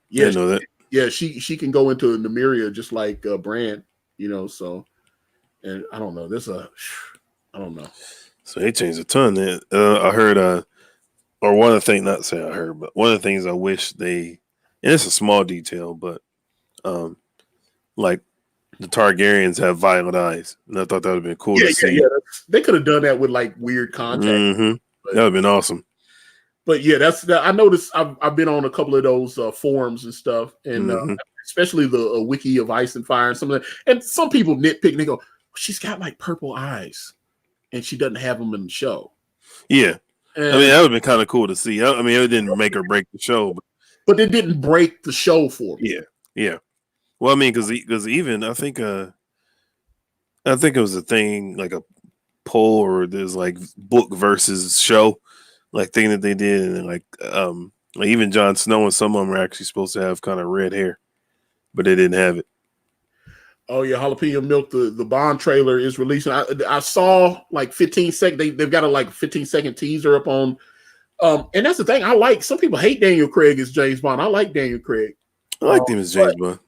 Yeah, I know that. Yeah, she can go into Nymeria just like Bran, so, and I don't know. I don't know. So they changed a ton. I heard, or one of the things, not saying I heard, but one of the things I wish and it's a small detail, but Like the Targaryens have violet eyes, and I thought that would have been cool to see. Yeah. They could have done that with like weird contact. Mm-hmm. That would have been awesome. But yeah, I noticed. I've been on a couple of those forums and stuff, and especially the Wiki of Ice and Fire and some of that. And some people nitpick and they go, "She's got like purple eyes, and she doesn't have them in the show." Yeah, and, I mean that would have been kind of cool to see. I mean, it didn't make or break the show, but it didn't break the show for me. Yeah. Well, I mean, because even I think it was a thing like a poll or there's like book versus show like thing that they did, and like even Jon Snow and some of them are actually supposed to have kind of red hair, but they didn't have it. Oh yeah, Jalapeno Milk. The Bond trailer is releasing. I saw like 15 second. They've got a like 15-second teaser up on. And that's the thing. I like. Some people hate Daniel Craig as James Bond. I like Daniel Craig. I like him as James Bond.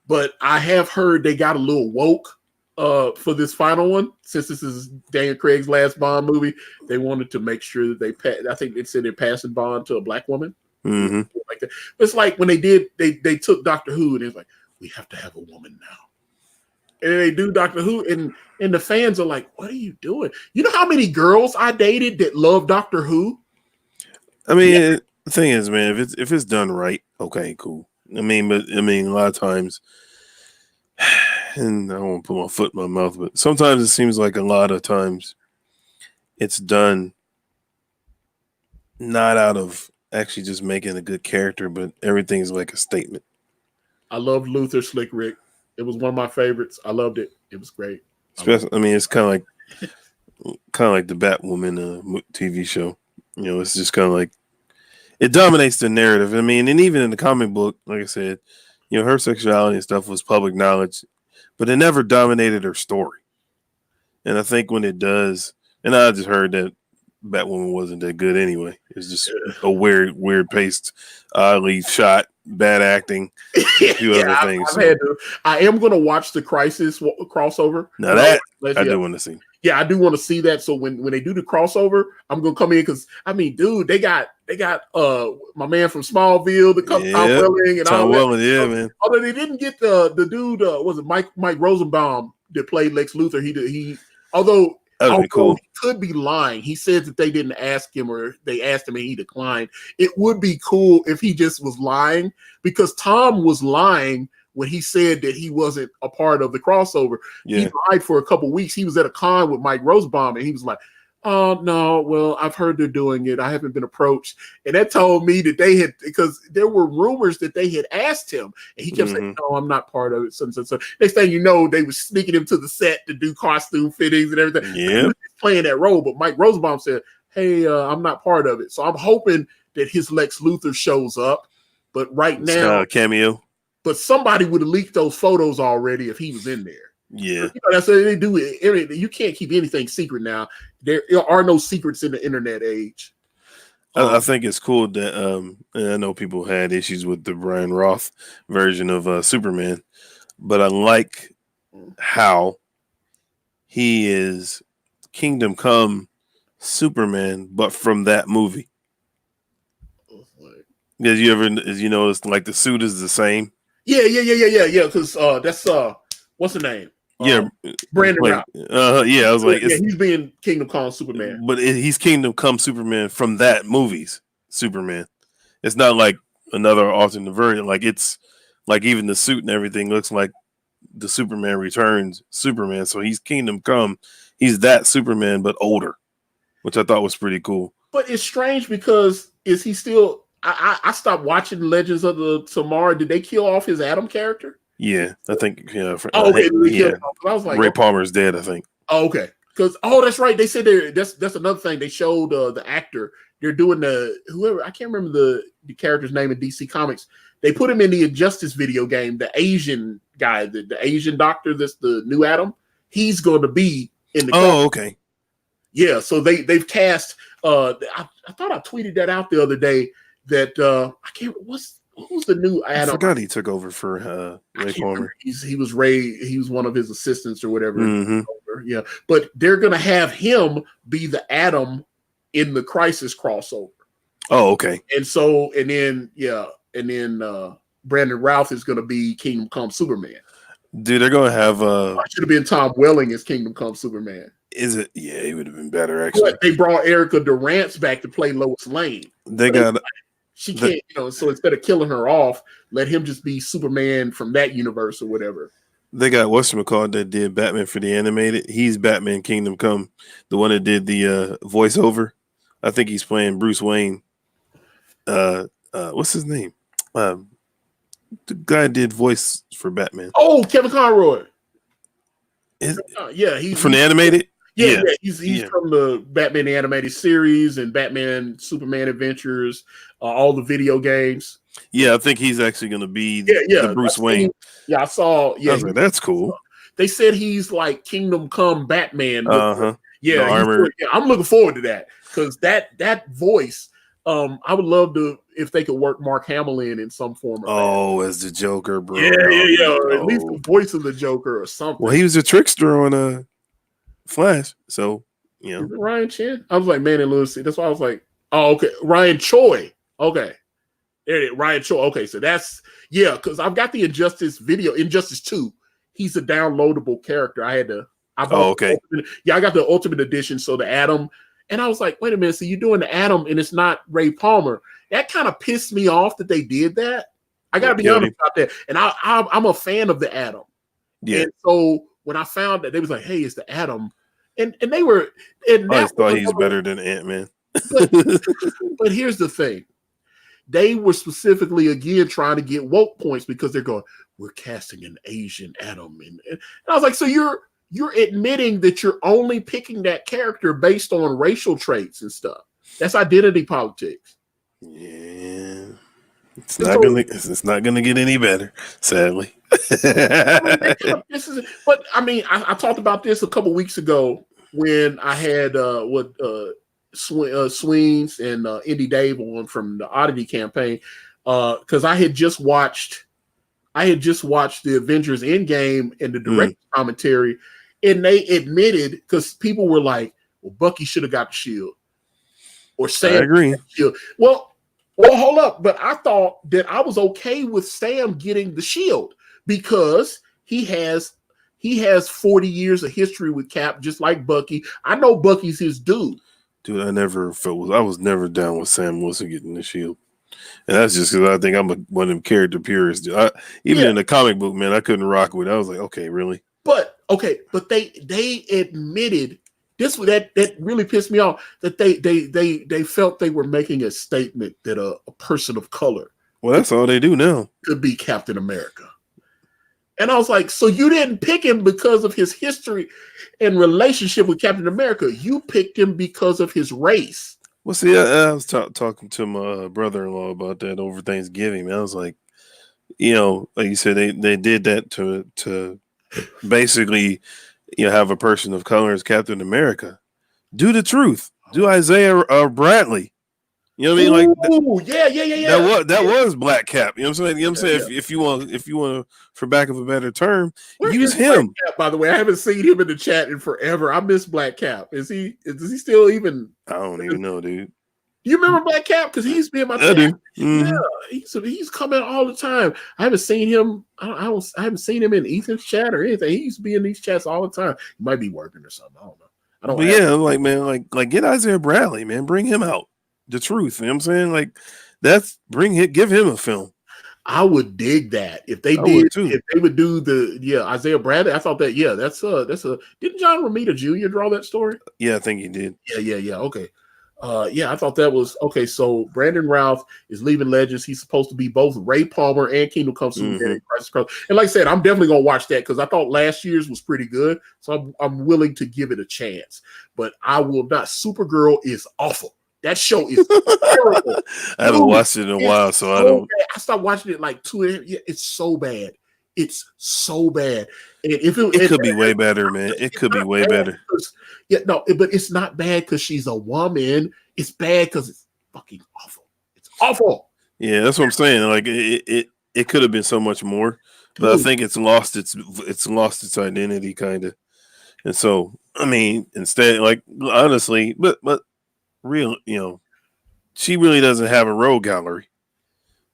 But I have heard they got a little woke for this final one. Since this is Daniel Craig's last Bond movie, they wanted to make sure that I think they said they're passing Bond to a black woman. Mm-hmm. Like that. It's like when they did, they took Doctor Who and it's like, we have to have a woman now. And they do Doctor Who, and the fans are like, what are you doing? You know how many girls I dated that love Doctor Who? I mean, the thing is, man, if it's done right, okay, cool. I mean, a lot of times, and I don't want to put my foot in my mouth, but sometimes it seems like a lot of times it's done not out of actually just making a good character, but everything's like a statement. I loved Luther Slick Rick. It was one of my favorites. I loved it. It was great. Especially, I mean, it's kind of like the Batwoman TV show. You know, it's just kind of like it dominates the narrative. I mean, and even in the comic book, like I said, you know, her sexuality and stuff was public knowledge, but it never dominated her story. And I think when it does, and I just heard that Batwoman wasn't that good anyway. It's just a weird paced, oddly shot, bad acting, a few other things. I am going to watch the Crisis crossover. Now that I do want to see. Yeah, I do want to see that. So when they do the crossover, I'm gonna come in because I mean, dude, they got my man from Smallville, the Tom Welling, and all that. Yeah, man. Although they didn't get the dude, was it Mike Rosenbaum that played Lex Luthor? Although cool. He could be lying. He said that they didn't ask him or they asked him and he declined. It would be cool if he just was lying because Tom was lying when he said that he wasn't a part of the crossover. Yeah. He lied for a couple of weeks. He was at a con with Mike Rosenbaum and he was like, oh, no, well, I've heard they're doing it. I haven't been approached. And that told me that they had, because there were rumors that they had asked him. And he kept saying, no, I'm not part of it. So. Next thing you know, they were sneaking him to the set to do costume fittings and everything. Yeah. He was playing that role. But Mike Rosenbaum said, hey, I'm not part of it. So I'm hoping that his Lex Luthor shows up. But right now, cameo. But somebody would have leaked those photos already if he was in there. Yeah. You know, that's what they do. You can't keep anything secret now. There are no secrets in the internet age. I think it's cool that and I know people had issues with the Brian Roth version of Superman, but I like how he is Kingdom Come Superman, but from that movie. Did you ever, it's like the suit is the same? Yeah. Because that's what's the name? Brandon Routh. Yeah, I was like, he's being Kingdom Come Superman, but he's Kingdom Come Superman from that movie's Superman. It's not like another alternate version. Like it's like even the suit and everything looks like the Superman Returns Superman. So he's Kingdom Come. He's that Superman, but older, which I thought was pretty cool. But it's strange because is he still? I stopped watching Legends of the Tomorrow. Did they kill off his Adam character? Yeah, I think. Yeah. Okay. I was like, Ray Palmer's dead. I think. Oh, okay. Because that's right. They said that's another thing. They showed the actor. They're doing whoever I can't remember the character's name in DC Comics. They put him in the Injustice video game. The Asian guy, the Asian doctor, that's the new Adam. He's going to be in the. Oh, okay. Yeah. So they've cast. I thought I tweeted that out the other day. That I can't. Who's the new Adam? I forgot he took over for Ray Palmer. He was Ray. He was one of his assistants or whatever. Mm-hmm. Yeah, but they're gonna have him be the Adam in the Crisis crossover. Oh, okay. And then Brandon Routh is going to be Kingdom Come Superman. Dude, they're gonna have I should have been Tom Welling as Kingdom Come Superman. Is it? Yeah, he would have been better actually. But they brought Erica Durance back to play Lois Lane. They got she can't, so instead of killing her off, let him just be Superman from that universe or whatever. They got whatchamacallit that did Batman for the animated. He's Batman Kingdom Come, the one that did the voiceover. I think he's playing Bruce Wayne. What's his name? The guy did voice for Batman. Oh, Kevin Conroy. Yeah, he's from the animated. Yeah. He's from the Batman the Animated Series and Batman Superman Adventures, all the video games. Yeah, I think he's actually going to be the Bruce Wayne. I saw. Yeah, I was like, that's cool. They said he's like Kingdom Come Batman. Yeah, I'm looking forward to that because that voice. I would love to if they could work Mark Hamill in some form. As the Joker, bro. Yeah. Or at least the voice of the Joker or something. Well, he was a trickster on Flash, so Is it Ryan Chen? I was like, man and Lucy. That's why I was like, oh, okay, Ryan Choi. Okay, Ryan Choi. Okay, so that's because I've got the Injustice 2. He's a downloadable character. I got the Ultimate Edition, so the Atom. And I was like, wait a minute, so you're doing the Atom and it's not Ray Palmer. That kind of pissed me off that they did that. I got to be honest about that. And I'm a fan of the Atom. Yeah. And so when I found that, they was like, hey, it's the Atom. And they were. And I thought he's better than Ant-Man. But here's the thing. They were specifically, again, trying to get woke points because they're going, we're casting an Asian Atom. And I was like, so you're admitting that you're only picking that character based on racial traits and stuff. That's identity politics. Yeah. It's not gonna get any better, sadly. I talked about this a couple weeks ago when I had Sweens and Indy Dave on from the Oddity campaign because I had just watched the Avengers Endgame and the direct commentary. And they admitted, because people were like, well, Bucky should have got the shield. Or Sam. I agree. Shield. Well, hold up. But I thought that I was okay with Sam getting the shield because he has 40 years of history with Cap, just like Bucky. I know Bucky's his dude. Dude, I was never down with Sam Wilson getting the shield. And that's just because I think I'm one of them character purists. Even in the comic book, man, I couldn't rock with it. I was like, okay, really? But they admitted this that really pissed me off that they felt they were making a statement that a person of color. Well, that's all they do now. Could be Captain America. And I was like, so you didn't pick him because of his history and relationship with Captain America. You picked him because of his race. Well, see, I was talking to my brother-in-law about that over Thanksgiving. Man. I was like, like you said, they did that to basically, have a person of color as Captain America. Do the truth. Do Isaiah Bradley. You know what I mean? Like, That was Black Cap. You know what I'm saying? You know what I'm saying? If you want, for back of a better term, use him. Cap, by the way, I haven't seen him in the chat in forever. I miss Black Cap. Does he still even? I don't even know, dude. Do you remember Black Cap? Because he used to be in my chat. Mm-hmm. Yeah, he's coming all the time. I haven't seen him. I haven't seen him in Ethan's chat or anything. He used to be in these chats all the time. He might be working or something. I don't know. But yeah, like man, like get Isaiah Bradley, man. Bring him out. The truth. You know what I'm saying? Like give him a film. I would dig that if they would do Isaiah Bradley. I thought that that's a didn't John Romita Jr. draw that story? Yeah, I think he did. Yeah. Okay. I thought that was okay. So Brandon Routh is leaving Legends. He's supposed to be both Ray Palmer and Kingdom Come Superman. And like I said, I'm definitely gonna watch that because I thought last year's was pretty good. So I'm willing to give it a chance. But I will not. Supergirl is awful. That show is terrible. I haven't watched it in a while, so I don't. Bad. I stopped watching it like 2. It's so bad. It's so bad. And if it could be way better, man. It could be way better. But it's not bad because she's a woman. It's bad because it's fucking awful. It's awful. Yeah, that's what I'm saying. Like it could have been so much more, but I think it's lost its identity, kind of. And so, I mean, instead, like honestly, but real, she really doesn't have a road gallery.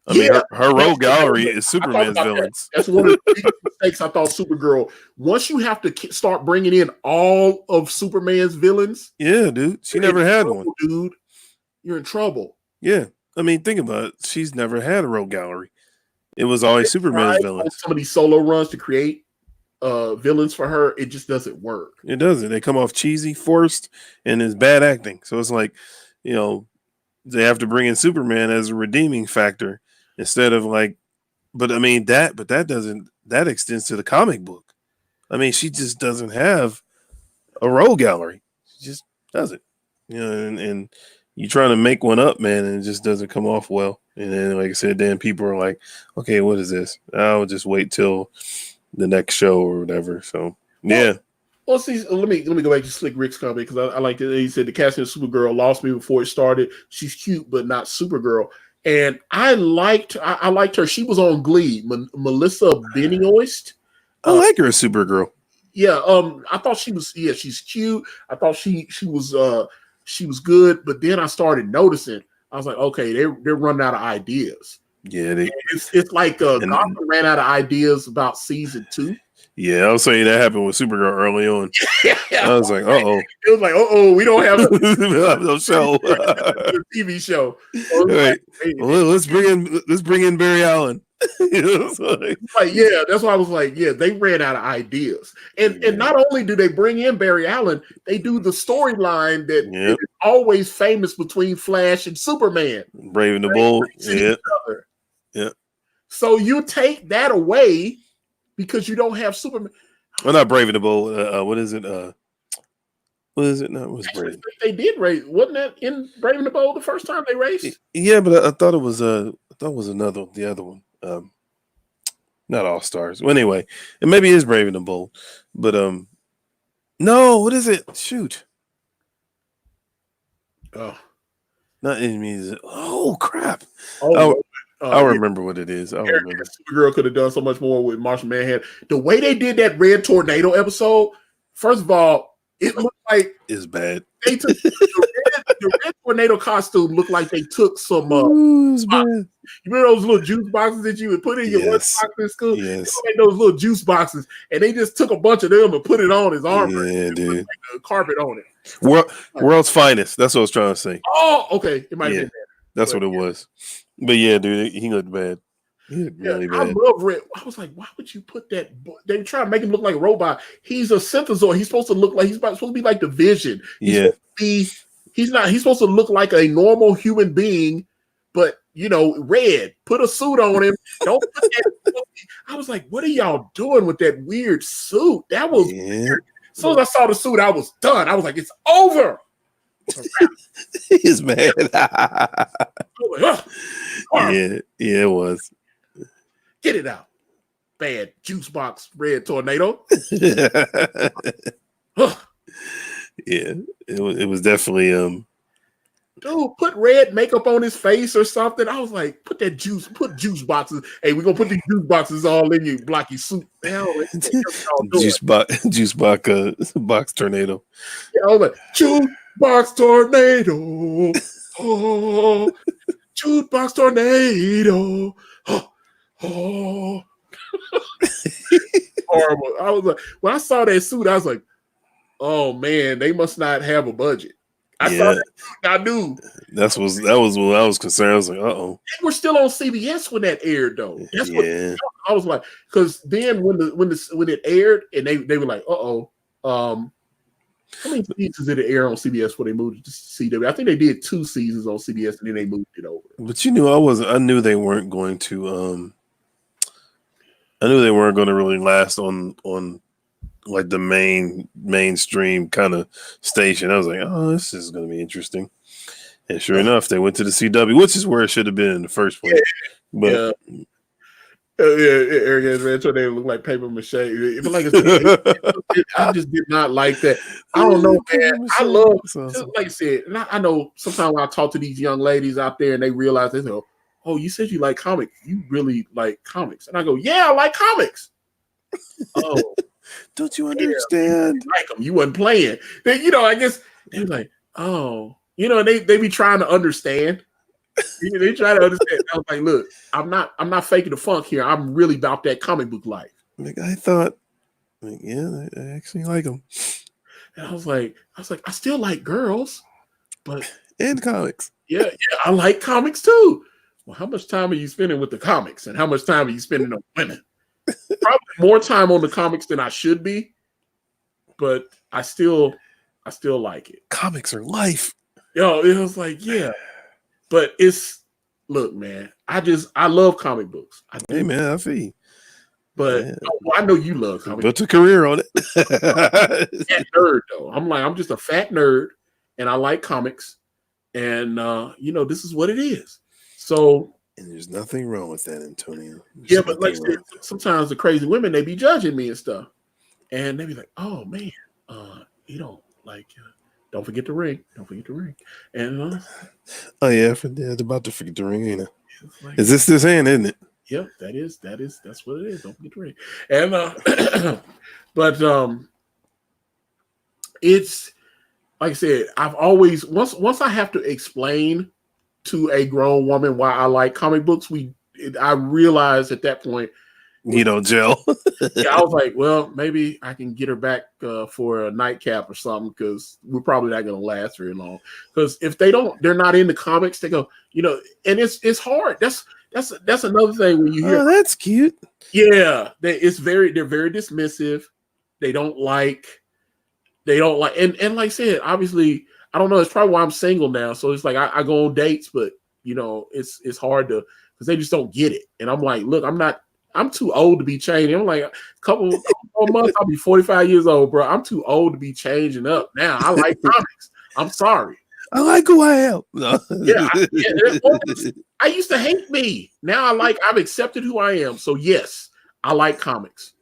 I mean, Yeah, her rogue gallery is I thought Superman's about that. villains. That's one of the biggest mistakes I thought Supergirl. Once you have to start bringing in all of Superman's villains, Yeah, dude. She you're never in had trouble, one. dude. You're in trouble. Yeah. I mean, think about it. She's never had a rogue gallery. It was always Superman's Tried on villains. some of these solo runs to create villains for her. It just doesn't work. It doesn't. They come off cheesy, forced, and it's bad acting. So it's like, you know, they have to bring in Superman as a redeeming factor instead of like, but I mean that extends to the comic book. I mean, she just doesn't have a rogue gallery. She just doesn't. You know, and you trying to make one up, man, and it just doesn't come off well. And then, like I said, then people are like, okay, what is this? I'll just wait till the next show or whatever. So yeah. Well, see, let me go back to Slick Rick's comment because I like that he said the casting of Supergirl lost me before it started. She's cute, but not Supergirl. And I liked her. She was on Glee, Melissa Benoist. I like her as Supergirl. Yeah, I thought she was. Yeah, she's cute. I thought she was good. But then I started noticing. I was like, okay, they're running out of ideas. Yeah, it's like Gotham ran out of ideas about season 2. Yeah, I'll say that happened with Supergirl early on. I was like, it was like, we don't have no show, a TV show. Right. Well, let's bring in Barry Allen. Yeah, that's why I was like, yeah, they ran out of ideas. And not only do they bring in Barry Allen, they do the storyline that is always famous between Flash and Superman. Brave and the Bold. Yeah. Yeah. So you take that away because you don't have Superman. Well, not Brave and the Bold. What is it? What is it? No, it was Brave. They did race. Wasn't that in Brave and the Bold the first time they raced? Yeah, but I thought it was the other one. Not All Stars. Well, anyway, and maybe it is Brave and the Bold, but no, what is it? Shoot. Oh, not enemies. Oh crap! Oh, I'll remember what it is. I'll remember. Supergirl could have done so much more with Martian Manhunter. The way they did that Red Tornado episode, first of all, it looked like it's bad. They took the red tornado costume looked like they took some. You remember those little juice boxes that you would put in your lunchbox in school? Yes. Like those little juice boxes, and they just took a bunch of them and put it on his arm. Yeah, dude. Like a carpet on it. World's finest. That's what I was trying to say. Oh, okay. It might have been that. That's what it was. But yeah, dude, he looked bad. He looked really bad. I love Red. I was like, why would you put that? They try to make him look like a robot. He's a synthezoid. He's supposed to look like supposed to be like the Vision. He's not. He's supposed to look like a normal human being, but red. Put a suit on him. Don't put that. I was like, what are y'all doing with that weird suit? That was weird. As soon as I saw the suit, I was done. I was like, it's over. He's mad. Yeah, it was. Get it out. Bad juice box red tornado. Yeah, it was definitely Dude, put red makeup on his face or something. I was like, put juice boxes. Hey, we're gonna put these juice boxes all in you, blocky suit. Juice box tornado. Yeah, I was like, juice box tornado. Oh, juice box tornado. Oh. Horrible. I was like, when I saw that suit, I was like, oh man, they must not have a budget. I saw that. I knew. That was when I was concerned. I was like, uh-oh. They were still on CBS when that aired, though. That's what I was like. Because then when it aired, and they were like, uh-oh. How many seasons did it air on CBS before they moved to CW? I think they did 2 seasons on CBS, and then they moved it over. But I knew they weren't going to. I knew they weren't going to really last on like the mainstream kind of station. I was like, oh, this is going to be interesting. And sure enough, they went to the CW, which is where it should have been in the first place. But Eric Red Tornado looked like paper mache. I just did not like that. I don't know, man. I love, just like I said, and I know sometimes when I talk to these young ladies out there and they realize they go, oh, you said you like comics. You really like comics. And I go, yeah, I like comics. Oh. Don't you understand? You like them. You wasn't playing. Then, I guess they were like, oh. They be trying to understand. They try to understand. I was like, look, I'm not faking the funk here. I'm really about that comic book life. Like, I thought, like, yeah, I actually like them. And I was like, I still like girls, but And comics. yeah, I like comics too. Well, how much time are you spending with the comics, and how much time are you spending on women? Probably more time on the comics than I should be, but I still like it. Comics are life. Yo, it was like, yeah, but look, man, I love comic books. I do. Hey, man, I feel you. But Yeah. I know you love comic books. Built a career on it. Fat nerd though. I'm just a fat nerd, and I like comics, and this is what it is. So, and there's nothing wrong with that, Antonio. Yeah, but like I said, sometimes the crazy women, they be judging me and stuff, and they be like, "Oh man, you don't like." Don't forget the ring. Don't forget the ring. And oh yeah, I'm about to forget the ring. Ain't it? Like, is this hand, isn't it? Yeah, that's what it is. Don't forget the ring. And but it's like I said, I've always once I have to explain to a grown woman why I like comic books, I realized at that point you don't gel. Yeah, I was like, well, maybe I can get her back for a nightcap or something, because we're probably not going to last very long. Because if they're not in the comics, they go, and it's hard. That's another thing when you hear. Oh, that's cute. Yeah, they're very dismissive. They don't like, and like I said, obviously, I don't know. It's probably why I'm single now. So it's like I go on dates, but it's hard to, because they just don't get it. And I'm like, look, I'm too old to be changing. I'm like, a couple more months, I'll be 45 years old, bro. I'm too old to be changing up now. I like comics. I'm sorry. I like who I am. No. I used to hate me. Now I've accepted who I am. So yes, I like comics,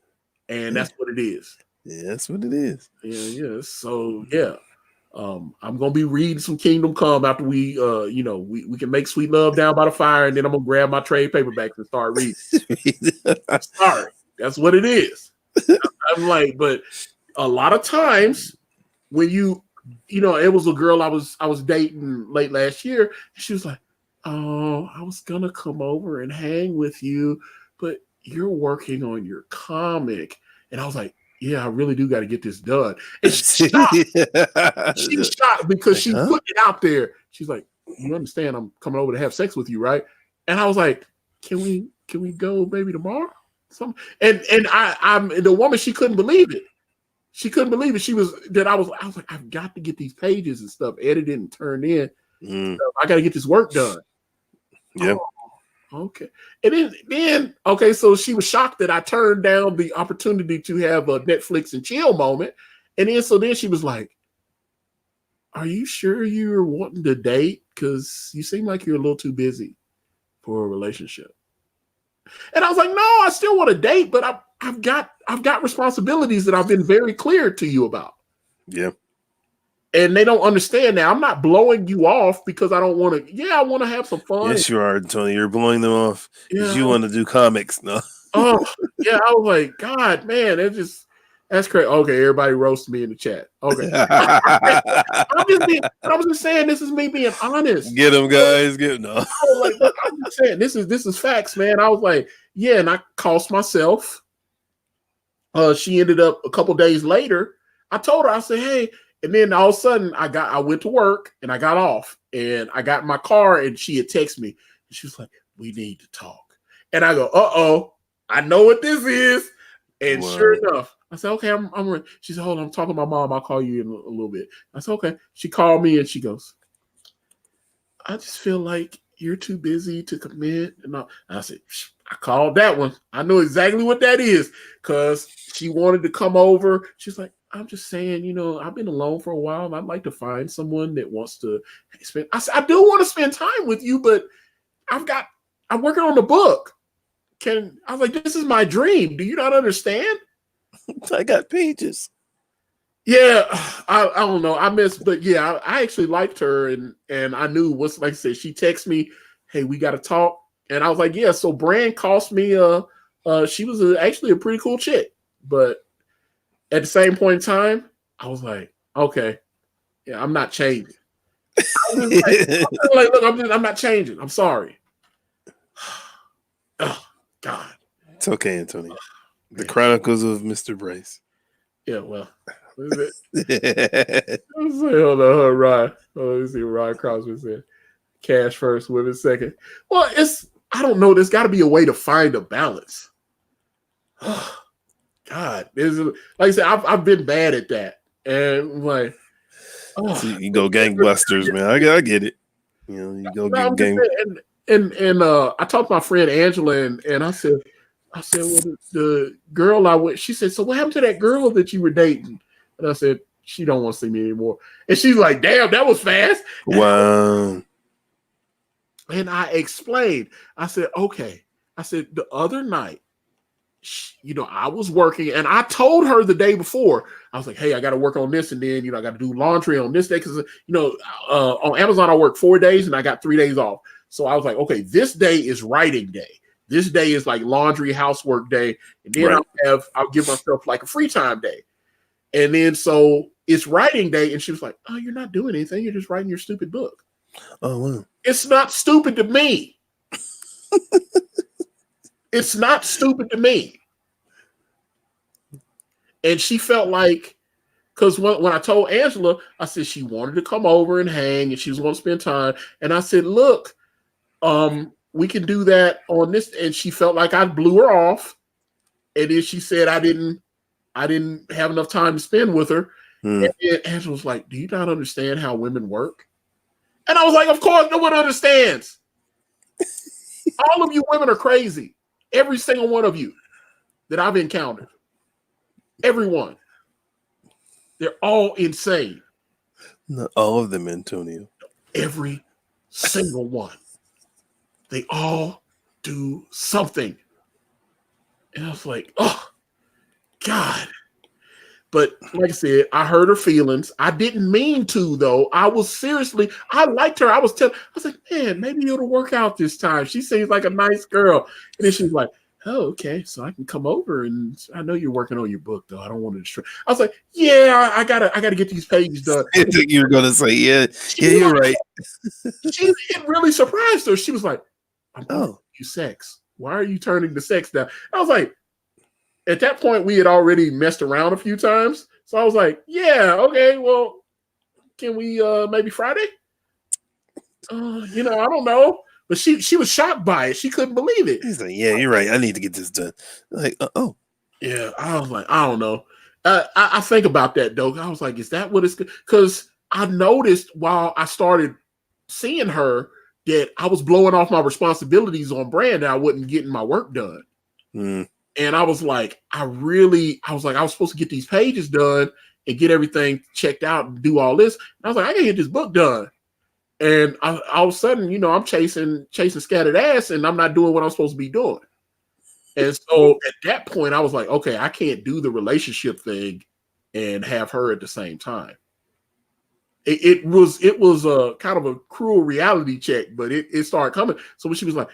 and that's what it is. Yeah, that's what it is. Yeah. So yeah. I'm gonna be reading some Kingdom Come after we can make sweet love down by the fire, and then I'm gonna grab my trade paperbacks and start reading. I'm sorry, that's what it is. I'm like, but a lot of times when it was a girl I was dating late last year, and she was like, "Oh, I was gonna come over and hang with you, but you're working on your comic," and I was like, yeah, I really do got to get this done. And she's shocked. She's shocked because she put it out there. She's like, you understand I'm coming over to have sex with you, right? And I was like, can we go maybe tomorrow? And I'm the woman, she couldn't believe it. She couldn't believe it. I was like, I've got to get these pages and stuff edited and turned in. I got to get this work done. Yep. Okay. And then okay, so she was shocked that I turned down the opportunity to have a Netflix and chill moment. And then she was like, are you sure you're wanting to date? Because you seem like you're a little too busy for a relationship. And I was like, no, I still want to date, but I've got responsibilities that I've been very clear to you about. Yeah. And they don't understand now. I'm not blowing you off because I don't want to. Yeah, I want to have some fun. Yes, you are, Tony. You're blowing them off because you want to do comics. No. Oh, yeah. I was like, God, man, that's crazy. Okay, everybody roast me in the chat. Okay. I'm just saying, this is me being honest. Get them, guys. Get them. No. Look, I'm just saying, this is facts, man. I was like, yeah, and I cost myself. She ended up a couple days later. I told her, I said, hey. And then all of a sudden, I went to work and I got off and I got in my car and she had texted me. And she was like, we need to talk. And I go, uh-oh, I know what this is. And sure enough, I said, okay, I'm ready. She said, hold on, I'm talking to my mom. I'll call you in a little bit. I said, okay. She called me and she goes, I just feel like you're too busy to commit. And I said, I called that one. I know exactly what that is because she wanted to come over. She's like, I'm just saying, I've been alone for a while and I'd like to find someone that wants to spend. I said, I do want to spend time with you, but I'm working on the book. I was like, this is my dream. Do you not understand? I got pages. Yeah, I don't know. But yeah, I actually liked her and I knew like I said, she texted me, hey, we got to talk. And I was like, yeah, so Brand cost me she was actually a pretty cool chick, but at the same point in time, I was like, okay, yeah, I'm not changing. was like, look, I'm not changing. I'm sorry. Oh God. It's okay, Antonio. The Chronicles of Mr. Bryce. Yeah, well. Let's say, hold on, Ryan. Let me see what Ryan Crosby said. Cash first, women second. Well, I don't know. There's got to be a way to find a balance. God, like I said, I've been bad at that, and like, so you go gangbusters, man. I get it. You go get gang. And I talked to my friend Angela, and I said, well, the girl I went. She said, so what happened to that girl that you were dating? And I said, she don't want to see me anymore. And she's like, damn, that was fast. Wow. And I explained. I said, okay. I said, the other night, I was working, and I told her the day before, I was like, hey, I got to work on this, and then, I got to do laundry on this day, because, on Amazon, I work 4 days, and I got 3 days off. So I was like, okay, this day is writing day. This day is like laundry, housework day, and then I'll give myself like a free time day. And then so it's writing day, and she was like, oh, you're not doing anything. You're just writing your stupid book. Oh, wow. It's not stupid to me. It's not stupid to me. And she felt like, because when I told Angela, I said she wanted to come over and hang, and she was going to spend time. And I said, look, we can do that on this. And she felt like I blew her off. And then she said I didn't have enough time to spend with her. And Angela was like, do you not understand how women work? And I was like, of course, no one understands. All of you women are crazy. Every single one of you that I've encountered. Everyone. They're all insane. Not all of them, Antonio. Every single one. They all do something. And I was like, oh, God. But like I said, I hurt her feelings. I didn't mean to, though. I liked her. I was like, man, maybe it'll work out this time. She seems like a nice girl. And then she was like, oh, okay, so I can come over, and I know you're working on your book, though. I don't want to destroy. I was like, yeah, I gotta get these pages done. I think you were gonna say, yeah, you're right. It really surprised her. She was like, I'm going to you sex. Why are you turning the sex down? I was like, at that point, we had already messed around a few times. So I was like, yeah, okay, well, can we maybe Friday? I don't know. But she was shocked by it. She couldn't believe it. He's like, yeah, you're right. I need to get this done. Like, yeah. I was like, I don't know. I think about that though. I was like, is that what it's? Because I noticed while I started seeing her that I was blowing off my responsibilities on brand, and I wasn't getting my work done. And I was like, I was supposed to get these pages done and get everything checked out and do all this. And I was like, I gotta get this book done. And all of a sudden, I'm chasing scattered ass, and I'm not doing what I'm supposed to be doing. And so at that point, I was like, okay, I can't do the relationship thing and have her at the same time. It was a kind of a cruel reality check, but it started coming. So when she's like,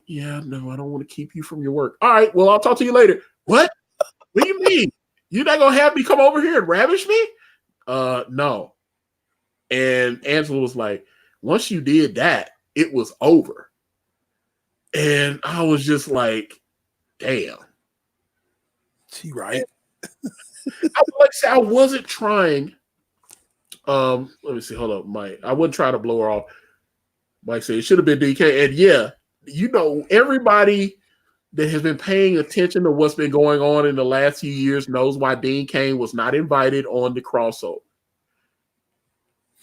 yeah, no, I don't want to keep you from your work. All right, well, I'll talk to you later. What? What do you mean? You're not gonna have me come over here and ravish me? No. And Angela was like, once you did that, it was over. And I was just like, damn. She right. I wasn't trying. Let me see. Hold up, Mike. I wouldn't try to blow her off. Mike said it should have been DK. And yeah, everybody that has been paying attention to what's been going on in the last few years knows why Dean Cain was not invited on the crossover.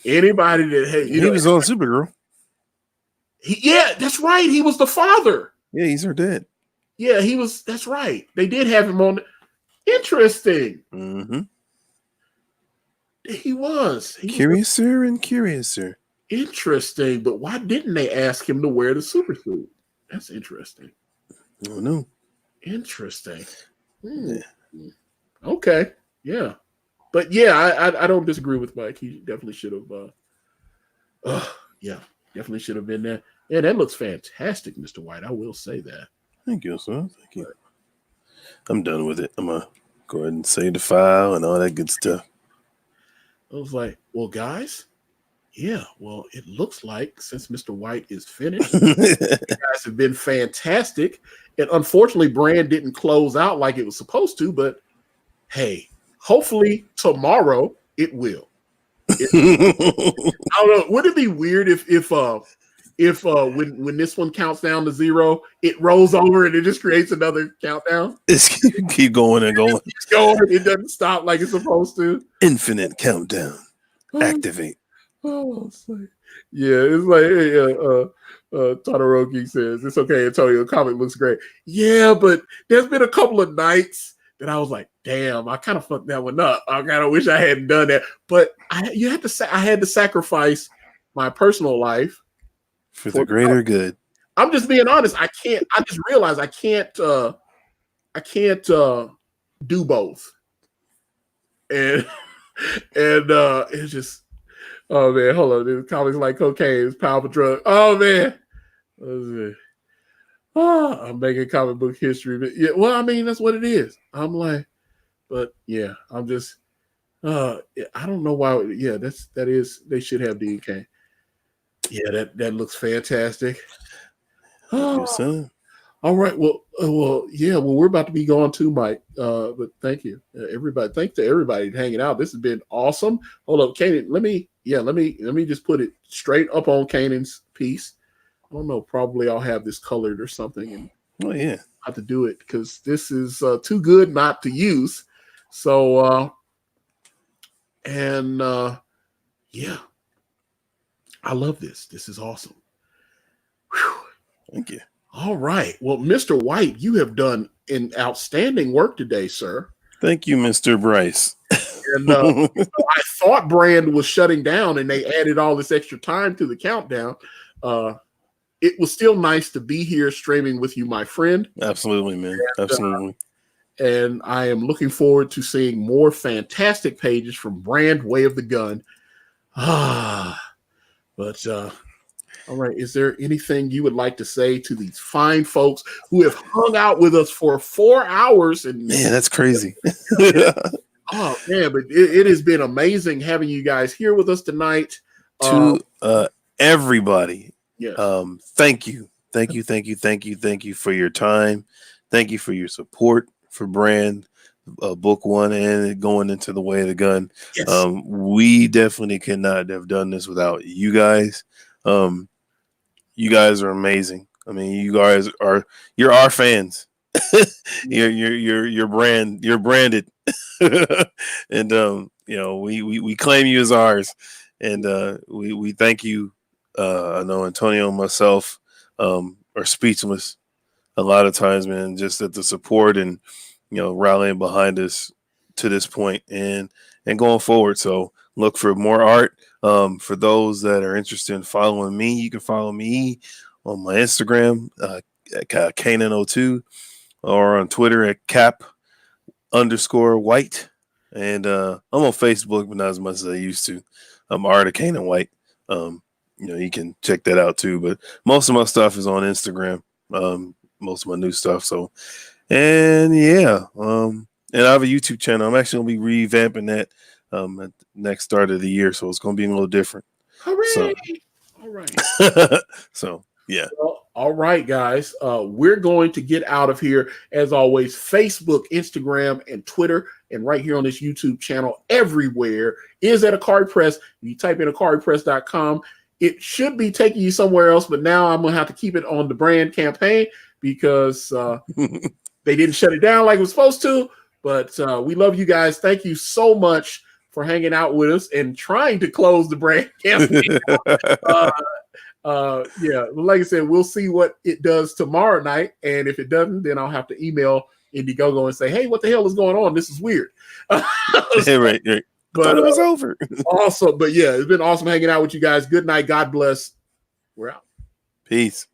Anybody that he was on Supergirl. Yeah, that's right. He was the father. Yeah, he's her dad. Yeah, he was. That's right. They did have him on. Interesting. Mm-hmm. He was. Curiouser and curiouser. Interesting, but why didn't they ask him to wear the super suit? That's interesting. Oh no. Interesting. Yeah. Okay. Yeah. But yeah, I don't disagree with Mike. He definitely should have. Yeah, definitely should have been there. Yeah, that looks fantastic, Mr. White. I will say that. Thank you, sir. Thank you. I'm done with it. I'm gonna go ahead and save the file and all that good stuff. I was like, well, guys, Yeah, well, it looks like since Mr. White is finished, you guys have been fantastic. And unfortunately, Brand didn't close out like it was supposed to, but hey, hopefully tomorrow it will. I don't know. Would it be weird if when this one counts down to 0, it rolls over and it just creates another countdown? It's keep going and going. It's going. It doesn't stop like it's supposed to. Infinite countdown. Activate. Oh, it's like, yeah, it's like Todoroki says, it's okay, Antonio, the comic looks great. Yeah, but there's been a couple of nights that I was like, damn, I kind of fucked that one up. I kind of wish I hadn't done that. But I had to sacrifice my personal life for the greater good. I'm just being honest. I just realized I can't do both. And it's just, oh man, hold on. There's comics like cocaine, it's powerful drug. Oh man. I'm making comic book history. But yeah, well, I mean, that's what it is. I'm like, but yeah, I'm just I don't know why. Yeah, they should have DK. Yeah, that looks fantastic. Yes, all right. Well, yeah. Well, we're about to be gone too, Mike. But thank you, everybody. Thanks to everybody hanging out. This has been awesome. Hold up, Caanan. Let me just put it straight up on Caanan's piece. I don't know. Probably I'll have this colored or something, and yeah, I have to do it because this is too good not to use. So, yeah, I love this. This is awesome. Whew. Thank you. All right. Well, Mr. White, you have done an outstanding work today, sir. Thank you, Mr. Bryce. And I thought Brand was shutting down and they added all this extra time to the countdown. It was still nice to be here streaming with you, my friend. Absolutely, man. Absolutely. And I am looking forward to seeing more fantastic pages from Brand Way of the Gun. But all right, is there anything you would like to say to these fine folks who have hung out with us for 4 hours? And man, that's crazy. Oh man, but it has been amazing having you guys here with us tonight. To everybody, yes. Thank you for your time. Thank you for your support for Brand Book 1 and going into the Way of the Gun. Yes. We definitely could not have done this without you guys. You guys are amazing. I mean, you're our fans. you're branded. And we claim you as ours. And we thank you. I know Antonio and myself are speechless a lot of times, man, just at the support and rallying behind us to this point and going forward. So look for more art. For those that are interested in following me, you can follow me on my Instagram, at Caanan02, or on Twitter at cap_white. And I'm on Facebook, but not as much as I used to. I'm Art of Caanan White. You can check that out too. But most of my stuff is on Instagram. Most of my new stuff. So, and yeah, and I have a YouTube channel. I'm actually gonna be revamping that at the next start of the year, so it's gonna be a little different. Hooray! So, all right. So yeah. Well, all right, guys. We're going to get out of here. As always, Facebook, Instagram, and Twitter, and right here on this YouTube channel, everywhere is at Akari Press. You type in akaripress.com. It should be taking you somewhere else, but now I'm gonna have to keep it on the Brand campaign because they didn't shut it down like it was supposed to. But we love you guys. Thank you so much for hanging out with us and trying to close the Brand campaign. Yeah, like I said, we'll see what it does tomorrow night. And if it doesn't, then I'll have to email Indiegogo and say, hey, what the hell is going on? This is weird. Right. But it was over. Awesome. But yeah, it's been awesome hanging out with you guys. Good night. God bless. We're out. Peace.